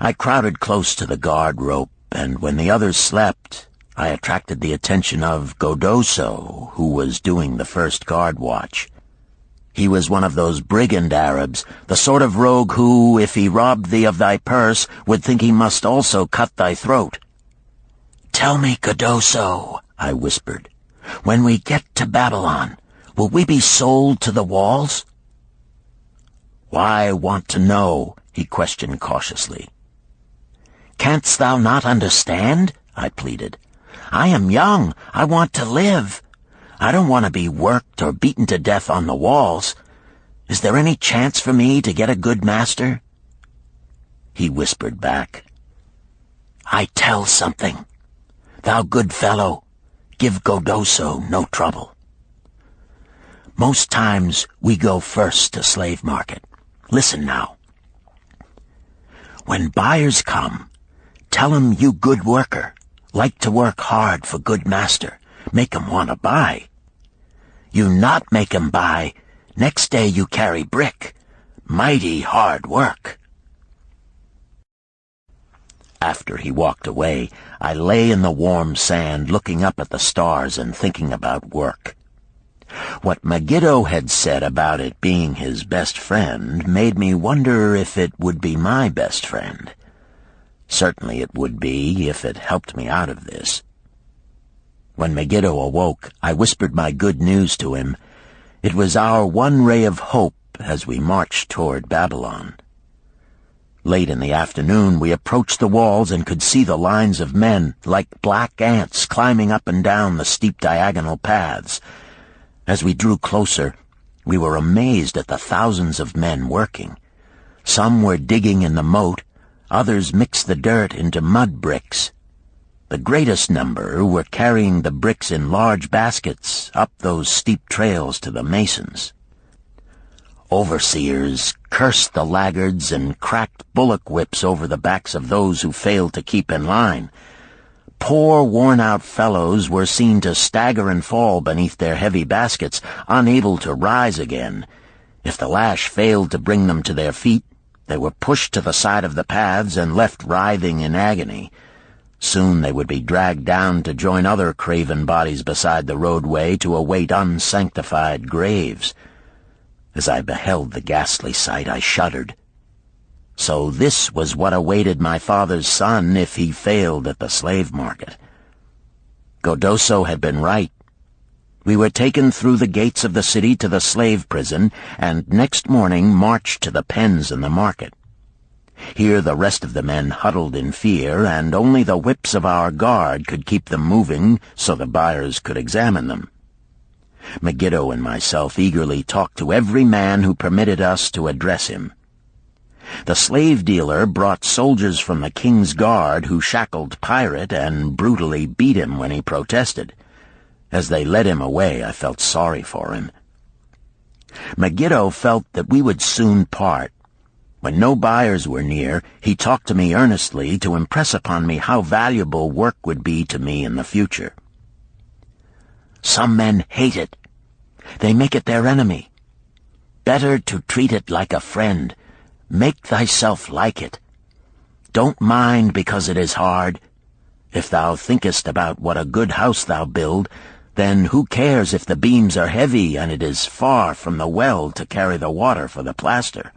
I crowded close to the guard rope, and when the others slept, I attracted the attention of Godoso, who was doing the first guard watch. He was one of those brigand Arabs, the sort of rogue who, if he robbed thee of thy purse, would think he must also cut thy throat. "Tell me, Godoso," I whispered, "when we get to Babylon, will we be sold to the walls?" "Why want to know?" he questioned cautiously. "Canst thou not understand?" I pleaded. "I am young. I want to live. I don't want to be worked or beaten to death on the walls. Is there any chance for me to get a good master?" He whispered back, "I tell something. Thou good fellow, give Godoso no trouble. Most times we go first to slave market. Listen now. When buyers come, tell 'em you good worker, like to work hard for good master, make 'em want to buy. You not make 'em buy, next day you carry brick. Mighty hard work." After he walked away, I lay in the warm sand looking up at the stars and thinking about work. What Megiddo had said about it being his best friend made me wonder if it would be my best friend. Certainly it would be if it helped me out of this. When Megiddo awoke, I whispered my good news to him. It was our one ray of hope as we marched toward Babylon. Late in the afternoon, we approached the walls and could see the lines of men, like black ants, climbing up and down the steep diagonal paths. As we drew closer, we were amazed at the thousands of men working. Some were digging in the moat, others mixed the dirt into mud bricks. The greatest number were carrying the bricks in large baskets up those steep trails to the masons. Overseers cursed the laggards and cracked bullock whips over the backs of those who failed to keep in line. Poor, worn-out fellows were seen to stagger and fall beneath their heavy baskets, unable to rise again. If the lash failed to bring them to their feet, they were pushed to the side of the paths and left writhing in agony. Soon they would be dragged down to join other craven bodies beside the roadway to await unsanctified graves. As I beheld the ghastly sight, I shuddered. So this was what awaited my father's son if he failed at the slave market. Godoso had been right. We were taken through the gates of the city to the slave prison, and next morning marched to the pens in the market. Here the rest of the men huddled in fear, and only the whips of our guard could keep them moving so the buyers could examine them. Megiddo and myself eagerly talked to every man who permitted us to address him. The slave dealer brought soldiers from the king's guard who shackled Pirate and brutally beat him when he protested. As they led him away, I felt sorry for him. Megiddo felt that we would soon part. When no buyers were near, he talked to me earnestly to impress upon me how valuable work would be to me in the future. Some men hate it. They make it their enemy. Better to treat it like a friend. Make thyself like it. Don't mind because it is hard. If thou thinkest about what a good house thou build, then who cares if the beams are heavy and it is far from the well to carry the water for the plaster?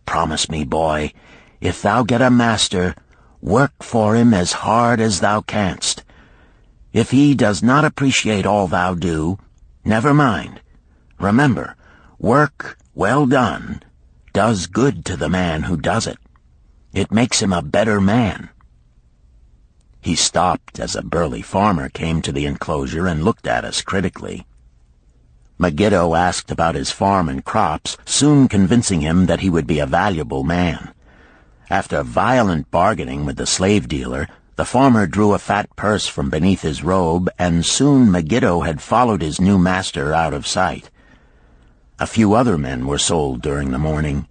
Promise me, boy, if thou get a master, work for him as hard as thou canst. If he does not appreciate all thou do, never mind. Remember, work well done does good to the man who does it. It makes him a better man. He stopped as a burly farmer came to the enclosure and looked at us critically. Megiddo asked about his farm and crops, soon convincing him that he would be a valuable man. After violent bargaining with the slave dealer, the farmer drew a fat purse from beneath his robe, and soon Megiddo had followed his new master out of sight. A few other men were sold during the morning.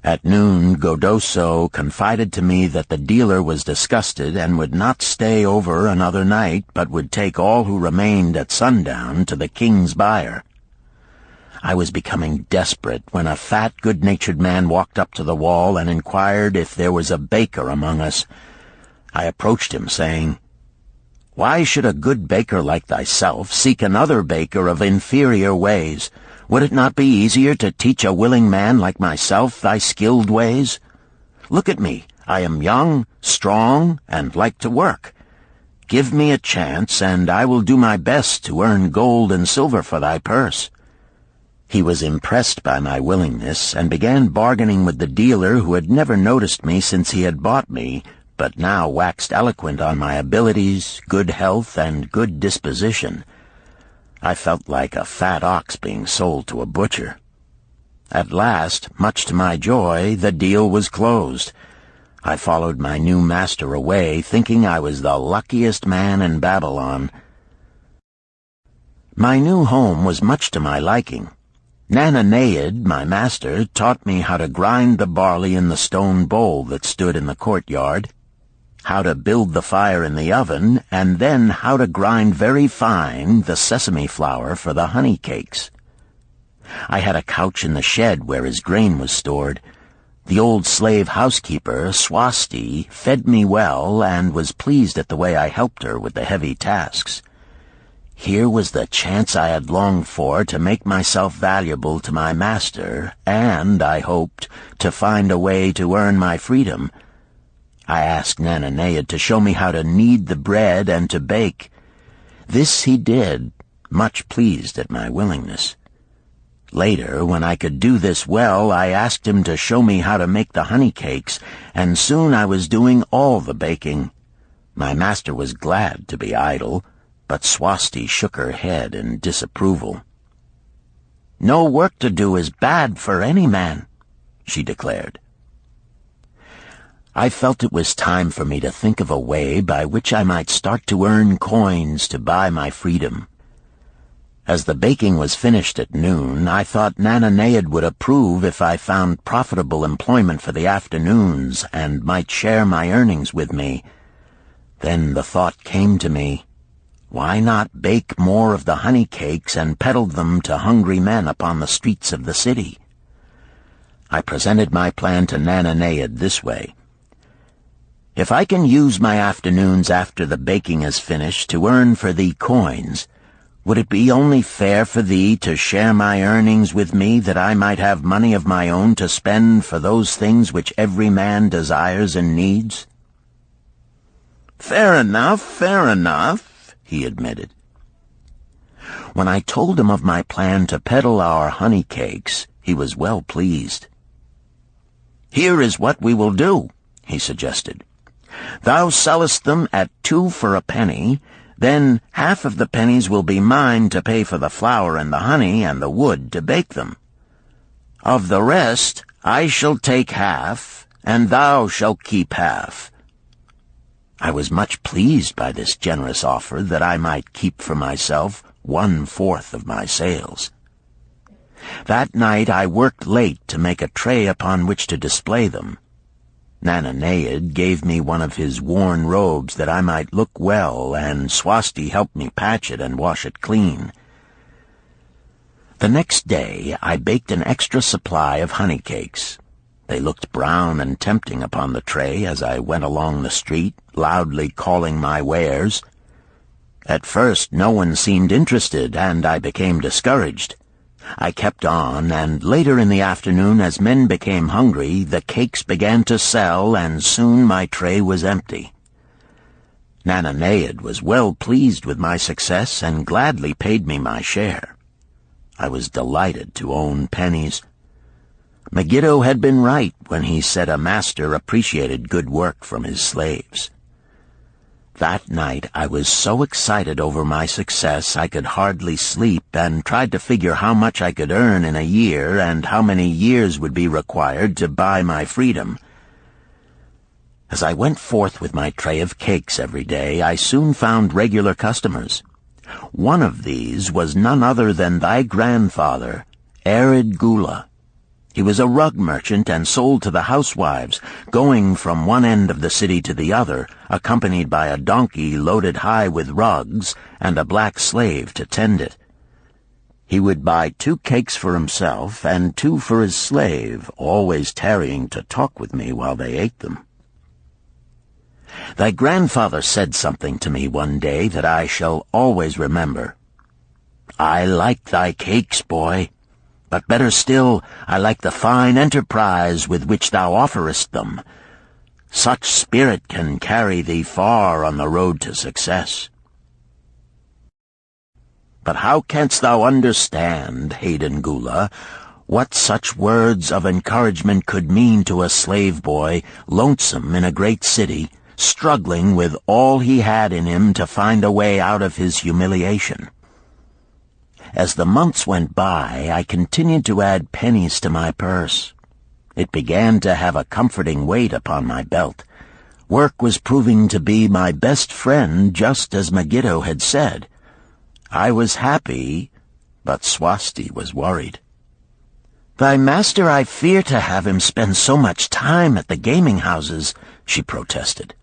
At noon, Godoso confided to me that the dealer was disgusted and would not stay over another night, but would take all who remained at sundown to the king's buyer. I was becoming desperate when a fat, good-natured man walked up to the wall and inquired if there was a baker among us. I approached him, saying, "Why should a good baker like thyself seek another baker of inferior ways? Would it not be easier to teach a willing man like myself thy skilled ways? Look at me. I am young, strong, and like to work. Give me a chance, and I will do my best to earn gold and silver for thy purse." He was impressed by my willingness, and began bargaining with the dealer who had never noticed me since he had bought me, but now waxed eloquent on my abilities, good health, and good disposition. I felt like a fat ox being sold to a butcher. At last, much to my joy, the deal was closed. I followed my new master away, thinking I was the luckiest man in Babylon. My new home was much to my liking. Nananeid, my master, taught me how to grind the barley in the stone bowl that stood in the courtyard, how to build the fire in the oven, and then how to grind very fine the sesame flour for the honey cakes. I had a couch in the shed where his grain was stored. The old slave housekeeper, Swasti, fed me well and was pleased at the way I helped her with the heavy tasks. Here was the chance I had longed for to make myself valuable to my master, and, I hoped, to find a way to earn my freedom. I asked Nananeid to show me how to knead the bread and to bake. This he did, much pleased at my willingness. Later, when I could do this well, I asked him to show me how to make the honey cakes, and soon I was doing all the baking. My master was glad to be idle, but Swasti shook her head in disapproval. "No work to do is bad for any man," she declared. I felt it was time for me to think of a way by which I might start to earn coins to buy my freedom. As the baking was finished at noon, I thought Nananeid would approve if I found profitable employment for the afternoons and might share my earnings with me. Then the thought came to me, why not bake more of the honey cakes and peddle them to hungry men upon the streets of the city? I presented my plan to Nananeid this way. If I can use my afternoons after the baking is finished to earn for thee coins, would it be only fair for thee to share my earnings with me that I might have money of my own to spend for those things which every man desires and needs? Fair enough, he admitted. When I told him of my plan to peddle our honey cakes, he was well pleased. Here is what we will do, he suggested. Thou sellest them at 2 for a penny, then half of the pennies will be mine to pay for the flour and the honey and the wood to bake them. Of the rest I shall take half, and thou shalt keep half. I was much pleased by this generous offer that I might keep for myself 1/4 of my sales. That night I worked late to make a tray upon which to display them. Nananeid gave me one of his worn robes that I might look well, and Swasti helped me patch it and wash it clean. The next day I baked an extra supply of honey cakes. They looked brown and tempting upon the tray as I went along the street, loudly calling my wares. At first no one seemed interested, and I became discouraged. I kept on, and later in the afternoon, as men became hungry, the cakes began to sell, and soon my tray was empty. Nananead was well pleased with my success and gladly paid me my share. I was delighted to own pennies. Megiddo had been right when he said a master appreciated good work from his slaves. That night I was so excited over my success I could hardly sleep, and tried to figure how much I could earn in a year and how many years would be required to buy my freedom. As I went forth with my tray of cakes every day, I soon found regular customers. One of these was none other than thy grandfather, Arid Gula. He was a rug merchant and sold to the housewives, going from one end of the city to the other, accompanied by a donkey loaded high with rugs and a black slave to tend it. He would buy 2 cakes for himself and 2 for his slave, always tarrying to talk with me while they ate them. Thy grandfather said something to me one day that I shall always remember. "I like thy cakes, boy. But better still, I like the fine enterprise with which thou offerest them. Such spirit can carry thee far on the road to success." But how canst thou understand, Hayden Gula, what such words of encouragement could mean to a slave boy, lonesome in a great city, struggling with all he had in him to find a way out of his humiliation? As the months went by, I continued to add pennies to my purse. It began to have a comforting weight upon my belt. Work was proving to be my best friend, just as Megiddo had said. I was happy, but Swasti was worried. "Thy master, I fear to have him spend so much time at the gaming houses," she protested.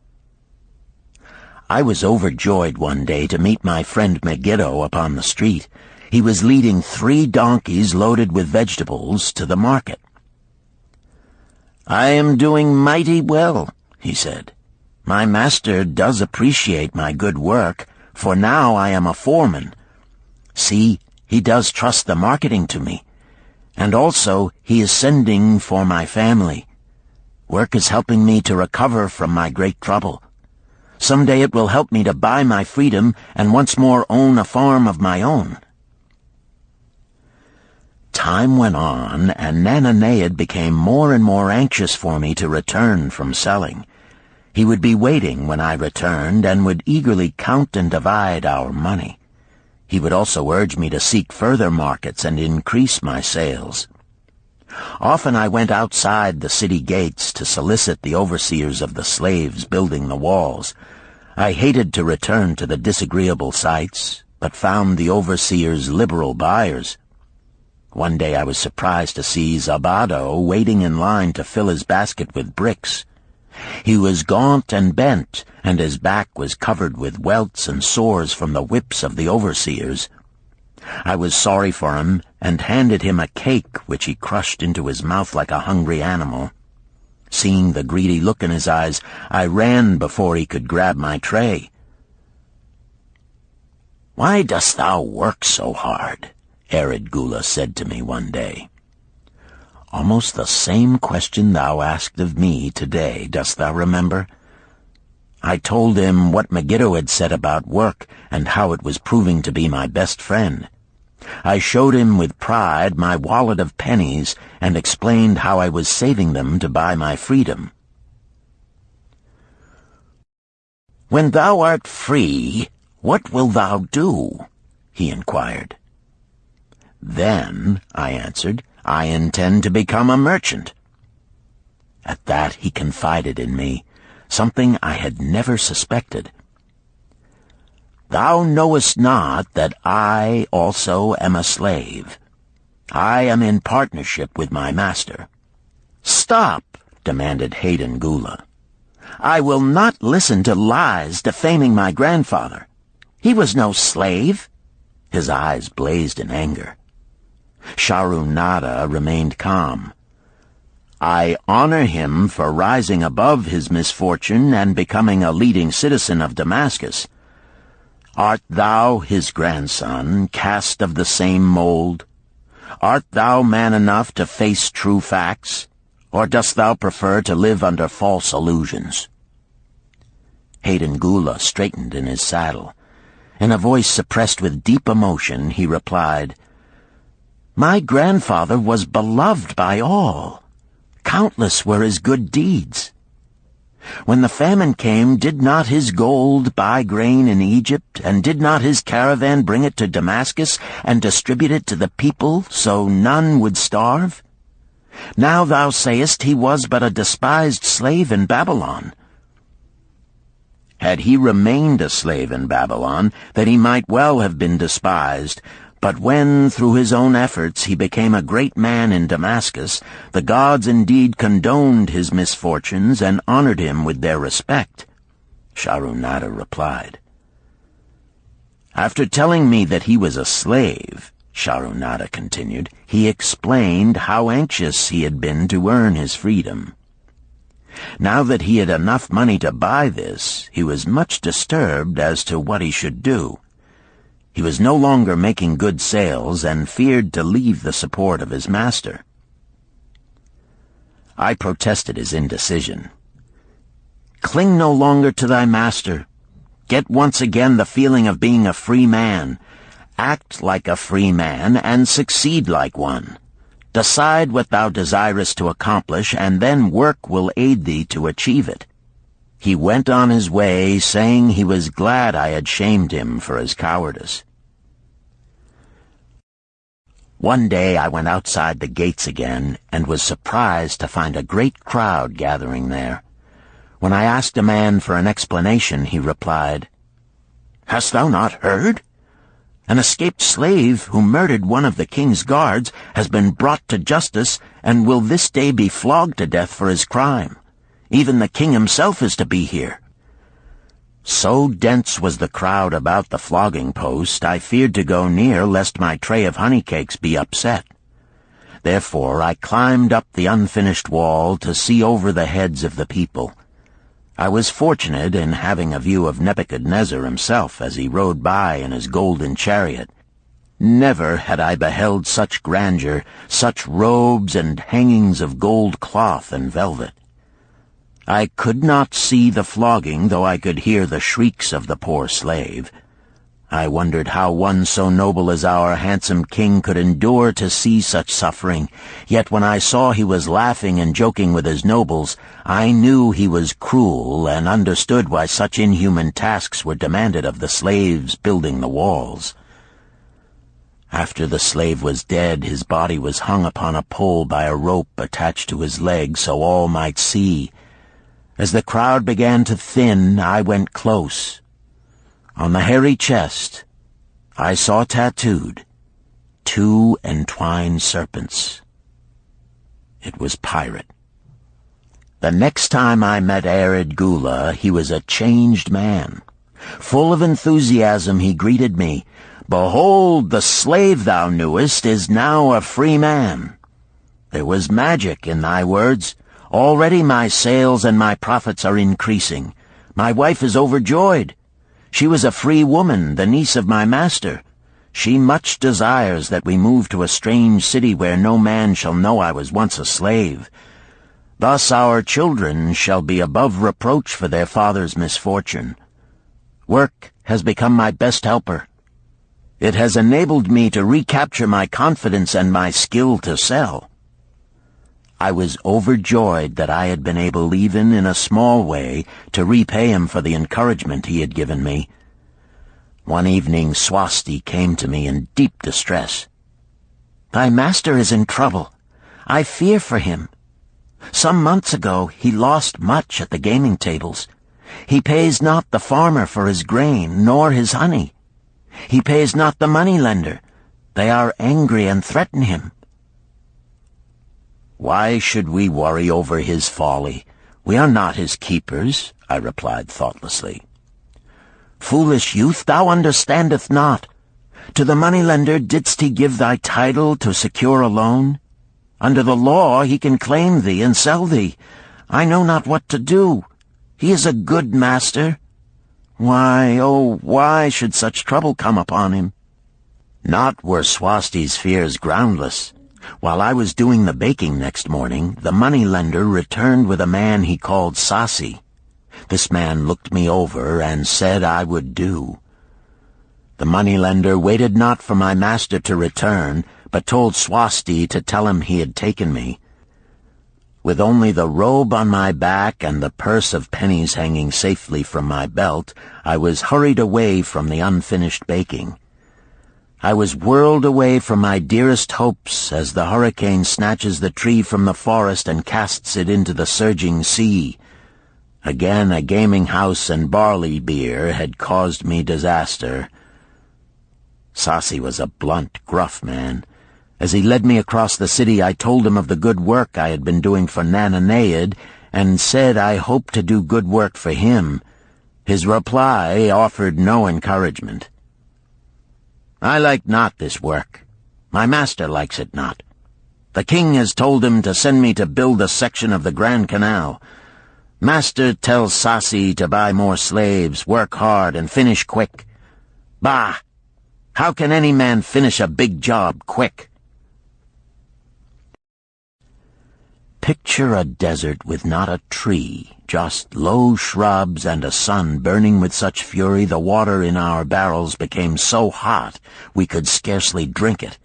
I was overjoyed one day to meet my friend Megiddo upon the street. He was leading 3 donkeys loaded with vegetables to the market. "I am doing mighty well," he said. "My master does appreciate my good work, for now I am a foreman. See, he does trust the marketing to me. And also he is sending for my family. Work is helping me to recover from my great trouble. Someday it will help me to buy my freedom and once more own a farm of my own." Time went on, and Nananead became more and more anxious for me to return from selling. He would be waiting when I returned, and would eagerly count and divide our money. He would also urge me to seek further markets and increase my sales. Often I went outside the city gates to solicit the overseers of the slaves building the walls. I hated to return to the disagreeable sights, but found the overseers liberal buyers. One day I was surprised to see Zabado waiting in line to fill his basket with bricks. He was gaunt and bent, and his back was covered with welts and sores from the whips of the overseers. I was sorry for him, and handed him a cake which he crushed into his mouth like a hungry animal. Seeing the greedy look in his eyes, I ran before he could grab my tray. "Why dost thou work so hard?" Arid Gula said to me one day. "Almost the same question thou asked of me today, dost thou remember?" I told him what Megiddo had said about work and how it was proving to be my best friend. I showed him with pride my wallet of pennies and explained how I was saving them to buy my freedom. "When thou art free, what wilt thou do?" he inquired. "Then," I answered, "I intend to become a merchant." At that he confided in me, something I had never suspected. "Thou knowest not that I also am a slave. I am in partnership with my master." "Stop," demanded Hayden Gula. "I will not listen to lies defaming my grandfather. He was no slave." His eyes blazed in anger. Sharunada remained calm. "I honor him for rising above his misfortune and becoming a leading citizen of Damascus. Art thou his grandson, cast of the same mold? Art thou man enough to face true facts, or dost thou prefer to live under false illusions?" Hayden Gula straightened in his saddle. In a voice suppressed with deep emotion, he replied, "My grandfather was beloved by all. Countless were his good deeds. When the famine came, did not his gold buy grain in Egypt, and did not his caravan bring it to Damascus and distribute it to the people so none would starve? Now thou sayest he was but a despised slave in Babylon. Had he remained a slave in Babylon, then he might well have been despised. But when, through his own efforts, he became a great man in Damascus, the gods indeed condoned his misfortunes and honored him with their respect," Sharunada replied. "After telling me that he was a slave," Sharunada continued, "he explained how anxious he had been to earn his freedom. Now that he had enough money to buy this, he was much disturbed as to what he should do. He was no longer making good sales and feared to leave the support of his master." I protested his indecision. "Cling no longer to thy master. Get once again the feeling of being a free man. Act like a free man and succeed like one. Decide what thou desirest to accomplish, and then work will aid thee to achieve it." He went on his way, saying he was glad I had shamed him for his cowardice. One day I went outside the gates again, and was surprised to find a great crowd gathering there. When I asked a man for an explanation, he replied, "Hast thou not heard? An escaped slave who murdered one of the king's guards has been brought to justice and will this day be flogged to death for his crime. Even the king himself is to be here." So dense was the crowd about the flogging post, I feared to go near lest my tray of honey cakes be upset. Therefore I climbed up the unfinished wall to see over the heads of the people. I was fortunate in having a view of Nebuchadnezzar himself as he rode by in his golden chariot. Never had I beheld such grandeur, such robes and hangings of gold cloth and velvet. I could not see the flogging, though I could hear the shrieks of the poor slave. I wondered how one so noble as our handsome king could endure to see such suffering, yet when I saw he was laughing and joking with his nobles, I knew he was cruel and understood why such inhuman tasks were demanded of the slaves building the walls. After the slave was dead, his body was hung upon a pole by a rope attached to his leg so all might see. As the crowd began to thin, I went close. On the hairy chest, I saw tattooed 2 entwined serpents. It was Pirate. The next time I met Arid Gula, he was a changed man. Full of enthusiasm, he greeted me. "Behold, the slave thou knewest is now a free man. There was magic in thy words. Already my sales and my profits are increasing. My wife is overjoyed. She was a free woman, the niece of my master. She much desires that we move to a strange city where no man shall know I was once a slave. Thus our children shall be above reproach for their father's misfortune. Work has become my best helper. It has enabled me to recapture my confidence and my skill to sell." I was overjoyed that I had been able, even in a small way, to repay him for the encouragement he had given me. One evening Swasti came to me in deep distress. "Thy master is in trouble. I fear for him. Some months ago he lost much at the gaming tables. He pays not the farmer for his grain, nor his honey. He pays not the money-lender. They are angry and threaten him." "Why should we worry over his folly? We are not his keepers," I replied thoughtlessly. "Foolish youth, thou understandest not. To the moneylender didst he give thy title to secure a loan? Under the law he can claim thee and sell thee. I know not what to do. He is a good master. Why, oh, why should such trouble come upon him? Not were Swasti's fears groundless. While I was doing the baking next morning, the moneylender returned with a man he called Sasi. This man looked me over and said I would do. The moneylender waited not for my master to return, but told Swasti to tell him he had taken me. With only the robe on my back and the purse of pennies hanging safely from my belt, I was hurried away from the unfinished baking. I was whirled away from my dearest hopes as the hurricane snatches the tree from the forest and casts it into the surging sea. Again a gaming house and barley beer had caused me disaster. Sasi was a blunt, gruff man. As he led me across the city, I told him of the good work I had been doing for Nananeid, and said I hoped to do good work for him. His reply offered no encouragement. I like not this work. My master likes it not. The king has told him to send me to build a section of the Grand Canal. Master tells Sasi to buy more slaves, work hard, and finish quick. Bah! How can any man finish a big job quick? Picture a desert with not a tree, just low shrubs and a sun burning with such fury the water in our barrels became so hot we could scarcely drink it.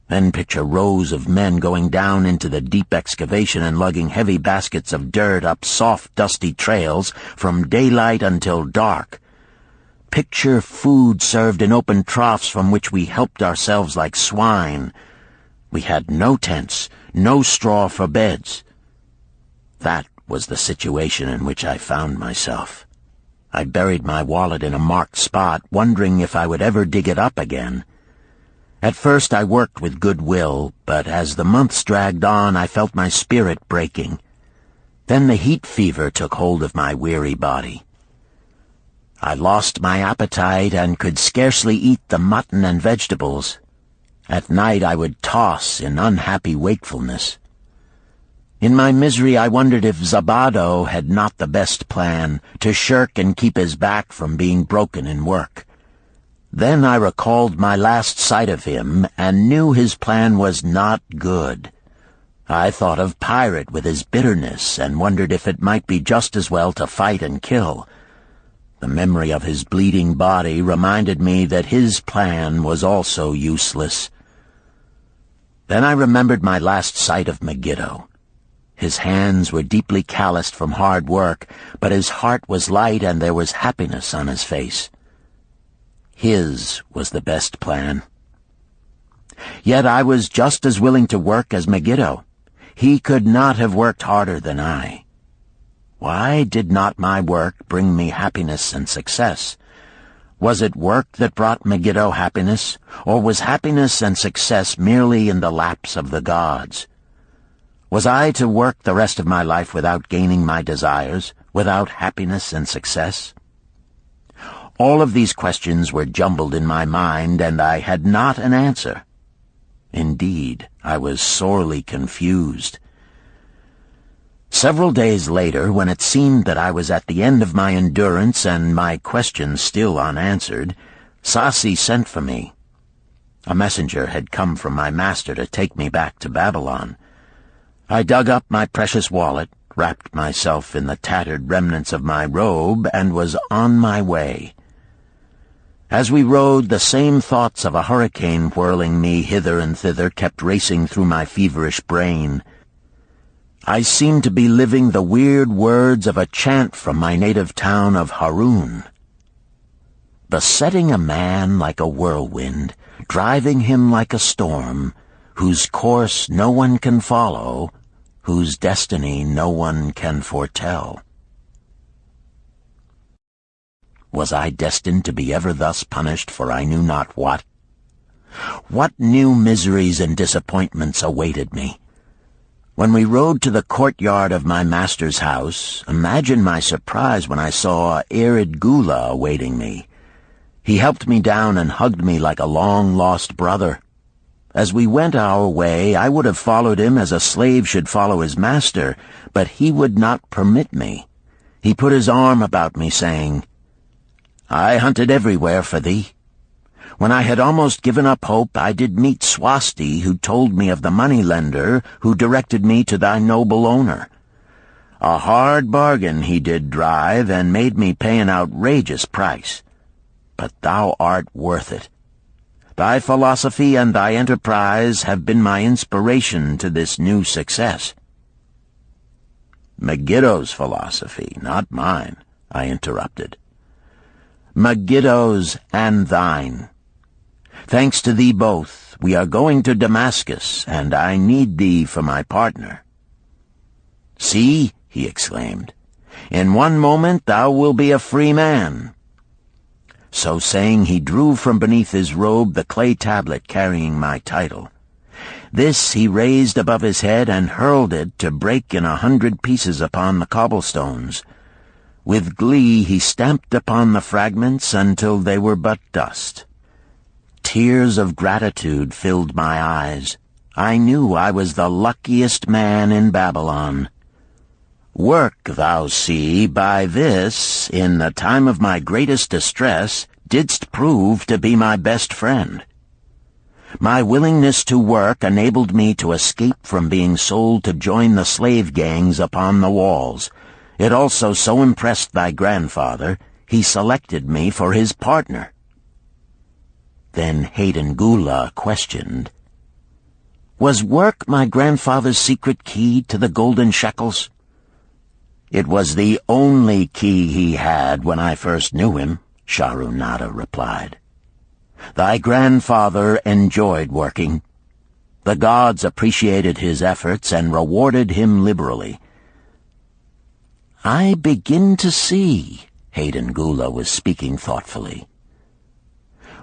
Then picture rows of men going down into the deep excavation and lugging heavy baskets of dirt up soft, dusty trails from daylight until dark. Picture food served in open troughs from which we helped ourselves like swine. We had no tents, no straw for beds. That was the situation in which I found myself. I buried my wallet in a marked spot, wondering if I would ever dig it up again. At first I worked with good will, but as the months dragged on I felt my spirit breaking. Then the heat fever took hold of my weary body. I lost my appetite and could scarcely eat the mutton and vegetables. At night I would toss in unhappy wakefulness. In my misery I wondered if Zabado had not the best plan, to shirk and keep his back from being broken in work. Then I recalled my last sight of him and knew his plan was not good. I thought of Pirate with his bitterness and wondered if it might be just as well to fight and kill. The memory of his bleeding body reminded me that his plan was also useless. Then I remembered my last sight of Megiddo. His hands were deeply calloused from hard work, but his heart was light and there was happiness on his face. His was the best plan. Yet I was just as willing to work as Megiddo. He could not have worked harder than I. Why did not my work bring me happiness and success? Was it work that brought Megiddo happiness, or was happiness and success merely in the laps of the gods? Was I to work the rest of my life without gaining my desires, without happiness and success? All of these questions were jumbled in my mind, and I had not an answer. Indeed, I was sorely confused. Several days later, when it seemed that I was at the end of my endurance and my questions still unanswered, Sasi sent for me. A messenger had come from my master to take me back to Babylon. I dug up my precious wallet, wrapped myself in the tattered remnants of my robe, and was on my way. As we rode, the same thoughts of a hurricane whirling me hither and thither kept racing through my feverish brain. I seemed to be living the weird words of a chant from my native town of Harun. Besetting a man like a whirlwind, driving him like a storm, whose course no one can follow, whose destiny no one can foretell. Was I destined to be ever thus punished for I knew not what? What new miseries and disappointments awaited me? When we rode to the courtyard of my master's house, imagine my surprise when I saw Erid Gula awaiting me. He helped me down and hugged me like a long-lost brother. As we went our way, I would have followed him as a slave should follow his master, but he would not permit me. He put his arm about me, saying, "I hunted everywhere for thee. When I had almost given up hope, I did meet Swasti, who told me of the money-lender who directed me to thy noble owner. A hard bargain he did drive, and made me pay an outrageous price. But thou art worth it. Thy philosophy and thy enterprise have been my inspiration to this new success." "Megiddo's philosophy, not mine," I interrupted. "Megiddo's and thine. Thanks to thee both, we are going to Damascus, and I need thee for my partner." "See," he exclaimed, "in one moment thou wilt be a free man." So saying, he drew from beneath his robe the clay tablet carrying my title. This he raised above his head and hurled it to break in 100 pieces upon the cobblestones. With glee he stamped upon the fragments until they were but dust. Tears of gratitude filled my eyes. I knew I was the luckiest man in Babylon. "Work, thou see, by this, in the time of my greatest distress, didst prove to be my best friend. My willingness to work enabled me to escape from being sold to join the slave gangs upon the walls. It also so impressed thy grandfather, he selected me for his partner." Then Hayden Gula questioned, "Was work my grandfather's secret key to the golden shekels?" "It was the only key he had when I first knew him," Shahrunada replied. "Thy grandfather enjoyed working. The gods appreciated his efforts and rewarded him liberally." "I begin to see," Hayden Gula was speaking thoughtfully.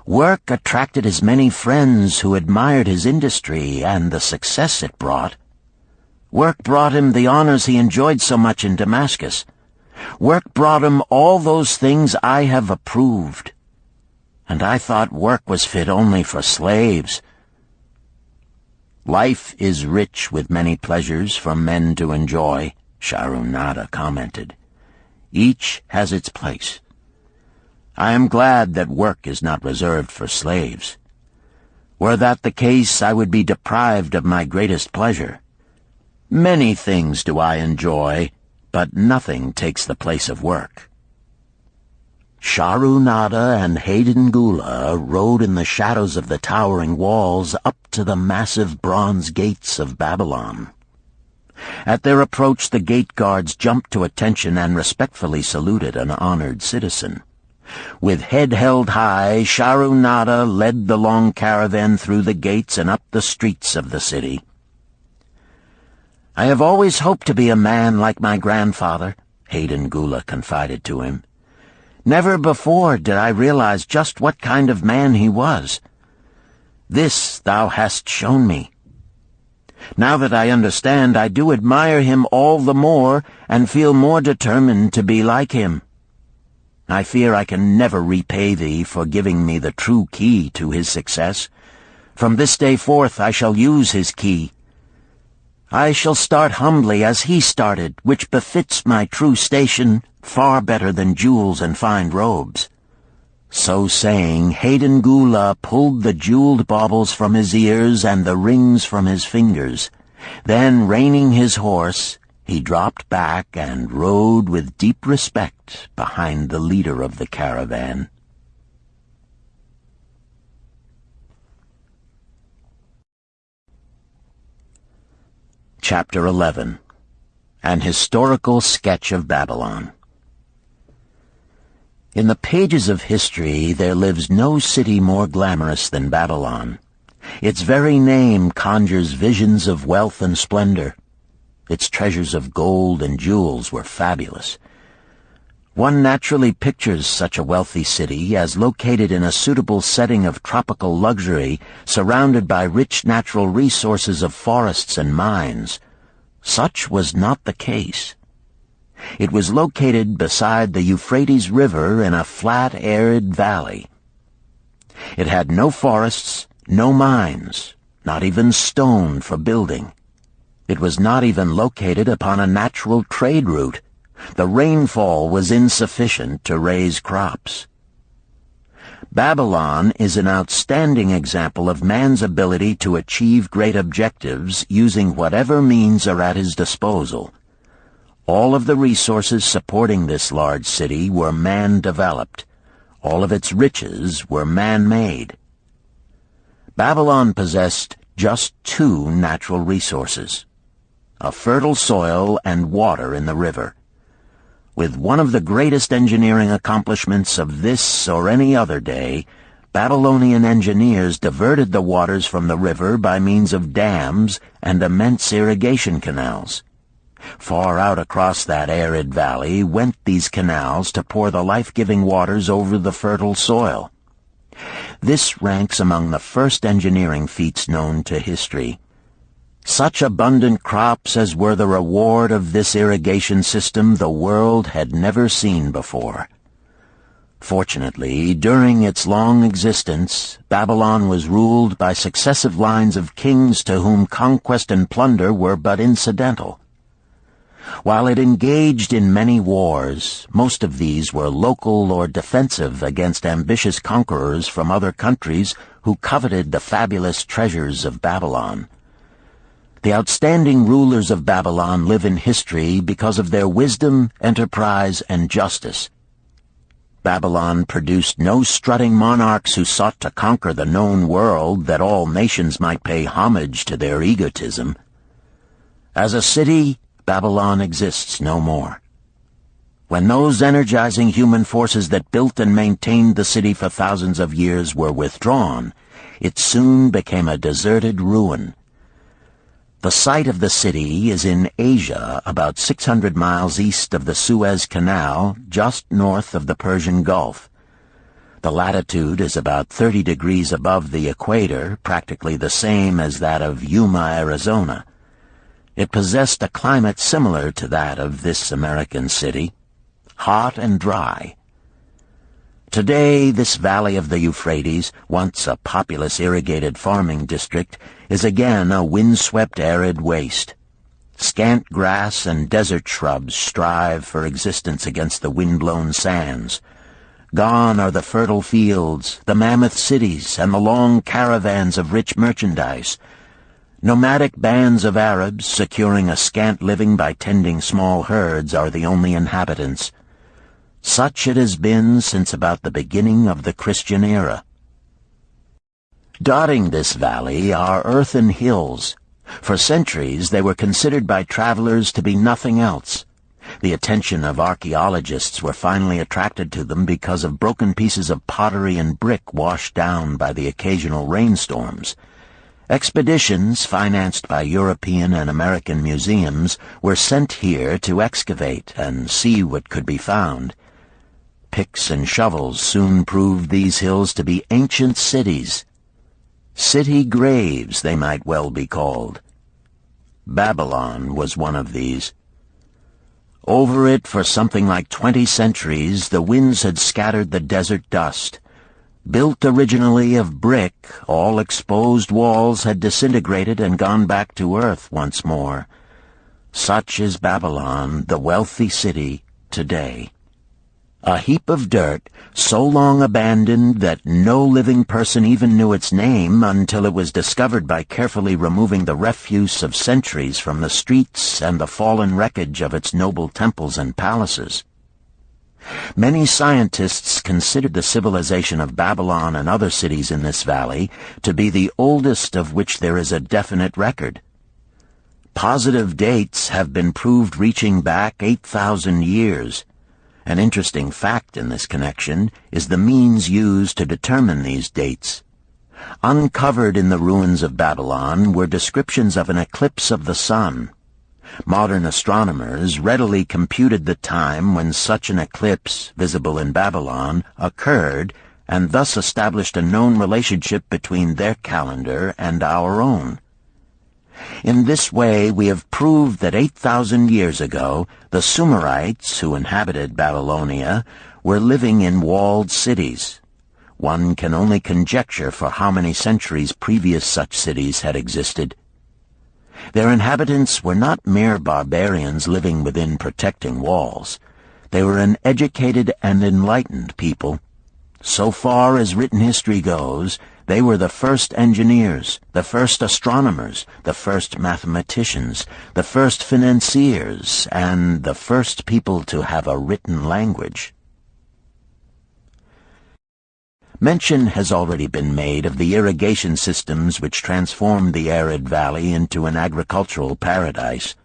"Work attracted as many friends who admired his industry and the success it brought. Work brought him the honors he enjoyed so much in Damascus. Work brought him all those things I have approved. And I thought work was fit only for slaves." "Life is rich with many pleasures for men to enjoy," Shahrunada commented. "Each has its place. I am glad that work is not reserved for slaves. Were that the case, I would be deprived of my greatest pleasure. Many things do I enjoy, but nothing takes the place of work." Shahrunada and Hayden Gula rode in the shadows of the towering walls up to the massive bronze gates of Babylon. At their approach, the gate guards jumped to attention and respectfully saluted an honored citizen. With head held high, Shahrunada led the long caravan through the gates and up the streets of the city. "I have always hoped to be a man like my grandfather," Hayden Gula confided to him. "Never before did I realize just what kind of man he was. This thou hast shown me. Now that I understand, I do admire him all the more and feel more determined to be like him. I fear I can never repay thee for giving me the true key to his success. From this day forth I shall use his key. I shall start humbly as he started, which befits my true station far better than jewels and fine robes." So saying, Hayden Gula pulled the jeweled baubles from his ears and the rings from his fingers. Then, reining his horse, he dropped back and rode with deep respect behind the leader of the caravan. Chapter 11. An Historical Sketch of Babylon. In the pages of history there lives no city more glamorous than Babylon. Its very name conjures visions of wealth and splendor. Its treasures of gold and jewels were fabulous. One naturally pictures such a wealthy city as located in a suitable setting of tropical luxury, surrounded by rich natural resources of forests and mines. Such was not the case. It was located beside the Euphrates River in a flat, arid valley. It had no forests, no mines, not even stone for building. It was not even located upon a natural trade route. The rainfall was insufficient to raise crops. Babylon is an outstanding example of man's ability to achieve great objectives using whatever means are at his disposal. All of the resources supporting this large city were man-developed. All of its riches were man-made. Babylon possessed just two natural resources: a fertile soil and water in the river. With one of the greatest engineering accomplishments of this or any other day, Babylonian engineers diverted the waters from the river by means of dams and immense irrigation canals. Far out across that arid valley went these canals to pour the life-giving waters over the fertile soil. This ranks among the first engineering feats known to history. Such abundant crops as were the reward of this irrigation system the world had never seen before. Fortunately, during its long existence, Babylon was ruled by successive lines of kings to whom conquest and plunder were but incidental. While it engaged in many wars, most of these were local or defensive against ambitious conquerors from other countries who coveted the fabulous treasures of Babylon. The outstanding rulers of Babylon live in history because of their wisdom, enterprise, and justice. Babylon produced no strutting monarchs who sought to conquer the known world that all nations might pay homage to their egotism. As a city, Babylon exists no more. When those energizing human forces that built and maintained the city for thousands of years were withdrawn, it soon became a deserted ruin. The site of the city is in Asia, about 600 miles east of the Suez Canal, just north of the Persian Gulf. The latitude is about 30 degrees above the equator, practically the same as that of Yuma, Arizona. It possessed a climate similar to that of this American city, hot and dry. Today, this valley of the Euphrates, once a populous irrigated farming district, is again a windswept arid waste. Scant grass and desert shrubs strive for existence against the wind-blown sands. Gone are the fertile fields, the mammoth cities, and the long caravans of rich merchandise. Nomadic bands of Arabs, securing a scant living by tending small herds, are the only inhabitants. Such it has been since about the beginning of the Christian era. Dotting this valley are earthen hills. For centuries they were considered by travelers to be nothing else. The attention of archaeologists were finally attracted to them because of broken pieces of pottery and brick washed down by the occasional rainstorms. Expeditions, financed by European and American museums, were sent here to excavate and see what could be found. Picks and shovels soon proved these hills to be ancient cities. City graves, they might well be called. Babylon was one of these. Over it for something like 20 centuries, the winds had scattered the desert dust. Built originally of brick, all exposed walls had disintegrated and gone back to earth once more. Such is Babylon, the wealthy city, today. A heap of dirt, so long abandoned that no living person even knew its name until it was discovered by carefully removing the refuse of centuries from the streets and the fallen wreckage of its noble temples and palaces. Many scientists considered the civilization of Babylon and other cities in this valley to be the oldest of which there is a definite record. Positive dates have been proved reaching back 8,000 years. An interesting fact in this connection is the means used to determine these dates. Uncovered in the ruins of Babylon were descriptions of an eclipse of the sun. Modern astronomers readily computed the time when such an eclipse, visible in Babylon, occurred, and thus established a known relationship between their calendar and our own. In this way, we have proved that 8,000 years ago, the Sumerites, who inhabited Babylonia, were living in walled cities. one can only conjecture for how many centuries previous such cities had existed. Their inhabitants were not mere barbarians living within protecting walls. They were an educated and enlightened people. So far as written history goes, they were the first engineers, the first astronomers, the first mathematicians, the first financiers, and the first people to have a written language. Mention has already been made of the irrigation systems which transformed the arid valley into an agricultural paradise.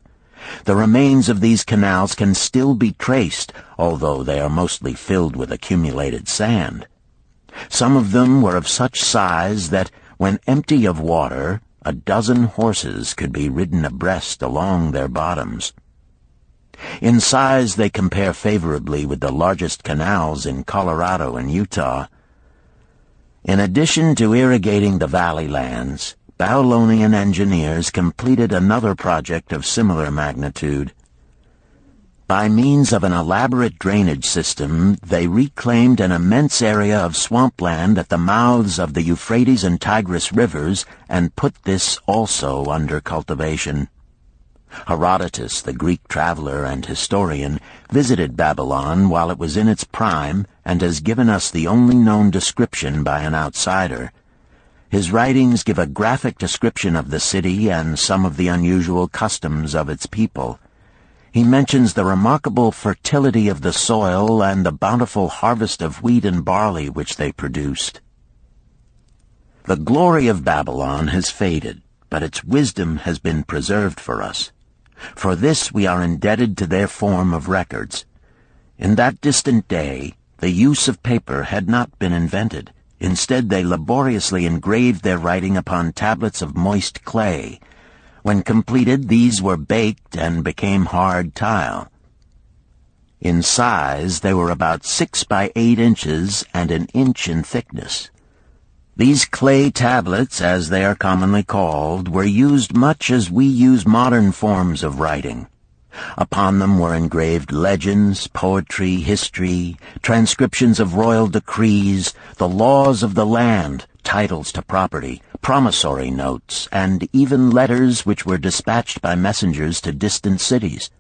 The remains of these canals can still be traced, although they are mostly filled with accumulated sand. Some of them were of such size that, when empty of water, a dozen horses could be ridden abreast along their bottoms. In size they compare favorably with the largest canals in Colorado and Utah. In addition to irrigating the valley lands, Babylonian engineers completed another project of similar magnitude. By means of an elaborate drainage system, they reclaimed an immense area of swampland at the mouths of the Euphrates and Tigris rivers and put this also under cultivation. Herodotus, the Greek traveler and historian, visited Babylon while it was in its prime and has given us the only known description by an outsider. His writings give a graphic description of the city and some of the unusual customs of its people. He mentions the remarkable fertility of the soil and the bountiful harvest of wheat and barley which they produced. The glory of Babylon has faded, but its wisdom has been preserved for us. For this we are indebted to their form of records. In that distant day, the use of paper had not been invented. Instead, they laboriously engraved their writing upon tablets of moist clay. When completed, these were baked and became hard tile. In size, they were about 6 by 8 inches and an inch in thickness. These clay tablets, as they are commonly called, were used much as we use modern forms of writing. Upon them were engraved legends, poetry, history, transcriptions of royal decrees, the laws of the land, titles to property, promissory notes, and even letters which were dispatched by messengers to distant cities.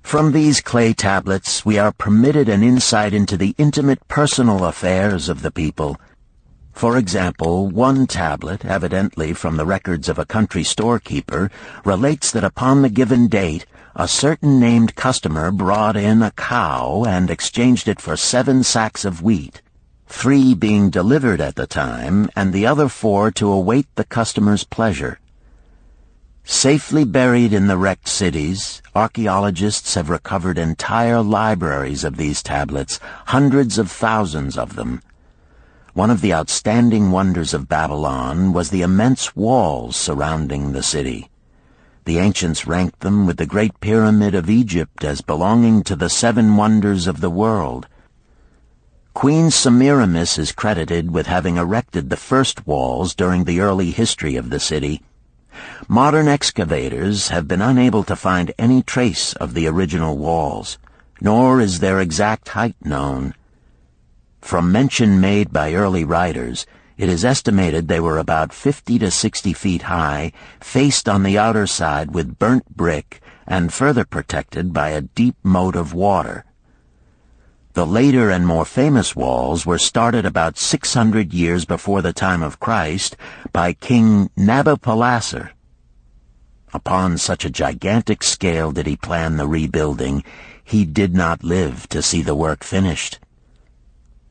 From these clay tablets we are permitted an insight into the intimate personal affairs of the people. For example, one tablet, evidently from the records of a country storekeeper, relates that upon the given date, a certain named customer brought in a cow and exchanged it for 7 sacks of wheat, 3 being delivered at the time, and the other 4 to await the customer's pleasure. Safely buried in the wrecked cities, archaeologists have recovered entire libraries of these tablets, hundreds of thousands of them. One of the outstanding wonders of Babylon was the immense walls surrounding the city. The ancients ranked them with the Great Pyramid of Egypt as belonging to the 7 wonders of the world. Queen Semiramis is credited with having erected the first walls during the early history of the city. Modern excavators have been unable to find any trace of the original walls, nor is their exact height known. From mention made by early writers, it is estimated they were about 50 to 60 feet high, faced on the outer side with burnt brick, and further protected by a deep moat of water. The later and more famous walls were started about 600 years before the time of Christ by King Nabopolassar. Upon such a gigantic scale did he plan the rebuilding, he did not live to see the work finished.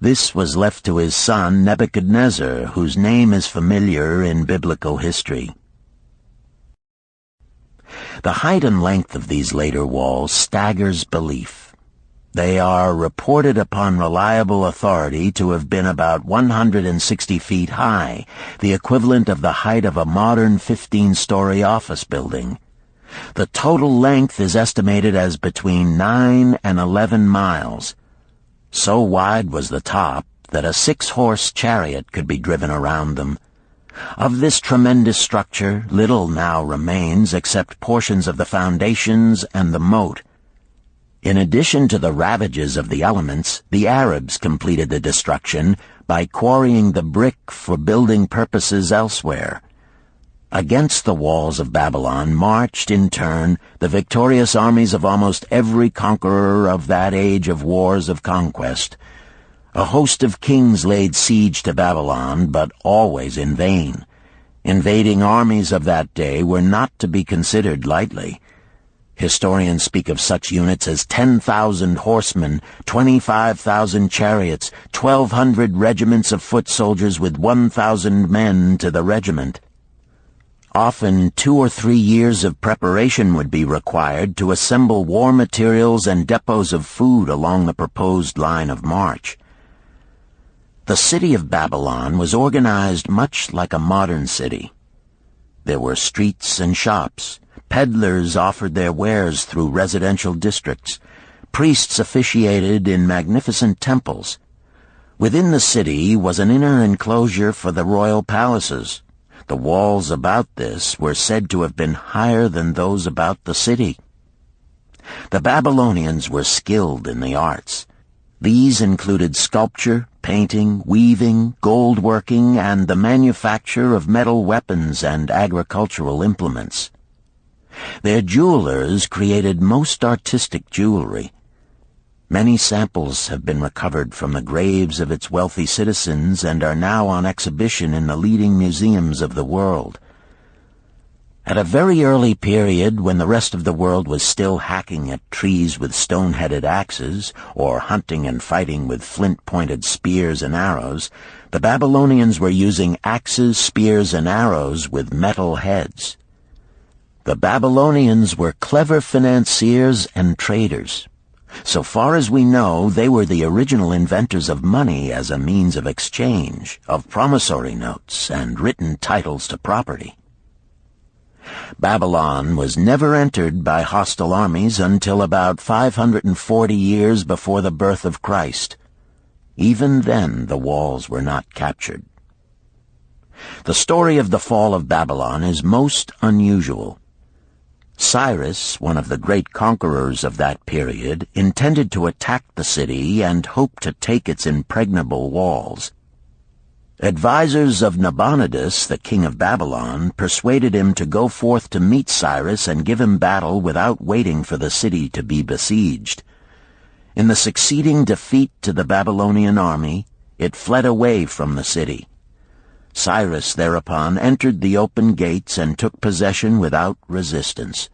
This was left to his son Nebuchadnezzar, whose name is familiar in biblical history. The height and length of these later walls staggers belief. They are reported upon reliable authority to have been about 160 feet high, the equivalent of the height of a modern 15-story office building. The total length is estimated as between 9 and 11 miles. So wide was the top that a 6-horse chariot could be driven around them. Of this tremendous structure, little now remains except portions of the foundations and the moat. In addition to the ravages of the elements, the Arabs completed the destruction by quarrying the brick for building purposes elsewhere. Against the walls of Babylon marched, in turn, the victorious armies of almost every conqueror of that age of wars of conquest. A host of kings laid siege to Babylon, but always in vain. Invading armies of that day were not to be considered lightly. Historians speak of such units as 10,000 horsemen, 25,000 chariots, 1,200 regiments of foot soldiers with 1,000 men to the regiment. Often 2 or 3 years of preparation would be required to assemble war materials and depots of food along the proposed line of march. The city of Babylon was organized much like a modern city. There were streets and shops. Peddlers offered their wares through residential districts. Priests officiated in magnificent temples. Within the city was an inner enclosure for the royal palaces. The walls about this were said to have been higher than those about the city. The Babylonians were skilled in the arts. These included sculpture, painting, weaving, gold working, and the manufacture of metal weapons and agricultural implements. Their jewelers created most artistic jewelry. Many samples have been recovered from the graves of its wealthy citizens and are now on exhibition in the leading museums of the world. At a very early period, when the rest of the world was still hacking at trees with stone-headed axes, or hunting and fighting with flint-pointed spears and arrows, the Babylonians were using axes, spears, and arrows with metal heads. The Babylonians were clever financiers and traders. So far as we know, they were the original inventors of money as a means of exchange, of promissory notes, and written titles to property. Babylon was never entered by hostile armies until about 540 years before the birth of Christ. Even then, the walls were not captured. The story of the fall of Babylon is most unusual. Cyrus, one of the great conquerors of that period, intended to attack the city and hoped to take its impregnable walls. Advisors of Nabonidus, the king of Babylon, persuaded him to go forth to meet Cyrus and give him battle without waiting for the city to be besieged. In the succeeding defeat to the Babylonian army, it fled away from the city. Cyrus thereupon entered the open gates and took possession without resistance.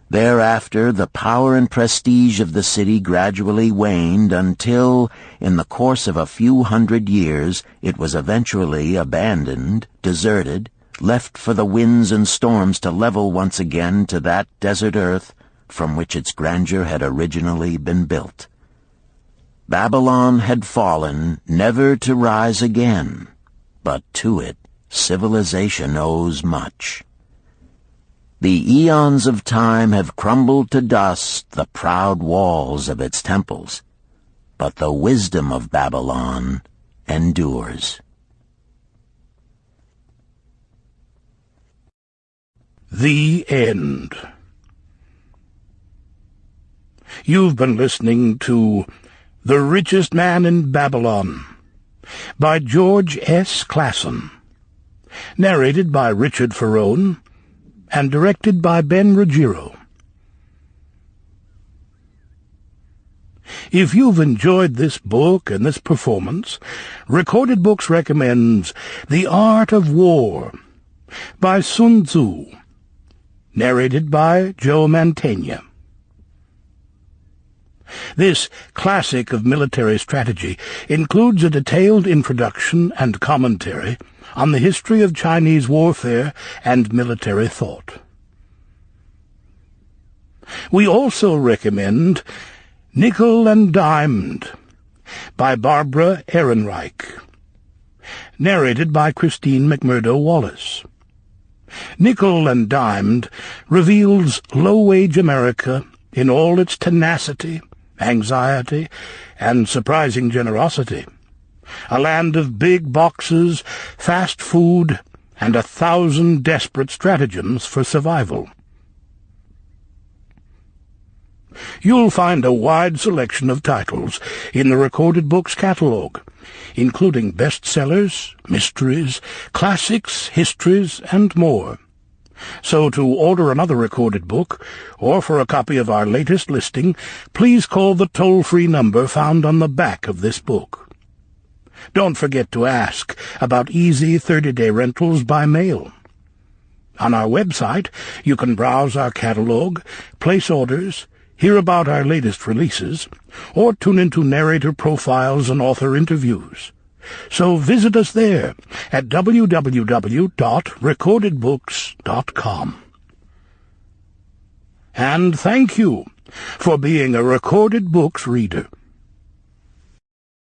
Thereafter, the power and prestige of the city gradually waned until, in the course of a few hundred years, it was eventually abandoned, deserted, left for the winds and storms to level once again to that desert earth from which its grandeur had originally been built. Babylon had fallen, never to rise again. But to it, civilization owes much. The eons of time have crumbled to dust the proud walls of its temples, but the wisdom of Babylon endures. The End. You've been listening to The Richest Man in Babylon by George S. Clason, narrated by Richard Ferrone, and directed by Ben Ruggiero. If you've enjoyed this book and this performance, Recorded Books recommends The Art of War by Sun Tzu, narrated by Joe Mantegna. This classic of military strategy includes a detailed introduction and commentary on the history of Chinese warfare and military thought. We also recommend Nickel and Dimed by Barbara Ehrenreich, narrated by Christine McMurdo Wallace. Nickel and Dimed reveals low-wage America in all its tenacity, anxiety, and surprising generosity. A land of big boxes, fast food, and 1,000 desperate stratagems for survival. You'll find a wide selection of titles in the Recorded Books catalog, including bestsellers, mysteries, classics, histories, and more. So to order another recorded book, or for a copy of our latest listing, please call the toll-free number found on the back of this book. Don't forget to ask about easy 30-day rentals by mail. On our website, you can browse our catalog, place orders, hear about our latest releases, or tune into narrator profiles and author interviews. So visit us there at www.recordedbooks.com. And thank you for being a Recorded Books reader.